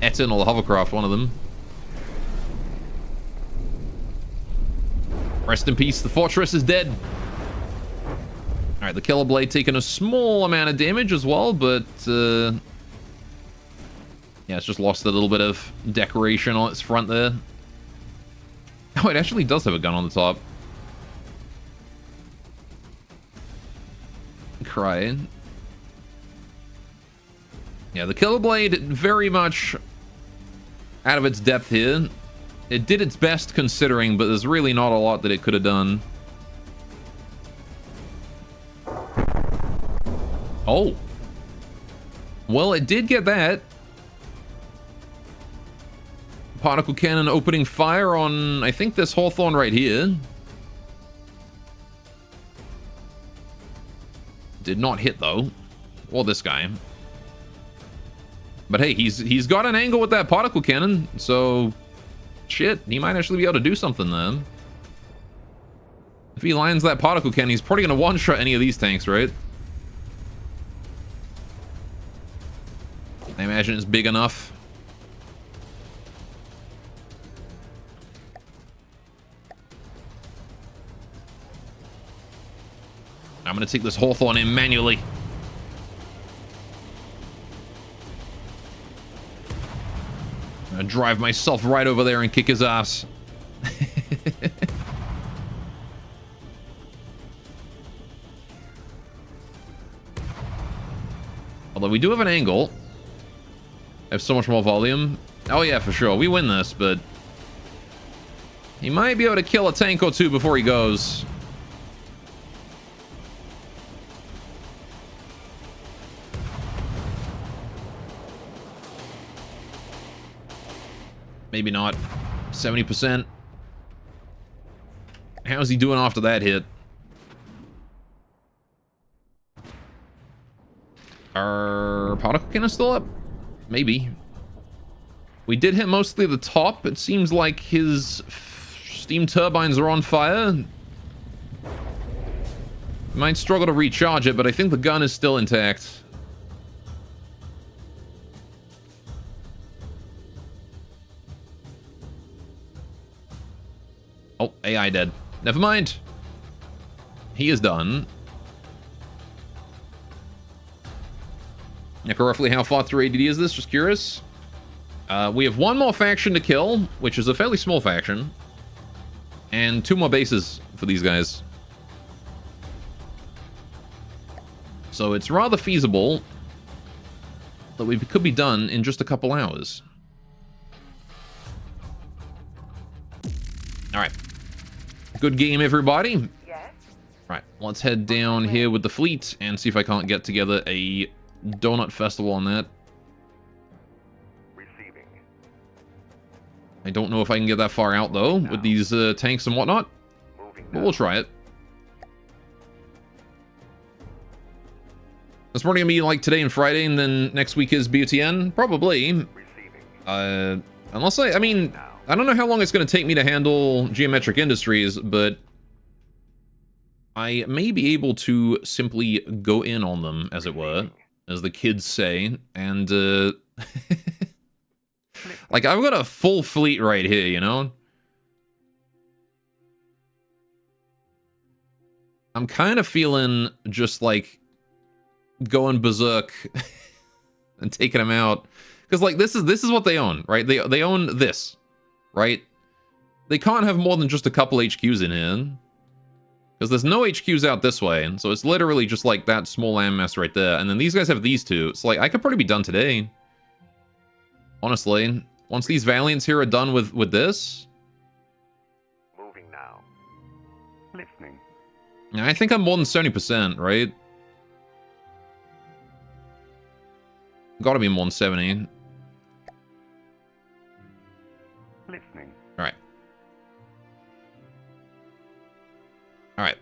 Etin or the hovercraft, one of them. Rest in peace, the fortress is dead. Alright, the Killer Blade taking a small amount of damage as well, but yeah, it's just lost a little bit of decoration on its front there. Oh, it actually does have a gun on the top. Crying. Yeah, the Killer Blade very much out of its depth here. It did its best considering, but there's really not a lot that it could have done. Oh. Well, it did get that. Particle cannon opening fire on, I think, this Hawthorne right here. Did not hit, though. Or this guy. But hey, he's got an angle with that particle cannon, so shit, he might actually be able to do something then. If he lands that particle cannon, he's probably going to one-shot any of these tanks, right? I imagine it's big enough. I'm going to take this Hawthorne in manually. I'm going to drive myself right over there and kick his ass. Although we do have an angle. I have so much more volume. Oh yeah, for sure. We win this, but he might be able to kill a tank or two before he goes. Maybe not. 70%. How's he doing after that hit? Are particle cannon still up? Maybe. We did hit mostly the top. It seems like his steam turbines are on fire. Might struggle to recharge it, but I think the gun is still intact. Oh, AI dead. Never mind. He is done. Like, roughly how far through ADD is this? Just curious. We have one more faction to kill, which is a fairly small faction. And 2 more bases for these guys. So it's rather feasible that we could be done in just a couple hours. Alright. Good game, everybody. Yes. Right, let's head down here with the fleet and see if I can't get together a donut festival on that. Receiving. I don't know if I can get that far out, though, with these tanks and whatnot. Moving But now. we'll try it. It's probably gonna be like today and Friday, and then next week is BUTN? Probably. Receiving. Unless I mean, I don't know how long it's gonna take me to handle Geometric Industries, but I may be able to simply go in on them, as it were, as the kids say, and, like, I've got a full fleet right here, you know? I'm kind of feeling just, like, going berserk and taking them out. Because, like, this is what they own, right? They own this, right? They can't have more than just a couple HQs in here. Because there's no HQs out this way, and so it's literally just like that small landmass right there. And then these guys have these two. It's like, I could probably be done today. Honestly. Once these Valiants here are done with this. Moving now. Listening. I think I'm more than 70%, right? Gotta be more than 70. Listening. Alright. Alright.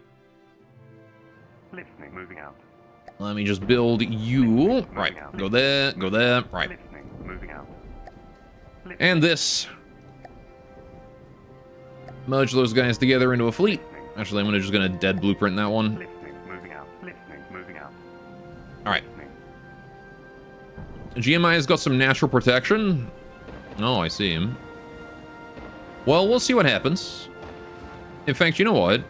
Listening. Moving out. Let me just build you. Right. Go there. Go there. Right. Listening. Moving out. And this. Merge those guys together into a fleet. Actually, I'm just gonna dead blueprint that one. Listening. Moving out. Listening. Moving out. Alright. Listening. GMI has got some natural protection. Oh, I see him. Well, we'll see what happens. In fact, you know what?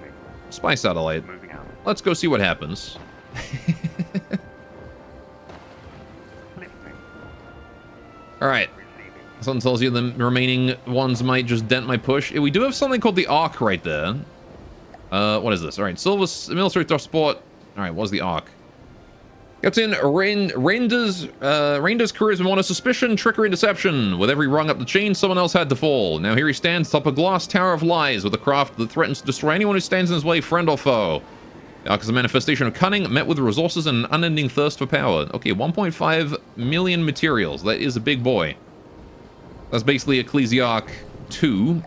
Spy satellite. Moving out. Let's go see what happens. Listening. Alright. Receiving. Something tells you the remaining ones might just dent my push. We do have something called the Arc right there. What is this? Alright, Silver's military thrust support. Alright, what's the Arc? Captain Rander's career has been one of suspicion, trickery, and deception. With every rung up the chain, someone else had to fall. Now here he stands atop a glass tower of lies with a craft that threatens to destroy anyone who stands in his way, friend or foe. The Arc is a manifestation of cunning, met with resources and an unending thirst for power. Okay, 1.5 million materials. That is a big boy. That's basically Ecclesiarch 2.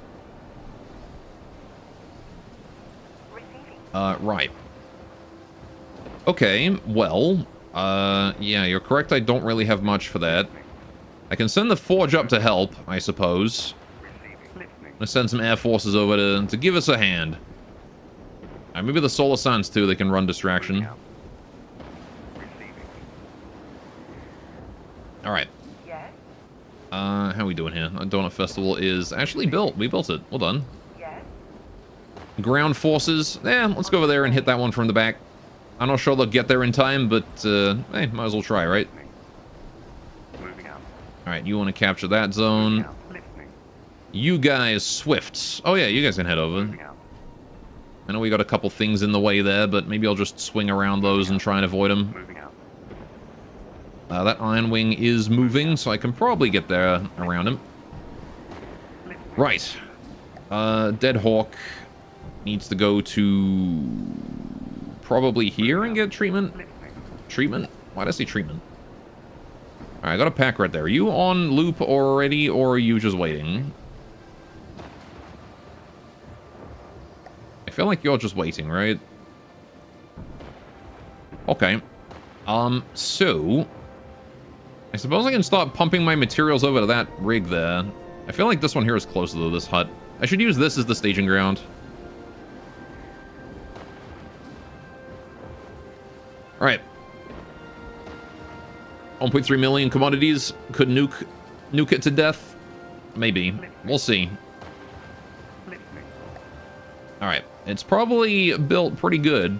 Right. Okay, well, yeah, you're correct. I don't really have much for that. I can send the Forge up to help, I suppose. Receiving. Listening. I'm gonna send some air forces over to give us a hand. Maybe the Solar Suns, too. They can run distraction. Out. Receiving. Alright. Yes. How are we doing here? Our Donut Festival is actually built. We built it. Well done. Yes. Ground forces. Let's go over there and hit that one from the back. I'm not sure they'll get there in time, but, hey, might as well try, right? Moving out. Alright, you want to capture that zone. Moving out. Listening. You guys, Swifts. Oh, yeah, you guys can head over. Moving out. I know we got a couple things in the way there, but maybe I'll just swing around those and try and avoid them. Moving out. That Iron Wing is moving, so I can probably get there around him. Listening. Right. Dead Hawk needs to go to probably here and get treatment. Listening. Treatment? Why did I say treatment? Alright, I got a pack right there. Are you on loop already, or are you just waiting? I feel like you're just waiting, right? Okay. So I suppose I can start pumping my materials over to that rig there. I feel like this one here is closer to this hut. I should use this as the staging ground. Alright. 1.3 million commodities. Could nuke it to death? Maybe. We'll see. Listening. Alright. It's probably built pretty good.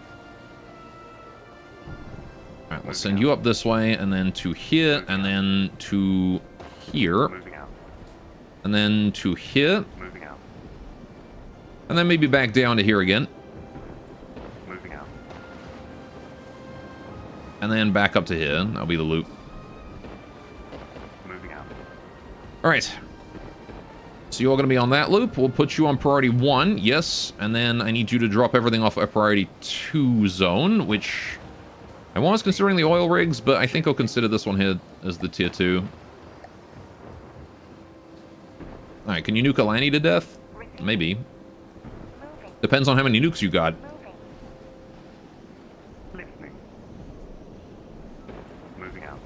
Alright, I'll send you up this way, and then to here, and then to here, Moving out. and then to here, Moving out. and then maybe back down to here again, Moving out. and then back up to here. That'll be the loop. Moving out. All right. So you're going to be on that loop. We'll put you on priority 1, yes, and then I need you to drop everything off a priority 2 zone, which I was considering the oil rigs, but I think I'll consider this one here as the tier 2. All right, can you nuke Alani to death? Maybe. Moving. Depends on how many nukes you got. Moving. Listening. Moving out.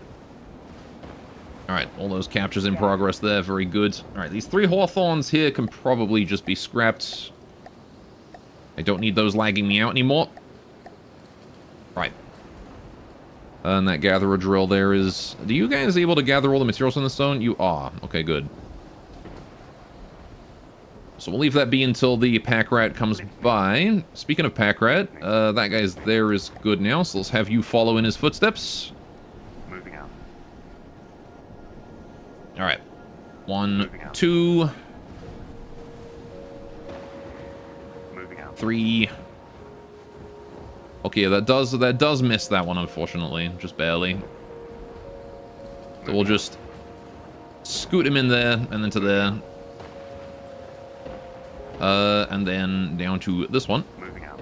All right, all those captures in progress there. Very good. All right, these 3 Hawthorns here can probably just be scrapped. I don't need those lagging me out anymore. Right. And that gatherer drill there is... Are you guys able to gather all the materials in the zone? You are. Okay, good. So we'll leave that be until the pack rat comes by. Speaking of pack rat, that guy's there is good now, so let's have you follow in his footsteps. Moving out. All right. 1, 2, Moving out. 3. Okay, that does miss that one, unfortunately, just barely. So we'll just scoot him in there and then to there. And then down to this one, Moving out.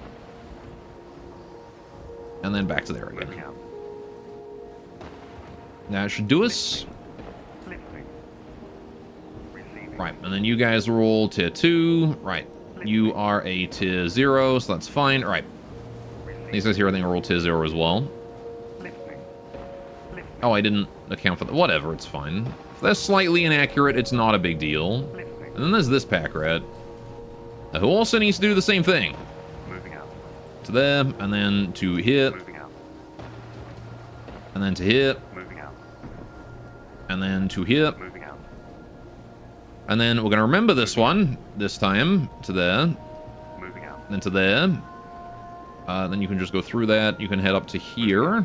and then back to there Moving again. out. That should do us. Listening. Receiving. Right, and then you guys are all tier 2. Right, you are a tier 0, so that's fine. All right, these guys here I think are all tier 0 as well. Listening. Listening. Oh, I didn't account for that. Whatever, it's fine. If they're slightly inaccurate, it's not a big deal. Listening. And then there's this pack rat, who also needs to do the same thing. Moving out. To there, and then to here, Moving out. and then to here, Moving out. and then to here. Moving out. And then we're going to remember this one, this time, to there, Moving out. then to there. Then you can just go through that. You can head up to here.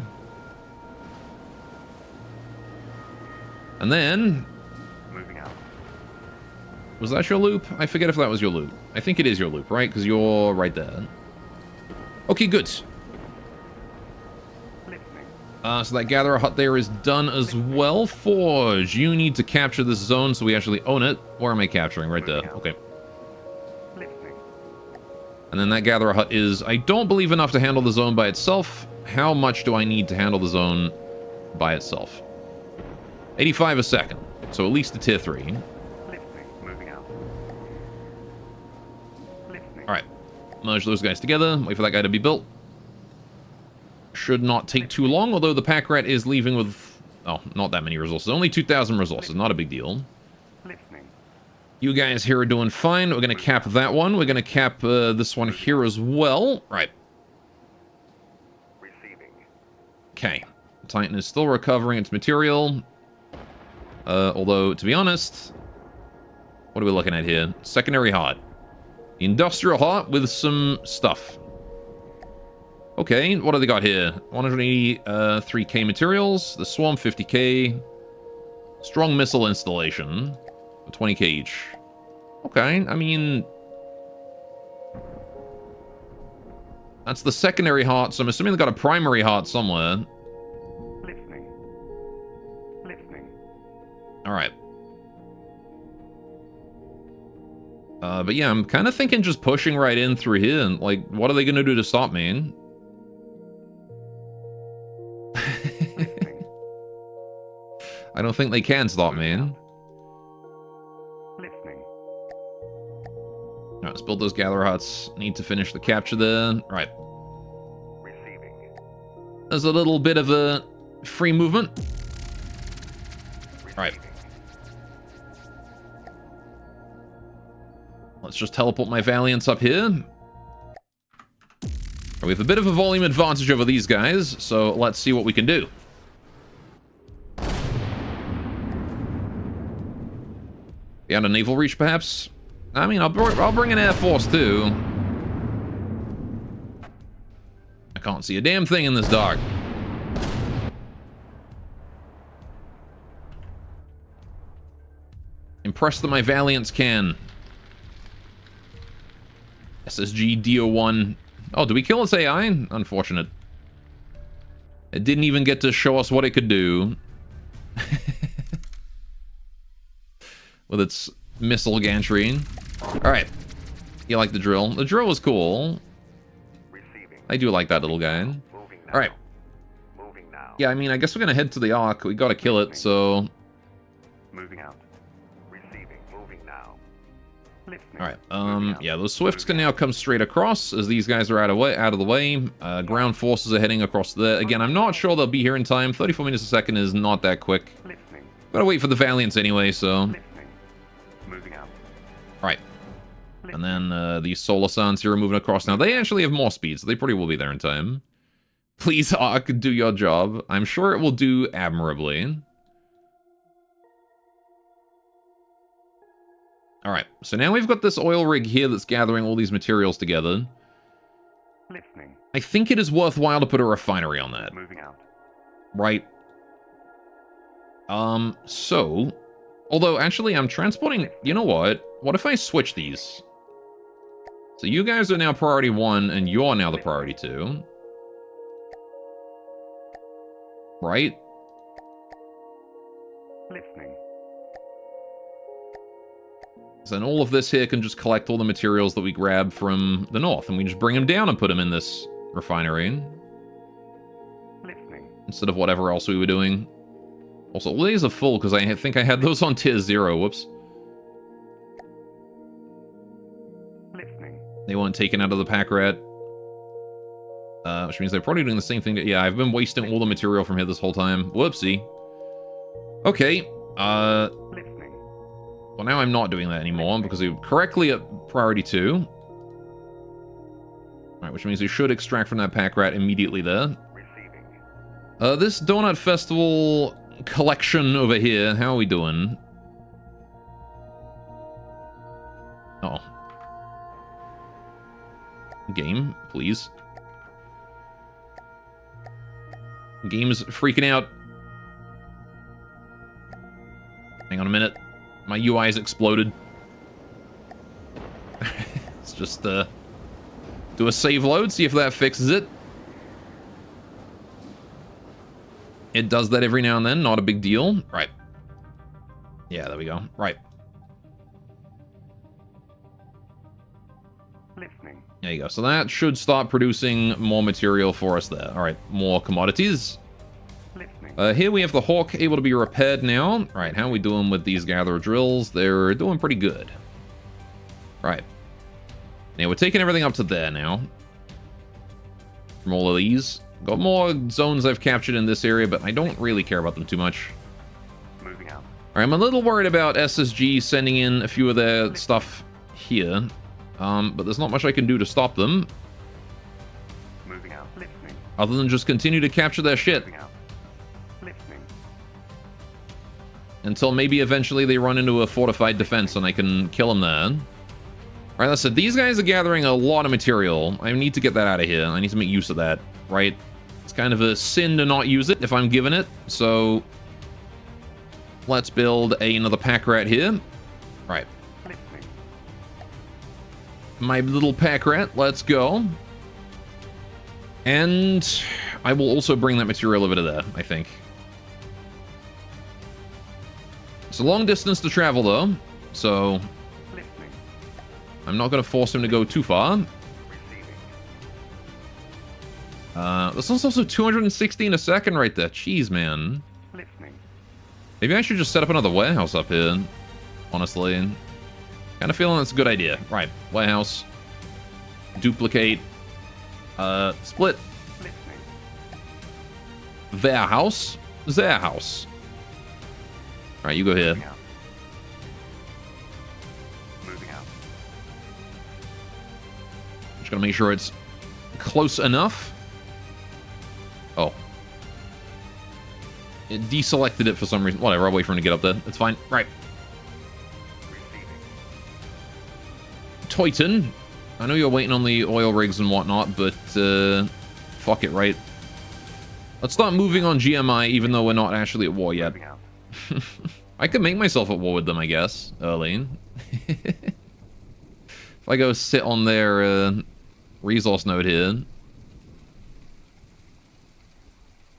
And then... Moving out. Was that your loop? I forget if that was your loop. I think it is your loop, right? Because you're right there. Okay, good. Listening. So that gatherer hut there is done as well. Forge, you need to capture this zone so we actually own it. Where am I capturing? Right there. Okay. Listening. And then that gatherer hut is, I don't believe, enough to handle the zone by itself. How much do I need to handle the zone by itself? 85 a second. So at least a tier 3. Listening. Moving out. Listening. Alright. Merge those guys together. Wait for that guy to be built. Should not take too long, although the pack rat is leaving with... Oh, not that many resources. Only 2,000 resources. Not a big deal. Listening. You guys here are doing fine. We're going to cap that one. We're going to cap this one here as well. Right. Receiving. Okay. Titan is still recovering its material. Although, to be honest... What are we looking at here? Secondary heart. The industrial heart with some stuff. Okay, what do they got here? 183k materials. The swarm, 50k. Strong missile installation. 20k each. Okay, I mean... That's the secondary heart, so I'm assuming they got a primary heart somewhere. Listening. Listening. Alright. But yeah, I'm kind of thinking just pushing right in through here. And, like, what are they going to do to stop me? I don't think they can stop me. Listening. Alright, let's build those gatherer huts. Need to finish the capture there. Right. Receiving. There's a little bit of a free movement. Right. Receiving. Let's just teleport my Valiants up here. We have a bit of a volume advantage over these guys, so let's see what we can do. Beyond a naval reach, perhaps? I mean, I'll bring an Air Force, too. I can't see a damn thing in this dark. impressed that my Valiants can. SSG DO1. Oh, did we kill its AI? Unfortunate. It didn't even get to show us what it could do. With its missile gantry. Alright. You like the drill? The drill was cool. Receiving. I do like that little guy. Moving now. Alright. Moving now. Yeah, I mean, I guess we're gonna head to the Ark. We gotta kill it, so... Moving out. Receiving. Moving now. Listening. Alright, Moving out. yeah, those Swifts can now come straight across as these guys are out of the way. Ground forces are heading across there. Again, I'm not sure they'll be here in time. 34 meters a second is not that quick. Listening. Gotta wait for the Valiants anyway, so... Listening. Moving out. Alright. And then the Solar Suns here are moving across now. They actually have more speed, so they probably will be there in time. Please, Ark, do your job. I'm sure it will do admirably. Alright, so now we've got this oil rig here that's gathering all these materials together. Listening. I think it is worthwhile to put a refinery on that, Moving out. right? So... Although, actually, I'm transporting... You know what? What if I switch these? So you guys are now priority 1, and you're now the priority 2. Right? Listening. So then all of this here can just collect all the materials that we grab from the north, and we just bring them down and put them in this refinery. Listening. Instead of whatever else we were doing. Also, all these are full, because I think I had those on tier 0. Whoops. Listening. They weren't taken out of the pack rat. Which means they're probably doing the same thing. Yeah, I've been wasting all the material from here this whole time. Whoopsie. Okay. Listening. Well, now I'm not doing that anymore, because we were correctly at priority 2. Alright, which means we should extract from that pack rat immediately there. Receiving. This Donut Festival collection over here, how are we doing? Oh. Game, please. Game's freaking out. Hang on a minute. My UI's exploded. Let's just, do a save load, see if that fixes it. It does that every now and then, not a big deal. Right. Yeah, there we go. Right. Listening. There you go. So that should start producing more material for us there. All right, more commodities. Listening. Here we have the Hawk able to be repaired now. All right, how are we doing with these gatherer drills? They're doing pretty good. Right. Now we're taking everything up to there now. From all of these. Got more zones I've captured in this area, but I don't really care about them too much. Moving out. All right, I'm a little worried about SSG sending in a few of their stuff here. But there's not much I can do to stop them. Moving out. Listening. Other than just continue to capture their shit. Moving out. Listening. Until maybe eventually they run into a fortified defense and I can kill them there. Alright, that's it. These guys are gathering a lot of material. I need to get that out of here. I need to make use of that, right? It's kind of a sin to not use it if I'm given it. So let's build another pack rat here. Right. Listening. My little pack rat, let's go. And I will also bring that material over to there, I think. It's a long distance to travel though, so Listening. I'm not going to force him to go too far. Receiving. This one's also 216 a second right there. Jeez, man. Listening. Maybe I should just set up another warehouse up here, honestly. Kind of feeling that's a good idea. Right, warehouse. Duplicate. Split. Listening. Their house. Their house. Alright, you go here. Moving out. Moving out. Just gonna make sure it's close enough. Oh. It deselected it for some reason. Whatever, I'll wait for him to get up there. It's fine. Right. Receiving. Toyton. I know you're waiting on the oil rigs and whatnot, but fuck it, right? Let's start moving on GMI, even though we're not actually at war yet. Moving out. I could make myself at war with them, I guess, early. If I go sit on their resource node here.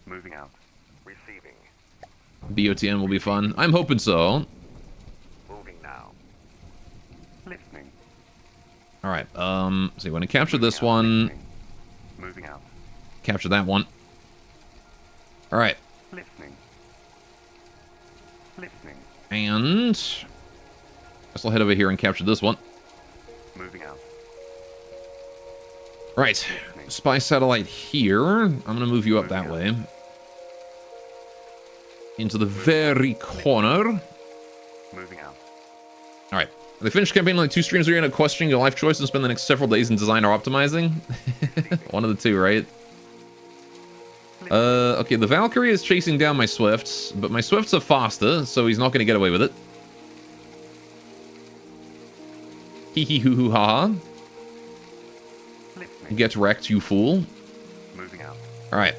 Moving out. Receiving. BOTN will be fun. I'm hoping so. Moving now. Listening. Alright, so you want to capture this Moving out. one. Listening. Moving out. Capture that one. Alright, Listening. Listening. and guess I'll head over here and capture this one. Moving out. Right, spy satellite here. I'm gonna move you up that way. Into the very corner. Moving out. Alright. They finished campaign like 2 streams where you're gonna question your life choice and spend the next several days in design or optimizing. One of the two, right? Okay, the Valkyrie is chasing down my Swifts, but my Swifts are faster, so he's not gonna get away with it. Hee hee hoo hoo ha ha. Listening. Get wrecked, you fool. Moving out. Alright.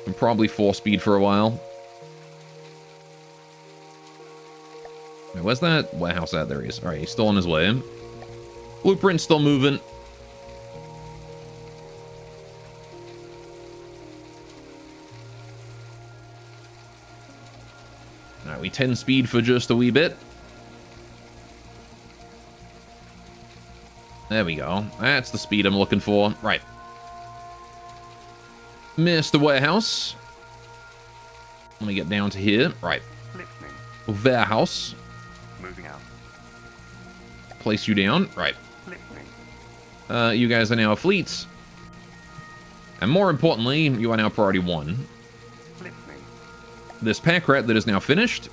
And probably 4 speed for a while. Wait, where's that warehouse at? There he is. Alright, he's still on his way. Blueprint still moving. Alright, we 10 speed for just a wee bit. There we go. That's the speed I'm looking for. Right. Mr. Warehouse. Let me get down to here. Right. Listening. Warehouse. Moving out. Place you down. Right. Listening. You guys are now fleets. And more importantly, you are now priority 1. Listening. This pack rat that is now finished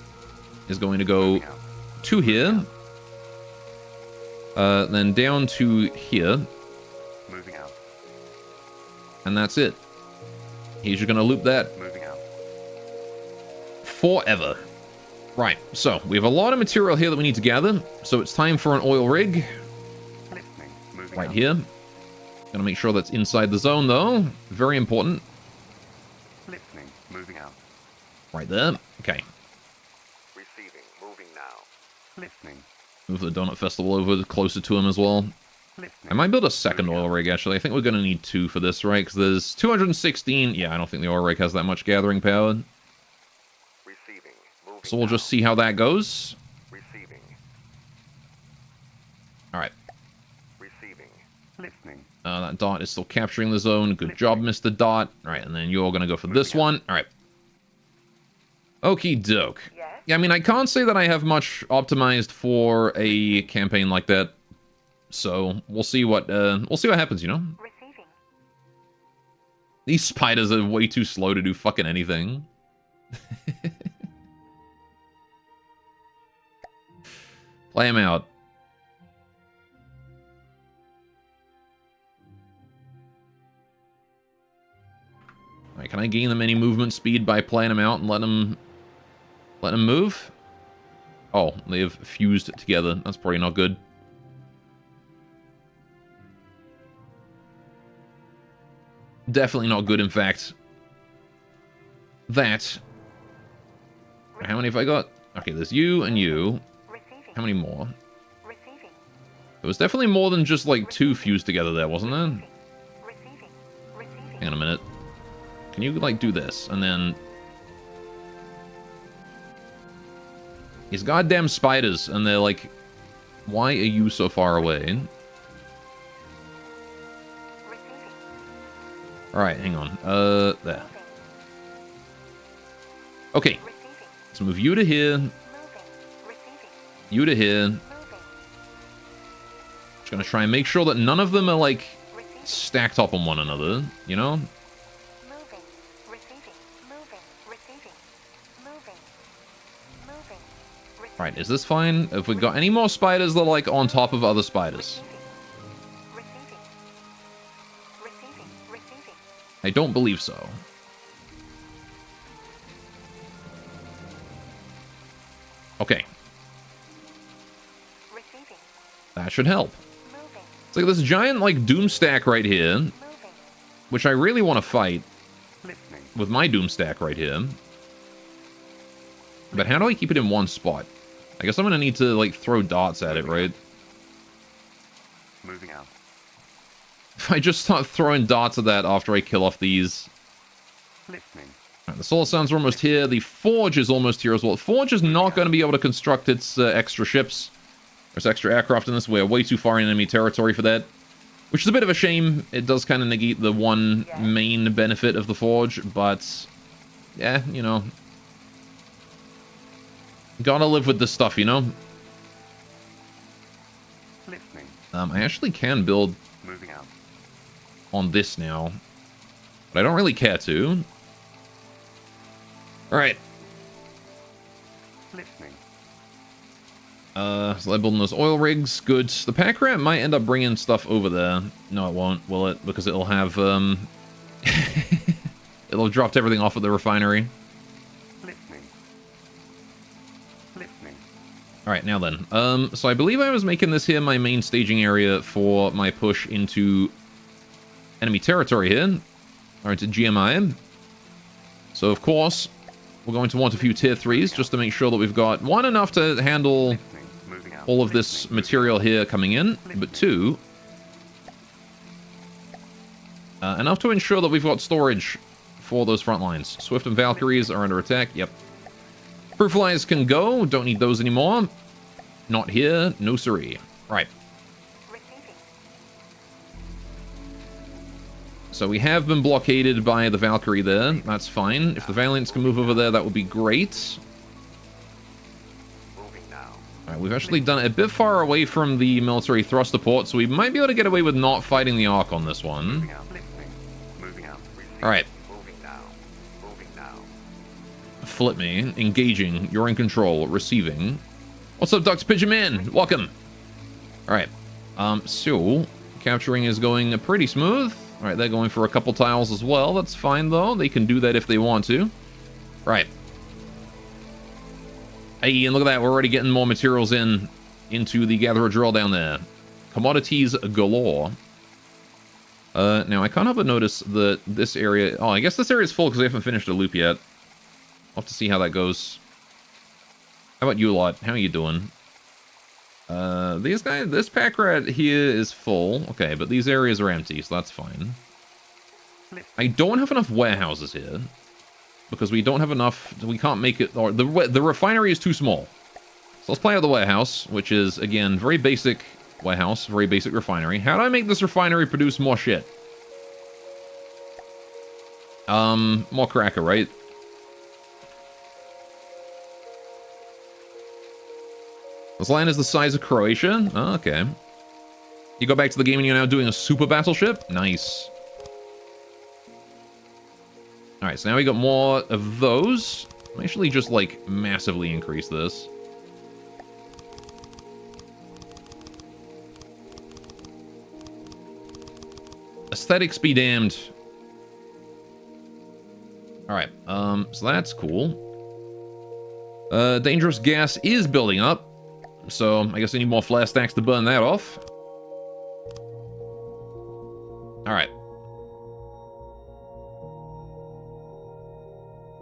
is going to go Moving out. to here. Then down to here. Moving out. And that's it. He's just going to loop that Moving out. forever. Right, so we have a lot of material here that we need to gather. So it's time for an oil rig Listening. Moving right out. here. Gonna make sure that's inside the zone though. Very important. Listening. Moving out. Right there. Okay. Receiving. Moving now. Listening. Move the Donut Festival over closer to him as well. Listening. I might build a second oil rig, actually. I think we're going to need 2 for this, right? Because there's 216. Yeah, I don't think the oil rig has that much gathering power. Receiving. Moving So we'll now. just see how that goes. Receiving. All right. Receiving. Listening. That Dot is still capturing the zone. Good job, Mr. Dot. All right, and then you're going to go for this one. All right. Okie doke. Yes? Yeah, I mean, I can't say that I have much optimized for a campaign like that. So we'll see what happens, you know? Receiving. These spiders are way too slow to do fucking anything. Play him out. Alright, can I gain them any movement speed by playing them out and let them move? Oh, they have fused together. That's probably not good. Definitely not good, in fact. That. How many have I got? Okay, there's you and you. Receiving. How many more? Receiving. There was definitely more than just, like, 2 fused together there, wasn't there? Receiving. Receiving. Hang on a minute. Can you, like, do this? And then... These goddamn spiders, and they're like... Why are you so far away? Receiving. Alright, hang on. There. Okay, Receiving. let's move you to here, Moving. Receiving. you to here. Moving. Just gonna try and make sure that none of them are, like, Receiving. stacked up on one another, you know? Moving. Receiving. Moving. Receiving. Moving. Moving. Receiving. Right, is this fine? Have we got any more spiders that are, like, on top of other spiders? Receiving. Receiving. Receiving. I don't believe so. Okay, Receiving. that should help. Moving. It's like this giant, like, doom stack right here, Moving. which I really want to fight Listening. with my doom stack right here. But how do I keep it in one spot? I guess I'm gonna need to, like, throw darts at it, right? Moving out. If I just start throwing darts at that after I kill off these... Listening. Alright, the solar sands are almost here. The forge is almost here as well. Forge is not going to be able to construct its extra ships. There's extra aircraft in this. We're way too far in enemy territory for that. Which is a bit of a shame. It does kind of negate the one main benefit of the forge, but... yeah, you know... gotta live with this stuff, you know? Listening. I actually can build Moving out. on this now. But I don't really care to. Alright. Listening. So they're building those oil rigs. Good. The pack rat might end up bringing stuff over there. No, it won't, will it? Because it'll have, it'll have dropped everything off at the refinery. Listening. Listening. Alright, now then. So I believe I was making this here my main staging area for my push into enemy territory here. Or into GMI. So, of course, we're going to want a few tier 3s just to make sure that we've got, one, enough to handle Moving out. all of this material here coming in, but two, enough to ensure that we've got storage for those front lines. Swift and Valkyries are under attack. Yep. Fruit flies can go. Don't need those anymore. Not here. No siree. Right. Receiving. So we have been blockaded by the Valkyrie there. That's fine. If the Valiants can move over there, that would be great. Moving now. Alright, we've actually done it a bit far away from the military thruster port, so we might be able to get away with not fighting the Ark on this one. Moving out. Listening. Moving out. Receiving. Alright. Moving now. Moving now. Flip me. Engaging. You're in control. Receiving. What's up, Dr. Pigeon Man? Welcome. Alright. So, capturing is going pretty smooth. Alright, they're going for a couple tiles as well. That's fine, though. They can do that if they want to. Right. Hey, and look at that. We're already getting more materials into the Gatherer drill down there. Commodities galore. Now, I can't help but notice that this area... oh, I guess this area is full because we haven't finished a loop yet. I'll have to see how that goes. How about you lot? How are you doing? These guys... this pack rat here is full. Okay, but these areas are empty, so that's fine. I don't have enough warehouses here. Because we don't have enough... we can't make it... or the refinery is too small. So let's play out the warehouse, which is, again, very basic warehouse, very basic refinery. How do I make this refinery produce more shit? More cracker, right? This land is the size of Croatia? Oh, okay. You go back to the game and you're now doing a super battleship? Nice. Alright, so now we got more of those. I'm actually just, like, massively increase this. Aesthetics be damned. Alright, so that's cool. Dangerous gas is building up. So, I guess I need more flare stacks to burn that off. Alright.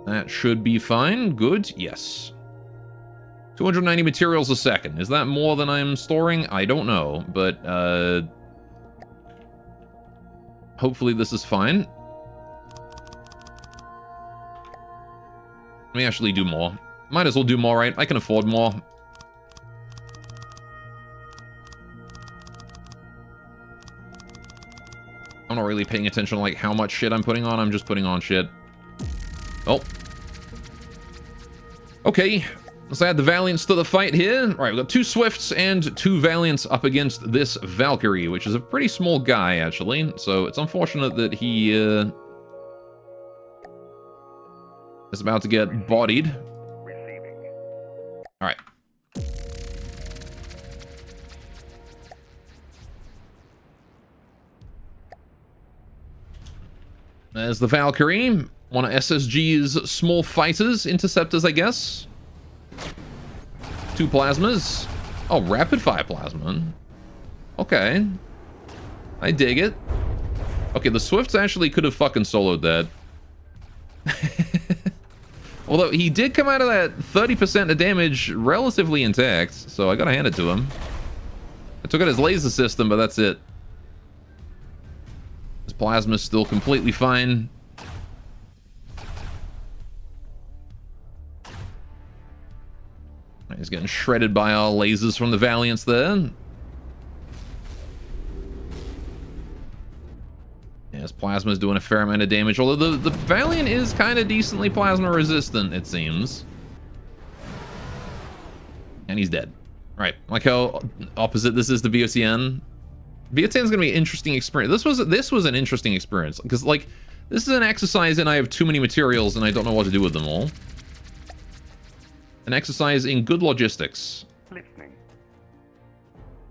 That should be fine. Good. Yes. 290 materials a second. Is that more than I'm storing? I don't know, but, hopefully this is fine. Let me actually do more. Might as well do more, right? I can afford more. I'm not really paying attention to, like, how much shit I'm putting on. I'm just putting on shit. Oh. Okay. Let's add the Valiants to the fight here. All right, we've got 2 Swifts and 2 Valiants up against this Valkyrie, which is a pretty small guy, actually. So it's unfortunate that he is about to get bodied. Receiving. All right. There's the Valkyrie. One of SSG's small fighters, interceptors, I guess. 2 plasmas. Oh, rapid fire plasma. Okay. I dig it. Okay, the Swifts actually could have fucking soloed that. Although he did come out of that 30% of damage relatively intact, so I gotta hand it to him. I took out his laser system, but that's it. His plasma's still completely fine. He's getting shredded by our lasers from the Valiants there. Yeah, his plasma's doing a fair amount of damage, although the Valiant is kind of decently plasma resistant, it seems. And he's dead. Right, like how opposite this is to VOTN. VOTN is going to be an interesting experience. This was an interesting experience, because, like, this is an exercise and I have too many materials and I don't know what to do with them all. An exercise in good logistics. Listening.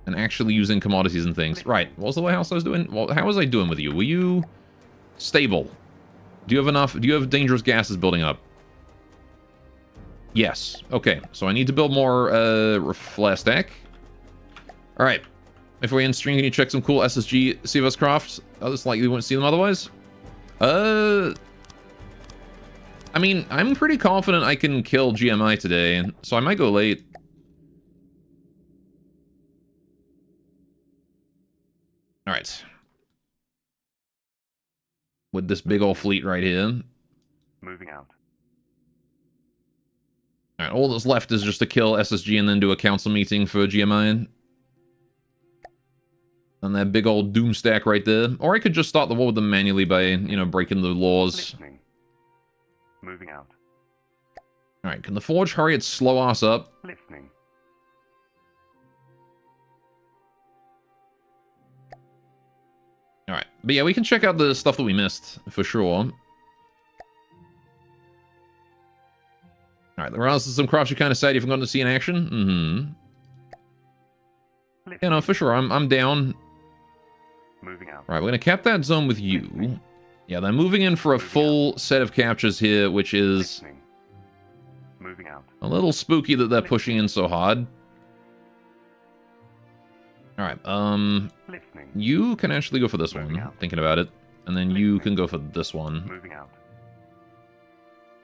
And actually using commodities and things. Right, what was the way else I was doing? Well, how was I doing with you? Were you stable? Do you have enough? Do you have dangerous gases building up? Yes. Okay, so I need to build more flare stack. Alright. If we're in stream, can you check some cool SSG CVS crafts? Others likely won't see them otherwise. I mean, I'm pretty confident I can kill GMI today, so I might go late. Alright. With this big old fleet right here. Moving out. Alright, all that's left is just to kill SSG and then do a council meeting for GMI. And that big old doom stack right there. Or I could just start the war with them manually by, you know, breaking the laws. Listening. Moving out. Alright, can the Forge hurry its slow ass up? Listening. Alright, but yeah, we can check out the stuff that we missed, for sure. Alright, there are also some crafts you kind of sad you forgotten to see in action. You know, for sure, I'm down. Moving out. Right, we're going to cap that zone with you. Yeah, they're moving in for a full set of captures here, which is Listening. Moving out. a little spooky that they're pushing in so hard. Alright, Listening. you can actually go for this Moving one, out. thinking about it. And then you can go for this one. Moving out.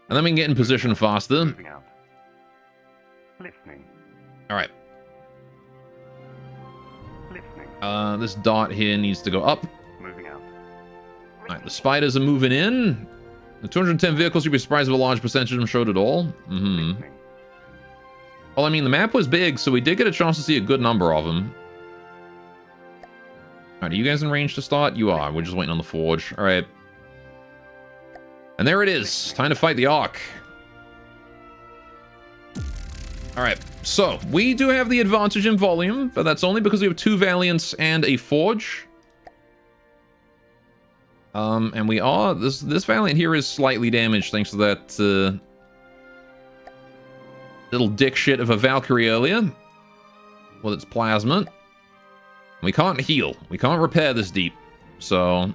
And then we can get in position faster. Moving out. Listening. Alright, Listening. this dot here needs to go up. Moving out. Alright, the spiders are moving in. The 210 vehicles, you'd be surprised if a large percentage of them showed at all. Listening. Well, I mean, the map was big, so we did get a chance to see a good number of them. Alright, are you guys in range to start? You are. We're just waiting on the Forge. Alright. And there it is. Time to fight the Ark. Alright, so we do have the advantage in volume, but that's only because we have 2 Valiants and a Forge. And we are... This Valiant here is slightly damaged thanks to that little dick shit of a Valkyrie earlier. With its plasma. We can't heal. We can't repair this deep. So...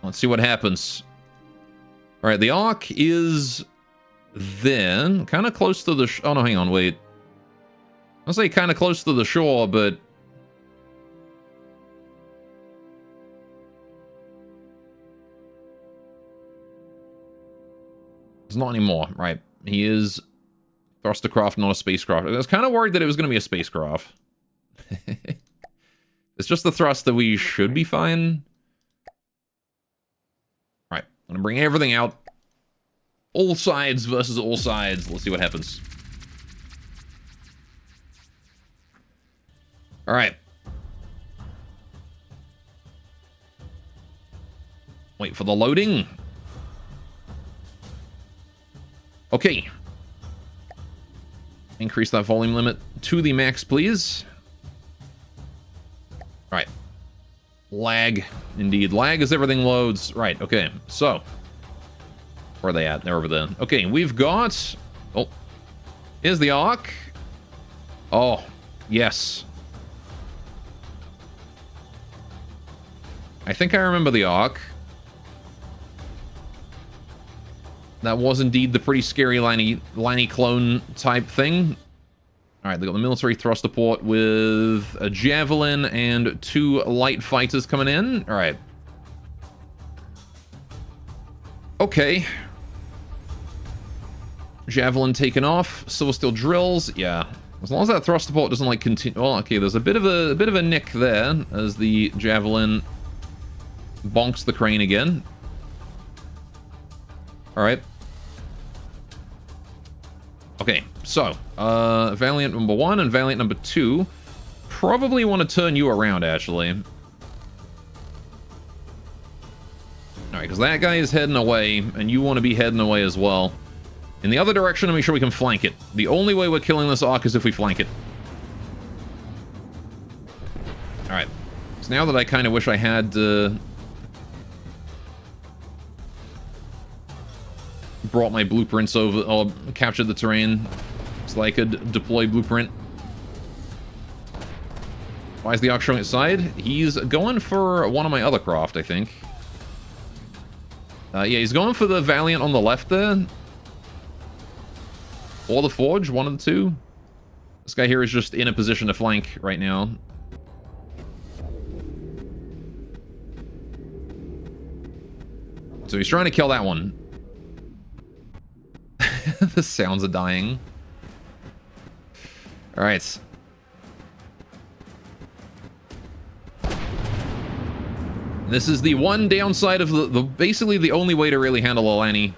let's see what happens. Alright, the Ark is... there. Kind of close to the... oh no, hang on, wait. I'll say kind of close to the shore, but... it's not anymore. Right. He is... thrustercraft, not a spacecraft. I was kind of worried that it was going to be a spacecraft. It's just the thruster. We should be fine. Right. I'm going to bring everything out. All sides versus all sides. Let's see what happens. Alright. Wait for the loading. Okay. Increase that volume limit to the max, please. Alright. Lag. Indeed. Lag as everything loads. Right, okay. So. Where are they at? They're over there. Okay, we've got... oh. Here's the Ark. Oh, yes. I think I remember the Ark. That was indeed the pretty scary Lanny clone type thing. Alright, they got the military thruster port with a Javelin and 2 light fighters coming in. Alright. Okay. Javelin taken off. Silver Steel drills. Yeah. As long as that thrust support doesn't like continue. Well, okay, there's a bit of a nick there as the Javelin bonks the crane again. All right. Okay, so Valiant number 1 and Valiant number 2 probably want to turn you around, actually. All right, because that guy is heading away, and you want to be heading away as well. In the other direction to make sure we can flank it. The only way we're killing this arc is if we flank it. Alright. So now that I kind of wish I had brought my blueprints over, or captured the terrain so I could deploy blueprint. Why is the arc showing its side? He's going for one of my other craft, I think. Yeah, he's going for the Valiant on the left there. Or the Forge, one of the two. This guy here is just in a position to flank right now. So he's trying to kill that one. The sounds are dying. Alright. This is the one downside of the basically the only way to really handle Alani,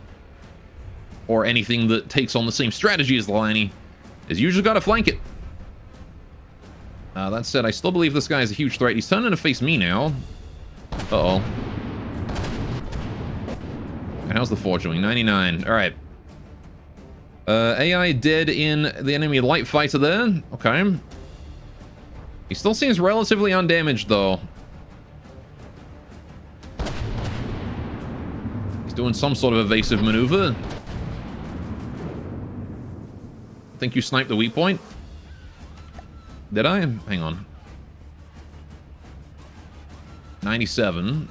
or anything that takes on the same strategy as Alani, is you just gotta flank it. That said, I still believe this guy is a huge threat. He's turning to face me now. Uh-oh. How's the Forge doing? 99. Alright. AI dead in the enemy light fighter there. Okay. He still seems relatively undamaged, though. He's doing some sort of evasive maneuver. I think you sniped the weak point. Did I? Hang on. 97.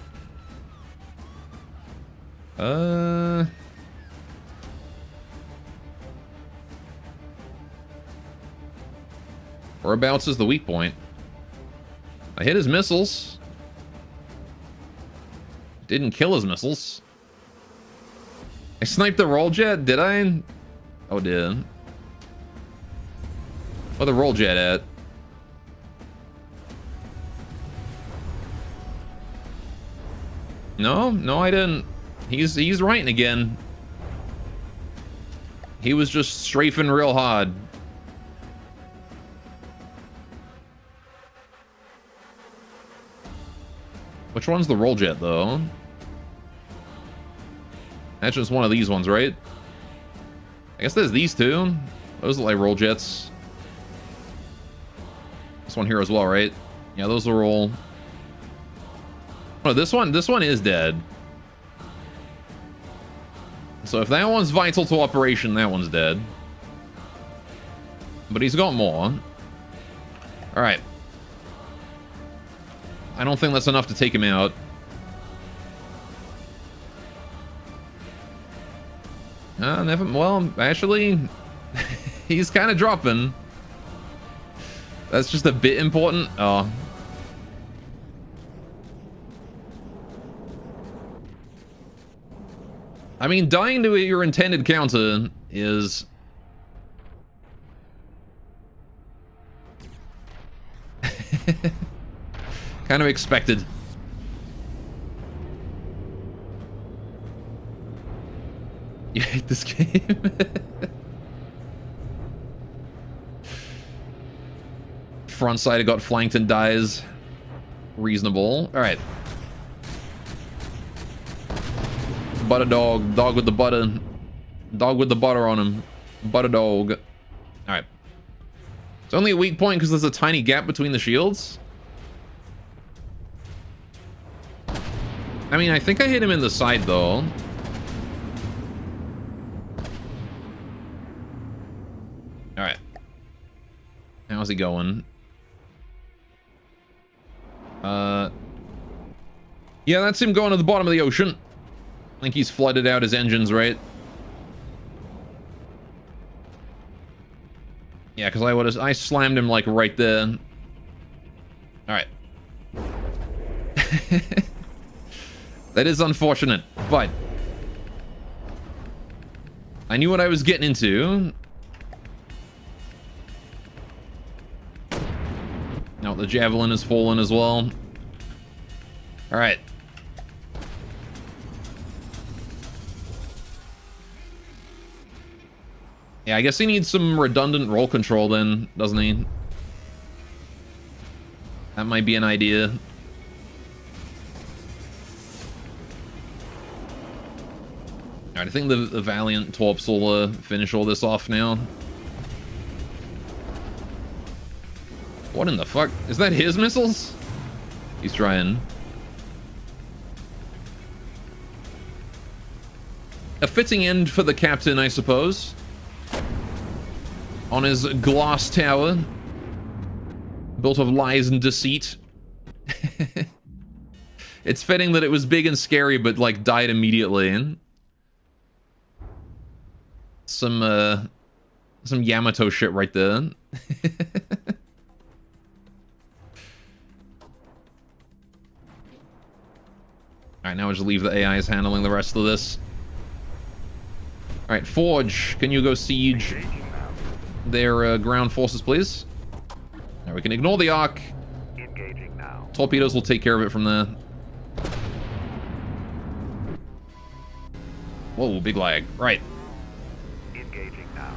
Whereabouts is the weak point? I hit his missiles. Didn't kill his missiles. I sniped the roll jet, did I? Oh, did. Where the roll jet at? No, no, I didn't. He's writing again. He was just strafing real hard. Which one's the roll jet, though? That's just one of these ones, right? I guess there's these two. Those look like roll jets. This one here as well, right? Yeah, those are all. Oh, this one is dead. So if that one's vital to operation, that one's dead. But he's got more. All right. I don't think that's enough to take him out. Never. Well, actually, he's kind of dropping. That's just a bit important. Oh. I mean, dying to your intended counter is... kind of expected. You hate this game? Front side got flanked and dies. Reasonable. Alright. Butter dog. Dog with the butter. Dog with the butter on him. Butter dog. Alright. It's only a weak point because there's a tiny gap between the shields. I mean, I think I hit him in the side, though. Alright. How's he going? Yeah, that's him going to the bottom of the ocean. I think he's flooded out his engines, right? Yeah, because I slammed him, like, right there. Alright. That is unfortunate, but... I knew what I was getting into. Now the javelin is fallen as well. All right. Yeah, I guess he needs some redundant roll control then, doesn't he? That might be an idea. Alright, I think the Valiant Torps will finish all this off now. What in the fuck? Is that his missiles? He's trying. A fitting end for the captain, I suppose. On his glass tower. Built of lies and deceit. It's fitting that it was big and scary, but like died immediately. Some Yamato shit right there. Alright, now we'll just leave the AIs handling the rest of this. Alright, Forge, can you go siege their ground forces, please? Now we can ignore the Ark. Engaging now. Torpedoes will take care of it from there. Whoa, big lag. Right. Engaging now.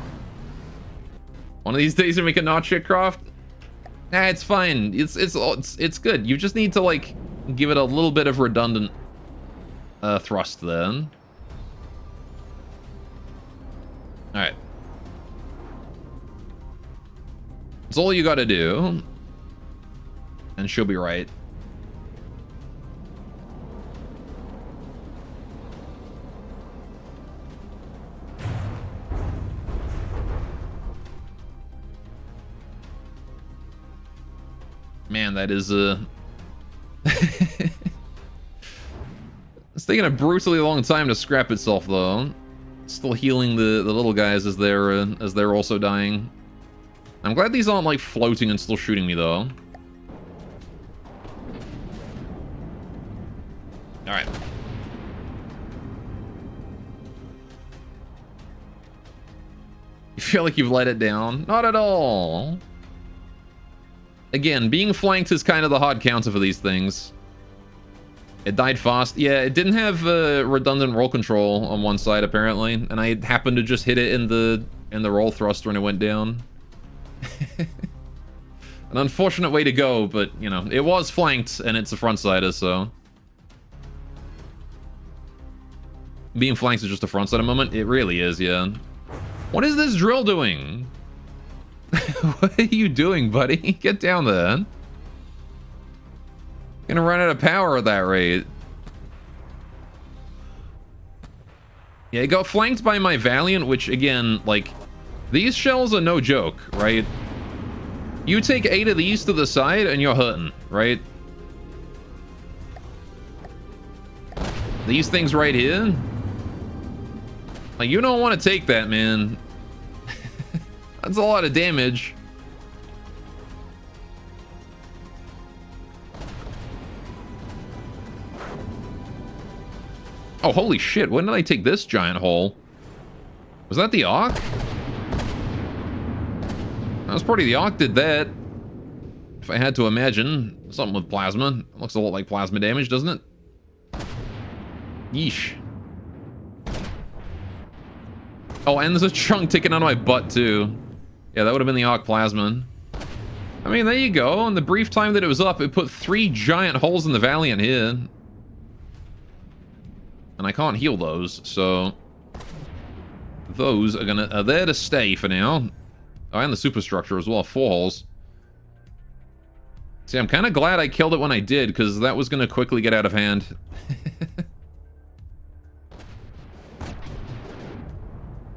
One of these days we make a not shit craft. Nah, it's fine. It's good. You just need to like give it a little bit of redundant thrust then. All right. It's all you got to do, and she'll be right. Man, that is it's taking a brutally long time to scrap itself, though. Still healing the little guys as they're also dying. I'm glad these aren't like floating and still shooting me, though. All right. You feel like you've let it down? Not at all. Again, being flanked is kind of the hard counter for these things. It died fast. Yeah, it didn't have redundant roll control on one side apparently, and I happened to just hit it in the roll thruster when it went down. An unfortunate way to go, but you know, it was flanked and it's a front-sider, so being flanked is just a front-sider moment. It really is, yeah. What is this drill doing? What are you doing, buddy? Get down there. Gonna run out of power at that rate. Yeah, it got flanked by my Valiant, which again, like, these shells are no joke, right? You take 8 of these to the side and you're hurting, right? These things right here. Like, you don't want to take that, man. That's a lot of damage. Oh, holy shit. When did I take this giant hole? Was that the Ark? That was pretty. The Ark did that. If I had to imagine. Something with plasma. Looks a lot like plasma damage, doesn't it? Yeesh. Oh, and there's a chunk taken out of my butt, too. Yeah, that would have been the Arc Plasma. I mean, there you go. In the brief time that it was up, it put 3 giant holes in the Valiant here. And I can't heal those, so those are there to stay for now. Oh, and the superstructure as well, 4 holes. See, I'm kind of glad I killed it when I did, because that was going to quickly get out of hand.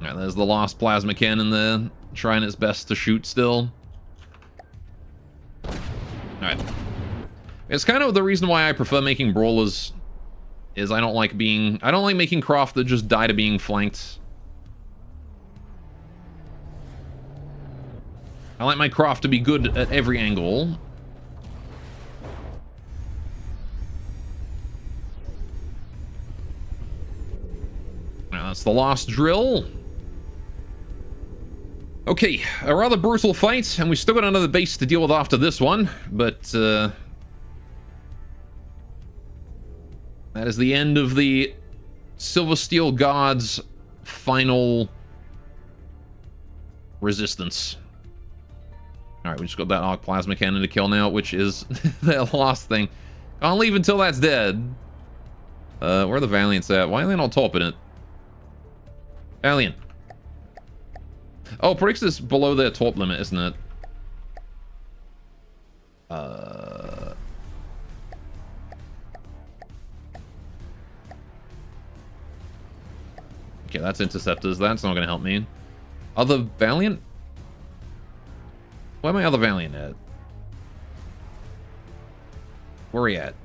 Alright, there's the lost plasma cannon there, trying its best to shoot still. Alright. It's kind of the reason why I prefer making brawlers, is I don't like making craft that just die to being flanked. I like my craft to be good at every angle. Now that's the last drill. Okay, a rather brutal fight, and we still got another base to deal with after this one, but that is the end of the Silver Steel Guard's final resistance. Alright, we just got that Arc Plasma Cannon to kill now, which is their last thing. Can't leave until that's dead. Where are the Valiants at? Why are they not topping it? Valiant. Oh, Prix is below their top limit, isn't it? Okay, that's Interceptors. That's not going to help me. Other Valiant? Where my other Valiant at? Where are you at?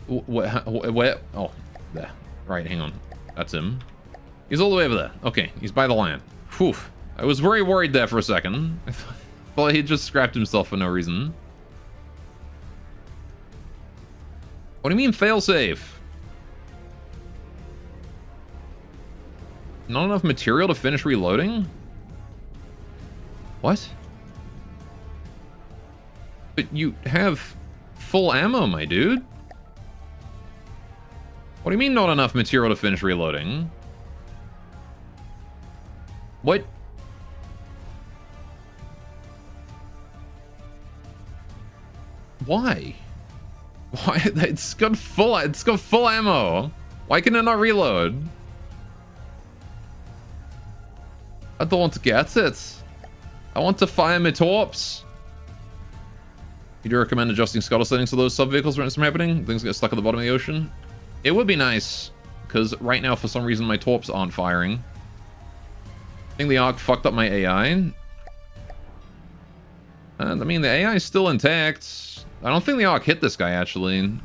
Where? Oh, there. Right, hang on. That's him. He's all the way over there. Okay, he's by the land. Whew. I was very worried there for a second. I thought he just scrapped himself for no reason. What do you mean, failsafe? Not enough material to finish reloading? What? But you have full ammo, my dude. What do you mean not enough material to finish reloading? What? Why? Why? It's got full ammo. Why can it not reload? I don't want to get it. I want to fire my torps. You do recommend adjusting scuttle settings to those sub-vehicles when it's happening? Things get stuck at the bottom of the ocean? It would be nice, because right now, for some reason, my torps aren't firing. I think the Ark fucked up my AI. And, I mean, the AI is still intact. I don't think the Ark hit this guy, actually.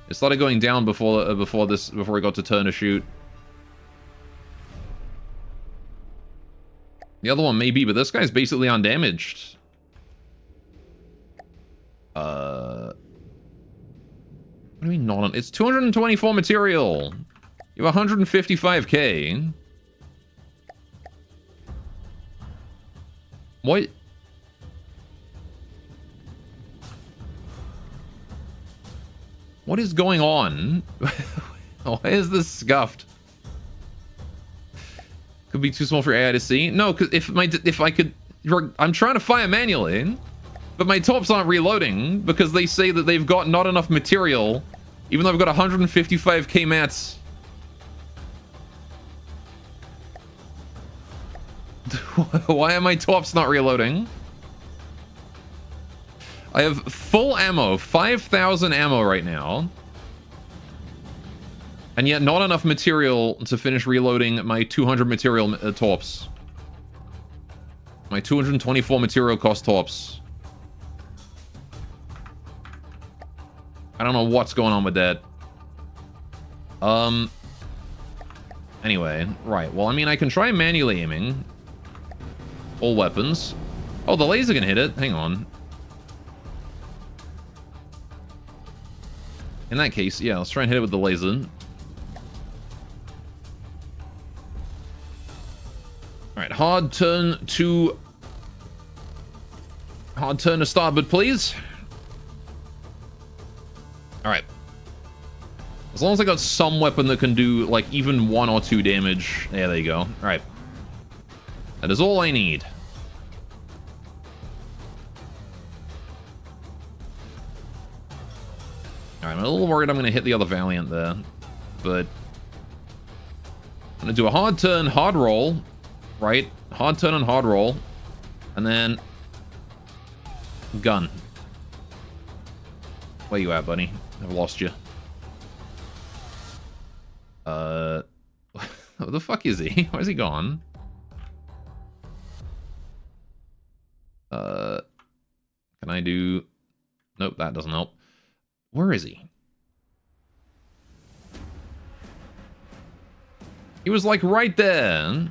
It started going down before it got to turn to shoot. The other one may be, but this guy's basically undamaged. What do you mean not on? It's 224 material. You have 155k. What? What is going on? Why is this scuffed? Could be too small for AI to see. No, because if I could, I'm trying to fire manually, but my torps aren't reloading because they say that they've got not enough material, even though I've got 155k mats. Why are my torps not reloading? I have full ammo, 5,000 ammo right now. And yet not enough material to finish reloading my 200 material torps. My 224 material cost torps. I don't know what's going on with that. Anyway, right. Well, I mean, I can try manually aiming. All weapons. Oh, the laser can hit it. Hang on. In that case, yeah, let's try and hit it with the laser. Alright, hard turn to starboard, please. Alright. As long as I got some weapon that can do, like, even 1 or 2 damage. Yeah, there you go. Alright. That is all I need. Alright, I'm a little worried I'm going to hit the other Valiant there. But I'm going to do a hard turn, hard roll. Right? Hard turn and hard roll. And then gun. Where you at, buddy? I've lost you. What the fuck is he? Where's he gone? Can I do... Nope, that doesn't help. Where is he? He was like right there.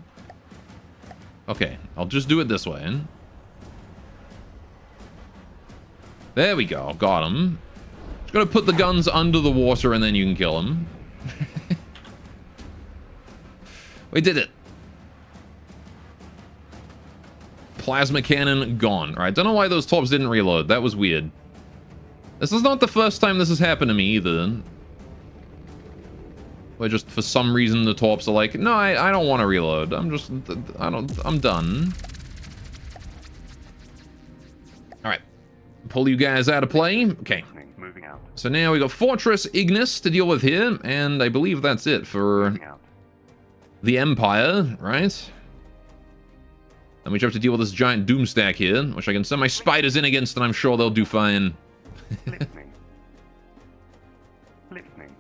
Okay, I'll just do it this way. There we go, got him. Just gotta put the guns under the water and then you can kill him. We did it. Plasma cannon gone. Alright, don't know why those torps didn't reload. That was weird. This is not the first time this has happened to me either. Where just for some reason the torps are like, no, I don't want to reload. I'm done. Alright. Pull you guys out of play. Okay. Moving out. So now we got Fortress Ignis to deal with here, and I believe that's it for Moving out. the Empire, right? And we just have to deal with this giant Doomstack here, which I can send my spiders in against, and I'm sure they'll do fine. Listening. Listening.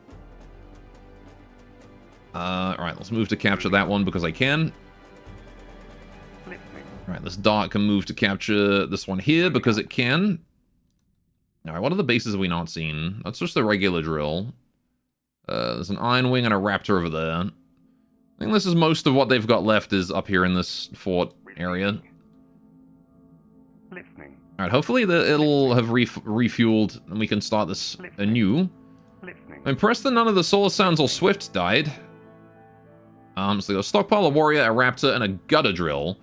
Alright, let's move to capture that one because I can. Listening. Alright, this dart can move to capture this one here because it can. Alright, what are the bases have we not seen? That's just the regular drill. There's an Iron Wing and a Raptor over there. I think this is most of what they've got left is up here in this fort area. Listening. Alright, hopefully it'll have refueled and we can start this anew. Listening. I'm impressed that none of the Solar Sounds or Swift died. So they got a Stockpile, a Warrior, a Raptor, and a Gutter Drill.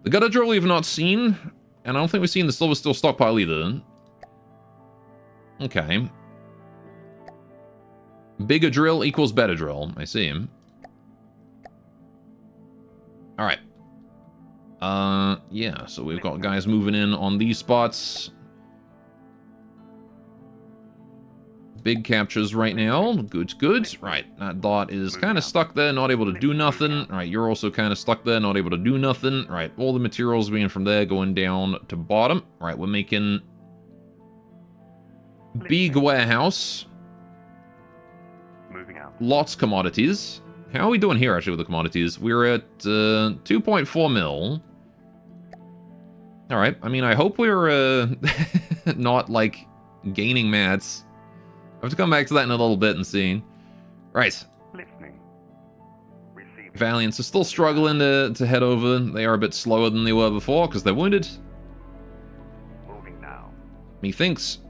The Gutter Drill we've not seen, and I don't think we've seen the Silver Steel Stockpile either. Okay. Bigger drill equals better drill. I see him. Alright. Yeah, so we've got guys moving in on these spots. Big captures right now. Good, good. Right, that dot is kind of stuck there, not able to do nothing. Right, you're also kind of stuck there, not able to do nothing. Right, all the materials being from there going down to bottom. Right, we're making big warehouse. Moving out. Lots commodities. How are we doing here, actually, with the commodities? We're at 2.4 mil. Alright, I mean, I hope we're not, like, gaining mats. I have to come back to that in a little bit and see. Right. Listening. Receiving. Valiants are still struggling to head over. They are a bit slower than they were before, because they're wounded. Moving now. Methinks.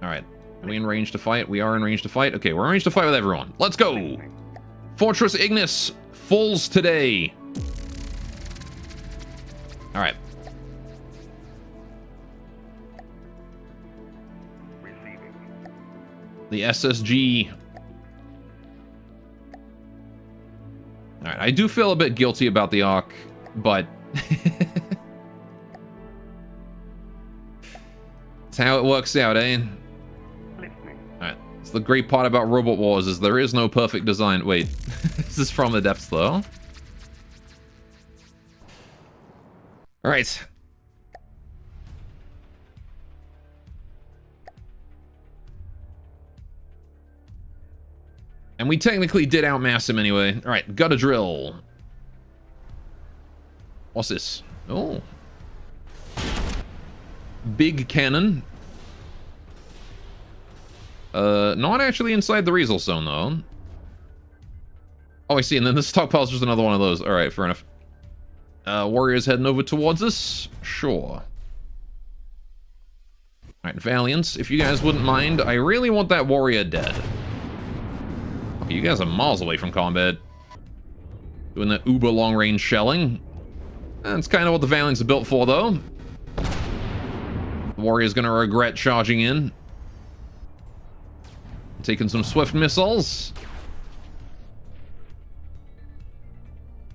Alright. Are we in range to fight? We are in range to fight. Okay, we're in range to fight with everyone. Let's go! Listening. Fortress Ignis falls today. Alright. Receiving. The SSG. Alright, I do feel a bit guilty about the Ark, but... It's how it works out, eh? Listening. Alright, it's the great part about Robot Wars is there is no perfect design. Wait, this is from the depths though. Alright. And we technically did outmass him anyway. Alright, Gutter Drill. What's this? Oh. Big Cannon. Not actually inside the Reasal Zone, though. Oh, I see, and then the stockpile's just another one of those. Alright, fair enough. Warriors heading over towards us? Sure. Alright, Valiants, if you guys wouldn't mind, I really want that Warrior dead. Okay, you guys are miles away from combat. Doing that uber long-range shelling. That's kind of what the Valiants are built for, though. The Warrior's gonna regret charging in. Taking some Swift missiles.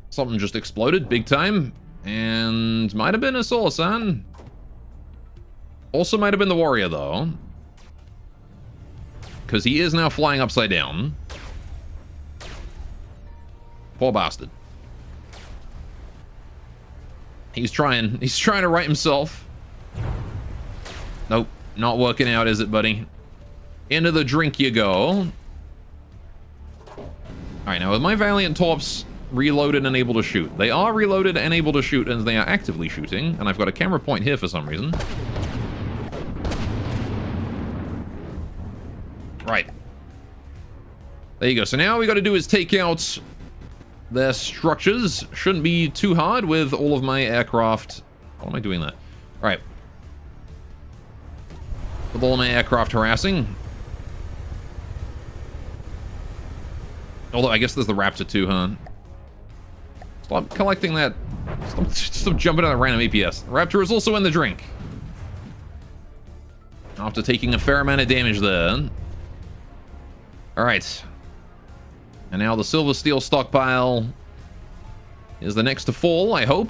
Something just exploded, big time. And might have been a Solar Sun. Also might have been the Warrior, though. Because he is now flying upside down. Poor bastard. He's trying to right himself. Nope, not working out, is it, buddy? Into the drink you go. Alright, now with my Valiant Torps reloaded and able to shoot. They are reloaded and able to shoot, and they are actively shooting. And I've got a camera point here for some reason. Right. There you go. So now all we got to do is take out their structures. Shouldn't be too hard with all of my aircraft. Why am I doing that? Alright. With all my aircraft harassing. Although I guess there's the Raptor too, huh? Stop collecting that Stop jumping on a random APS. Raptor is also in the drink. After taking a fair amount of damage there. Alright. And now the Silver Steel stockpile is the next to fall, I hope.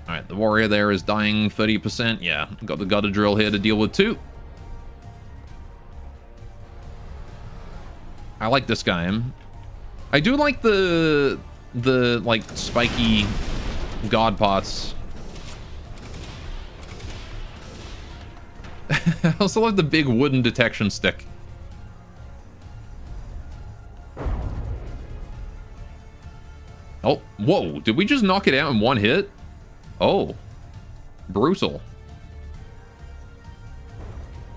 Alright, the warrior there is dying 30%. Yeah, got the gutter drill here to deal with too. I like this guy. I do like the like spiky god pots. I also love the big wooden detection stick. Oh, whoa, did we just knock it out in one hit? Oh, brutal.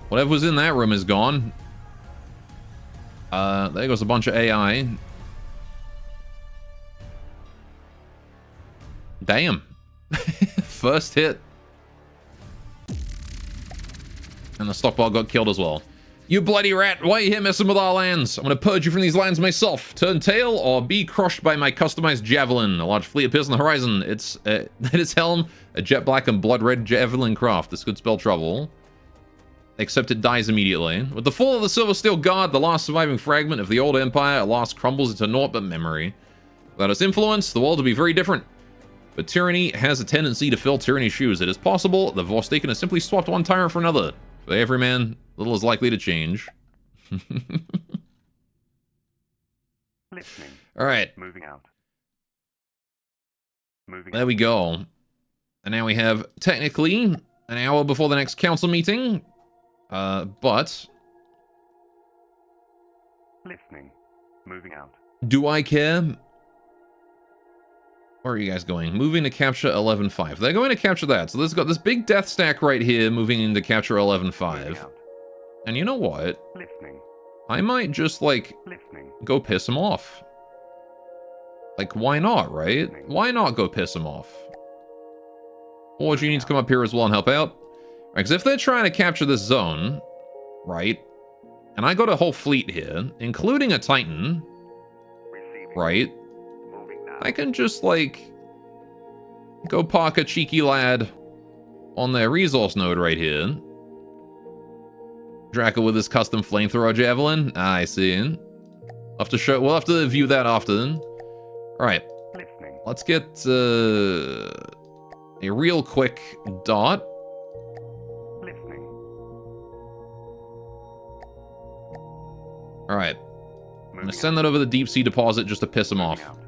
Whatever was in that room is gone. There goes a bunch of AI. Damn. First hit. And the stockpile got killed as well. You bloody rat, why are you here messing with our lands? I'm gonna purge you from these lands myself. Turn tail or be crushed by my customized javelin. A large fleet appears on the horizon. It's at its helm, a jet black and blood red javelin craft. This could spell trouble. Except it dies immediately. With the fall of the Silver Steel Guard, the last surviving fragment of the old empire at last crumbles into naught but memory. Without its influence, the world will be very different. But tyranny has a tendency to fill tyranny's shoes. It is possible the Vorstaken has simply swapped one tyrant for another. For every man, little is likely to change. Listening. All right. Moving out. Moving There out. we go. And now we have, technically, an hour before the next council meeting. But Listening. Moving out. do I care? Where are you guys going? Moving to capture 11.5. They're going to capture that. So there's got this big death stack right here moving into capture Moving 11.5. out. And you know what? Listening. I might just, like, Listening. go piss him off. Like, why not, right? Why not go piss him off? Or do you need to come up here as well and help out? Because if they're trying to capture this zone, right? And I got a whole fleet here, including a Titan, Receiving. right? Moving now. I can just, like, go park a cheeky lad on their resource node right here. Draco with his custom flamethrower javelin. I see. We'll have to view that often. Alright, Listening. let's get a real quick dot. Listening. Alright, I'm Moving gonna send that over the deep sea deposit just to piss him off. out.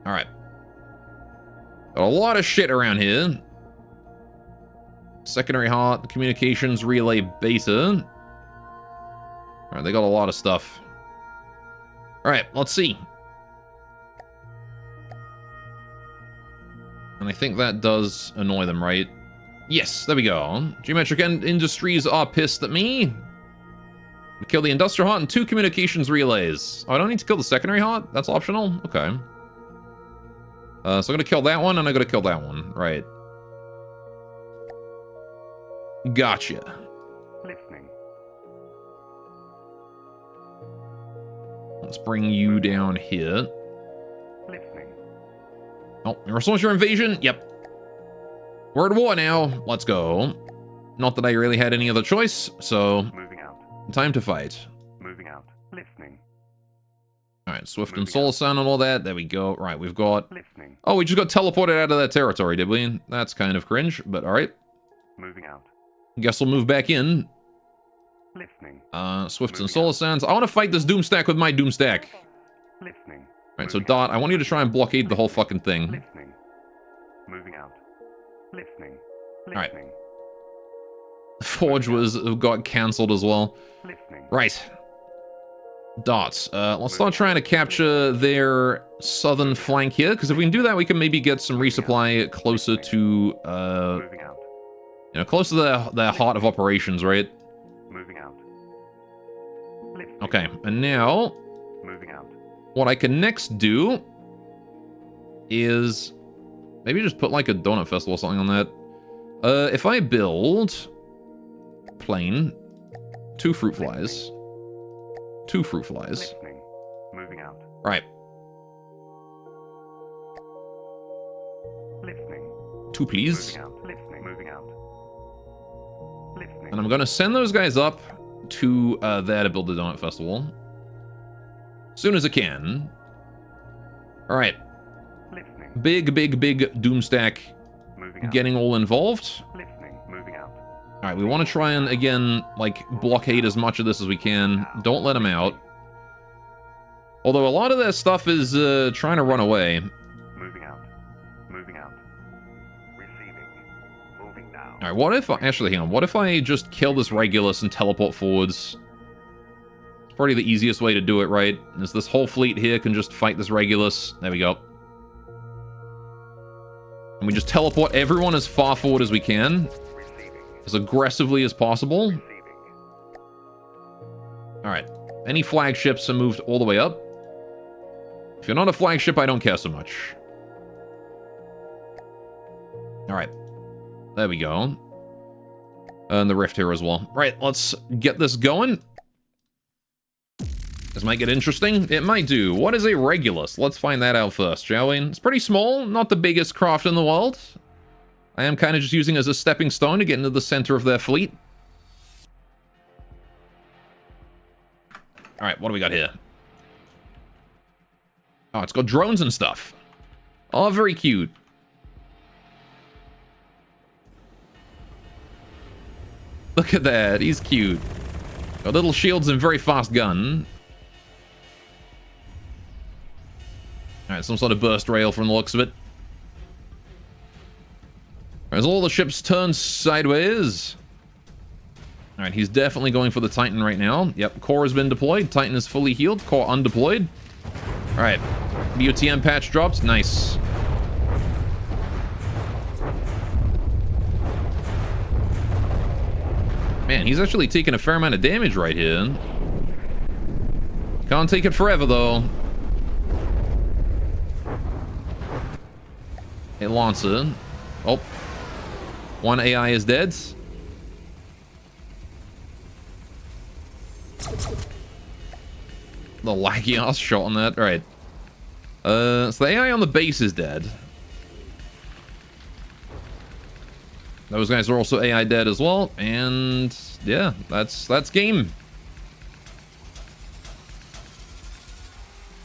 Alright. Got a lot of shit around here. Secondary heart, communications relay beta. Alright, they got a lot of stuff. Alright, let's see. And I think that does annoy them, right? Yes, there we go. Geometric Industries are pissed at me. We kill the industrial heart and 2 communications relays. Oh, I don't need to kill the secondary heart? That's optional? Okay. So I'm gonna kill that one, and I'm gonna kill that one. Right. Gotcha. Listening. Let's bring you down here. Listening. Oh, you response your invasion? Yep. We're at war now. Let's go. Not that I really had any other choice, so Moving out. time to fight. Moving out. Listening. Alright, Swift and Moving Soul out. Sun and all that. There we go. Right, we've got... Listening. Oh, we just got teleported out of that territory, did we? That's kind of cringe, but alright. Moving out. Guess we'll move back in. Listening. Swifts and Moving Solar out. Sands. I want to fight this Doomstack with my Doomstack. Listening. Right, so Moving Dot, out. I want you to try and blockade the whole fucking thing. Listening. Moving out. Listening. right. Listening. Forge got cancelled as well. Listening. Right. Dots. Let's start trying to capture their southern flank here, because if we can do that, we can maybe get some resupply closer to, Moving out. closer to the heart of operations, right? Moving out. Listening. Okay, and now, Moving out. what I can next do is maybe just put like a donut festival or something on that. If I build plane, 2 fruit flies, 2 fruit flies. Listening. Moving out. Right. Two, please. Moving out. Listening. Moving out. Listening. And I'm going to send those guys up to there to build the Donut Festival. As soon as I can. All right. Listening. Big Doomstack Moving out. getting all involved. Listening. Moving out. All right, we want to try and, again, like, blockade as much of this as we can. Don't let them out. Although a lot of their stuff is trying to run away. Moving out. Moving out. Receiving. Moving now. All right, what if... Actually, hang on. What if I just kill this Regulus and teleport forwards? It's probably the easiest way to do it, right? Is this whole fleet here can just fight this Regulus. There we go. And we just teleport everyone as far forward as we can. Receiving. As aggressively as possible. Receiving. Alright. Any flagships are moved all the way up. If you're not a flagship, I don't care so much. Alright. There we go. And the rift here as well. Right, let's get this going. This might get interesting. It might do. What is a Regulus? Let's find that out first, shall we? It's pretty small, not the biggest craft in the world. I am kind of just using it as a stepping stone to get into the center of their fleet. Alright, what do we got here? Oh, it's got drones and stuff. Oh, very cute. Look at that, he's cute. Got little shields and very fast gun. Alright, some sort of burst rail from the looks of it. As all the ships turn sideways. Alright, he's definitely going for the Titan right now. Yep, Core has been deployed. Titan is fully healed. Core undeployed. Alright, BOTM patch drops. Nice. Man, he's actually taking a fair amount of damage right here. Can't take it forever, though. Hey, Lancer. Oh. One AI is dead. The laggy ass shot on that. Right. So the AI on the base is dead. Those guys are also AI dead as well. And yeah, that's game.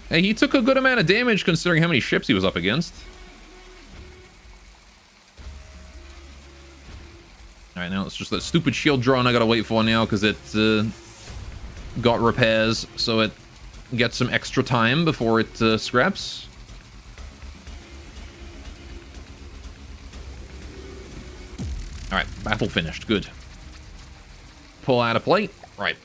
Hey, he took a good amount of damage considering how many ships he was up against. Alright, now it's just that stupid shield drone I gotta wait for now because it got repairs, so it gets some extra time before it scraps. Alright, battle finished. Good. Pull out a plate. Right.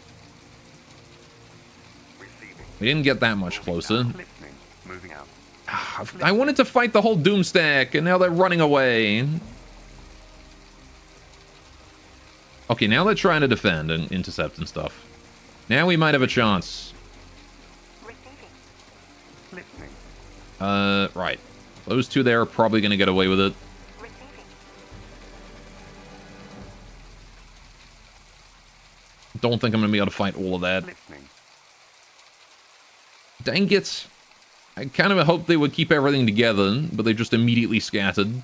Receiving. We didn't get that much closer. Listening. Moving out. I wanted to fight the whole Doomstack, and now they're running away. Okay, now they're trying to defend and intercept and stuff. Now we might have a chance. Receiving. Listening. Right. Those two there are probably going to get away with it. Receiving. Don't think I'm going to be able to fight all of that. Listening. Dang it. I kind of hoped they would keep everything together, but they just immediately scattered.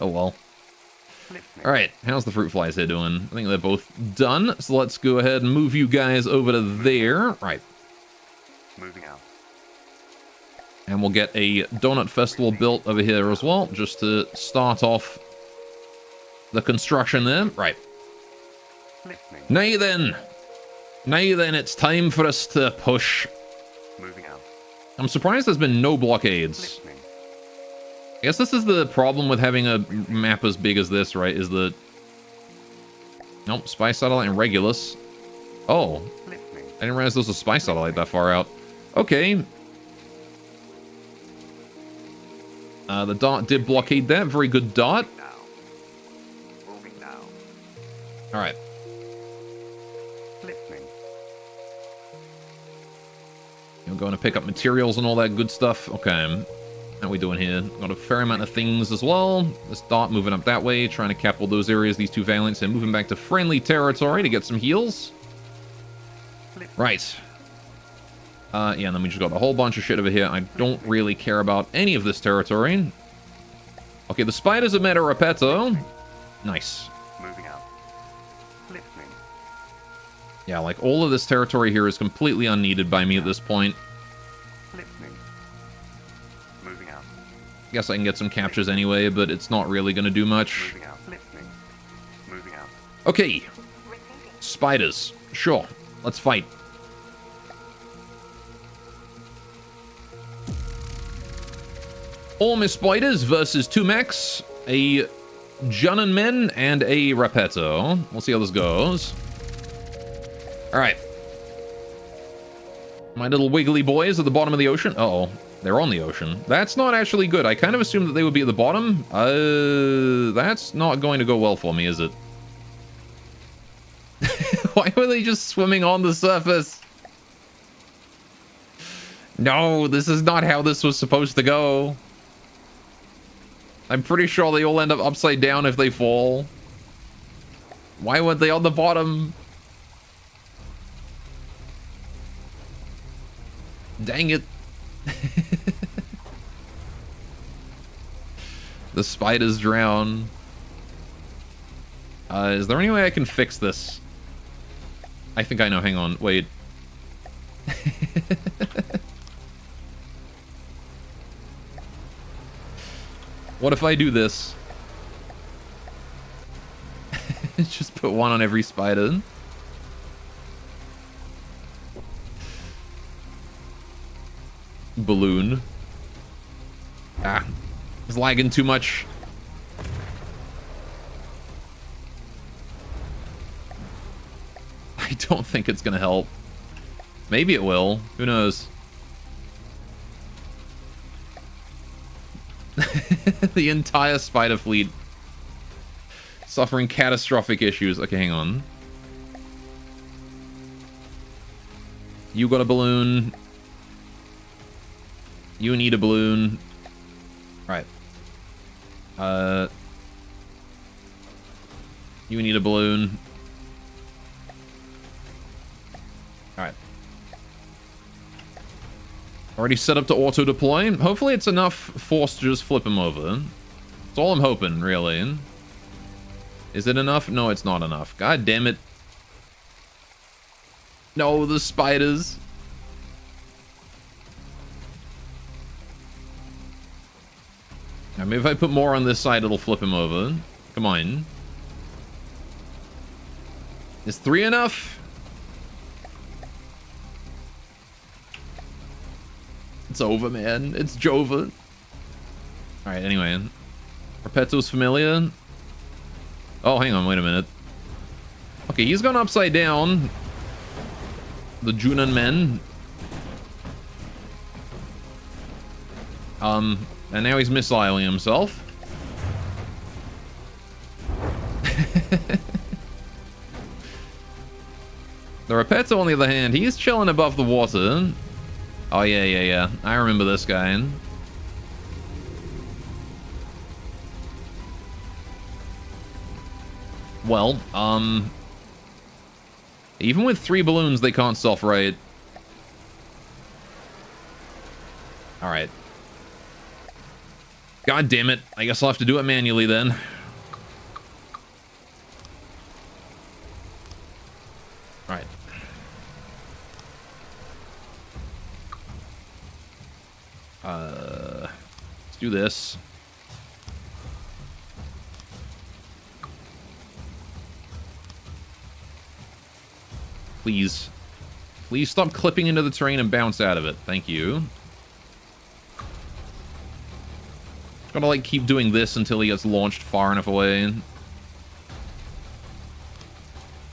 Oh well. Listening. Alright, how's the fruit flies here doing? I think they're both done, so let's go ahead and move you guys over to there. Right. Moving out. And we'll get a donut festival built over here as well, just to start off the construction there. Right. Listening. Now then, it's time for us to push. Moving out. I'm surprised there's been no blockades. Listening. I guess this is the problem with having a map as big as this, right? Is that... Nope, Spy Satellite and Regulus. Oh, Listening. I didn't realize there was a Spy Satellite that far out. Okay. The dot did blockade that. Very good dot. Now. Moving now. Alright. Listening. You're going to pick up materials and all that good stuff. Okay. How are we doing here? Got a fair amount of things as well. This dot moving up that way, trying to cap all those areas, these two Valiants, and moving back to friendly territory to get some heals. Right. Yeah, and then we just got a whole bunch of shit over here. I don't really care about any of this territory. Okay, the spiders have met a Repetto. Nice. Moving out. Listening. Yeah, like, all of this territory here is completely unneeded by me at this point. Listening. Moving out. Guess I can get some captures anyway, but it's not really going to do much. Moving out. Listening. Moving out. Okay, Receiving. spiders. Sure, let's fight. All my spiders versus 2 mechs, a Junon Men, and a Repetto. We'll see how this goes. Alright. My little wiggly boys at the bottom of the ocean. Uh-oh, they're on the ocean. That's not actually good. I kind of assumed that they would be at the bottom. That's not going to go well for me, is it? Why were they just swimming on the surface? No, this is not how this was supposed to go. I'm pretty sure they all end up upside down if they fall. Why weren't they on the bottom? Dang it. The spiders drown. Is there any way I can fix this? I think I know. Hang on. Wait. What if I do this? Just put one on every spider. Balloon. Ah, it's lagging too much. I don't think it's gonna help. Maybe it will. Who knows? The entire spider fleet suffering catastrophic issues. Okay, hang on. You got a balloon. You need a balloon. Right. You need a balloon. Alright. Already set up to auto-deploy. Hopefully it's enough force to just flip him over. That's all I'm hoping, really. Is it enough? No, it's not enough. God damn it. No, the spiders. I mean, if I put more on this side, it'll flip him over. Come on. Is 3 enough? It's over, man. It's Jova. Alright, anyway. Repetto's familiar. Oh, hang on, wait a minute. Okay, he's gone upside down. The Junon Men. And now he's missiling himself. The Repetto, on the other hand, he's chilling above the water. Oh, yeah. I remember this guy. Well, even with 3 balloons, they can't self-right. Alright. God damn it. I guess I'll have to do it manually then. Alright. Let's do this. Please. Please stop clipping into the terrain and bounce out of it. Thank you. Gotta, like, keep doing this until he gets launched far enough away.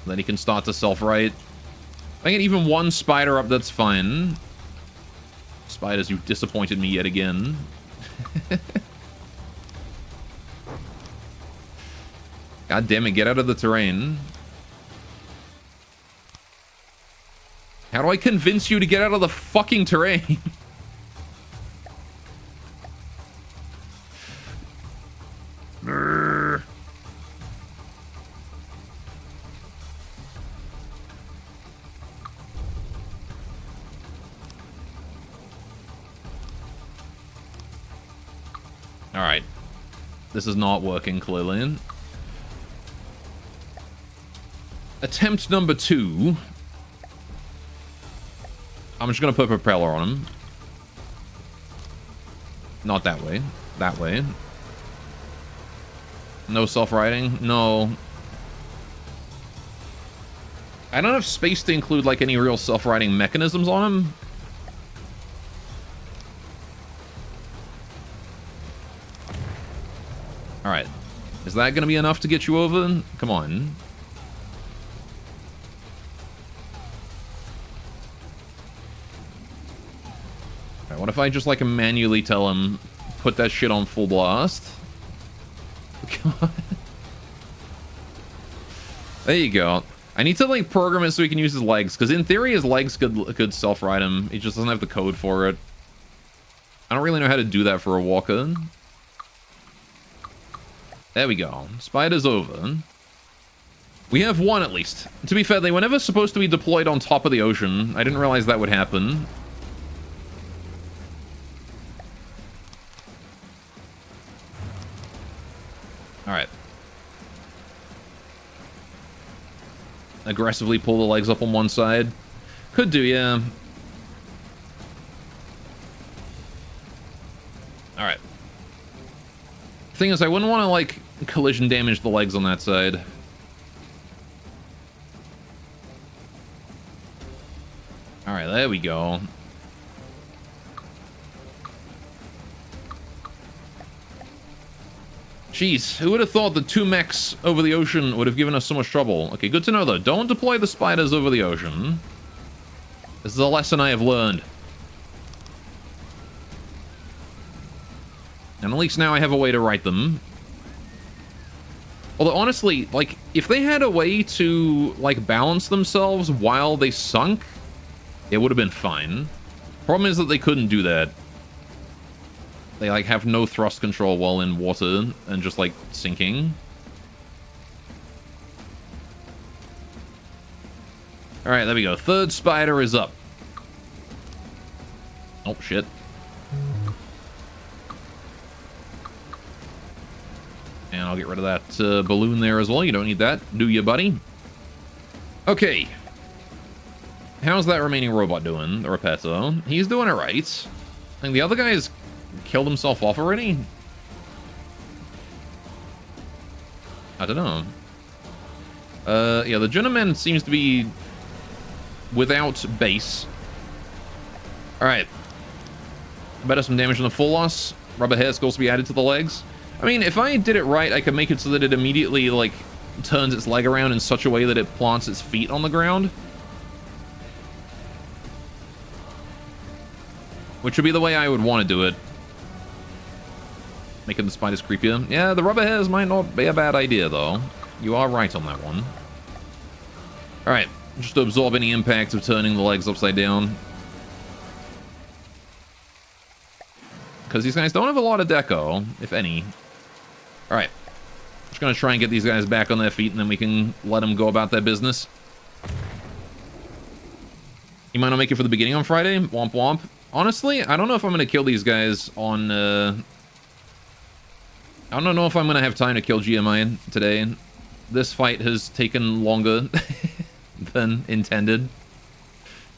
Then he can start to self-right. If I get even one spider up, that's fine. Spiders, you've disappointed me yet again. God damn it, get out of the terrain. How do I convince you to get out of the fucking terrain? Alright. This is not working, clearly. Attempt number 2. I'm just gonna put a propeller on him. Not that way. That way. No self-riding? No. I don't have space to include, like, any real self-riding mechanisms on him. Alright. Is that gonna be enough to get you over? Come on. Alright, what if I just, like, manually tell him, put that shit on full blast? Come on. There you go. I need to, like, program it so he can use his legs, because in theory his legs could self-ride him. He just doesn't have the code for it. I don't really know how to do that for a walker. There we go. Spider's over. We have one, at least. To be fair, they were never supposed to be deployed on top of the ocean. I didn't realize that would happen. Alright. Aggressively pull the legs up on one side. Could do, yeah. Alright. Thing is, I wouldn't want to, like, collision damage the legs on that side. Alright, there we go. Jeez, who would have thought the 2 mechs over the ocean would have given us so much trouble? Okay, good to know, though. Don't deploy the spiders over the ocean. This is a lesson I have learned. And at least now I have a way to write them. Although, honestly, like, if they had a way to, like, balance themselves while they sunk, it would have been fine. Problem is that they couldn't do that. They, like, have no thrust control while in water and just, like, sinking. Alright, there we go. Third spider is up. Oh, shit. And I'll get rid of that balloon there as well. You don't need that, do you, buddy? Okay. How's that remaining robot doing, the Repetto? He's doing it right. I think the other guy has killed himself off already? I don't know. Yeah, the gentleman seems to be without base. Alright. Better some damage on the full loss. Rubber hair skulls to be added to the legs. I mean, if I did it right, I could make it so that it immediately, like, turns its leg around in such a way that it plants its feet on the ground. Which would be the way I would want to do it. Making the spiders creepier. Yeah, the rubber hairs might not be a bad idea, though. You are right on that one. Alright, just to absorb any impact of turning the legs upside down. Because these guys don't have a lot of deco, if any. Alright. Just gonna try and get these guys back on their feet, and then we can let them go about their business. You might not make it for the beginning on Friday? Womp womp. Honestly, I don't know if I'm gonna kill these guys on, I don't know if I'm gonna have time to kill GMI today. This fight has taken longer than intended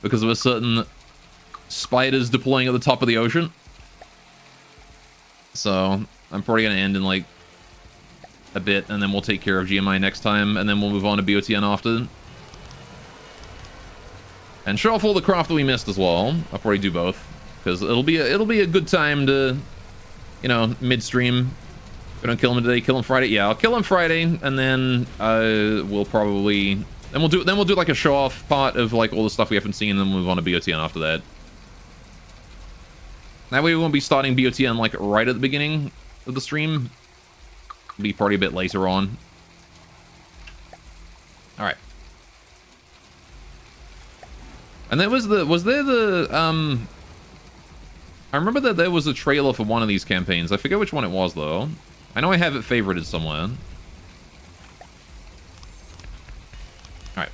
because of a certain spiders deploying at the top of the ocean. So I'm probably gonna end in like a bit, and then we'll take care of GMI next time, and then we'll move on to BOTN after. And show off all the craft that we missed as well. I'll probably do both because it'll be a good time to, you know, midstream. If we don't kill him today, kill him Friday. Yeah, I'll kill him Friday, and then we'll probably we'll do like a show off part of like all the stuff we haven't seen, and then we'll move on to BOTN after that. That way we won't be starting BOTN like right at the beginning of the stream. It'll be probably a bit later on. All right. And there was there the I remember that there was a trailer for one of these campaigns. I forget which one it was though. I know I have it favorited somewhere. All right.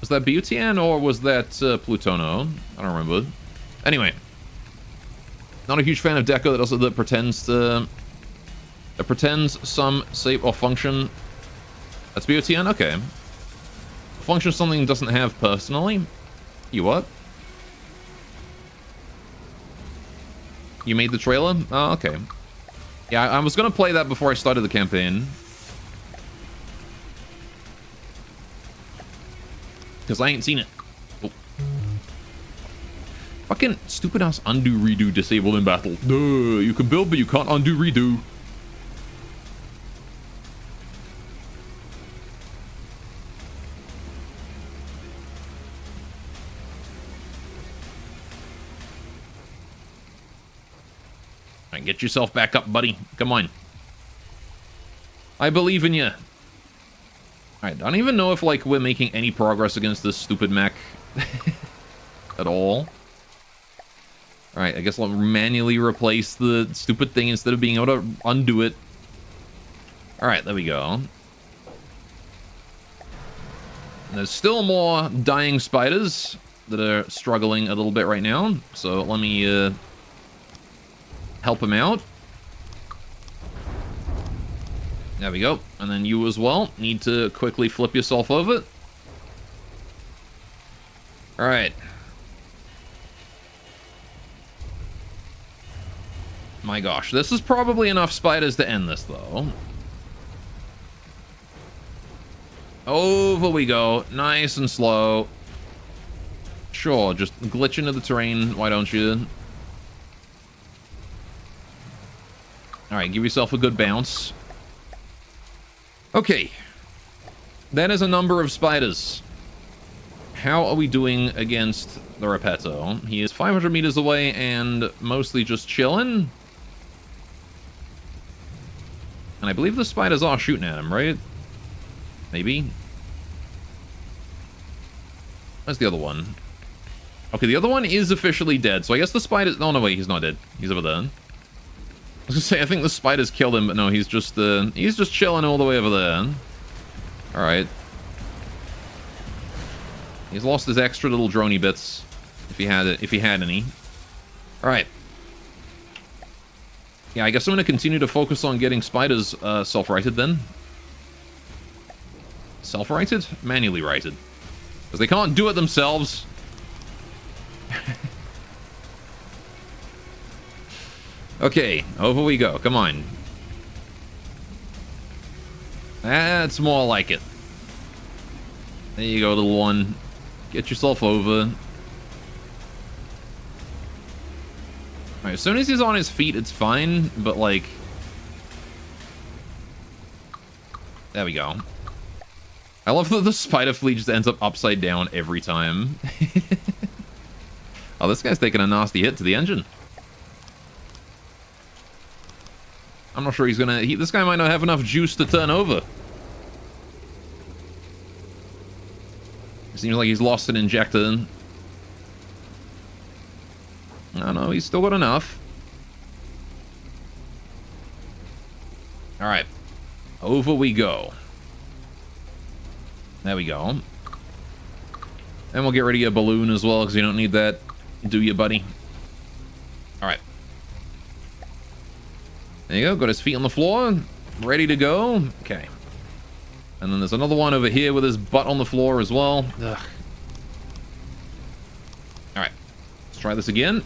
Was that BOTN or was that Plutono? I don't remember. Anyway. Not a huge fan of deco that pretends to... That pretends some shape or function. That's BOTN? Okay. Function something doesn't have personally. You what? You made the trailer? Oh, okay. Yeah, I was gonna play that before I started the campaign. Because I ain't seen it. Oh. Fucking stupid ass undo redo disabled in battle. Duh, you can build but you can't undo redo. Alright, get yourself back up, buddy. Come on. I believe in you. Alright, I don't even know if, like, we're making any progress against this stupid mech. At all. Alright, I guess I'll manually replace the stupid thing instead of being able to undo it. Alright, there we go. And there's still more dying spiders that are struggling a little bit right now. So let me, help him out. There we go. And then you as well need to quickly flip yourself over. Alright. My gosh, this is probably enough spiders to end this, though. Over we go. Nice and slow. Sure, just glitch into the terrain. Why don't you? Alright, give yourself a good bounce. Okay. That is a number of spiders. How are we doing against the Repetto? He is 500 meters away and mostly just chilling. And I believe the spiders are shooting at him, right? Maybe? Where's the other one? Okay, the other one is officially dead, so I guess the spiders... Oh, no, wait, he's not dead. He's over there. I was gonna say, I think the spiders killed him, but no, he's just chilling all the way over there. Alright. He's lost his extra little droney bits, if he had any. Alright. Yeah, I guess I'm gonna continue to focus on getting spiders self-righted then. Self-righted? Manually righted. Because they can't do it themselves. Okay, over we go. Come on. That's more like it. There you go, little one. Get yourself over. Alright, as soon as he's on his feet, it's fine, but like... There we go. I love that the spider fleet just ends up upside down every time. Oh, this guy's taking a nasty hit to the engine. I'm not sure he's gonna... this guy might not have enough juice to turn over. It seems like he's lost an injector. No, no, he's still got enough. Alright. Over we go. There we go. And we'll get rid of your balloon as well, because you don't need that. Do you, buddy? Alright. There you go. Got his feet on the floor. Ready to go. Okay. And then there's another one over here with his butt on the floor as well. Ugh. Alright. Let's try this again.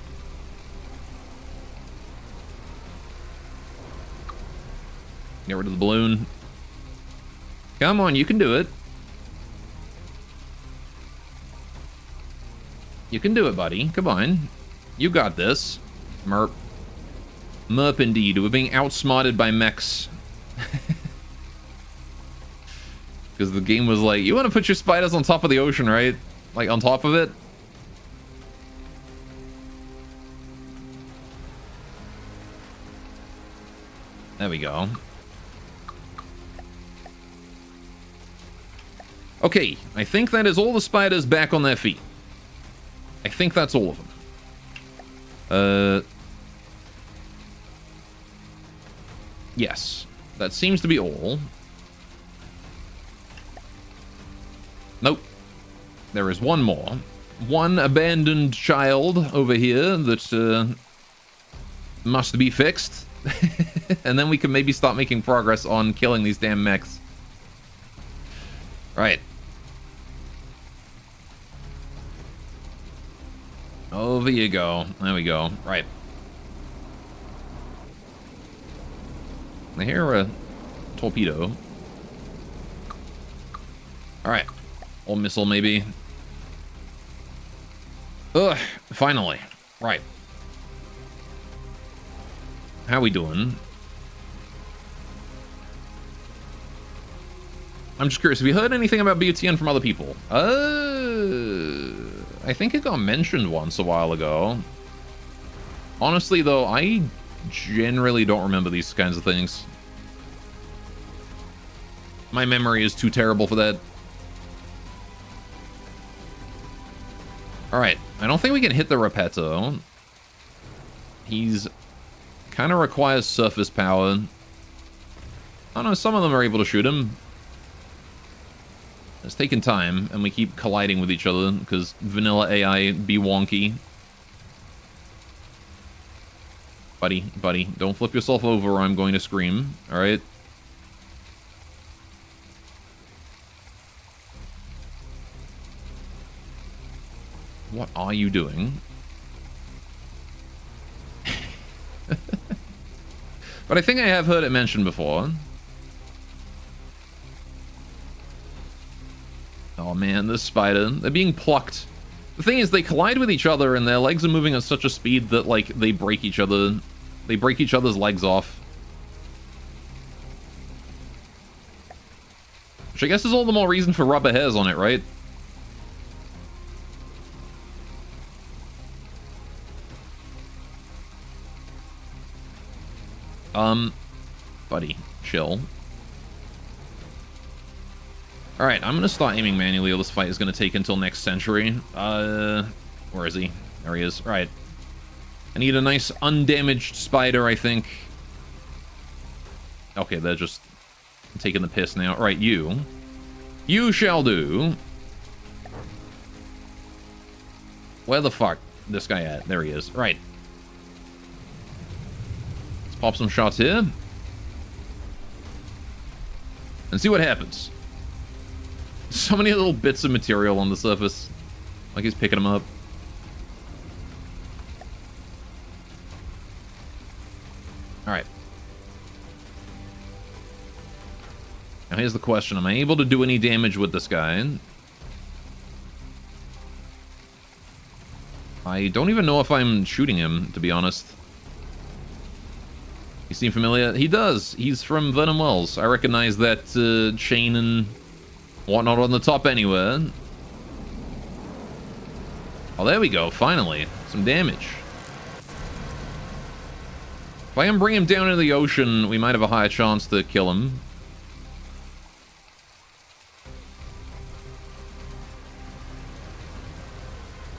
Get rid of the balloon. Come on, you can do it. You can do it, buddy. Come on. You got this. Merp. Merp indeed. We're being outsmarted by mechs. Because the game was like, you want to put your spiders on top of the ocean, right? Like, on top of it? There we go. Okay, I think that is all the spiders back on their feet. I think that's all of them. Yes, that seems to be all. Nope. There is one more. One abandoned child over here that must be fixed. And then we can maybe start making progress on killing these damn mechs. Right. Over you go. There we go. Right. I hear a torpedo. Alright. Or missile, maybe. Ugh. Finally. Right. How we doing? I'm just curious, have you heard anything about BUTN from other people? I think it got mentioned once a while ago. Honestly, though, I generally don't remember these kinds of things. My memory is too terrible for that. Alright, I don't think we can hit the Repetto. He's kind of requires surface power. I don't know, some of them are able to shoot him. It's taking time, and we keep colliding with each other, because vanilla AI be wonky. Buddy, don't flip yourself over or I'm going to scream, alright? What are you doing? But I think I have heard it mentioned before. Oh man, this spider. They're being plucked. The thing is, they collide with each other and their legs are moving at such a speed that, like, they break each other. They break each other's legs off. Which I guess is all the more reason for rubber hairs on it, right? Buddy, chill. Alright, I'm gonna start aiming manually, or this fight is gonna take until next century. Where is he? There he is. Right. I need a nice undamaged spider, I think. Okay, they're just taking the piss now. Right, you. You shall do. Where the fuck this guy at? There he is. Right. Let's pop some shots here. And see what happens. So many little bits of material on the surface. Like he's picking them up. Alright. Now here's the question. Am I able to do any damage with this guy? I don't even know if I'm shooting him, to be honest. You seem familiar? He does. He's from Venom Wells. I recognize that chain and whatnot on the top anywhere. Oh, there we go. Finally. Some damage. If I can bring him down into the ocean, we might have a higher chance to kill him.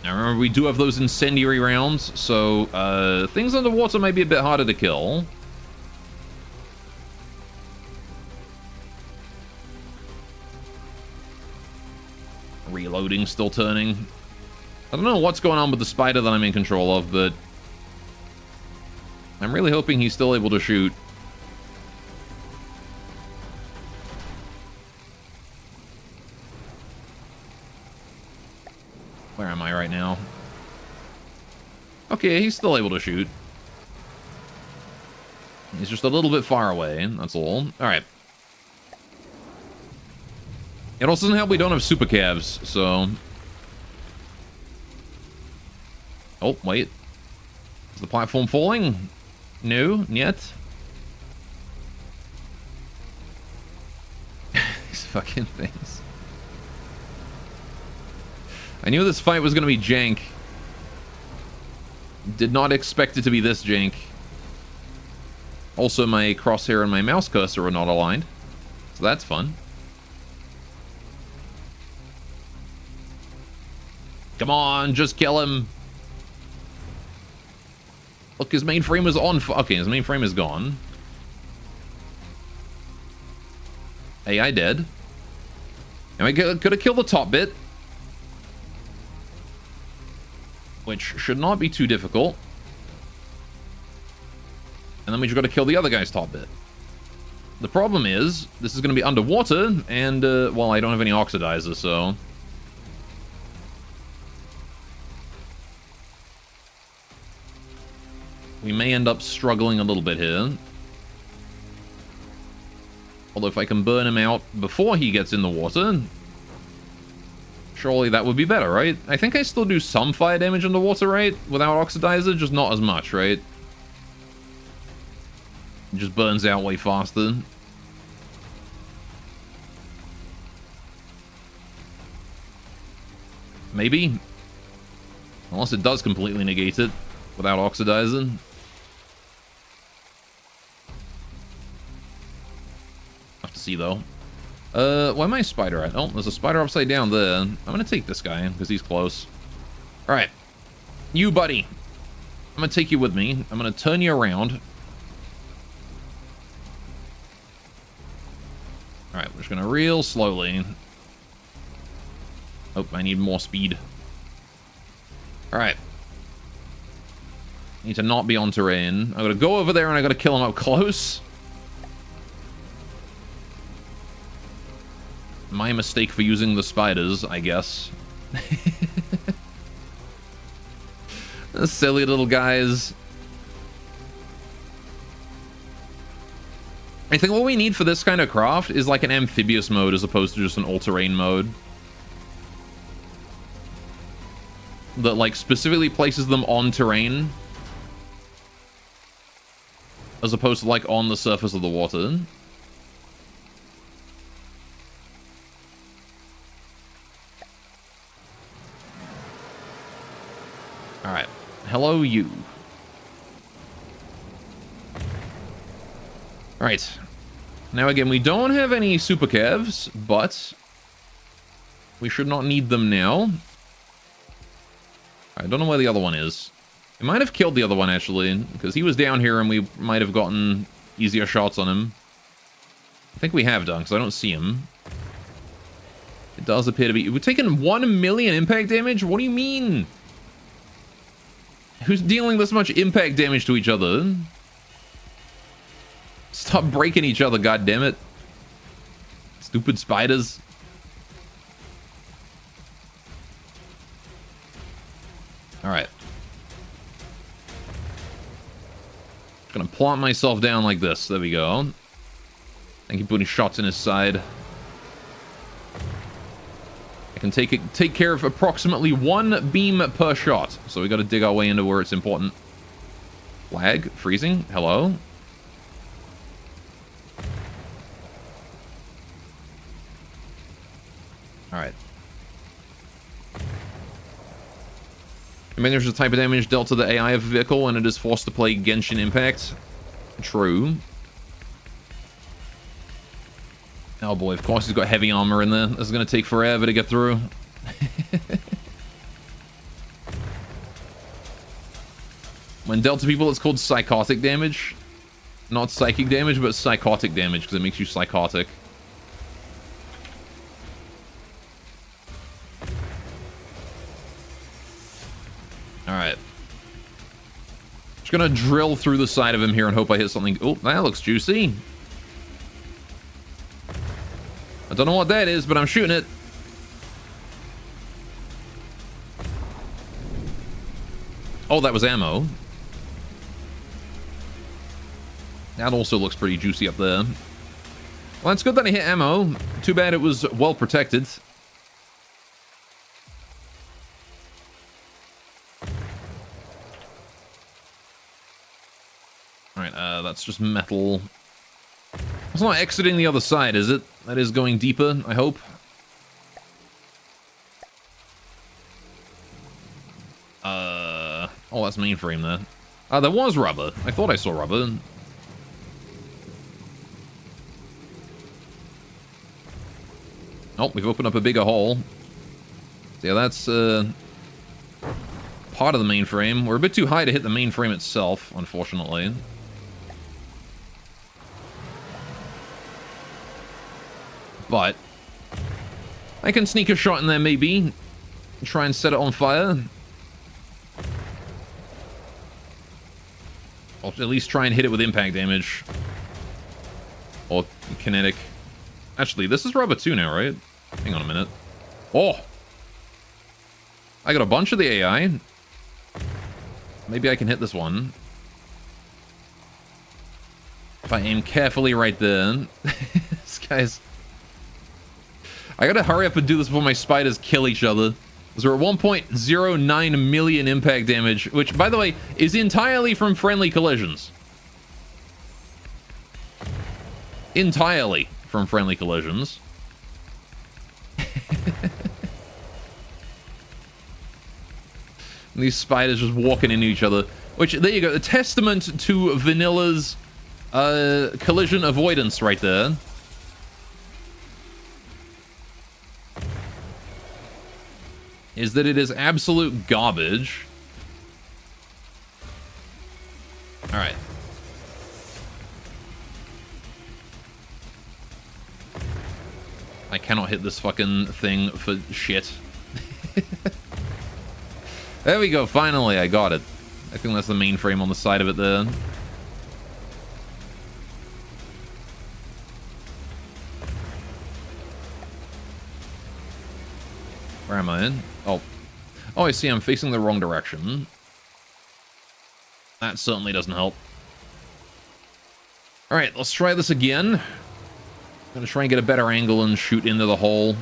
Now remember, we do have those incendiary rounds, so things underwater might be a bit harder to kill. Reloading, still turning. I don't know what's going on with the spider that I'm in control of, but I'm really hoping he's still able to shoot. Where am I right now? Okay, he's still able to shoot. He's just a little bit far away, that's all. Alright. It also doesn't help we don't have super calves, so... Oh, wait. Is the platform falling? No, yet. These fucking things. I knew this fight was going to be jank. Did not expect it to be this jank. Also, my crosshair and my mouse cursor are not aligned. So that's fun. Come on, just kill him. Look, his mainframe is on. Okay, his mainframe is gone. AI dead. And we could have killed the top bit. Which should not be too difficult. And then we just got to kill the other guy's top bit. The problem is, this is going to be underwater, and, well, I don't have any oxidizer, so... we may end up struggling a little bit here. Although if I can burn him out before he gets in the water, surely that would be better, right? I think I still do some fire damage underwater, right? Without oxidizer, just not as much, right? It just burns out way faster. Maybe. Unless it does completely negate it without oxidizer. Have to see, though. Where my spider at? Oh, there's a spider upside down there. I'm gonna take this guy, because he's close. Alright. You, buddy. I'm gonna take you with me. I'm gonna turn you around. Alright, we're just gonna real slowly. Oh, I need more speed. Alright. Need to not be on terrain. I gotta go over there and I gotta kill him up close. My mistake for using the spiders, I guess. The silly little guys. I think what we need for this kind of craft is like an amphibious mode as opposed to just an all-terrain mode. That like specifically places them on terrain. As opposed to like on the surface of the water. Alright. Hello, you. Alright. Now again, we don't have any super calves, but we should not need them now. I don't know where the other one is. We might have killed the other one, actually, because he was down here and we might have gotten easier shots on him. I think we have done, because I don't see him. It does appear to be... We're taking 1 million impact damage? What do you mean? Who's dealing this much impact damage to each other? Stop breaking each other, goddammit. Stupid spiders. Alright. Just gonna plant myself down like this. There we go. And keep putting shots in his side. I can take care of approximately 1 beam per shot. So we gotta dig our way into where it's important. Lag? Freezing? Hello? Alright. I mean, there's a type of damage dealt to the AI of a vehicle when it is forced to play Genshin Impact. True. Oh boy, of course he's got heavy armor in there. This is going to take forever to get through. When dealt to people, it's called psychotic damage. Not psychic damage, but psychotic damage, because it makes you psychotic. Alright. Just gonna drill through the side of him here and hope I hit something. Oh, that looks juicy. I don't know what that is, but I'm shooting it. Oh, that was ammo. That also looks pretty juicy up there. Well, it's good that I hit ammo. Too bad it was well protected. Alright, that's just metal. It's not exiting the other side, is it? That is going deeper, I hope. Oh, that's mainframe there. There was rubber. I thought I saw rubber. Oh, we've opened up a bigger hole. So yeah, that's part of the mainframe. We're a bit too high to hit the mainframe itself, unfortunately. But I can sneak a shot in there, maybe. Try and set it on fire. at least try and hit it with impact damage. Or kinetic. Actually, this is rubber too now, right? Hang on a minute. Oh! I got a bunch of the AI. Maybe I can hit this one. If I aim carefully right there. This guy's... I gotta hurry up and do this before my spiders kill each other. Because we're at 1.09 million impact damage, which, by the way, is entirely from friendly collisions. Entirely from friendly collisions. These spiders just walking into each other. Which, there you go, a testament to Vanilla's collision avoidance right there. Is that it is absolute garbage. Alright. I cannot hit this fucking thing for shit. There we go, finally I got it. I think that's the mainframe on the side of it there. Where am I in? Oh. Oh, I see, I'm facing the wrong direction. That certainly doesn't help. Alright, let's try this again. I'm gonna try and get a better angle and shoot into the hole.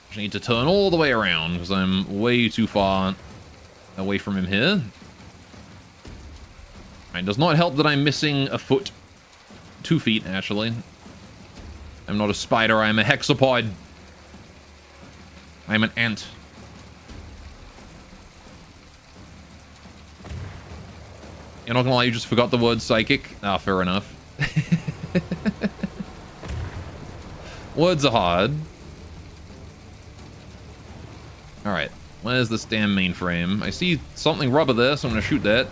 Just need to turn all the way around, because I'm way too far away from him here. It does not help that I'm missing a foot. 2 feet, actually. I'm not a spider, I'm a hexapod. I'm an ant. You're not gonna lie, you just forgot the word psychic? Ah, fair enough. Words are hard. Alright, where's this damn mainframe? I see something rubber there, so I'm gonna shoot that.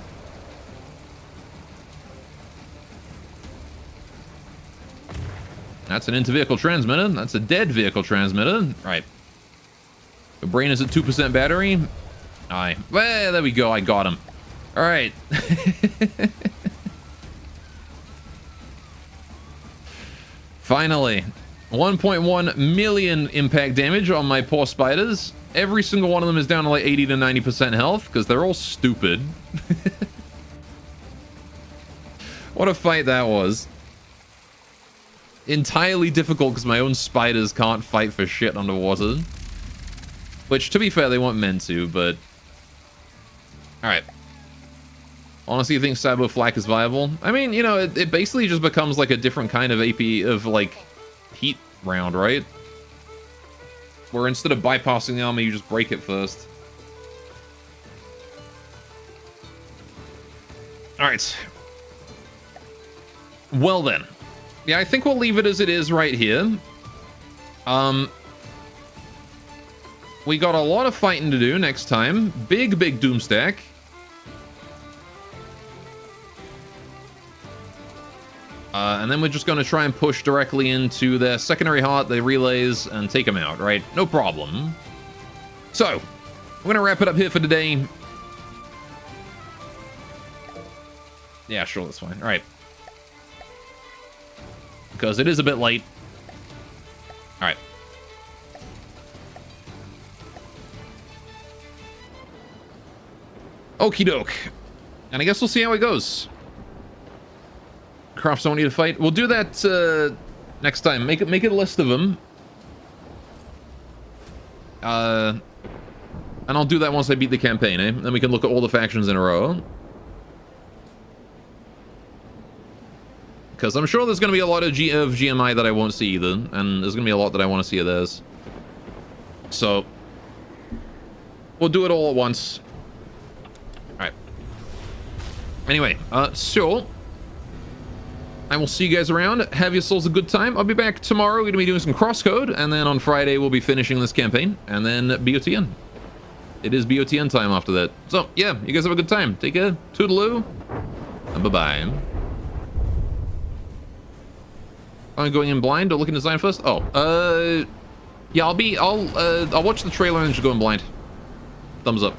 That's an inter-vehicle transmitter. That's a dead vehicle transmitter. Right. The brain is at 2% battery. Aye. Well, there we go. I got him. All right. Finally. 1.1 million impact damage on my poor spiders. Every single one of them is down to like 80 to 90% health because they're all stupid. What a fight that was. Entirely difficult because my own spiders can't fight for shit underwater. Which, to be fair, they weren't meant to, but... Alright. Honestly, you think Sabo Flak is viable? I mean, you know, it basically just becomes like a different kind of AP of, like, heat round, right? Where instead of bypassing the armor, you just break it first. Alright. Well then. Yeah, I think we'll leave it as it is right here. We got a lot of fighting to do next time. Big Doomstack. And then we're just going to try and push directly into their secondary heart, their relays, and take them out, right? No problem. So, we're going to wrap it up here for today. Yeah, sure, that's fine. All right. Because it is a bit late. All right. Okie doke. And I guess we'll see how it goes. Crofts don't need to fight. We'll do that next time. Make it a list of them. And I'll do that once I beat the campaign, eh? Then we can look at all the factions in a row. Because I'm sure there's going to be a lot of GMI that I won't see either. And there's going to be a lot that I want to see of theirs. So, we'll do it all at once. Alright. Anyway, so, I will see you guys around. Have yourselves a good time. I'll be back tomorrow. We're going to be doing some crosscode. And then on Friday, we'll be finishing this campaign. And then BOTN. It is BOTN time after that. So, yeah, you guys have a good time. Take care. Toodaloo. And bye-bye. I'm going in blind or looking design first? Oh, yeah, I'll watch the trailer and just go in blind. Thumbs up.